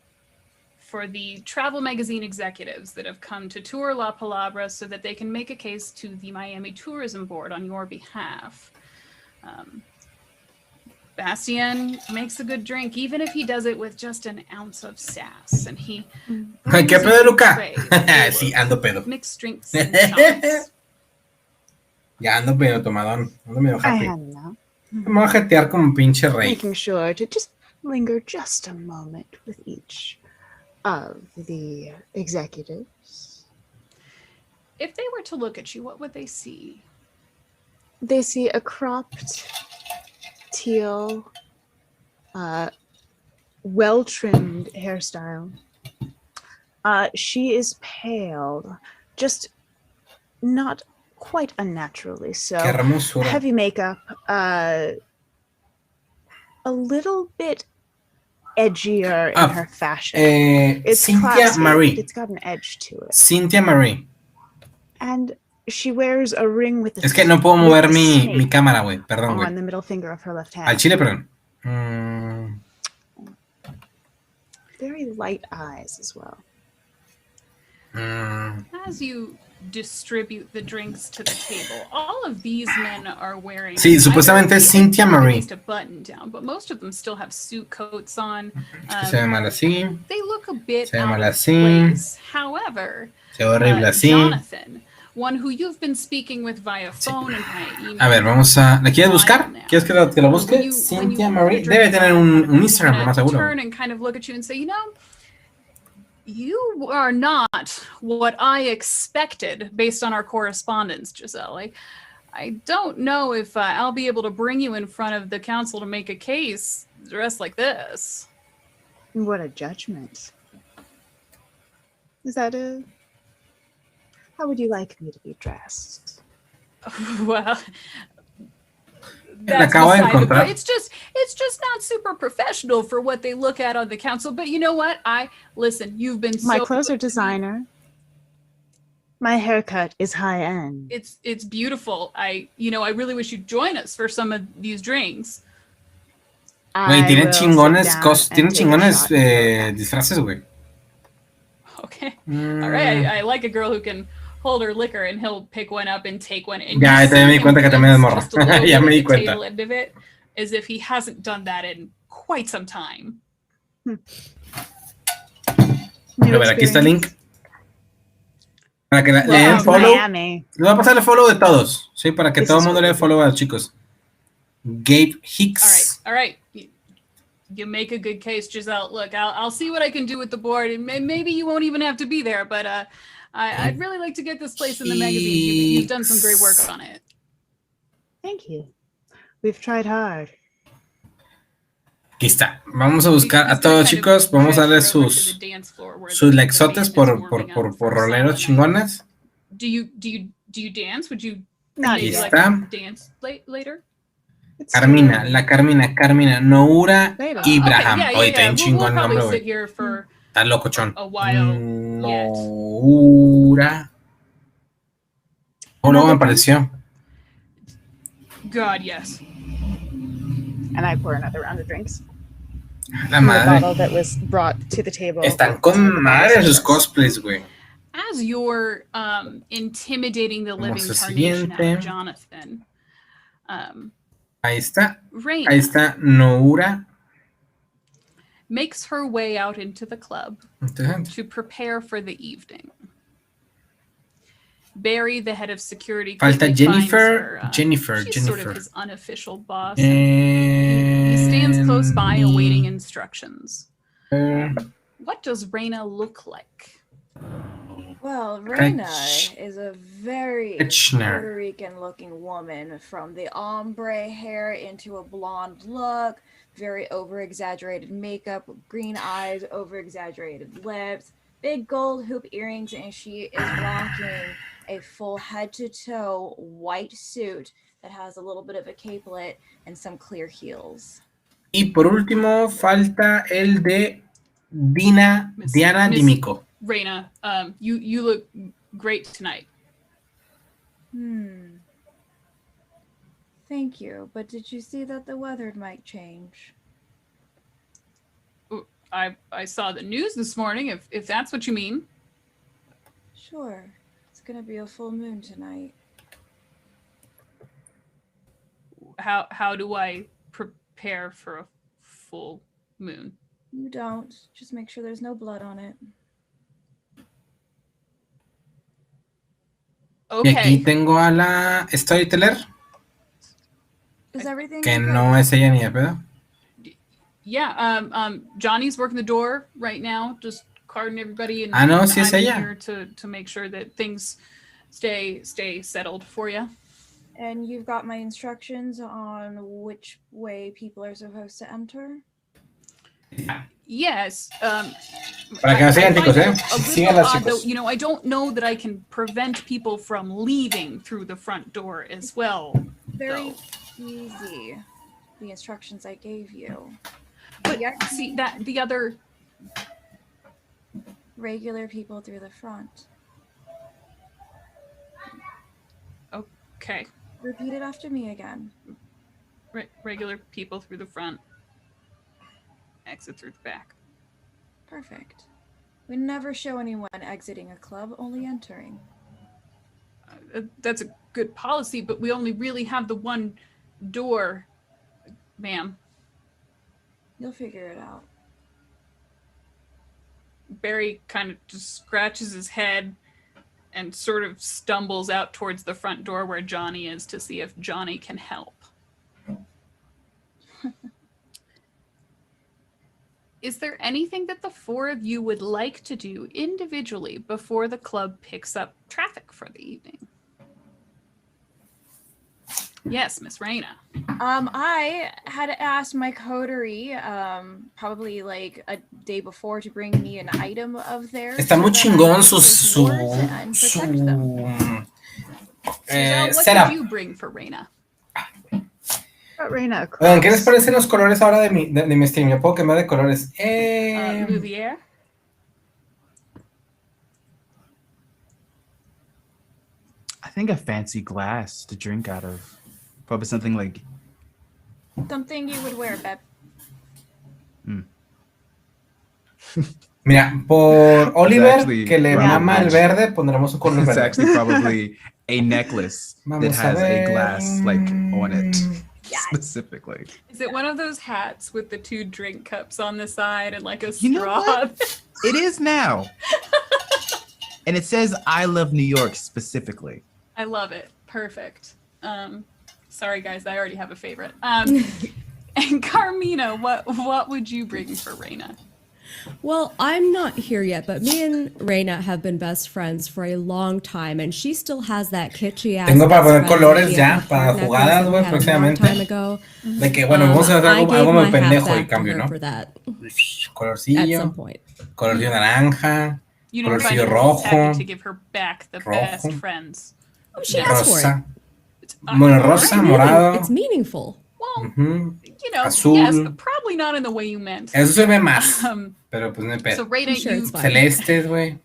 for the travel magazine executives that have come to tour La Palabra so that they can make a case to the Miami Tourism Board on your behalf. Bastien makes a good drink, even if he does it with just an ounce of sass, and he ¿Qué brings pedo, in a Luca? tray Sí, ando pedo. mixed drinks and shots. Ya ando medio tomadón, ando medio I happy. am now. Me voy a jetear como un pinche rey. Making sure to just linger just a moment with each of the executives. If they were to look at you, what would they see? They see a cropped, teal, well-trimmed hairstyle. She is pale, just not quite unnaturally so. Qué hermosura. Heavy makeup, a little bit edgier in her fashion. It's Cynthia classy, Marie. but it's got an edge to it. Cynthia Marie. And she wears a ring with a Es que no puedo with mover a mi snake cámara, güey. Perdón, on güey. the middle finger of her left hand. Al chile, perdón. Very light eyes as well. As you distribute the drinks to the table, all of these men are wearing. Sí, supuestamente es Cynthia Marie. A button down, but most of them still have suit coats on. Se ve mal así. They look a bit Se ve out mal of así. place. However, Se ve horrible así. Jonathan, one who you've been speaking with via phone and via email. A ver, vamos a. ¿La quieres buscar? ¿Quieres que lo busque? Cynthia Marie. Debe tener un Instagram, lo más seguro. Turn and kind of look at you and say, you are not what I expected based on our correspondence, Giselle. I don't know if I'll be able to bring you in front of the council to make a case dressed like this. What a judgment. Is that how would you like me to be dressed? Well, La acabo de encontrar. It's just not super professional for what they look at on the council. But you know what? Listen. You've been my clothes are designer. My haircut is high end. It's beautiful. I really wish you'd join us for some of these drinks. Güey, tienen chingones disfraces, güey. Okay. All right. I like a girl who can hold her liquor and he'll pick one up and take one. And ya me di cuenta que también es morro. Ya me di cuenta. End of it, as if he hasn't done that in quite some time. A ver, aquí está el link. Para que le den follow. Le voy a pasar el follow de todos. Sí, para que todo el mundo le dé follow a los chicos. Gabe Hicks. All right. You make a good case, Giselle. Look, I'll see what I can do with the board, and maybe you won't even have to be there, but I'd really like to get this place in the magazine. You've done some great work on it. Thank you. We've tried hard. Aquí está. Vamos a buscar a todos, chicos. Vamos a darle sus lexotes por roleros chingones. Do you dance? Would you Aquí está. Dance later? Carmina, Noura Ibrahim. Hoy está en chingón el nombre, güey. Está locochón. Noura. Luego me apareció. God, yes. And I pour another round of drinks. La madre. Bottle that was brought to the table. Están con madre sus cosplays, güey. As you're intimidating the living tarnation out of Jonathan. Ahí está. Raina Ahí está Noura. Makes her way out into the club to prepare for the evening. Barry, the head of security, falta Jennifer. She's sort of his unofficial boss. He stands close by, awaiting instructions. What does Raina look like? Well, Raina is a very Puerto Rican-looking woman, from the ombre hair into a blonde look, very over-exaggerated makeup, green eyes, over-exaggerated lips, big gold hoop earrings, and she is rocking a full head-to-toe white suit that has a little bit of a capelet and some clear heels. Y por último, falta el de Diana D'Amico. Raina, you look great tonight. Thank you, but did you see that the weather might change? I saw the news this morning, if that's what you mean. Sure. It's gonna be a full moon tonight. How do I prepare for a full moon? You don't. Just make sure there's no blood on it. Okay. Y aquí tengo a la storyteller. Is everything que okay? No es ella ni de pedo. Yeah, Johnny's working the door right now, just carding everybody, and no, sí es I'm ella. here to make sure that things stay settled for you. And you've got my instructions on which way people are supposed to enter? Yes. Para que no sigan, chicos, sigan las chicos. Though, I don't know that I can prevent people from leaving through the front door as well. Very easy. The instructions I gave you. But see that the other regular people through the front. Okay. Repeat it after me again. Regular people through the front. Exit through the back. Perfect. We never show anyone exiting a club, only entering. That's a good policy, but we only really have the one door, ma'am. You'll figure it out. Barry kind of just scratches his head and sort of stumbles out towards the front door where Johnny is to see if Johnny can help. Is there anything that the four of you would like to do individually before the club picks up traffic for the evening? Yes, Miss Reina. I had asked my coterie, probably like a day before, to bring me an item of theirs. Está muy chingón su What setup. did you bring for Reina? Reina, Oigan, ¿qué les parecen los colores ahora de mi stream? ¿Me puedo cambiar de colores? Louvier? I think a fancy glass to drink out of. Probably something like. Something you would wear, Beb. Mira, por Oliver, actually que le mama el verde, pondremos un color It's verde. actually probably a necklace that Vamos a has a ver. glass like on it specifically. Is it one of those hats with the two drink cups on the side and like a You know straw? what? It is now. And it says I love New York specifically. I love it. Perfect. Sorry guys, I already have a favorite. And Carmina, what would you bring for Reina? Well, I'm not here yet, but me and Reina have been best friends for a long time, and she still has that kitschy ass. Tengo para poner best friend colores idea ya, of para necklace jugadas, that we güey, had a long próximamente. time ago. De que, bueno, vamos a hacer I algo gave muy my hat pendejo back y to cambio, her ¿no? for that. At Colorcillo, some point. colorcillo naranja, You didn't find colorcillo it rojo, happy to give her back the rojo, best friends. Oh, she asked for it. rosa. Bueno, rosa, morado. It's meaningful. Ujú. You know, Azul. yes, but probably not in the way you meant. Eso se ve más. Um, Pero pues no hay so pedo. Reina, you Celestes, güey.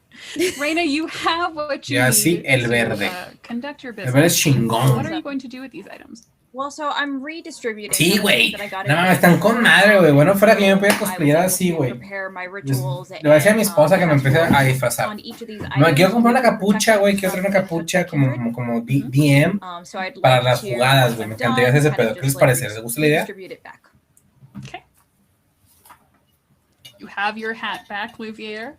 Reina, you have what you Y así need el to verde. conduct your El business. verde es chingón. What are you going to do with these items? Well, so I'm redistributing. Sí, some güey. things that I got No in mames, están con madre, güey. Bueno, fuera que yo me pudiera cosplayar así, güey. prepare my Le rituals voy a decir a mi esposa que me empiece a disfrazar. on each of these No, items. quiero comprar una capucha, güey. Quiero traer una capucha como DM So I'd para like las to, jugadas, güey. Me encantaría hacer ese pedo. ¿Qué les parece? ¿Les gusta la idea? distribute it back. You have your hat back, Louvier.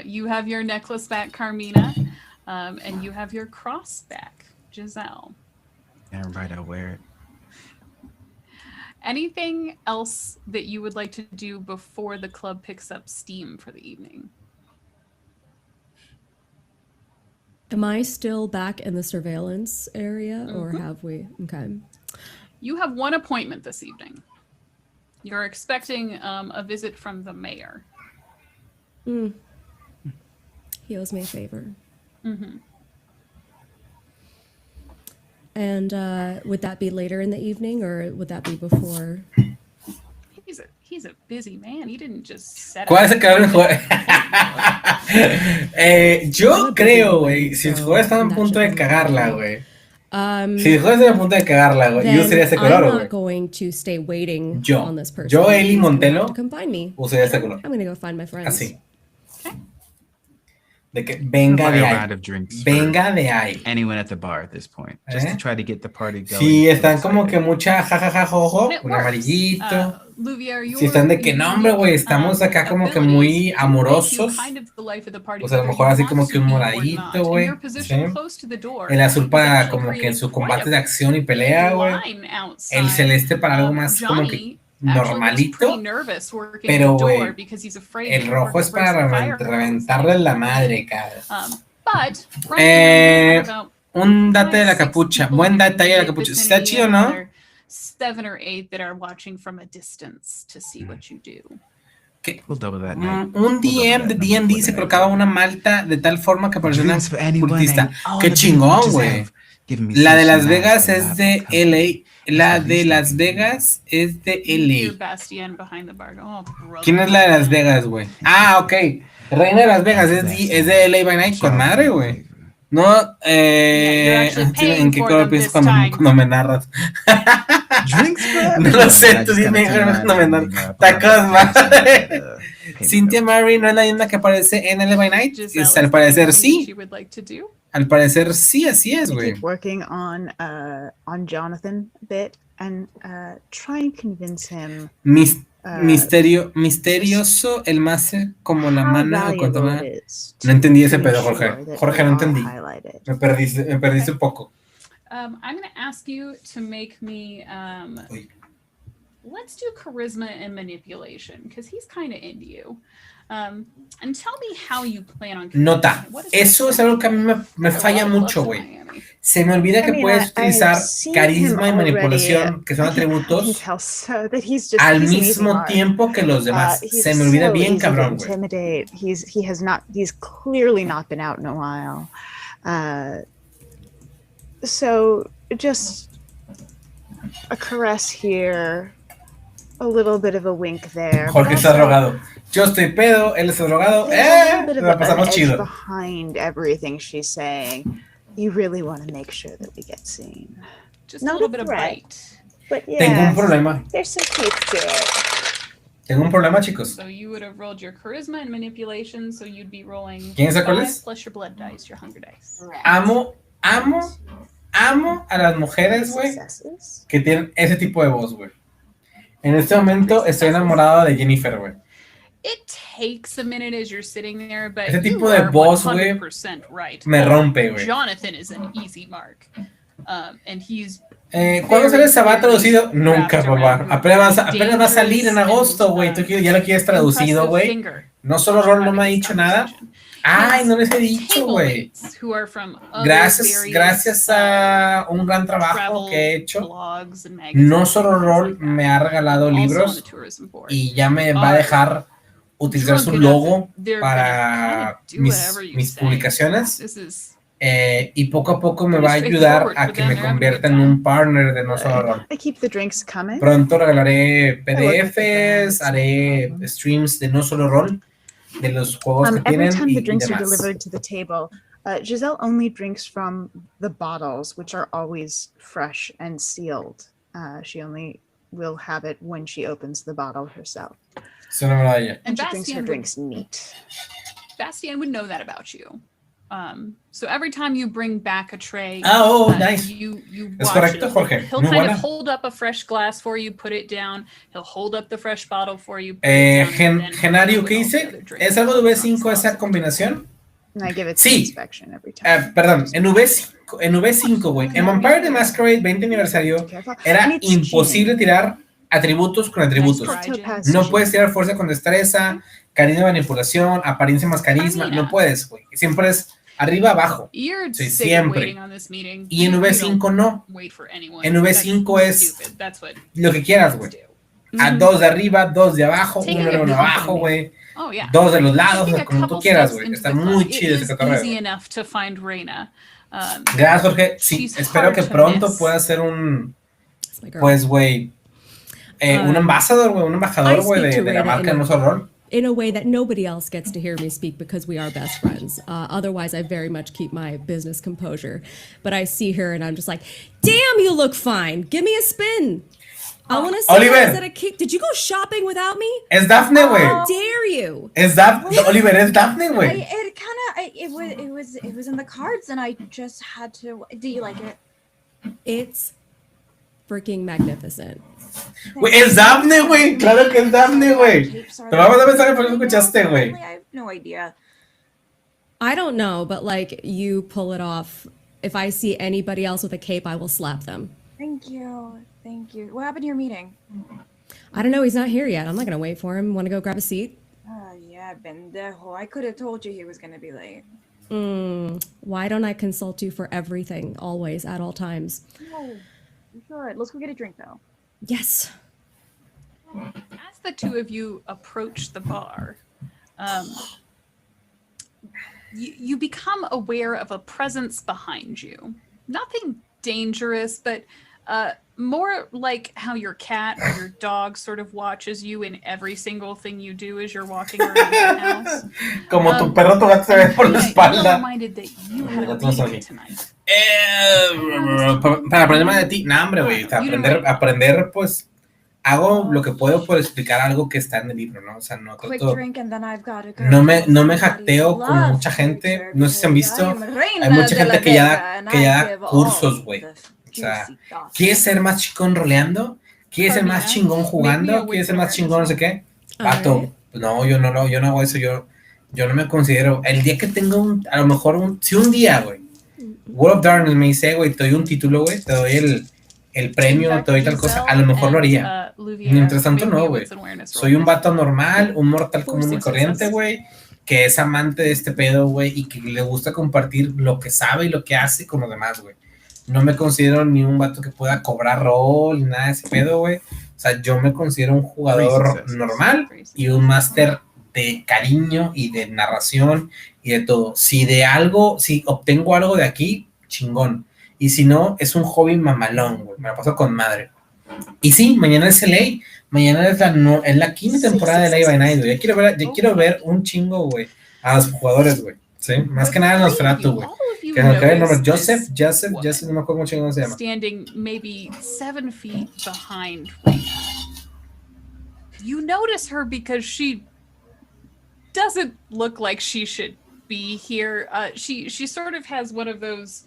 You have your necklace back, Carmina. And you have your cross back, Giselle. Damn right, I'll wear it. Anything else that you would like to do before the club picks up steam for the evening? Am I still back in the surveillance area, or have we? Okay. You have one appointment this evening. You're expecting a visit from the mayor. He owes me a favor. Mm-hmm. And would that be later in the evening, or would that be before? He's a busy man. He didn't just set ¿Cuál es el calor del juego? Yo creo, güey, si el juego está en punto de cagarla, güey. Si el juego está en punto de cagarla, güey, yo usaría ese color, I'm güey. not going to stay waiting Yo. on this person. Yo, Eli He's gonna Montelo, have to come find me. usaría ese color. I'm gonna go find my friends. Así. De que venga de a ahí. round of drinks Venga de ahí. anyone at the bar at this point, just to try to get the party going. Si están como que mucha jajaja jojo, It un works. amarillito. Louvier, Si están de que no, hombre, güey, estamos acá como que muy amorosos. Pues a lo mejor así como que un moradito, güey. ¿Sí? El azul para como que en su combate de acción y pelea, güey. El celeste para algo más como que normalito. Pero, güey, el rojo es para reventarle la madre, cabrón. Un date de la capucha. Buen detalle de la capucha. ¿Está chido, no? 7 or 8 that are watching from a distance to see what you do. We'll double that. Un DM de D&D se colocaba una malta de tal forma que parecía una cultista. ¡Qué chingón, güey! La de Las Vegas es de LA. La de Las Vegas es de LA. Bastien behind the bar. Oh, brother. ¿Quién es la de Las Vegas, güey? Ah, ok. Reina de Las Vegas es de LA by Night. Con madre, güey. No, ¿en qué color piensas cuando me narras? No lo sé, tú dime cuando me narras. Tacos, madre. Cynthia Murray no es la misma que aparece en LA by Night. Al parecer sí. Al parecer sí, así es, güey. Keep working on Jonathan a bit and try and convince him. Misterioso, el más como la mano de controlar. No entendí ese pedo, Jorge. Jorge, no entendí. Me perdiste un poco. I'm going to ask you to make me. Let's do charisma and manipulation because he's kind of into you. And tell me how you plan on. Nota, eso es algo que a mí me falla mucho, güey. Se me olvida que puedes utilizar carisma y manipulación, que son atributos, al mismo tiempo que los demás. Se me olvida bien, cabrón, güey. He's clearly not been out in a while. So just a caress here, a little bit of a wink there. Jorge está drogado. Yo estoy pedo, él está drogado. La pasamos chido. Behind everything she's saying, you really want to make sure that we get seen. Just a little bit of bite. But yeah, tengo un problema. There's some teeth to it. Tengo un problema, chicos. So you would have rolled your charisma and manipulation, so you'd be rolling. ¿Quién sabe cuál es? Plus your blood dice, your hunger dice. Amo a las mujeres, güey, que tienen ese tipo de voz, güey. En este momento estoy enamorado de Jennifer, güey. It takes a minute as you're sitting there, but ese tipo de voz, güey, right. me rompe, güey. Jonathan is an easy mark, and he's. ¿Cuándo sale ese va traducido? Nunca, papá. Apenas va a salir en agosto, güey. Tú ya lo quieres traducido, güey. No solo Ron no me ha dicho nada. Ay, no les he dicho, güey. Gracias a un gran trabajo que he hecho, no solo Ron me ha regalado libros y ya me va a dejar utilizar su logo para mis publicaciones. Y poco a poco me va a ayudar a que me convierta en un partner de No Solo Rol. Pronto regalaré PDFs, haré streams de No Solo Rol, de los juegos que tienen every time the y drinks are demás. delivered to the table, Giselle only drinks from the bottles, which are always fresh and sealed. She only will have it when she opens the bottle herself. Es una maravilla. And she drinks her drinks neat. Bastian would know that about you. So every time you bring back a tray, nice. You Es watch correcto, it. Jorge. He'll Muy kind buena. of hold up a fresh glass for you, put it down. He'll hold up the fresh bottle for you. Put it down, and then Genario, ¿qué dice? ¿Es algo de V5 esa combinación? And I give it Sí. inspection every time. Perdón, en V5, güey. En Vampire the Masquerade 20 aniversario era imposible tirar atributos con atributos. No puedes tirar fuerza con destreza, carisma, manipulación, apariencia más carisma. No puedes, güey. Siempre es arriba, abajo. You're Sí, sick of siempre. waiting on this meeting. Y en You V5 don't no. wait for anyone. En V5 That's es stupid. That's what lo que quieras, güey. A dos de arriba, dos de abajo, Taking uno a de abajo, güey. Oh, yeah. Dos de los lados, Taking a como tú couple quieras, steps güey. into Está the muy club, chido it ese is cotorreo. easy enough to find Reina. Gracias, Jorge. Sí, She's espero hard que to pronto miss. pueda ser un, my girl. pues, güey, un embajador, güey, un embajador, güey, de la marca No Solo Rol. in a way that nobody else gets to hear me speak because we are best friends. Otherwise, I very much keep my business composure. But I see her and I'm just like, damn, you look fine. Give me a spin. I want to see Oliver. how is a cake. Did you go shopping without me? Es Daphne, güey. How dare you? Es Daphne, Oliver, es Daphne, güey. It kind of it was in the cards, and I just had to. Do you like it? It's freaking magnificent. Güey, es Daphne, güey. Claro que es Daphne, güey. Te vamos a mensaje por eso escuchaste, güey. I have no idea. I don't know, but like you pull it off. If I see anybody else with a cape, I will slap them. Thank you. What happened to your meeting? I don't know. He's not here yet. I'm not going to wait for him. Want to go grab a seat? Yeah, pendejo. I could have told you he was gonna be late. Why don't I consult you for everything, always, at all times? No, you should. Let's go get a drink though. Yes. As the two of you approach the bar, you become aware of a presence behind you. Nothing dangerous, but more like how your cat or your dog sort of watches you in every single thing you do as you're walking around the house. Como tu perro, tu gato se ve por la You're espalda. reminded that you had a Ya todos meeting aquí. tonight. Para aprender más de ti, no, hombre, güey. O sea, aprender, pues, hago lo que puedo por explicar algo que está en el libro, ¿no? O sea, no Quick trato, drink and then I've got to go. no me jacteo como mucha gente, no sé si han visto, hay mucha gente que ya da cursos, güey. O sea, ¿quieres ser más chingón roleando? ¿Quieres ser más chingón jugando? ¿Quieres ser más chingón no sé qué? Pato, no, yo no hago eso, yo no me considero, el día que tengo a lo mejor si un día, güey, World of Darkness me dice, güey, te doy un título, güey, te doy el premio, te doy tal cosa, a lo mejor lo haría. Mientras tanto, no, güey. Soy un vato normal, un mortal común y corriente, güey, que es amante de este pedo, güey, y que le gusta compartir lo que sabe y lo que hace con los demás, güey. No me considero ni un vato que pueda cobrar rol, ni nada de ese pedo, güey. O sea, yo me considero un jugador normal y un máster de cariño y de narración y de todo. Si obtengo algo de aquí, chingón. Y si no, es un hobby mamalón, güey. Me la paso con madre. Y sí, mañana es LA. Mañana es la quinta temporada de LA by Night, güey. Yo quiero ver un chingo, güey, a los jugadores, güey. ¿Sí? Más que nada a Nosferatu, güey. Que no quede el nombre. Joseph, no me acuerdo cómo chingón se llama. Standing maybe 7 feet behind Reina. You notice her because she doesn't look like she should be here. She sort of has one of those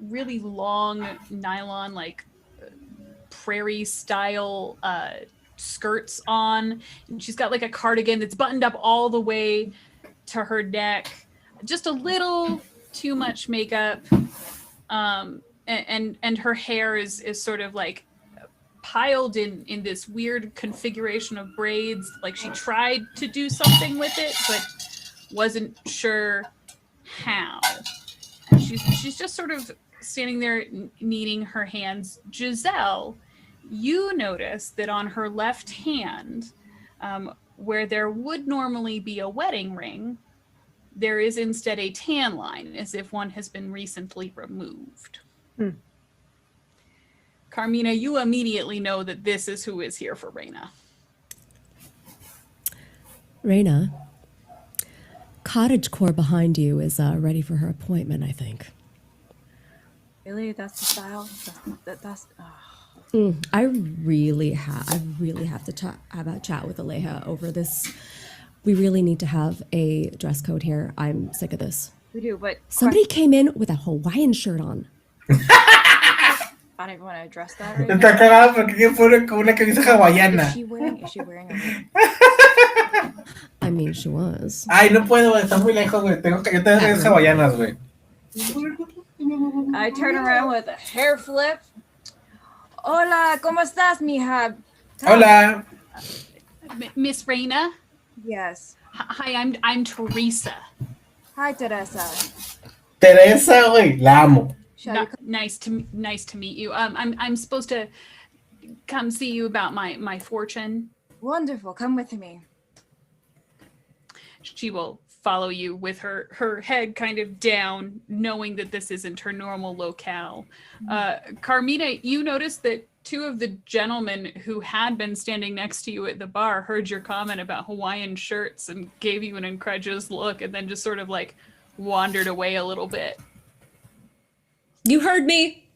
really long nylon, like prairie style skirts on, and she's got like a cardigan that's buttoned up all the way to her neck, just a little too much makeup, and her hair is sort of like piled in this weird configuration of braids, like she tried to do something with it but wasn't sure how. And she's just sort of standing there kneading her hands. Giselle, you notice that on her left hand, where there would normally be a wedding ring, there is instead a tan line, as if one has been recently removed. Carmina, you immediately know that this is who is here for Reina. Reina, cottagecore behind you is ready for her appointment, I think. Really? That's the style? That's I really have to have a chat with Aleja over this. We really need to have a dress code here. I'm sick of this. We do, but somebody came in with a Hawaiian shirt on. I don't even want to address that right Está cagado porque fue con una camisa hawaiana. Is she wearing a I mean, she was. Ay, no puedo, está muy lejos, güey. Yo tengo camisas hawaianas, güey. I turn around with a hair flip. Hola, ¿cómo estás, mija? Hola. Miss Reina? Yes. Hi, I'm Teresa. Hi, Teresa. Teresa, güey, la amo. Nice to meet you. I'm supposed to come see you about my fortune. Wonderful. Come with me. She will follow you with her head kind of down, knowing that this isn't her normal locale. Carmina, you noticed that 2 of the gentlemen who had been standing next to you at the bar heard your comment about Hawaiian shirts and gave you an incredulous look, and then just sort of like wandered away a little bit. You heard me.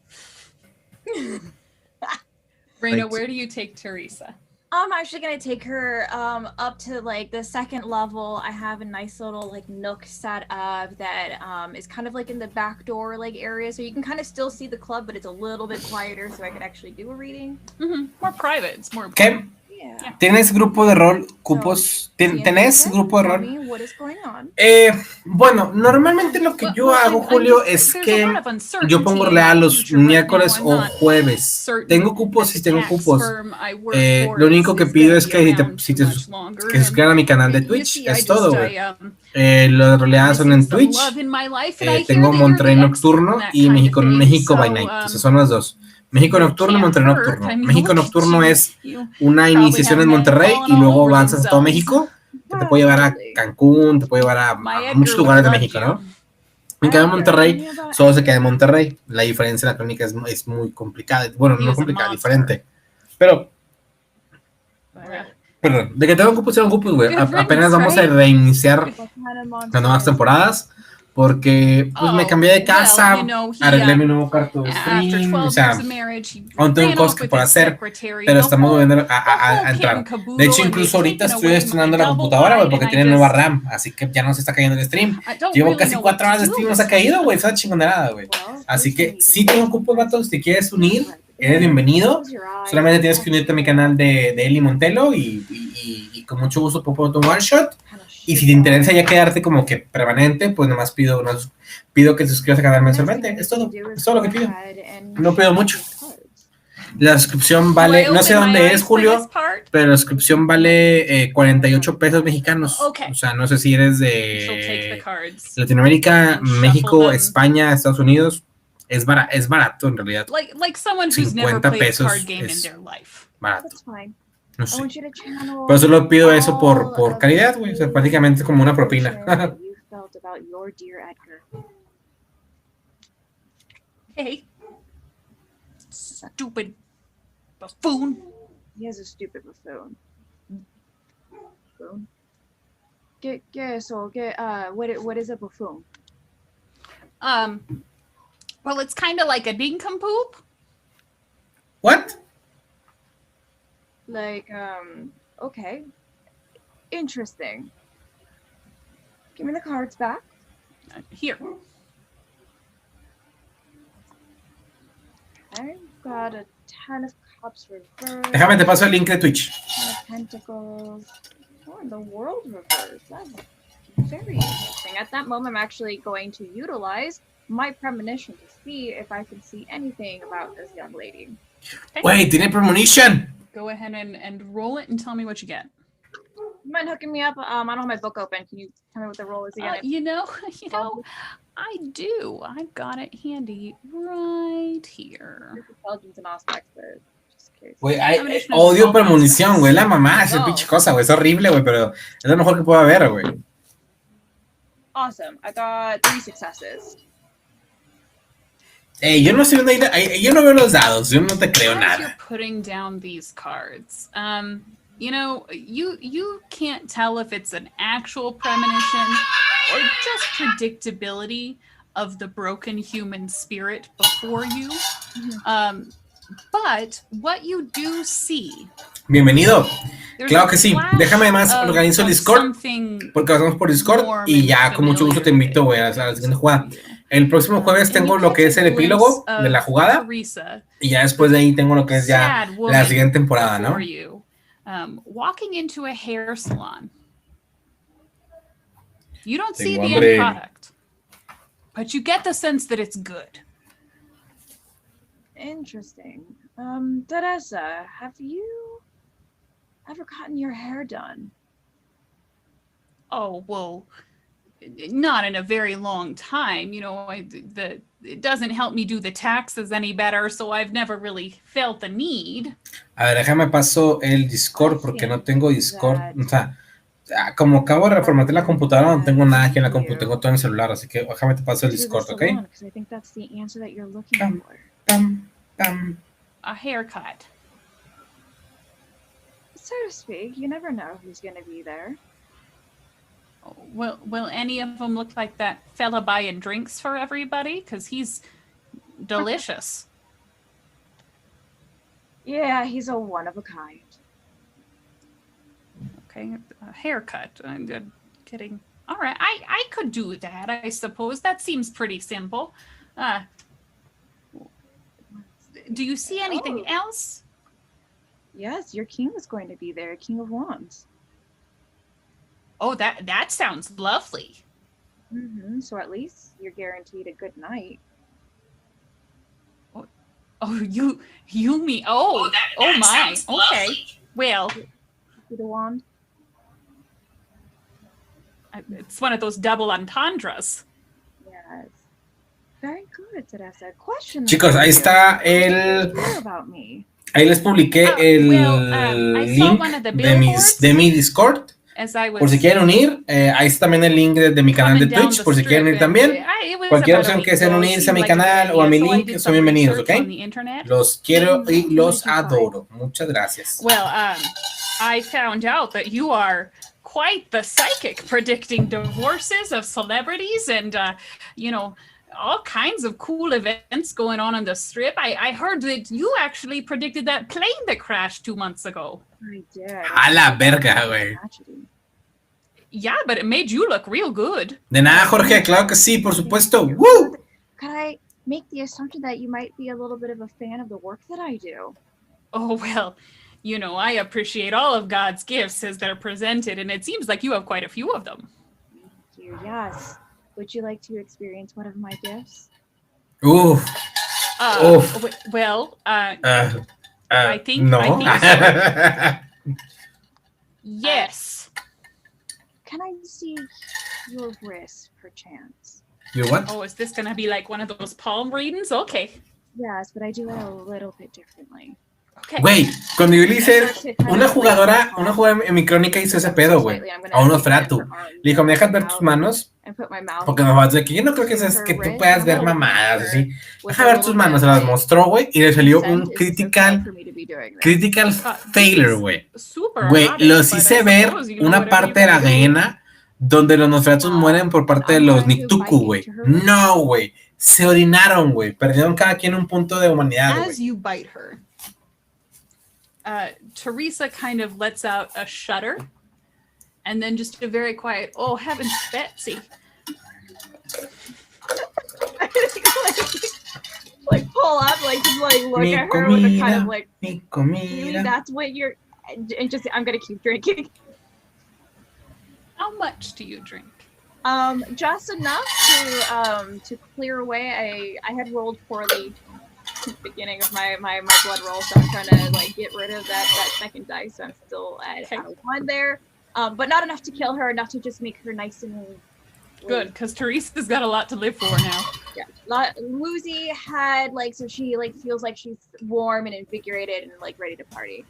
Reina, where do you take Teresa? I'm actually gonna take her up to like the 2nd level. I have a nice little like nook set up that is kind of like in the back door like area, so you can kind of still see the club, but it's a little bit quieter, so I could actually do a reading. More private. It's more. ¿Qué? Yeah. ¿Tienes grupo de rol, cupos? ¿Tenés grupo de rol? What is going on? Bueno, normalmente lo que yo hago, Julio, es que yo pongo rolear los miércoles o jueves. Tengo cupos y tengo cupos. Lo único que pido es que si te suscriban a mi canal de Twitch, es todo, güey. Las roleadas son en Twitch. Tengo Monterrey Nocturno y México by Night. Entonces son las dos. México Nocturno y Monterrey Nocturno. México Nocturno es una iniciación en Monterrey y luego avanzas a todo México, que te puede llevar a Cancún, te puede llevar a muchos lugares de México, ¿no? Me quedo en Monterrey, solo se queda en Monterrey. La diferencia en la crónica es muy complicada. Bueno, no complicada, diferente. Pero, perdón, de que tengo cupos, güey. Apenas vamos a reiniciar las nuevas temporadas. porque pues me cambié de casa, well, you know, he, arreglé mi nuevo cuarto de stream, o sea, aún tengo cosas que puedo hacer, pero estamos volviendo a entrar. De hecho, incluso ahorita estoy estrenando la computadora, güey, porque tiene nueva RAM, así que ya no se está cayendo el stream. Llevo casi 4 horas de stream, no se ha caído, güey, esa chingonada, güey. Así que si tengo un cupo, vato, si te quieres unir, eres bienvenido. Solamente tienes que unirte a mi canal de Eli Montelo y con mucho gusto puedo poner un one shot. Y si te interesa ya quedarte como que permanente, pues nomás pido que te suscribas al canal mensualmente. Es todo lo que pido. No pido mucho. La suscripción vale, no sé dónde es, Julio, pero la suscripción vale 48 pesos mexicanos. O sea, no sé si eres de Latinoamérica, México, España, Estados Unidos. Es barato en realidad. Like someone who's never 50 played a pesos card game in es their life. barato. No sé. Pero solo pido eso por caridad, güey. O sea, prácticamente como una propina. Hey, stupid buffoon. He is a stupid buffoon. Buffoon. ¿Qué eso? What is a buffoon? Well, it's kind of like a nincompoop. What? Like, okay. Interesting. Give me the cards back. Here. I've got a 10 of cups reversed. Déjame te paso el link de Twitch. 10 of pentacles. Oh, the world reversed. That's very interesting. At that moment, I'm actually going to utilize my premonition to see if I can see anything about this young lady. Wait, tiene premonition. Go ahead and roll it and tell me what you get. You mind hooking me up? I don't have my book open. Can you tell me what the roll is again? You know, I do. I've got it handy right here. Intelligence and aspects, but just curious. Güey, odio premonición, güey, la mamá, esa pinche cosa, güey, es horrible, güey, pero es lo mejor que puedo haber, güey. Awesome. I got 3 successes. Yo no estoy viendo ahí, yo no veo los dados, yo no te creo nada. You're putting down these cards. You know, you can't tell if it's an actual premonition or just predictability of the broken human spirit before you. But what you do see. Bienvenido. Claro que sí. Déjame además organizo el Discord, porque pasamos por Discord y ya con mucho gusto te invito, güey, a la siguiente jugada. El próximo jueves tengo lo que es el epílogo de la jugada y ya después de ahí tengo lo que es ya la siguiente temporada, ¿no? Walking into a hair salon. You don't see the end product, but you get the sense that it's good. Interesting. Teresa, have you ever gotten your hair done? Oh, well, not in a very long time. You know, it doesn't help me do the taxes any better, so I've never really felt the need. A ver, déjame paso el Discord porque no tengo Discord. O sea, como acabo de reformatear la computadora, no tengo nada aquí en la computadora, tengo todo en el celular, así que déjame te paso el Discord, ¿ok? A haircut. So to speak, you never know who's going to be there. Will any of them look like that fella buying drinks for everybody? Because he's delicious. Yeah, he's a one of a kind. Okay, a haircut. I'm good. Kidding. All right, I could do that, I suppose. That seems pretty simple. Do you see anything else? Yes, your king is going to be there, King of Wands. Oh, that sounds lovely. So at least you're guaranteed a good night. Oh, you mean? Oh my. Okay. Well. See the wand? It's one of those double entendres. Yes. Very good, Teresa. Question. Chicos, ahí está ahí les publiqué el link de mi Discord. Por si quieren unir, ahí está también el link de mi canal de Twitch, por si quieren unir también. Cualquier opción que deseen unirse a mi canal o a mi link, son bienvenidos, ¿ok? Los quiero y los adoro. Muchas gracias. Well, I found out that you are quite the psychic, predicting divorces of celebrities and, all kinds of cool events going on the strip. I heard that you actually predicted that plane that crashed 2 months ago. I did. A la verga, güey. Yeah, but it made you look real good. De nada, Jorge, claro que sí, por supuesto. ¡Woo! Could I make the assumption that you might be a little bit of a fan of the work that I do? Oh, well, I appreciate all of God's gifts as they're presented, and it seems like you have quite a few of them. Thank you. Yes. Would you like to experience one of my gifts? Oof. Well, I think no. I think so. Yes. Can I see your wrist, perchance? Your what? Oh, is this gonna be like one of those palm readings? Okay. Yes, but I do it a little bit differently. Güey, cuando yo le hice una jugadora en mi crónica hizo ese pedo, güey, a un Nosferatu. Le dijo, ¿me dejas ver tus manos? Porque me va a decir que yo no creo que tú puedas ver mamadas, así. Deja ver tus manos, se las mostró, güey, y le salió un critical failure, güey. Güey, los hice ver una parte de la arena donde los Nosferatus mueren por parte de los Niktuku, güey. No, güey, se orinaron, güey, perdieron cada quien un punto de humanidad, güey. As you bite her, Teresa kind of lets out a shudder, and then just a very quiet, "Oh heavens, Betsy!" like pull up, just look at her with a kind of really, that's what you're, and just I'm gonna keep drinking. How much do you drink? Just enough to clear away. I had rolled poorly at the beginning of my blood roll, so I'm trying to get rid of that second dice. So I'm still at one there, but not enough to kill her, enough to just make her nice and good, because Teresa's got a lot to live for now. Yeah, Woozy had so she feels like she's warm and invigorated and ready to party.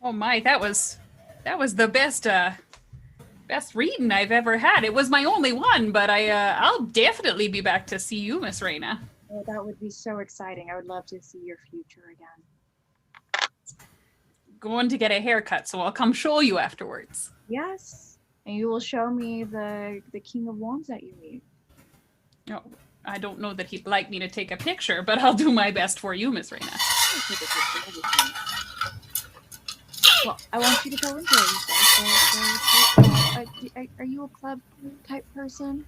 Oh my, that was the best reading I've ever had. It was my only one, but I'll definitely be back to see you, Miss Reina. Oh, that would be so exciting. I would love to see your future again. Going to get a haircut, so I'll come show you afterwards. Yes, and you will show me the King of Wands that you meet. No, I don't know that he'd like me to take a picture, but I'll do my best for you, Miss Reina. Well, I want you to go enjoy yourself. Are you a club type person?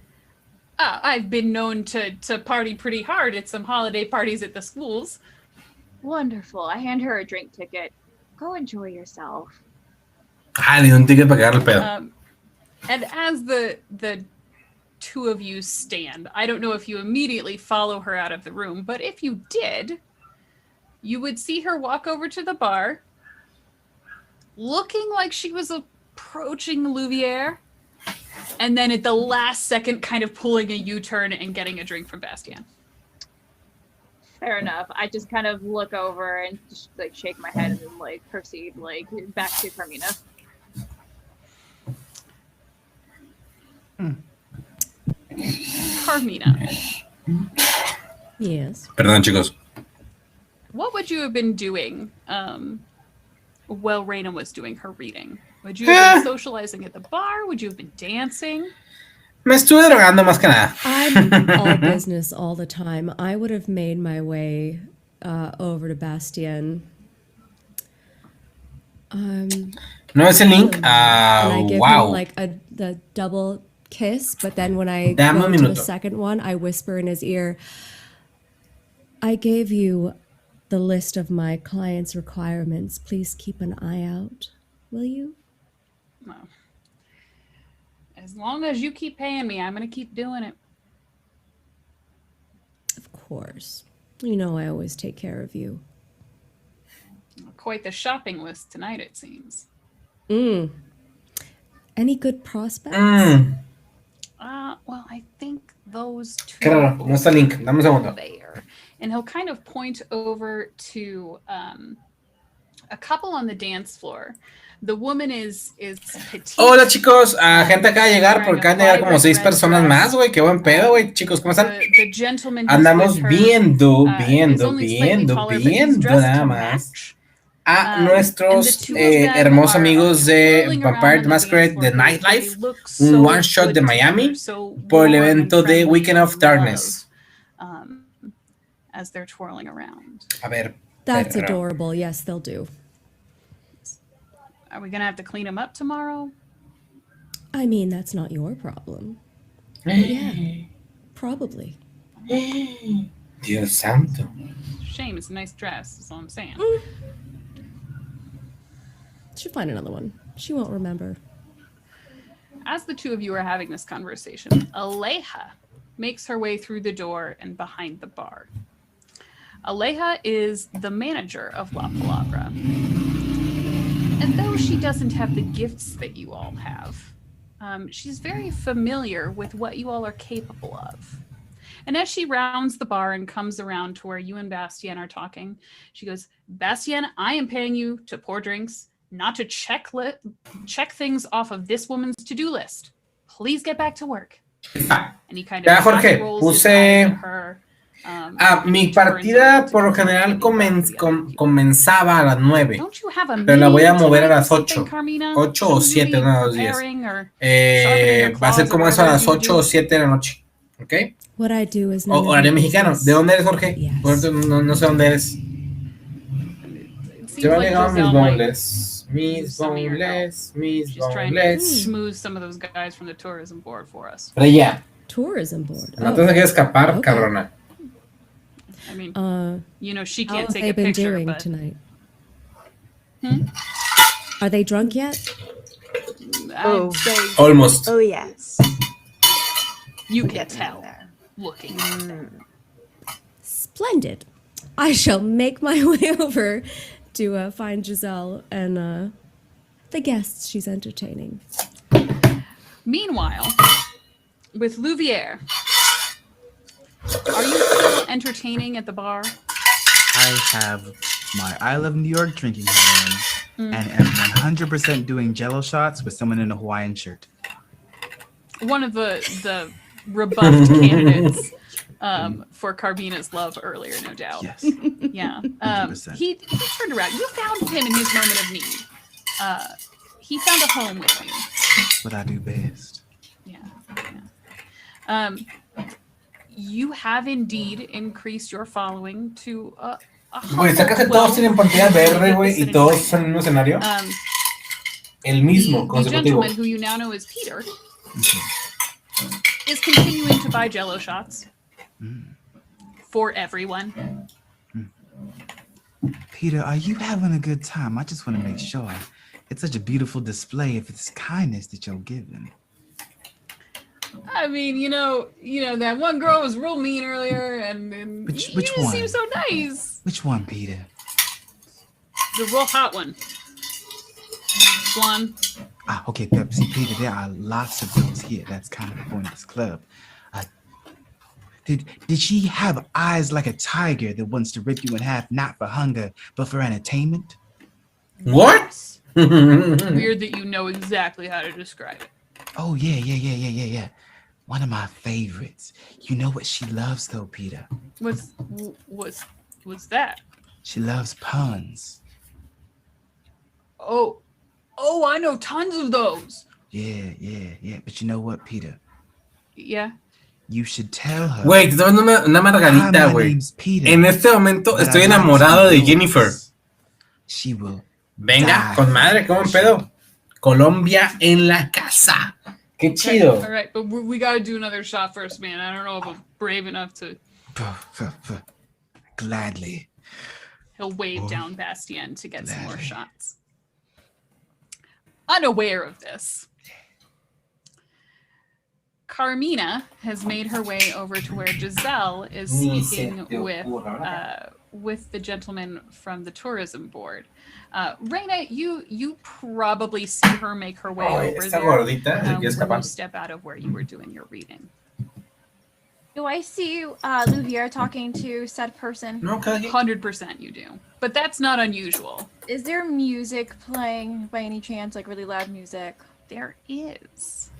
I've been known to party pretty hard at some holiday parties at the schools. Wonderful. I hand her a drink ticket. Go enjoy yourself. Le dio un ticket para cagar el pedo. And as the two of you stand, I don't know if you immediately follow her out of the room, but if you did, you would see her walk over to the bar, looking like she was approaching Louvière, and then at the last second kind of pulling a U-turn and getting a drink from Bastien. Fair enough. I just kind of look over and just shake my head and then proceed back to Carmina. Carmina. Yes. Perdón, chicos. What would you have been doing while Reina was doing her reading? Would you have been socializing at the bar? Would you have been dancing? Me estuve drogando más que nada. I'm all business all the time. I would have made my way over to Bastien. No es el link. And I give Wow. him the double kiss, but then when I Dame go un to the minuto. second one, I whisper in his ear, "I gave you the list of my clients' requirements. Please keep an eye out. Will you?" No. As long as you keep paying me, I'm going to keep doing it. Of course. You know I always take care of you. Quite the shopping list tonight, it seems. Any good prospects? Well, I think those two Qué raro, no está el link. Dame un segundo. there. And he'll kind of point over to a couple on the dance floor. The woman is petite. Hola, chicos. Gente acaba de llegar porque acaban de llegar como 6 personas más, güey. Qué buen pedo, güey. Chicos, ¿cómo están? The gentleman who's Andamos with her, viendo is only slightly taller, but he's dressed nada to más. match. a nuestros hermosos amigos de Vampire the Masquerade The Nightlife, un one shot de Miami por el evento de Weekend of Darkness. As they're twirling around. A ver. That's adorable. Yes, they'll do. Are we gonna have to clean them up tomorrow? I mean, that's not your problem. Yeah, probably. Dios santo. Shame, it's a nice dress, that's all I'm saying. She'll find another one. She won't remember. As the two of you are having this conversation, Aleja makes her way through the door and behind the bar. Aleja is the manager of La Palabra. And though she doesn't have the gifts that you all have, she's very familiar with what you all are capable of. And as she rounds the bar and comes around to where you and Bastien are talking, she goes, Bastien, I am paying you to pour drinks, not to check things off of this woman's to-do list. Please get back to work. And he kind of Jorge, rolls his eyes at her. Mi partida por lo general comenzaba a las 9, pero la voy a mover a las 8. 8 o 7, una de los días. Va a ser como eso a las 8 o 7 de la noche. ¿Ok? What I do is horario mexicano. ¿De dónde eres, Jorge? Yes. No sé dónde eres. Yo he llegado a mis boneless. Mis boneless. She's trying to smooth some of those guys from the tourism board for us. Freya. Tourism board. No te dejes escapar, cabrona. I mean, you know, she How can't have take they a been picture, doing but tonight? Are they drunk yet? I'd say Almost. Oh, yes. you can tell looking at them. Splendid. I shall make my way over to find Giselle and the guests she's entertaining. Meanwhile, with Louvière, are you still entertaining at the bar? I have my I Love New York drinking hat on and am 100% doing Jello shots with someone in a Hawaiian shirt. One of the rebuffed candidates for Carmina's love earlier, no doubt. Yes. Yeah. 100%. He turned around. You found him in his moment of need. He found a home with you. What I do best. Yeah. You have indeed increased your following to a Güey, ¿está que todos tienen pantalla verde, güey, y todos en el mismo escenario? El mismo, The consecutivo. gentleman who you now know as Peter is continuing to buy Jello shots for everyone. Peter, are you having a good time? I just want to make sure. It's such a beautiful display of this kindness that you're giving. I mean, you know that one girl was real mean earlier, and Which you one? seem so nice. Which one, Peter? The real hot one, blonde. Ah, okay, Pepsi, Peter, there are lots of those here. That's kind of the point of this club. Did she have eyes like a tiger that wants to rip you in half, not for hunger, but for entertainment? What? Weird that you know exactly how to describe it. Oh, yeah. One of my favorites. You know what she loves, though, Peter? What's that? She loves puns. Oh, I know tons of those. Yeah. But you know what, Peter? Yeah. You should tell her. Güey, te estoy dando una margarita, güey. En este momento estoy enamorado de Jennifer. She will. Venga, con madre, ¿cómo en pedo? Colombia en la casa. Qué chido. All right, but we got to do another shot first, man. I don't know if I'm brave enough to. Gladly. He'll wave down Bastien to get some more shots. Unaware of this, Carmina has made her way over to where Giselle is speaking with the gentleman from the tourism board. Reina, you probably see her make her way over there when you step out of where you were doing your reading. Do I see Louvière talking to said person? 100% you do. But that's not unusual. Is there music playing by any chance, like really loud music? There is.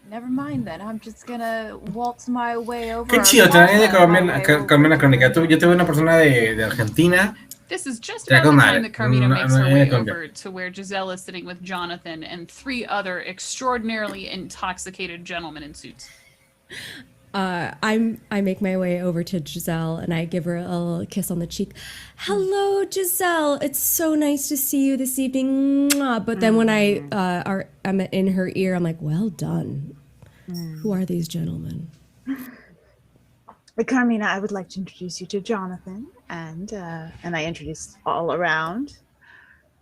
Never mind then. I'm just gonna waltz my way over. Qué chido, te de Colombia Crónica. Yo tuve una persona de Argentina, This is just Ya about con the madre. time that Carmina No, makes no, her ya way con over to where Giselle is sitting with Jonathan and 3 other extraordinarily intoxicated gentlemen in suits. I make my way over to Giselle and I give her a little kiss on the cheek. Hello, Giselle. It's so nice to see you this evening. Mwah. But then when I'm in her ear, I'm like, well done. Who are these gentlemen? Carmina, I would like to introduce you to Jonathan, and I introduced all around.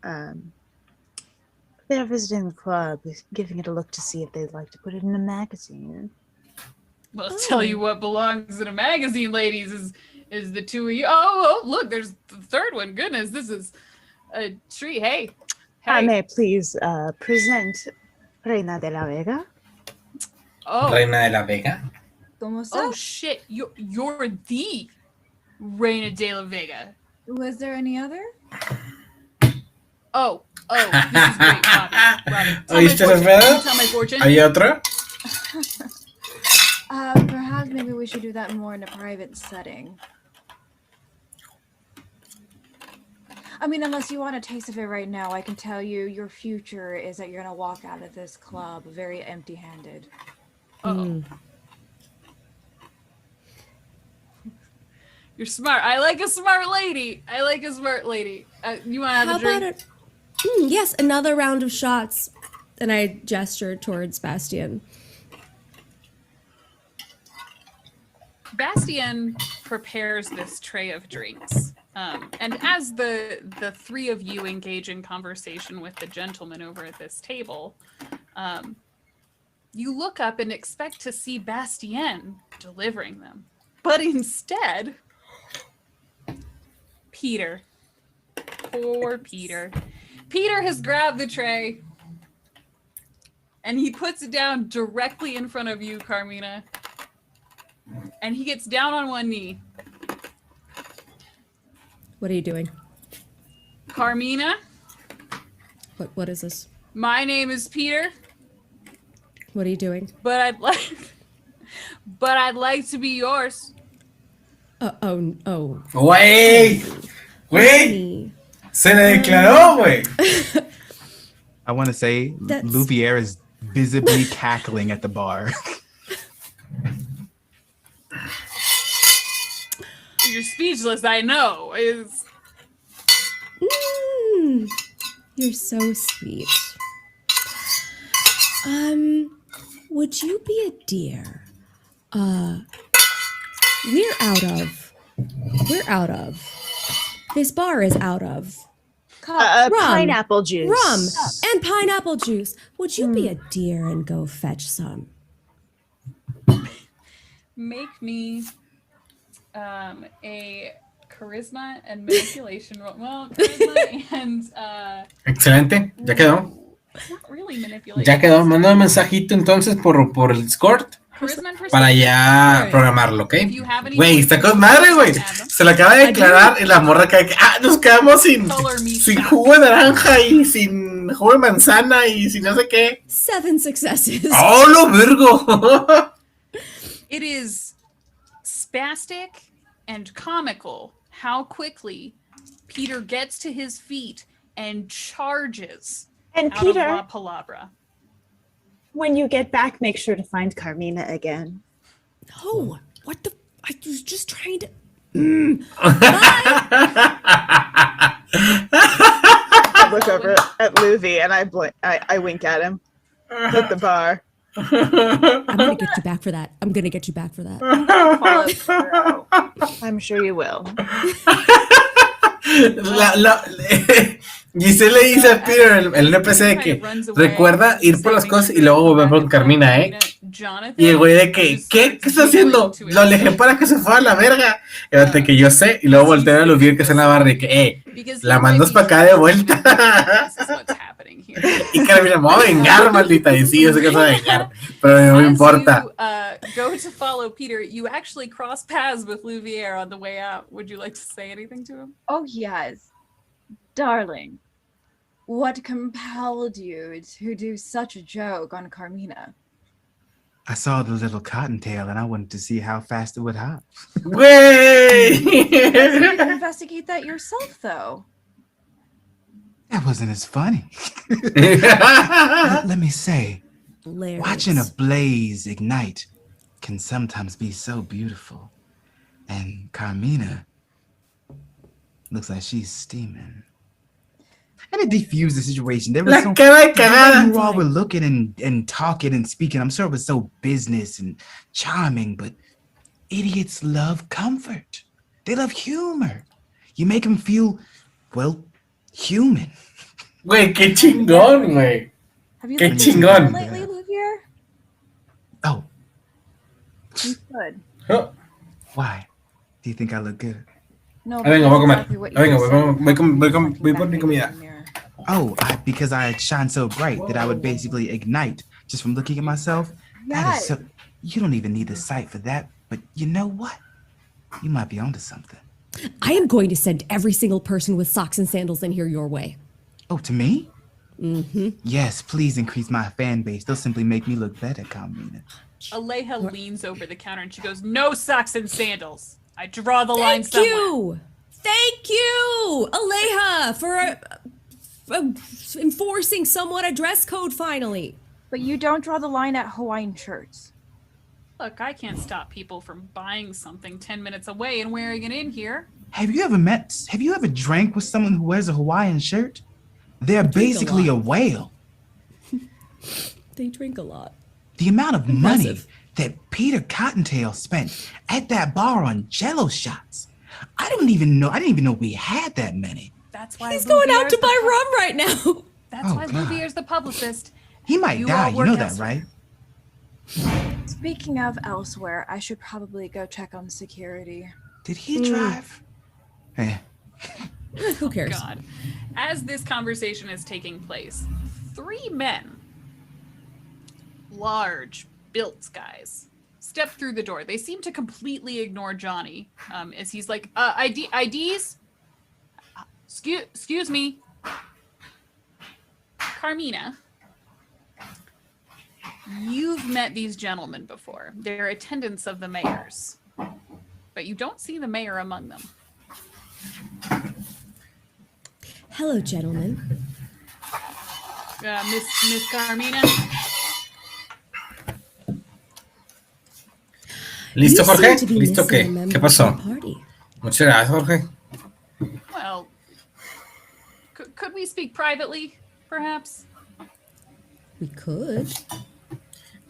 They're visiting the club, giving it a look to see if they'd like to put it in a magazine. Well, I'll tell you what belongs in a magazine, ladies, is the 2 of you. Oh, look, there's the 3rd one. Goodness, this is a treat. Hey. I may please present Reina de la Vega. Oh. Reina de la Vega. Oh shit! You're the Reina de la Vega. Was there any other? Oh, this is great, Robbie. ¿Oíste esas pedas? Tell my fortune. ¿Hay otro? Perhaps maybe we should do that more in a private setting. I mean, unless you want a taste of it right now, I can tell you your future is that you're gonna walk out of this club very empty-handed. Oh. You're smart. I like a smart lady. You want to have a drink? About yes, another round of shots. And I gesture towards Bastian. Bastian prepares this tray of drinks. And as the 3 of you engage in conversation with the gentleman over at this table, you look up and expect to see Bastien delivering them. But instead, Peter. Poor Peter. Peter has grabbed the tray and he puts it down directly in front of you, Carmina. And he gets down on one knee. What are you doing? Carmina? What is this? My name is Peter. What are you doing? But I'd like to be yours. Oh. Güey. Se le declaró, güey. I want to say Louvier is visibly cackling at the bar. You're speechless, I know. You're so sweet. Would you be a dear? We're out of. This bar is out of. Rum. Pineapple juice. Rum and pineapple juice. Would you be a dear and go fetch some? Make me a charisma and manipulation roll. Well, charisma and Excelente, ya quedó. not really manipulation. Ya quedó. Manda un mensajito entonces por el Discord Charisma and para ya perception. programarlo, ¿ok? If you have any Güey, está con questions, madre, güey. add them. Se lo acaba de declarar y la morra que nos quedamos sin jugo de naranja y sin jugo de manzana y sin no sé qué. 7 successes. ¡Oh, lo virgo! It is spastic and comical how quickly Peter gets to his feet and charges And out Peter, of La Palabra. when you get back, make sure to find Carmina again. No, what the? I was just trying to. I look over at Luvi and I wink at him at the bar. I'm gonna get you back for that. I'm sure you will. Giselle le dice a Peter, el NPC, de que recuerda ir por las cosas y luego volver con Carmina, Y el güey de que, ¿qué está haciendo? Lo alejé para que se fuera a la verga. Y ahorita que yo sé, y luego voltea a los que está en la barra y que, la mandas para acá de vuelta. Y Carmina, me voy a vengar, maldita. Y sí, yo sé que se va a vengar, pero no me importa. Go to follow Peter. You actually cross paths with Louvier on the way out. Would you like to say anything to him? Oh, yes. Darling, what compelled you to do such a joke on Carmina? I saw the little cottontail and I wanted to see how fast it would hop. Way! You can investigate that yourself, though. That wasn't as funny. Let me say, Hilarious. watching a blaze ignite can sometimes be so beautiful. And Carmina looks like she's steaming. And it defused the situation. There was La some cara de cagada. who all were looking and talking and speaking. I'm sure it was so business and charming, but idiots love comfort. They love humor. You make them feel, well, human. Güey, qué chingón, güey. Have you Qué looked at your chingón. hair lately, Luvier? Oh. You should. Why? Do you think I look good? No, Venga, voy a comer. exactly what you Venga, just voy por mi comida. Oh, because I shine so bright that I would basically ignite just from looking at myself. That is so. You don't even need the sight for that. But you know what? You might be onto something. I am going to send every single person with socks and sandals in here your way. Oh, to me? Mm-hmm. Yes, please increase my fan base. They'll simply make me look better, Carmina. Aleja leans over the counter and she goes, "No socks and sandals. I draw the line Thank somewhere." you! Thank you, Aleja, for enforcing somewhat a dress code finally. But you don't draw the line at Hawaiian shirts. Look, I can't stop people from buying something 10 minutes away and wearing it in here. Have you ever drank with someone who wears a Hawaiian shirt? They're basically a whale. They drink a lot. The amount of money that Peter Cottontail spent at that bar on Jello shots. I didn't even know we had that many. That's why He's going out to buy rum right now. That's why Luvier's the publicist. He might die, you know that, right? Speaking of elsewhere, I should probably go check on security. Did he drive? Who cares? God. As this conversation is taking place, 3 men, large, built guys, step through the door. They seem to completely ignore Johnny as he's like, IDs? Excuse me. Carmina, you've met these gentlemen before. They're attendants of the mayor's, but you don't see the mayor among them. Hello, gentlemen. Miss Carmina. ¿Listo, You Jorge? seem to be ¿Listo missing qué? a member ¿Qué of pasó? the party. Muchas gracias, Jorge. Well, could we speak privately, perhaps? We could.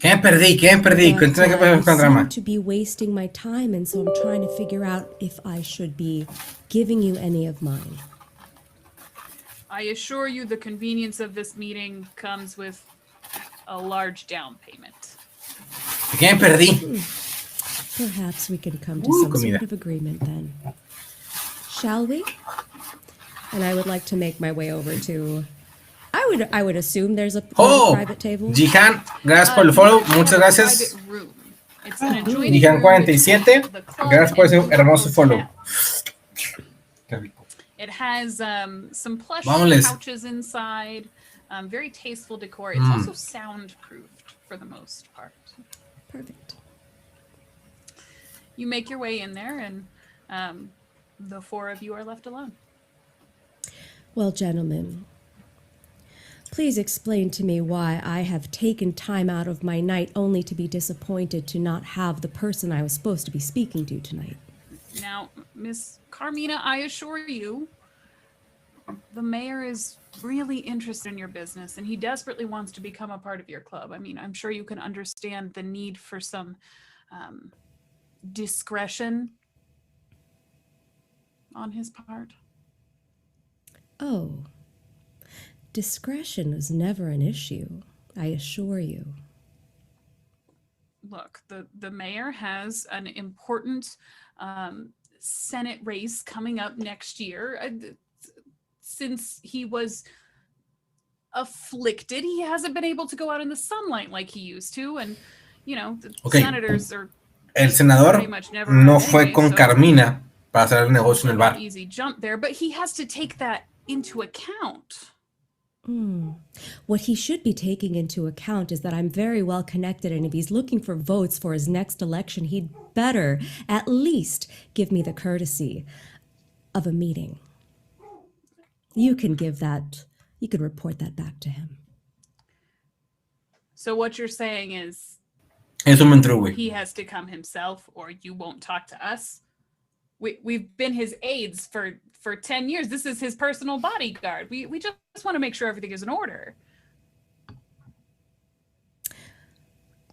¿Qué perdí? Cuéntame qué pasó con I drama. seem to be wasting my time, and so I'm trying to figure out if I should be giving you any of mine. I assure you the convenience of this meeting comes with a large down payment. ¿Qué perdí? Perhaps we can come to some comida. sort of agreement then. Shall we? And I would like to make my way over to... I would assume there's a private table. Jihan, gracias por el follow. Muchas gracias. It's an adjoining Jihan room. 47, gracias por ese hermoso follow. It has some plush Vámonos. couches inside, very tasteful decor. It's also soundproofed for the most part. Perfect. You make your way in there, and the 4 of you are left alone. Well, gentlemen, please explain to me why I have taken time out of my night only to be disappointed to not have the person I was supposed to be speaking to tonight. Now, Miss Carmina, I assure you, the mayor is really interested in your business, and he desperately wants to become a part of your club. I mean, I'm sure you can understand the need for some discretion on his part. Oh, discretion is never an issue, I assure you. Look, the mayor has an important Senate race coming up next year. Since he was afflicted, he hasn't been able to go out in the sunlight like he used to, and you know, the senators are El senador pretty much never no around fue anyway, con so Carmina para hacer el negocio en el bar. easy jump there, but he has to take that into account. What he should be taking into account is that I'm very well connected, and if he's looking for votes for his next election, he'd better at least give me the courtesy of a meeting. You can report that back to him. So what you're saying is Eso me entró, güey. he has to come himself, or you won't talk to us. We've been his aides for 10 years. This is his personal bodyguard. We just want to make sure everything is in order.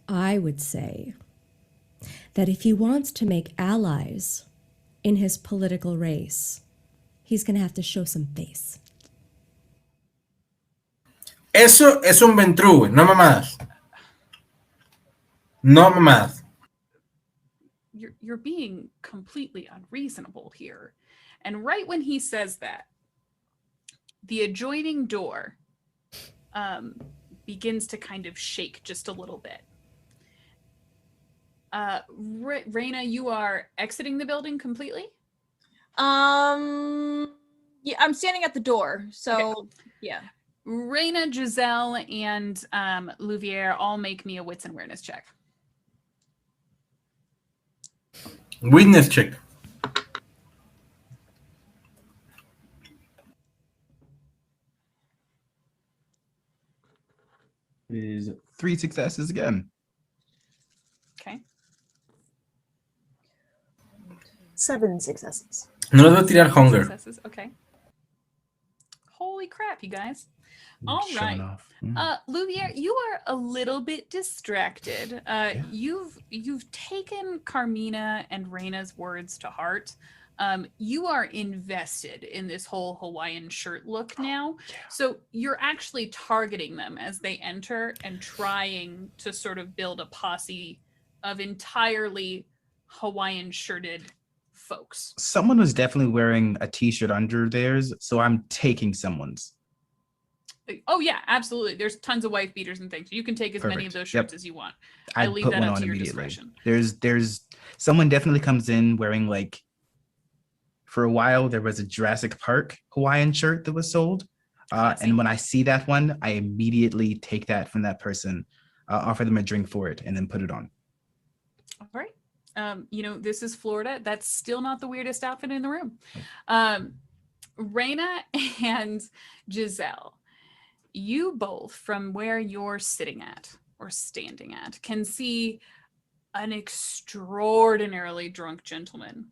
I would say that if he wants to make allies in his political race, he's going to have to show some face. Eso es un ventru, güey. No mamadas. No mamadas. You're being completely unreasonable here. And right when he says that, the adjoining door begins to kind of shake just a little bit. Raina, you are exiting the building completely? Yeah, I'm standing at the door, so okay. Yeah. Raina, Giselle, and Louvier all make me a wits and awareness check. Witness check. Is 3 successes again. Okay. 7 successes. No les voy a tirar hunger. Successes. Okay. Holy crap, you guys. All right. Louvier, you are a little bit distracted. You've taken Carmina and Raina's words to heart. You are invested in this whole Hawaiian shirt look now. So you're actually targeting them as they enter and trying to sort of build a posse of entirely Hawaiian shirted folks. Someone was definitely wearing a t-shirt under theirs, so I'm taking someone's. Oh yeah, absolutely. There's tons of wife beaters and things. You can take as many of those shirts as you want. I leave that up to your discretion. There's someone definitely comes in wearing, like, for a while there was a Jurassic Park Hawaiian shirt that was sold. And when I see that one, I immediately take that from that person, offer them a drink for it, and then put it on. All right. This is Florida. That's still not the weirdest outfit in the room. Raina and Giselle, you both, from where you're sitting at or standing at, can see an extraordinarily drunk gentleman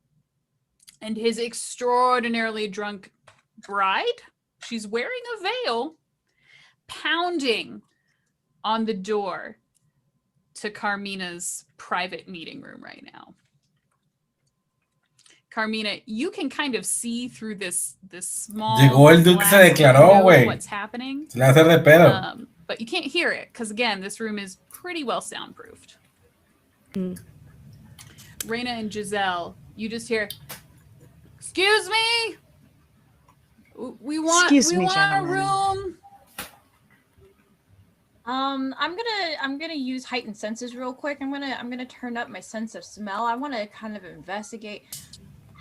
and his extraordinarily drunk bride. She's wearing a veil, pounding on the door to Carmina's private meeting room right now. Carmina, you can kind of see through this small. Llegó el dude que se declaró, güey. What's happening? Se le va a hacer de pedo. But you can't hear it because, again, this room is pretty well soundproofed. Raina and Giselle, you just hear, "Excuse me, we want a room." I'm gonna use heightened senses real quick. I'm gonna turn up my sense of smell. I want to kind of investigate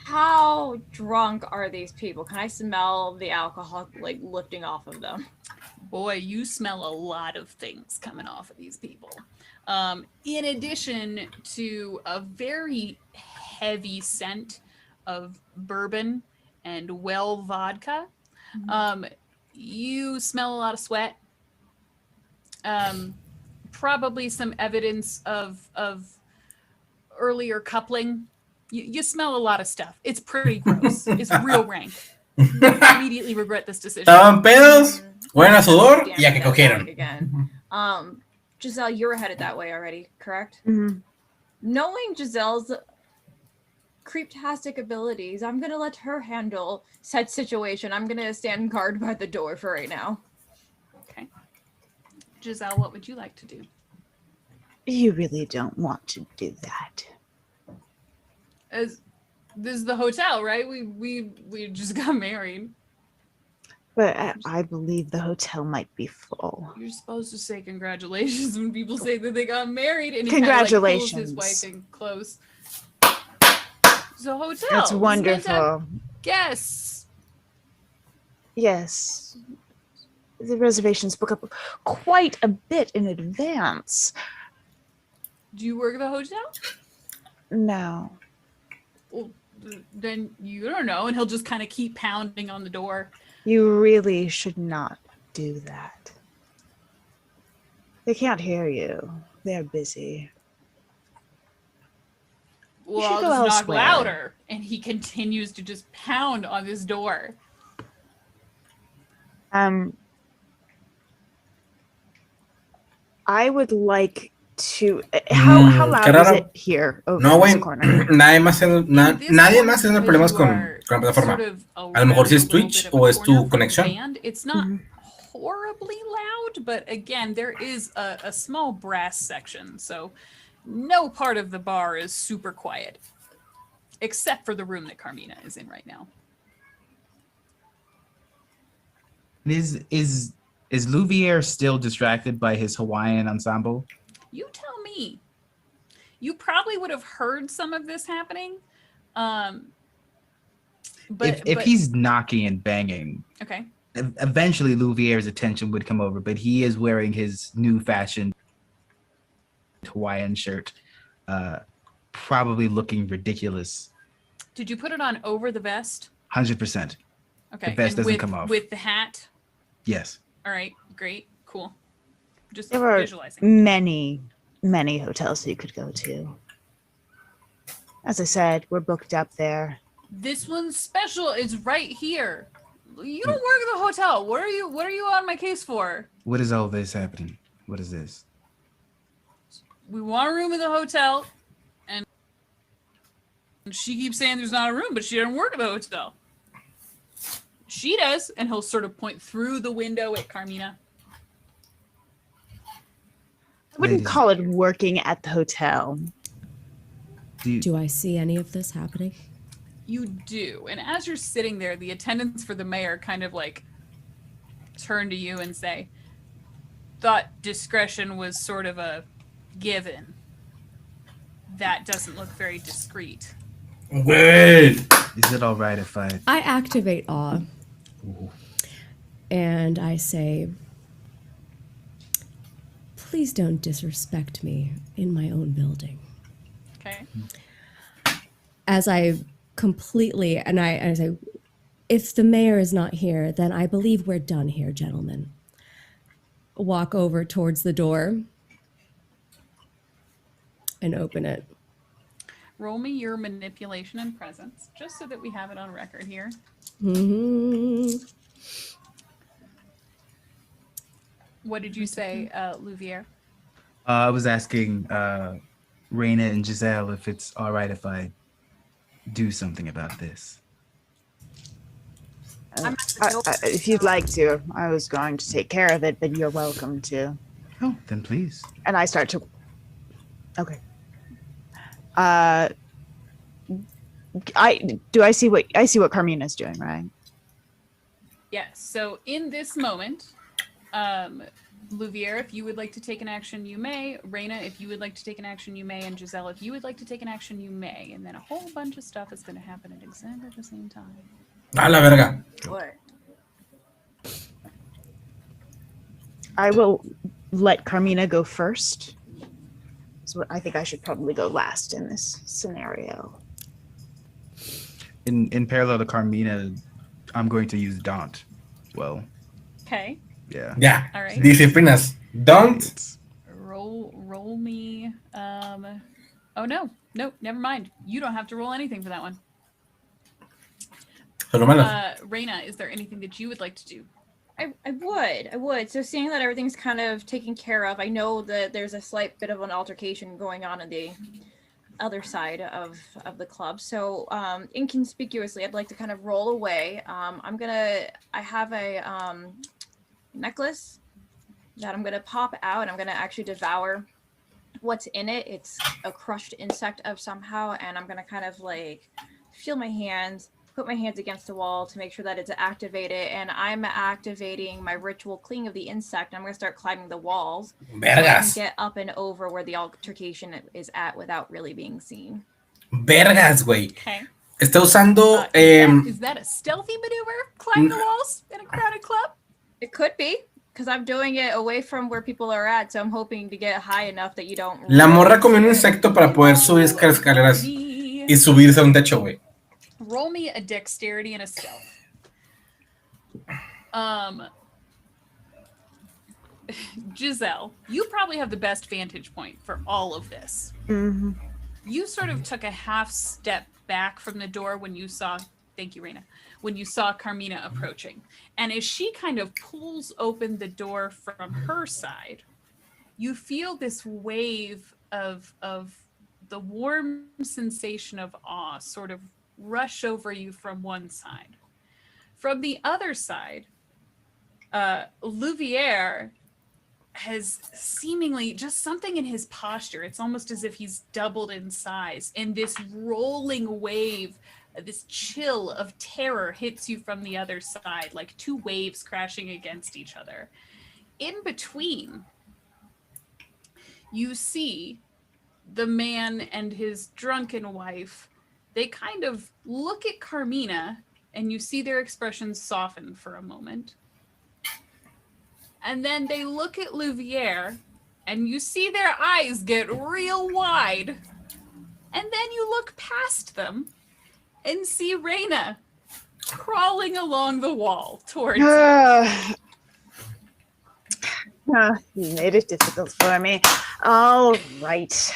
how drunk are these people. Can I smell the alcohol like lifting off of them? Boy, you smell a lot of things coming off of these people. In addition to a very heavy scent of bourbon and well vodka, you smell a lot of sweat. Probably some evidence of earlier coupling. You smell a lot of stuff. It's pretty gross. It's real rank. You immediately regret this decision. Estaban pedos, huelen a sudor y a que cogieron. Again. Giselle, you're headed that way already, correct? Knowing Giselle's creeptastic abilities, I'm gonna let her handle said situation. I'm gonna stand guard by the door for right now. Okay. Giselle, what would you like to do? You really don't want to do that. As this is the hotel, right? We just got married. But I believe the hotel might be full. You're supposed to say congratulations when people say that they got married, and he congratulations. Kind of, like, pulls his wife in close. It's a hotel. That's wonderful. Guests. Yes. the reservations book up quite a bit in advance. Do you work at the hotel? No. Well, then you don't know, and he'll just kind of keep pounding on the door. You really should not do that. They can't hear you. They're busy. Well, should I'll go just knock elsewhere. louder. And he continues to just pound on this door. I would like to. How loud qué is raro. it here? Over No, in this güey. corner? Nadie más tiene problemas con la plataforma. A lo mejor si es Twitch o es tu conexión. Band. It's not horribly loud, but again, there is a small brass section, so no part of the bar is super quiet, except for the room that Carmina is in right now. Is Louvier still distracted by his Hawaiian ensemble? You tell me. You probably would have heard some of this happening. But If he's knocking and banging, okay. eventually Louvier's attention would come over, but he is wearing his new fashioned Hawaiian shirt, probably looking ridiculous. Did you put it on over the vest? 100%. Okay. The vest and doesn't come off. With the hat? Yes. All right, great, cool. Just There are visualizing. many hotels you could go to. As I said, we're booked up there. This one's special. It's right here. You don't work at the hotel. What are you on my case for? What is all this happening? What is this? We want a room at the hotel, and she keeps saying there's not a room, but she doesn't work at the hotel. She does, and he'll sort of point through the window at Carmina. I wouldn't call it working at the hotel. Do I see any of this happening? You do, and as you're sitting there, the attendants for the mayor kind of like turn to you and say, "Thought discretion was sort of a given. That doesn't look very discreet." Wait. Is it all right if I activate awe. And I say, please don't disrespect me in my own building. Okay. As I completely, and I say, if the mayor is not here, then I believe we're done here, gentlemen. Walk over towards the door and open it. Roll me your manipulation and presence, just so that we have it on record here. Mm-hmm. What did you say, Louvier? I was asking Raina and Giselle if it's all right if I do something about this. If you'd like to, I was going to take care of it, but you're welcome to. Oh, then please. And I start to. Okay. I see what Carmina's doing, right? Yes. So in this moment, Louvier, if you would like to take an action, you may. Raina, if you would like to take an action, you may. And Giselle, if you would like to take an action, you may. And then a whole bunch of stuff is going to happen at exactly the same time. A la verga. What? I will let Carmina go first. So I think I should probably go last in this scenario. In parallel to Carmina, I'm going to use Daunt. Well, Okay. yeah. Yeah. All right. Disciplinas. Don't. Roll me. Oh no, never mind. You don't have to roll anything for that one. Raina, is there anything that you would like to do? I would. So seeing that everything's kind of taken care of, I know that there's a slight bit of an altercation going on the other side of the club. So inconspicuously, I'd like to kind of roll away. I have a necklace that I'm gonna pop out. I'm gonna actually devour what's in it. It's a crushed insect of somehow, and I'm gonna kind of like feel my hands, put my hands against the wall to make sure that it's activated, and I'm activating my ritual cling of the insect. And I'm gonna start climbing the walls so I can get up and over where the altercation is at without really being seen. Vergas, güey. Okay. Está usando. Is that a stealthy maneuver? Climb the walls in a crowded club? It could be, because I'm doing it away from where people are at, so I'm hoping to get high enough that you don't... La morra comió un insecto para poder subir escaleras y subirse a un techo, güey. Roll me a dexterity and a stealth. Giselle, you probably have the best vantage point for all of this. Mm-hmm. You sort of took a half step back from the door when you saw, thank you, Raina, when you saw Carmina approaching. And as she kind of pulls open the door from her side, you feel this wave of the warm sensation of awe sort of rush over you from one side. From the other side, Louvier has seemingly just something in his posture. It's almost as if he's doubled in size, and this rolling wave, this chill of terror hits you from the other side, like two waves crashing against each other. In between, you see the man and his drunken wife. They kind of look at Carmina, and you see their expressions soften for a moment. And then they look at Louvier, and you see their eyes get real wide. And then you look past them and see Raina crawling along the wall towards you. You made it difficult for me. All right.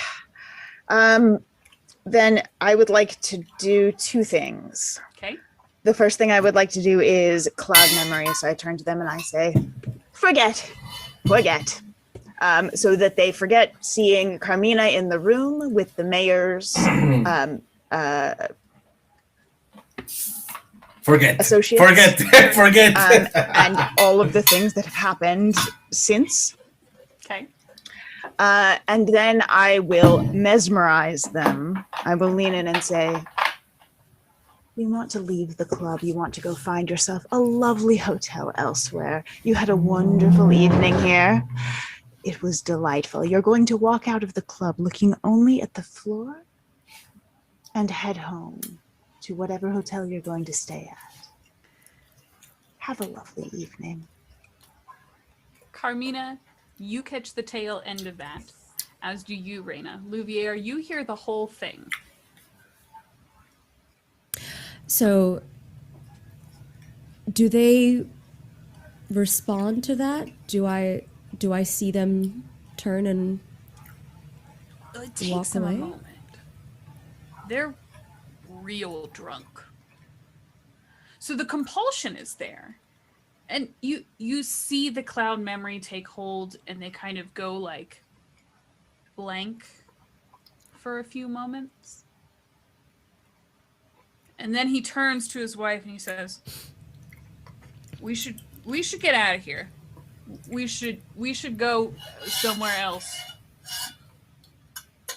Then I would like to do two things. Okay. The first thing I would like to do is cloud memory. So I turn to them and I say, forget. So that they forget seeing Carmina in the room with the mayor's associates. Forget. And all of the things that have happened since. Okay. And then I will mesmerize them. I will lean in and say, you want to leave the club. You want to go find yourself a lovely hotel elsewhere. You had a wonderful evening here. It was delightful. You're going to walk out of the club looking only at the floor and head home to whatever hotel you're going to stay at. Have a lovely evening. Carmina, you catch the tail end of that, as do you, Raina. Louvier, you hear the whole thing. So, do they respond to that? Do I see them turn and It takes walk them away? a moment. They're real drunk. So the compulsion is there. And you see the cloud memory take hold, and they kind of go like blank for a few moments. And then he turns to his wife and he says, we should get out of here. We should go somewhere else.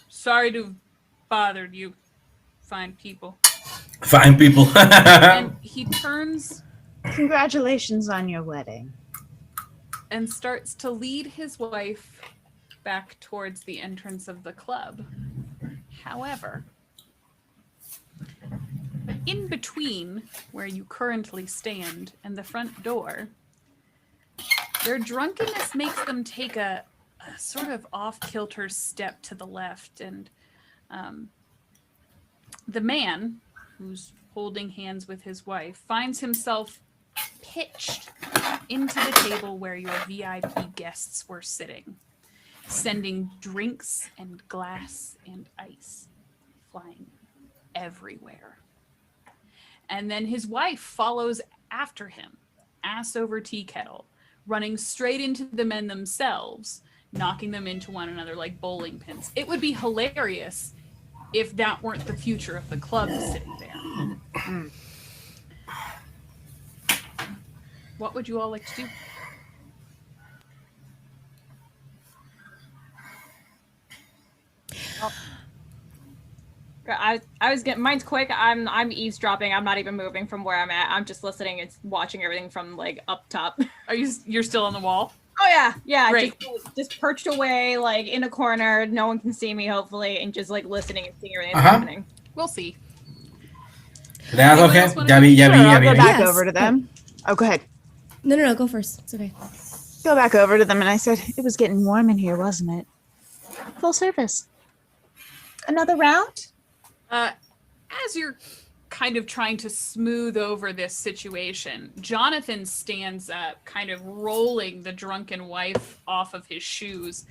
Sorry to have bothered you, fine people. And he turns. Congratulations on your wedding. And starts to lead his wife back towards the entrance of the club. However, in between where you currently stand and the front door, their drunkenness makes them take a sort of off-kilter step to the left, and the man who's holding hands with his wife finds himself pitched into the table where your VIP guests were sitting, sending drinks and glass and ice flying everywhere. And then his wife follows after him, ass over tea kettle, running straight into the men themselves, knocking them into one another like bowling pins. It would be hilarious if that weren't the future of the club sitting there. What would you all like to do? I was getting, mine's quick. I'm eavesdropping. I'm not even moving from where I'm at. I'm just listening and watching everything from like up top. You're still on the wall? Oh yeah. Great. Just perched away like in a corner. No one can see me hopefully, and just like listening and seeing everything that's happening. We'll see. ¿Le das, Jorge? Ya vi. I'll go back over to them. Oh, go ahead. No, go first. It's okay. Go back over to them and I said, it was getting warm in here, wasn't it? Full service. Another round? As you're kind of trying to smooth over this situation, Jonathan stands up, kind of rolling the drunken wife off of his shoes.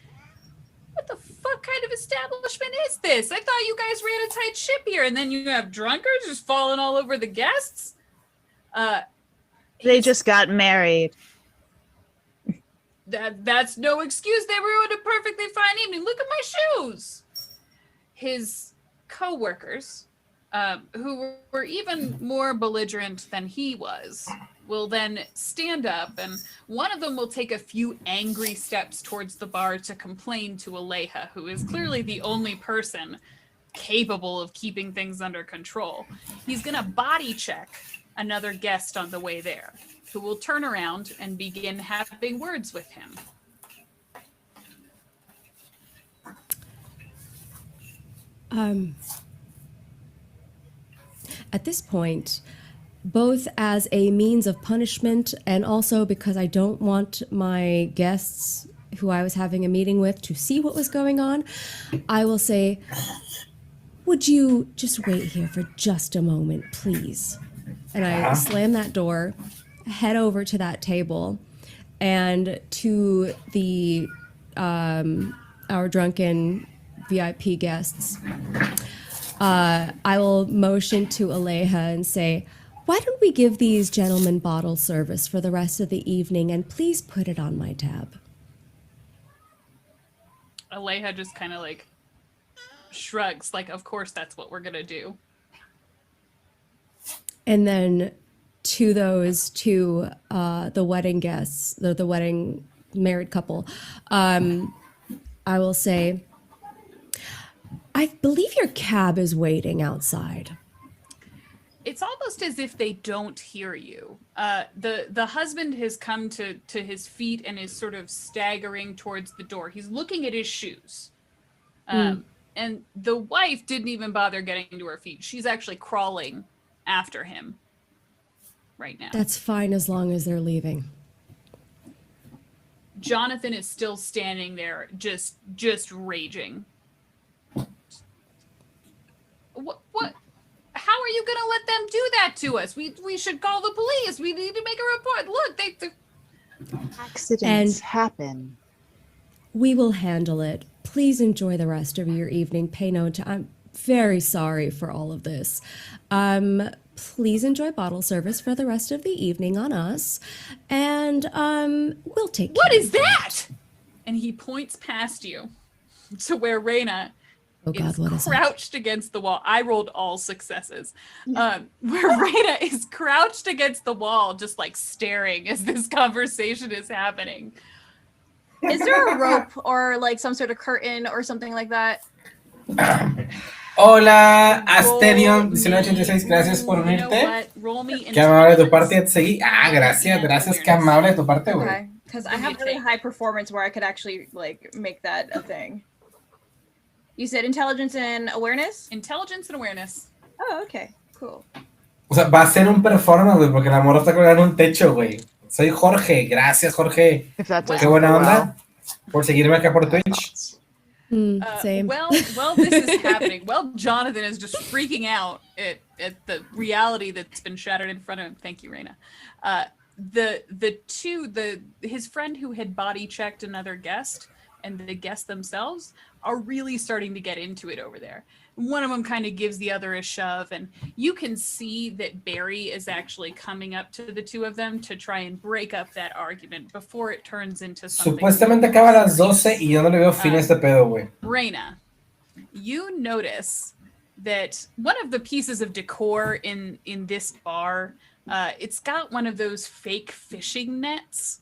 What the fuck kind of establishment is this? I thought you guys ran a tight ship here, and then you have drunkards just falling all over the guests? They just got married. That's no excuse. They ruined a perfectly fine evening. Look at my shoes. His co-workers, who were even more belligerent than he was, will then stand up, and one of them will take a few angry steps towards the bar to complain to Aleja, who is clearly the only person capable of keeping things under control. He's going to body check another guest on the way there, who will turn around and begin having words with him. At this point, both as a means of punishment and also because I don't want my guests who I was having a meeting with to see what was going on, I will say, would you just wait here for just a moment, please? And I slam that door, head over to that table, and to the our drunken VIP guests, I will motion to Aleja and say, why don't we give these gentlemen bottle service for the rest of the evening, and please put it on my tab. Aleja just kind of like shrugs, like, of course that's what we're gonna do. And then to those two, the wedding guests, the wedding married couple, I will say, I believe your cab is waiting outside. It's almost as if they don't hear you. The husband has come to his feet and is sort of staggering towards the door. He's looking at his shoes. And the wife didn't even bother getting to her feet. She's actually crawling after him right now. That's fine as long as they're leaving. Jonathan is still standing there, just raging. What? How are you gonna let them do that to us? We should call the police. We need to make a report. Look, they accidents happen. We will handle it. Please enjoy the rest of your evening. Pay no attention. I'm very sorry for all of this. Please enjoy bottle service for the rest of the evening on us, and we'll take. What is that? And he points past you to where Reyna is crouched against the wall. I rolled all successes. Where Reyna is crouched against the wall, just like staring as this conversation is happening. Is there a rope or like some sort of curtain or something like that? Hola, Asterion 1986, gracias por unirte. Qué amable de tu parte ya te seguí. Gracias, qué amable de tu parte, güey. Okay, because I have really high performance where I could actually like make that a thing. You said intelligence and awareness? Intelligence and awareness. Oh, okay, cool. O sea, va a ser un performance, güey, porque la morra está colgando un techo, güey. Soy Jorge, gracias, Jorge. Qué buena onda por seguirme acá por Twitch. Same. Well, this is happening. Well, Jonathan is just freaking out at the reality that's been shattered in front of him. Thank you, Reyna. His friend who had body checked another guest and the guests themselves are really starting to get into it over there. One of them kind of gives the other a shove, and you can see that Barry is actually coming up to the two of them to try and break up that argument before it turns into something. Supuestamente acaba a las 12 y yo no le veo fin a este pedo, güey. Reyna, you notice that one of the pieces of decor in this bar, it's got one of those fake fishing nets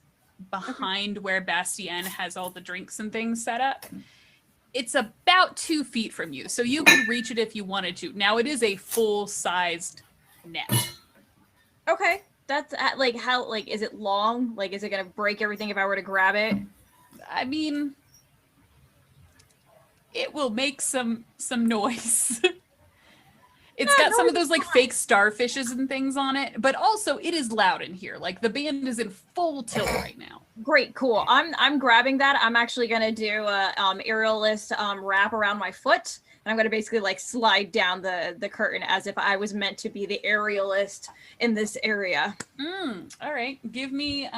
behind where Bastien has all the drinks and things set up. It's about 2 feet from you, so you could reach it if you wanted to. Now it is a full-sized net. Okay, that's like how is it long? Like, is it gonna break everything if I were to grab it? I mean, it will make some noise. It's got some of those like fake starfishes and things on it, but also it is loud in here. Like the band is in full tilt right now. Great, cool. I'm grabbing that. I'm actually gonna do a aerialist wrap around my foot, and I'm gonna basically like slide down the curtain as if I was meant to be the aerialist in this area. All right, give me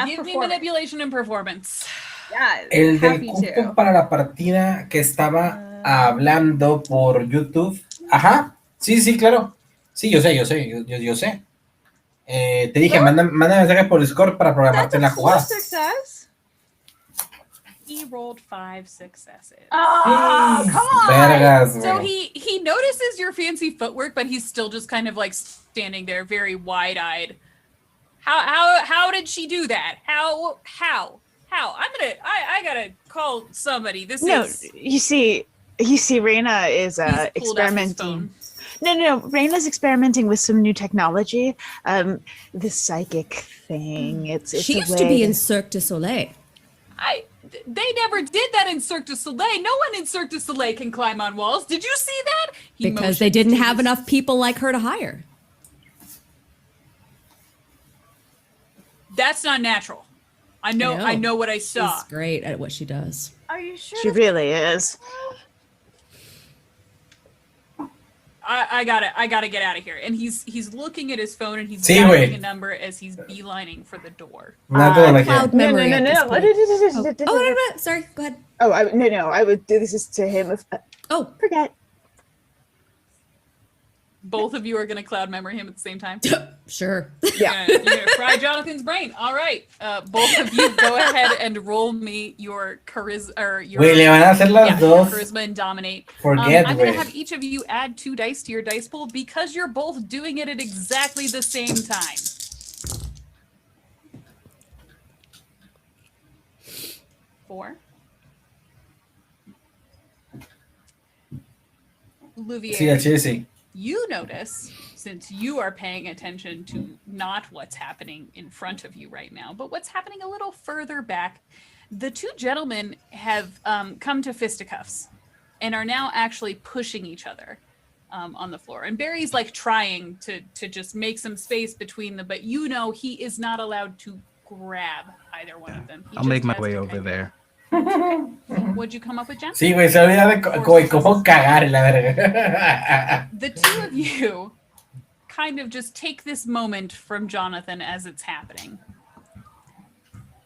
Give me manipulation and performance. Yeah, El del happy cupo to. para la partida que estaba hablando por YouTube. Ajá, sí, sí, claro. Sí, yo sé. Te dije, manda mensaje por Discord para programarte la jugada. Success. He rolled 5 successes. Oh, come on! Vergas, So güey. he notices your fancy footwork, but he's still just kind of like standing there, very wide-eyed. How did she do that? How? I gotta call somebody. You see, Reina is experimenting. No, Reina's experimenting with some new technology. The psychic thing. It's She a used to way be in Cirque du Soleil. They never did that in Cirque du Soleil. No one in Cirque du Soleil can climb on walls. Did you see that? Because they didn't have enough people like her to hire. That's not natural. I know what I saw. She's great at what she does. Are you sure? She really is. I gotta get out of here. And he's looking at his phone and he's Sí, dialing güey. a number as he's beelining for the door. Cloud memory. No. Oh, sorry. Go ahead. Oh, I would do this to him. Forget. Both of you are gonna cloud memory him at the same time. Sure. Yeah. You're gonna fry Jonathan's brain. All right. Both of you go ahead and roll me your charisma or your Güey, le van a hacer las dos. charisma and dominate. Forget, I'm gonna güey. have each of you add 2 dice to your dice pool because you're both doing it at exactly the same time. Four. Louvier. Sí, al chile sí. You notice, since you are paying attention to not what's happening in front of you right now, but what's happening a little further back, the 2 gentlemen have come to fisticuffs and are now actually pushing each other on the floor. And Barry's like trying to just make some space between them, but he is not allowed to grab either one of them. I'll make my way over there. What'd you come up with, Jen? Sí, güey, se olvida de cómo cagar en la verga. The 2 of you kind of just take this moment from Jonathan as it's happening.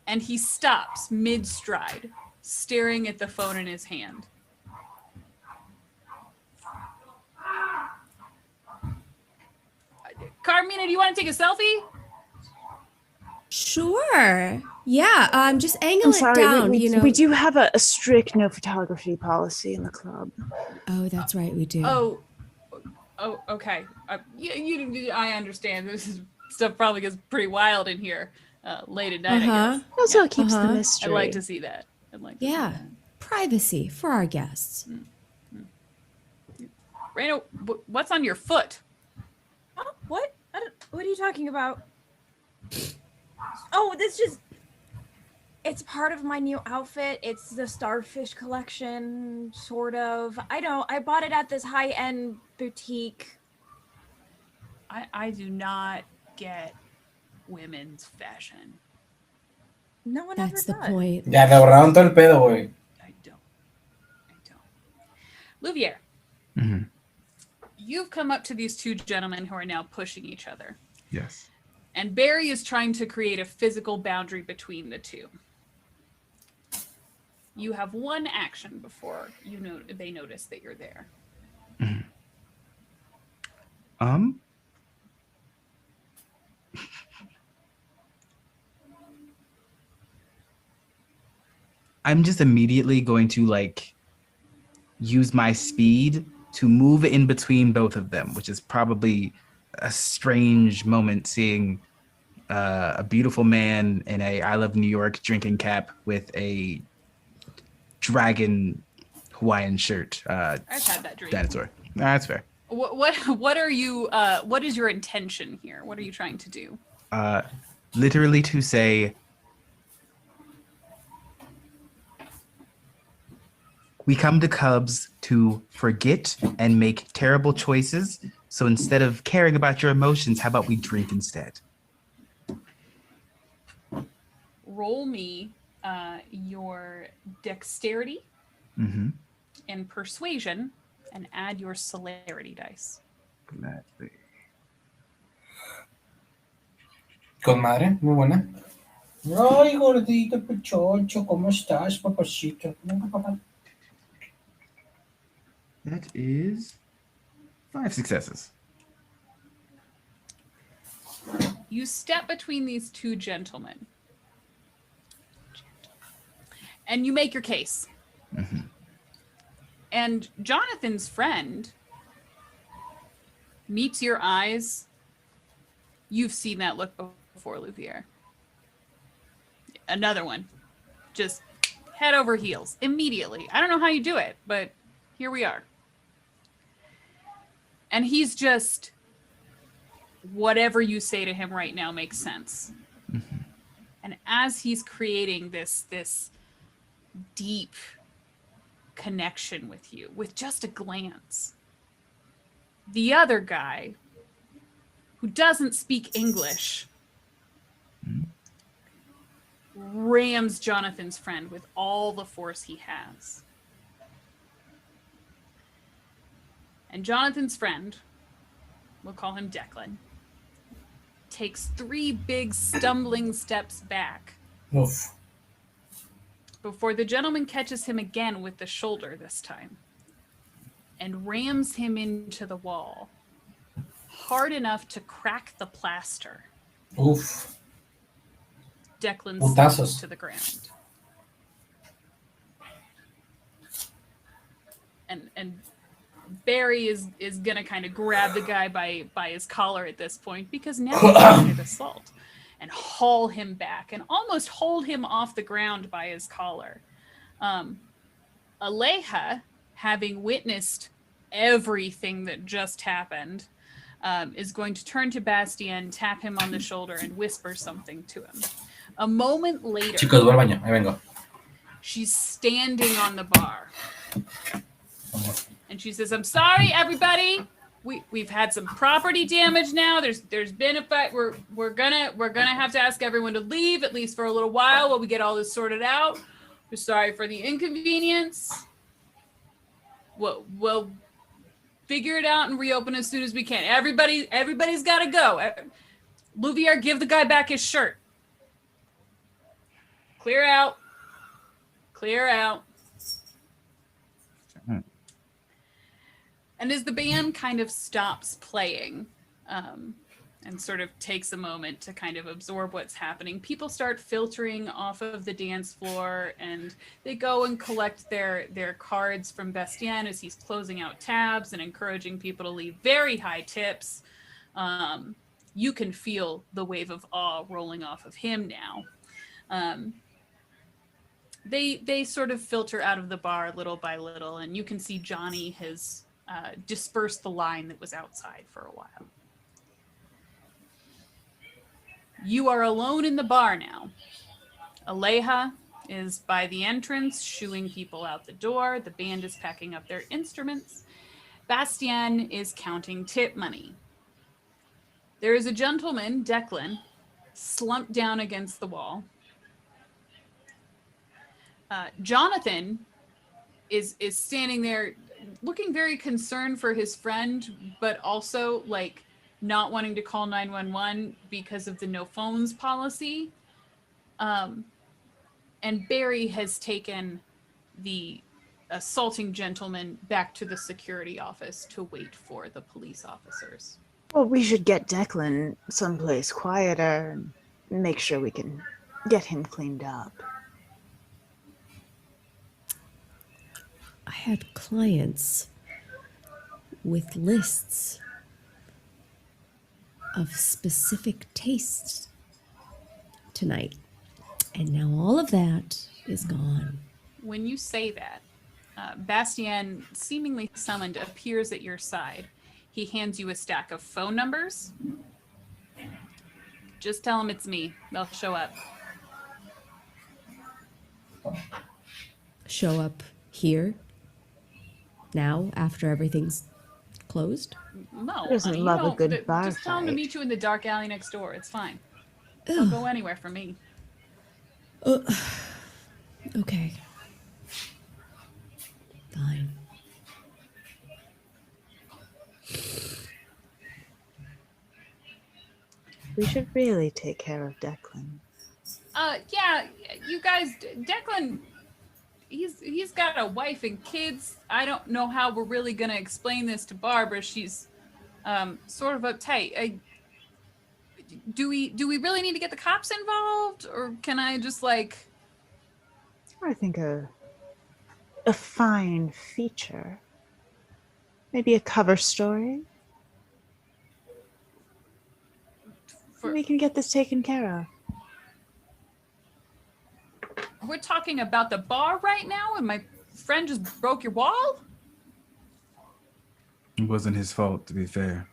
And he stops mid-stride, staring at the phone in his hand. Carmina, do you want to take a selfie? Sure. Yeah. Just angle I'm it sorry, down. we do have a strict no photography policy in the club. Oh, that's right. We do. Oh, okay. I understand. This stuff probably gets pretty wild in here late at night. I guess. Also, it keeps the mystery. I'd like to see that. Yeah. Privacy for our guests. Raina, what's on your foot? Oh, what? What are you talking about? Oh, it's part of my new outfit. It's the Starfish collection, sort of. I bought it at this high-end boutique. I do not get women's fashion. No one That's the ever does. point. Ya, le borraron todo el pedo, güey. Louvier, Mm-hmm. you've come up to these 2 gentlemen who are now pushing each other. Yes. And Barry is trying to create a physical boundary between the 2. You have 1 action before they notice that you're there. I'm just immediately going to use my speed to move in between both of them, which is probably a strange moment seeing a beautiful man in a I Love New York drinking cap with a dragon Hawaiian shirt. I've had that dream. Dinosaur. That's fair. What are you? What is your intention here? What are you trying to do? Literally to say, we come to Cubs to to forget and make terrible choices. So instead of caring about your emotions, how about we drink instead? Roll me your dexterity and persuasion and add your celerity dice. Gladly. Con madre, muy buena. Ay, gordito, pechocho, ¿cómo estás, papacito? Venga, papá. That is 5 successes. You step between these two gentlemen. And you make your case. And Jonathan's friend meets your eyes. You've seen that look before, Luthier. Another one. Just head over heels immediately. I don't know how you do it, but here we are. And he's just, whatever you say to him right now makes sense. And as he's creating this deep connection with you with just a glance, the other guy who doesn't speak English rams Jonathan's friend with all the force he has. And Jonathan's friend, we'll call him Declan, takes 3 big stumbling steps back. Oof. Before the gentleman catches him again with the shoulder this time and rams him into the wall hard enough to crack the plaster. Oof. Declan Putazos. slips to the ground. And Barry is gonna kind of grab the guy by his collar at this point because now he's committed assault, and haul him back and almost hold him off the ground by his collar. Aleja, having witnessed everything that just happened, is going to turn to Bastien, tap him on the shoulder, and whisper something to him. A moment later, Chicos, voy al baño. Ahí vengo. she's standing on the bar. And she says, "I'm sorry, everybody. We've had some property damage now. There's been a fight. We're gonna have to ask everyone to leave, at least for a little while we get all this sorted out. We're sorry for the inconvenience. We'll figure it out and reopen as soon as we can. Everybody's got to go. Louvier, give the guy back his shirt. Clear out. Clear out." And as the band kind of stops playing and sort of takes a moment to kind of absorb what's happening, people start filtering off of the dance floor, and they go and collect their cards from Bastien as he's closing out tabs and encouraging people to leave very high tips. You can feel the wave of awe rolling off of him now. They sort of filter out of the bar little by little, and you can see Johnny has dispersed the line that was outside for a while. You are alone in the bar now. Aleja is by the entrance, shooing people out the door. The band is packing up their instruments. Bastien is counting tip money. There is a gentleman, Declan, slumped down against the wall. Jonathan is standing there looking very concerned for his friend, but also like not wanting to call 911 because of the no phones policy. And Barry has taken the assaulting gentleman back to the security office to wait for the police officers. Well, we should get Declan someplace quieter and make sure we can get him cleaned up. I had clients with lists of specific tastes tonight, and now all of that is gone. When you say that, Bastien, seemingly summoned, appears at your side. He hands you a stack of phone numbers. Just tell him it's me. They'll show up. Show up here? now after everything's closed? No, Who doesn't honey, love a you good don't- bar just tell him to fight? meet you in the dark alley next door. It's fine. He'll go anywhere for me. Okay. Fine. We should really take care of Declan. Yeah, you guys, Declan, he's got a wife and kids. I don't know how we're really gonna explain this to Barbara. She's sort of uptight. Do we really need to get the cops involved, or can I just like? I think a fine feature, maybe a cover story. We can get this taken care of. We're talking about the bar right now, and my friend just broke your wall? It wasn't his fault, to be fair.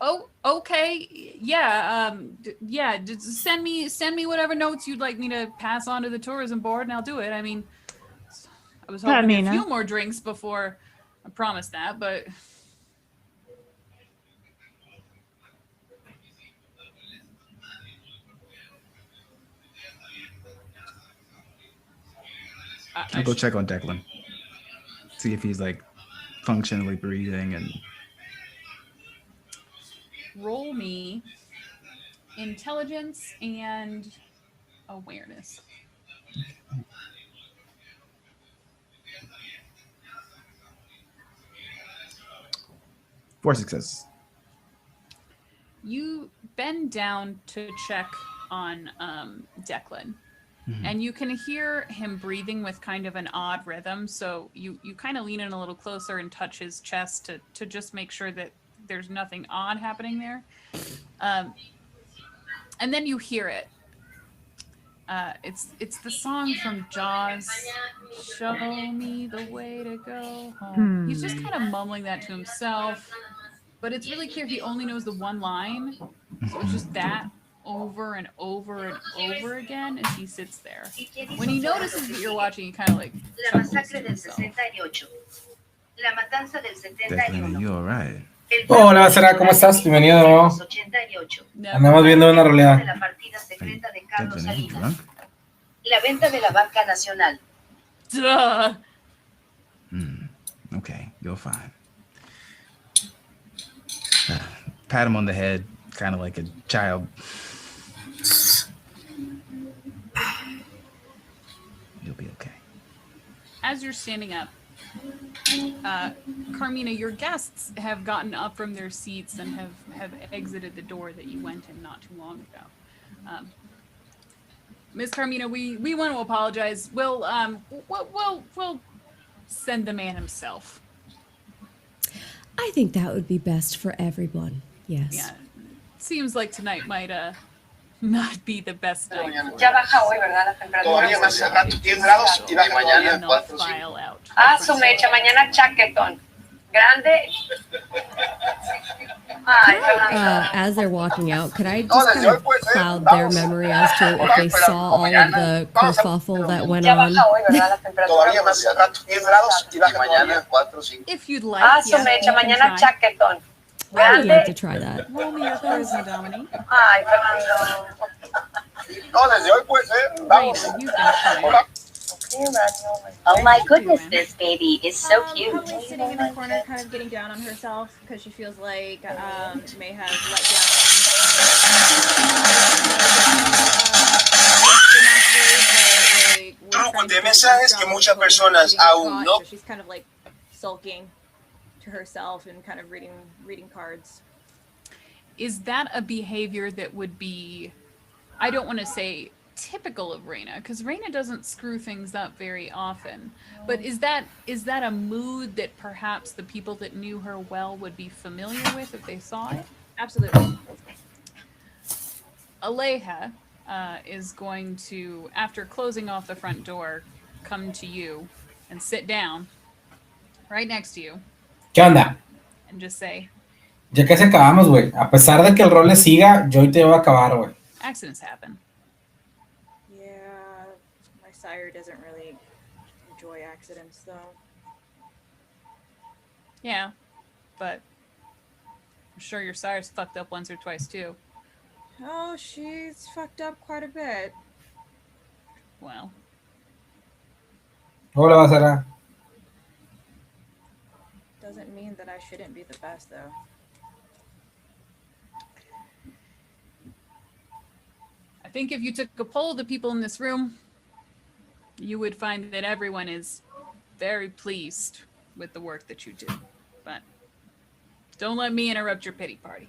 Oh, okay. Yeah, yeah, just send me whatever notes you'd like me to pass on to the tourism board, and I'll do it. I mean, I was hoping to get a few more drinks before I promised that, but I'll go check on Declan. See if he's like functionally breathing and roll me intelligence and awareness. four successes. You bend down to check on Declan. Mhm. And you can hear him breathing with kind of an odd rhythm. So you kind of lean in a little closer and touch his chest to just make sure that there's nothing odd happening there. And then you hear it. It's the song from Jaws, "Show me the way to go home." He's just kind of mumbling that to himself. But it's really clear he only knows the one line. So it's just that over and over and over again as he sits there. When he notices that you're watching, he kind of like La chuckles masacre to del himself. 68. La matanza del Declan, 71. you alright? Hola, Bacera, ¿cómo estás? Bienvenido de nuevo. 88. Andamos viendo una De realidad. la partida secreta de Carlos Declan, are you Salinas. drunk? La venta de la banca nacional. Duh. Okay, you're fine. Pat him on the head, kind of like a child. You'll be okay. As you're standing up, Carmina, your guests have gotten up from their seats and have exited the door that you went in not too long ago. Miss Carmina, we want to apologize. We'll send the man himself. I think that would be best for everyone. Yes. Yeah, seems like tonight might not be the best night. Ya baja hoy, ¿verdad? La temperatura. Todavía más hace rato 10 grados y baja todavía No 4 o 5. file out. Ah, su mecha, mañana chaquetón. Grande. Ay, Fernando. As they're walking out, could I just kind of cloud their memory as to if they saw all of the kerfuffle that went Ya on? baja hoy, ¿verdad? La temperatura. Todavía más hace rato 10 grados y baja todavía 4 o 5. If you'd like, Ah, su yes, mecha, you can mañana try. chaquetón. I would like to Grande. try that. Roll me your charisma, Dominique. Ay, Fernando. No, desde hoy puede ser. Vamos. Raina, you can try. Oh my goodness, this baby is so cute. Probably sitting in the corner, kind of getting down on herself because she feels like may have let down. Truco de mesa es que muchas personas aún no. So she's kind of like sulking to herself and kind of reading cards. Is that a behavior that would be, I don't want to say typical of Raina, because Raina doesn't screw things up very often, but is that a mood that perhaps the people that knew her well would be familiar with if they saw it? Absolutely. Aleja is going to, after closing off the front door, come to you and sit down right next to you ¿Qué onda? and just say, Ya casi acabamos, güey. A pesar de que el rol le siga, yo hoy te voy a acabar, güey. accidents happen. Yeah, my sire doesn't really enjoy accidents, though. Yeah, but I'm sure your sire's fucked up once or twice too. Oh, she's fucked up quite a bit. Well. Hola, Basara. Doesn't mean that I shouldn't be the best, though. I think if you took a poll of the people in this room, you would find that everyone is very pleased with the work that you do. But don't let me interrupt your pity party.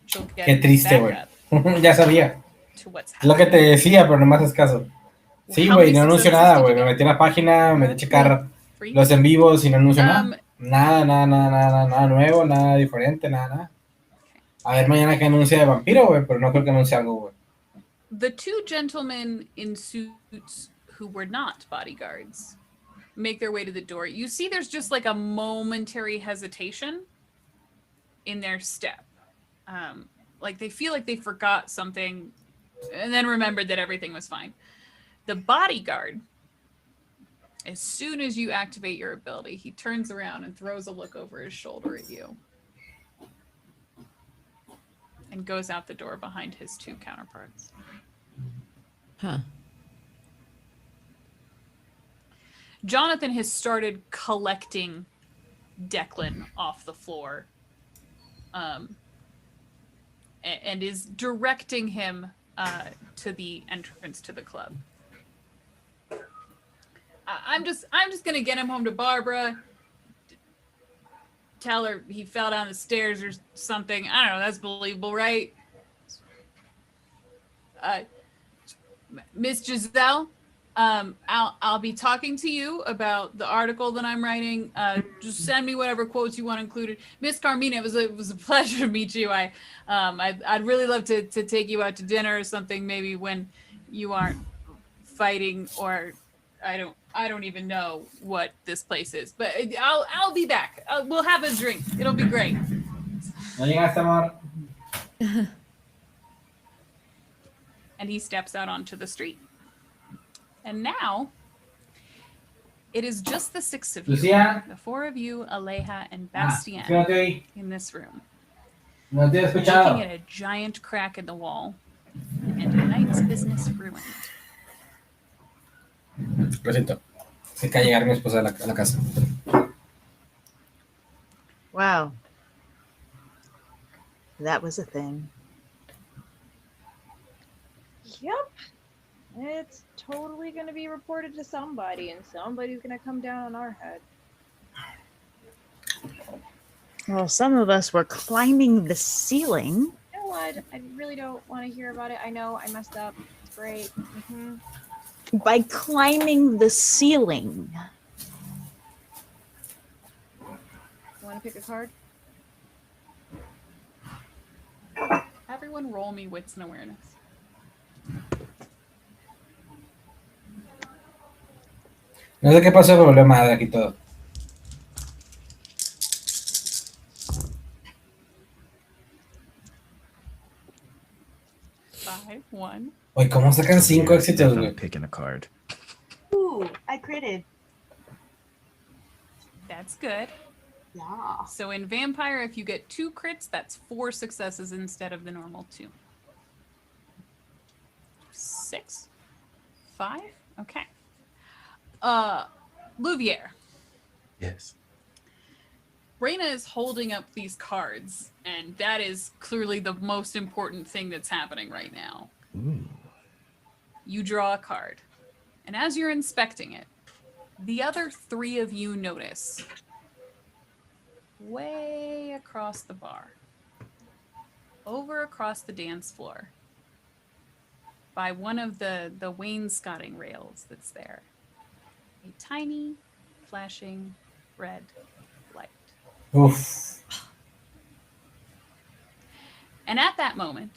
She'll get Qué triste, güey. back up Ya sabía. to what's Lo que te decía, pero no me haces caso. Sí, How güey, many no anuncio successes nada, did güey. you Me get? metí en la página, me metí a checar Three? los en vivos y no anuncio Um, nada. Nada nuevo, nada diferente, nada. A ver mañana que anuncia de vampiro, güey, pero no creo que anuncie algo, güey. The two gentlemen in suits who were not bodyguards make their way to the door. You see there's just like a momentary hesitation in their step. Like they feel like they forgot something and then remembered that everything was fine. The bodyguard, as soon as you activate your ability, he turns around and throws a look over his shoulder at you and goes out the door behind his two counterparts. Huh. Jonathan has started collecting Declan off the floor and is directing him to the entrance to the club. I'm just gonna get him home to Barbara. Tell her he fell down the stairs or something. I don't know. That's believable, right? Miss Giselle, I'll be talking to you about the article that I'm writing. Just send me whatever quotes you want included. Miss Carmina, it was a pleasure to meet you. I'd really love to take you out to dinner or something, maybe when you aren't fighting, or I don't even know what this place is, but I'll be back. We'll have a drink. It'll be great. No llegaste, amor. And he steps out onto the street. And now it is just the six of you, Lucia? the four of you, Aleja and Bastien, no te oí. in this room, No te he escuchado. looking at a giant crack in the wall and a night's business ruined. Lo siento. Se acaba de llegar mi esposa a la casa. Wow. That was a thing. Yep. It's totally going to be reported to somebody, and somebody's going to come down on our head. Well, some of us were climbing the ceiling. You know what? I really don't want to hear about it. I know I messed up. It's great. By climbing the ceiling. You want to pick a card? Everyone roll me wits and awareness. No sé qué pasó, pero volvió madre aquí todo. Five, one. Oye, ¿cómo sacan 5 éxitos, güey? Picking a card. Ooh, I critted. That's good. Yeah. So in Vampire, if you get 2 crits, that's 4 successes instead of the normal 2. 6? 5? Okay. Louvier. Yes. Reyna is holding up these cards, and that is clearly the most important thing that's happening right now. Ooh. You draw a card, and as you're inspecting it, the other 3 of you notice way across the bar, over across the dance floor, by one of the wainscoting rails that's there, a tiny, flashing red light. Oof. And at that moment,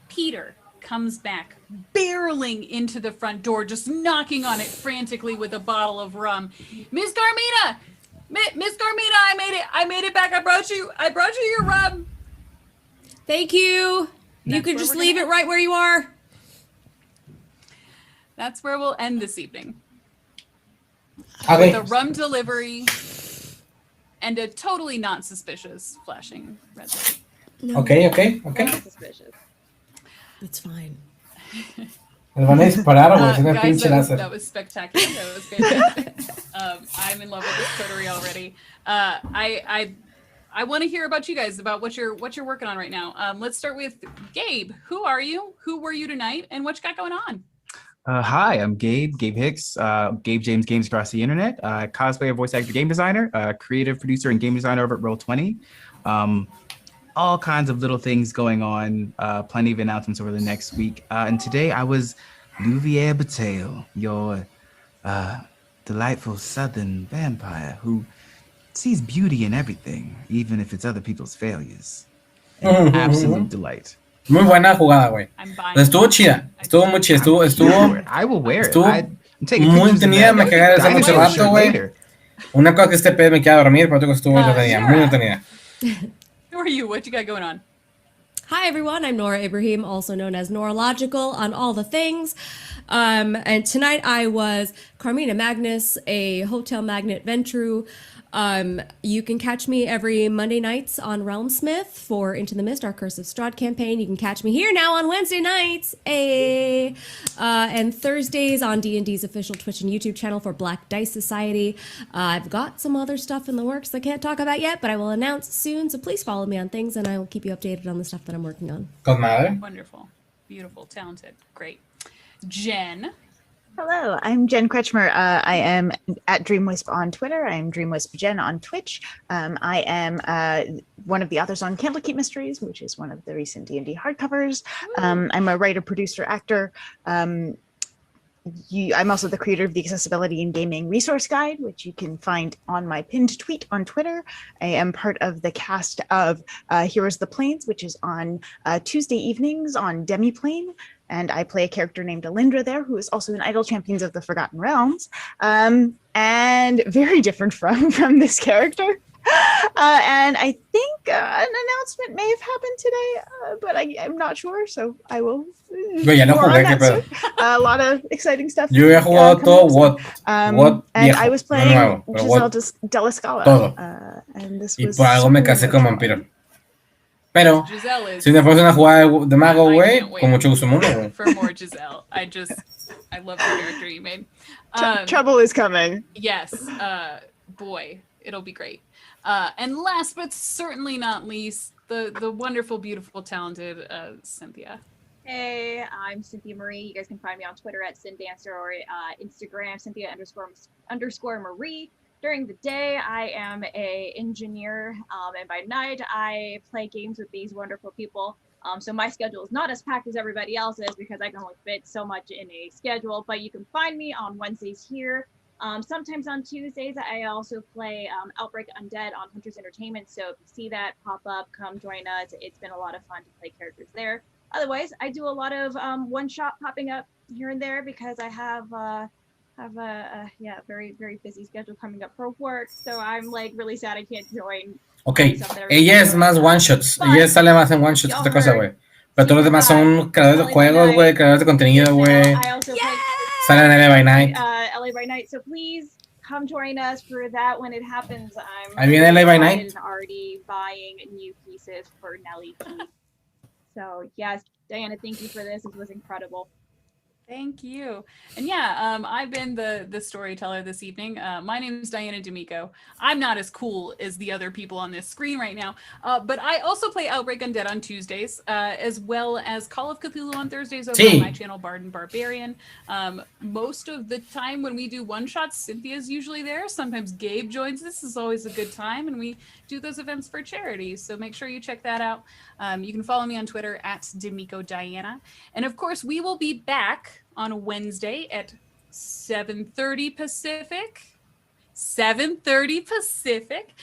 Peter comes back, barreling into the front door, just knocking on it frantically with a bottle of rum. Miss Carmina! Miss Carmina, I made it back. I brought you your rum. Thank you. You could just leave it right where you are. That's where we'll end this evening. Okay. With a rum delivery And a totally not suspicious flashing red light. No. Okay. Not suspicious. It's fine. Les van a disparar, güey. Es una Guys, pinche láser. that was spectacular. That was fantastic. I'm in love with this coterie already. I want to hear about you guys, about what you're working on right now. Let's start with Gabe. Who are you? Who were you tonight? And what you got going on? Hi, I'm Gabe Hicks, Gabe James Games across the internet, cosplayer, voice actor, game designer, creative producer, and game designer over at Roll20. All kinds of little things going on, plenty of announcements over the next week. And today I was Louvier Bataille, your delightful southern vampire who sees beauty in everything, even if it's other people's failures. An absolute delight. Muy buena jugada, güey. Estuvo chida. Estuvo muy chida. Estuvo. I will wear it. Estuvo I'm taking muy pictures of entretenida. that. Me cagué de hace mucho Dinosaur rato, shirt güey. later. Una cosa que este pedo me queda a dormir, pero otra cosa estuvo muy entretenida. Muy entretenida. Who are you? What you got going on? Hi everyone, I'm Nora Ibrahim, also known as Noralogical on all the things. And tonight I was Carmina Magnus, a hotel magnet Ventru. You can catch me every Monday nights on Realmsmith for Into the Mist, our Curse of Strahd campaign. You can catch me here now on Wednesday nights, and Thursdays on D&D's official Twitch and YouTube channel for Black Dice Society. I've got some other stuff in the works I can't talk about yet, but I will announce soon, so please follow me on things and I will keep you updated on the stuff that I'm working on. Con madre. Wonderful. Beautiful. Talented. Great. Jen. Hello, I'm Jen Kretschmer. I am at DreamWisp on Twitter. I am DreamWisp Jen on Twitch. I am one of the authors on Candlekeep Mysteries, which is one of the recent D&D hardcovers. I'm a writer, producer, actor. I'm also the creator of the Accessibility in Gaming Resource Guide, which you can find on my pinned tweet on Twitter. I am part of the cast of Heroes of the Plains, which is on Tuesday evenings on Demiplane. And I play a character named Alindra there, who is also in Idle Champions of the Forgotten Realms, and very different from this character. And I think an announcement may have happened today, but I'm not sure, so I will. Ya no jugué, qué pedo. A lot of exciting stuff. Yo he jugado todo what and viejo, I was no playing nuevo, pero Giselle what Della Scala. todo. And this Y was por algo me super casé con emotional. vampiro. Pero, si me fuese una jugada de mago, güey, con mucho gusto mundo, güey. For more Giselle. I love the character you made. Trouble is coming. Yes. Boy, it'll be great. And last but certainly not least, the wonderful, beautiful, talented Cynthia. Hey, I'm Cynthia Marie. You guys can find me on Twitter at CynDancer or Instagram Cynthia_Marie. During the day, I am an engineer, and by night, I play games with these wonderful people. So my schedule is not as packed as everybody else's because I can only fit so much in a schedule, but you can find me on Wednesdays here. Sometimes on Tuesdays, I also play Outbreak Undead on Hunters Entertainment. So if you see that pop up, come join us. It's been a lot of fun to play characters there. Otherwise, I do a lot of one-shot popping up here and there because I have a very, very busy schedule coming up for work. So I'm like really sad I can't join. Ok, ella es más one-shots. Ella sale más en one-shots que otra cosa, güey. Pero todos los demás son creadores de juegos, güey, creadores de contenido, güey. Salen en LA by Night. LA by Night. So please come join us for that when it happens. Ahí viene LA by Night. Already buying new pieces for Nelly. So yes, Diana, thank you for this. It was incredible. Thank you. And yeah, I've been the storyteller this evening. My name is Diana D'Amico. I'm not as cool as the other people on this screen right now, but I also play Outbreak Undead on Tuesdays, as well as Call of Cthulhu on Thursdays over on my channel, Bard and Barbarian. Most of the time when we do one-shots, Cynthia's usually there. Sometimes Gabe joins. This is always a good time, and we do those events for charity, so make sure you check that out. You can follow me on Twitter at D'Amico Diana. And of course, we will be back on Wednesday at 7:30 Pacific. 7:30 Pacific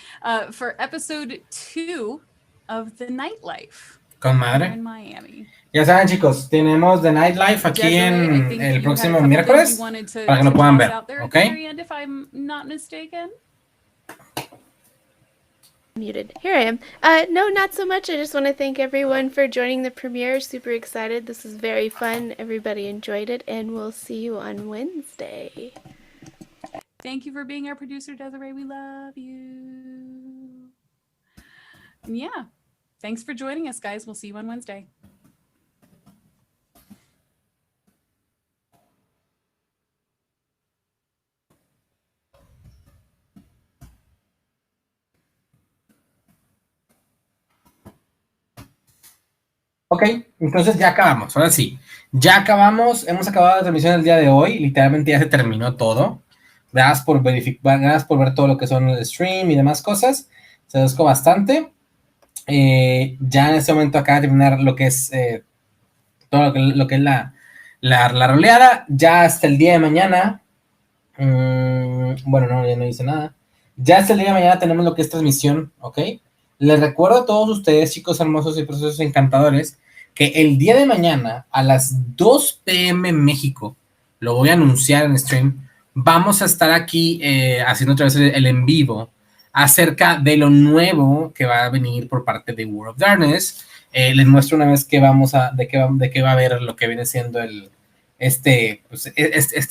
for episode 2 of The Nightlife. Con madre. In Miami. Ya saben, chicos, tenemos The Nightlife aquí en el próximo miércoles para que lo puedan ver, ¿ok? If I'm not mistaken. Muted. Here I am. No, not so much. I just want to thank everyone for joining the premiere. Super excited. This was very fun. Everybody enjoyed it, and we'll see you on Wednesday. Thank you for being our producer, Desiree. We love you. Yeah. Thanks for joining us, guys. We'll see you on Wednesday. Ok, entonces ya acabamos, ahora sí. Ya acabamos, hemos acabado la transmisión del día de hoy, literalmente ya se terminó todo. Gracias por gracias por ver todo lo que son el stream y demás cosas. Se agradezco bastante. Ya en este momento acaba de terminar lo que es todo lo que es la roleada. Ya hasta el día de mañana. Bueno, no, ya no hice nada. Ya hasta el día de mañana tenemos lo que es transmisión, ¿ok? Les recuerdo a todos ustedes, chicos hermosos y preciosos encantadores, que el día de mañana a las 2 p.m. México, lo voy a anunciar en stream, vamos a estar aquí haciendo otra vez el en vivo acerca de lo nuevo que va a venir por parte de World of Darkness. Les muestro una vez que de qué va a haber lo que viene siendo este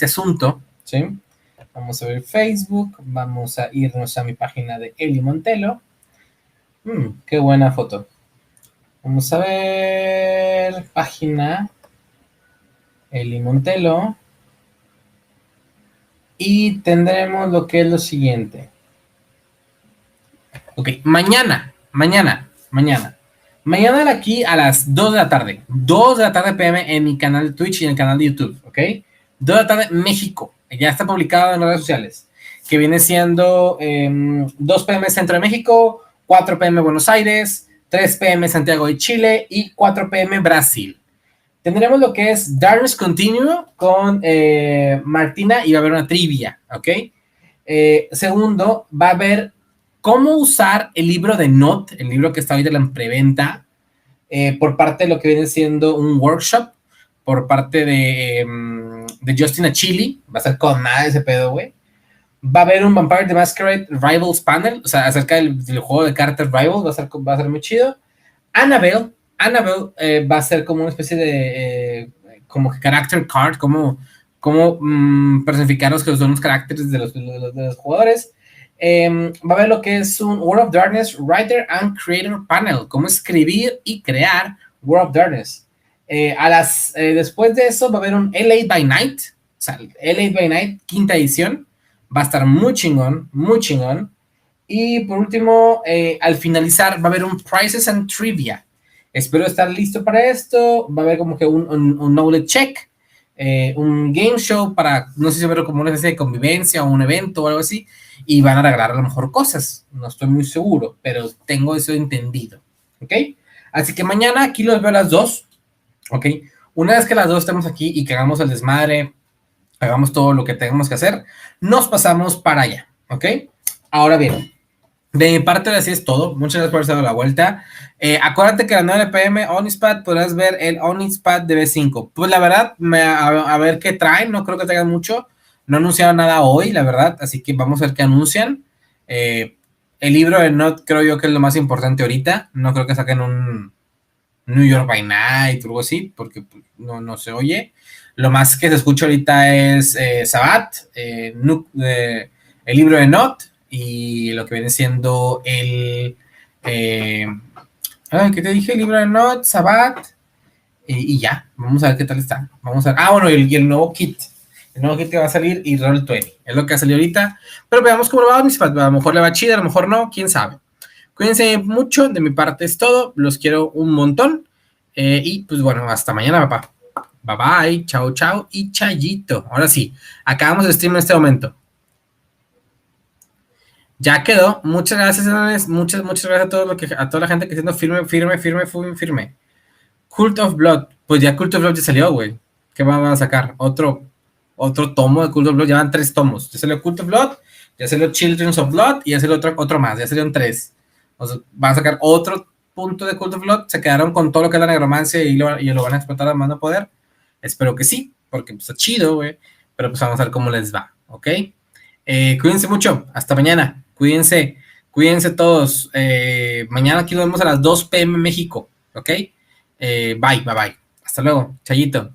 asunto, ¿sí? Vamos a ver Facebook, vamos a irnos a mi página de Eli Montelo. Qué buena foto. Vamos a ver página Eli Montelo y tendremos lo que es lo siguiente. Ok, mañana aquí a las 2 de la tarde, 2 de la tarde PM en mi canal de Twitch y en el canal de YouTube, ok, 2 de la tarde México, ya está publicado en las redes sociales, que viene siendo 2 PM Centro de México, 4 PM Buenos Aires, 3 PM Santiago de Chile y 4 PM Brasil. Tendremos lo que es Darkness Continuo con Martina y va a haber una trivia, ¿ok? Segundo, va a haber cómo usar el libro de Not, el libro que está ahorita en preventa, por parte de lo que viene siendo un workshop, por parte de Justin Achilli, va a ser con nada ese pedo, güey. Va a haber un Vampire the Masquerade Rivals panel, o sea, acerca del juego de cartas Rivals, va a ser muy chido. Annabelle va a ser como una especie de como character card, como personificar que son los caracteres de los jugadores. Va a haber lo que es un World of Darkness Writer and Creator Panel, cómo escribir y crear World of Darkness. Después de eso va a haber un L.A. by Night, o sea, L.A. by Night, 5ª edición, va a estar muy chingón, muy chingón. Y por último, al finalizar va a haber un Prizes and Trivia. Espero estar listo para esto. Va a haber como que un knowledge check, un game show para, no sé si verlo como una especie de convivencia o un evento o algo así, y van a regalar a lo mejor cosas, no estoy muy seguro, pero tengo eso entendido, ¿ok? Así que mañana aquí los veo a las 2, ¿ok? Una vez que las 2 estemos aquí y que hagamos el desmadre, hagamos todo lo que tengamos que hacer, nos pasamos para allá, ¿ok? Ahora bien, de mi parte así es todo. Muchas gracias por haber dado la vuelta. Acuérdate que a las 9 PM Onispad podrás ver el Onispad de B5. Pues la verdad, a ver qué traen. No creo que traigan mucho. No anunciaron nada hoy, la verdad. Así que vamos a ver qué anuncian. El libro de Not creo yo que es lo más importante ahorita. No creo que saquen un New York by Night o algo así, porque no se oye. Lo más que se escucha ahorita es Sabbath, el libro de Not, y lo que viene siendo ¿qué te dije? El libro de Not, Sabbath, y ya, vamos a ver qué tal está. Vamos a ver. Bueno, y el nuevo kit que va a salir, y Roll20, es lo que ha salido ahorita, pero veamos cómo lo va. A lo mejor le va chido, a lo mejor no, quién sabe. Cuídense mucho, de mi parte es todo, los quiero un montón, y pues bueno, hasta mañana, papá. Bye bye, chao, chao y chayito. Ahora sí, acabamos el stream en este momento. Ya quedó. Muchas gracias, señores. Muchas gracias a toda la gente que siendo firme. Cult of Blood. Pues ya Cult of Blood ya salió, güey. ¿Qué van a sacar? Otro tomo de Cult of Blood. Ya van 3 tomos. Ya salió Cult of Blood, ya salió Children of Blood y ya salió otro más. Ya salieron 3. O sea, van a sacar otro punto de Cult of Blood. Se quedaron con todo lo que es la negromancia y lo van a explotar a mano poder. Espero que sí, porque pues, está chido, güey. Pero pues vamos a ver cómo les va, ¿ok? Cuídense mucho. Hasta mañana. Cuídense todos. Mañana aquí nos vemos a las 2 PM México, ¿ok? Bye. Hasta luego. Chayito.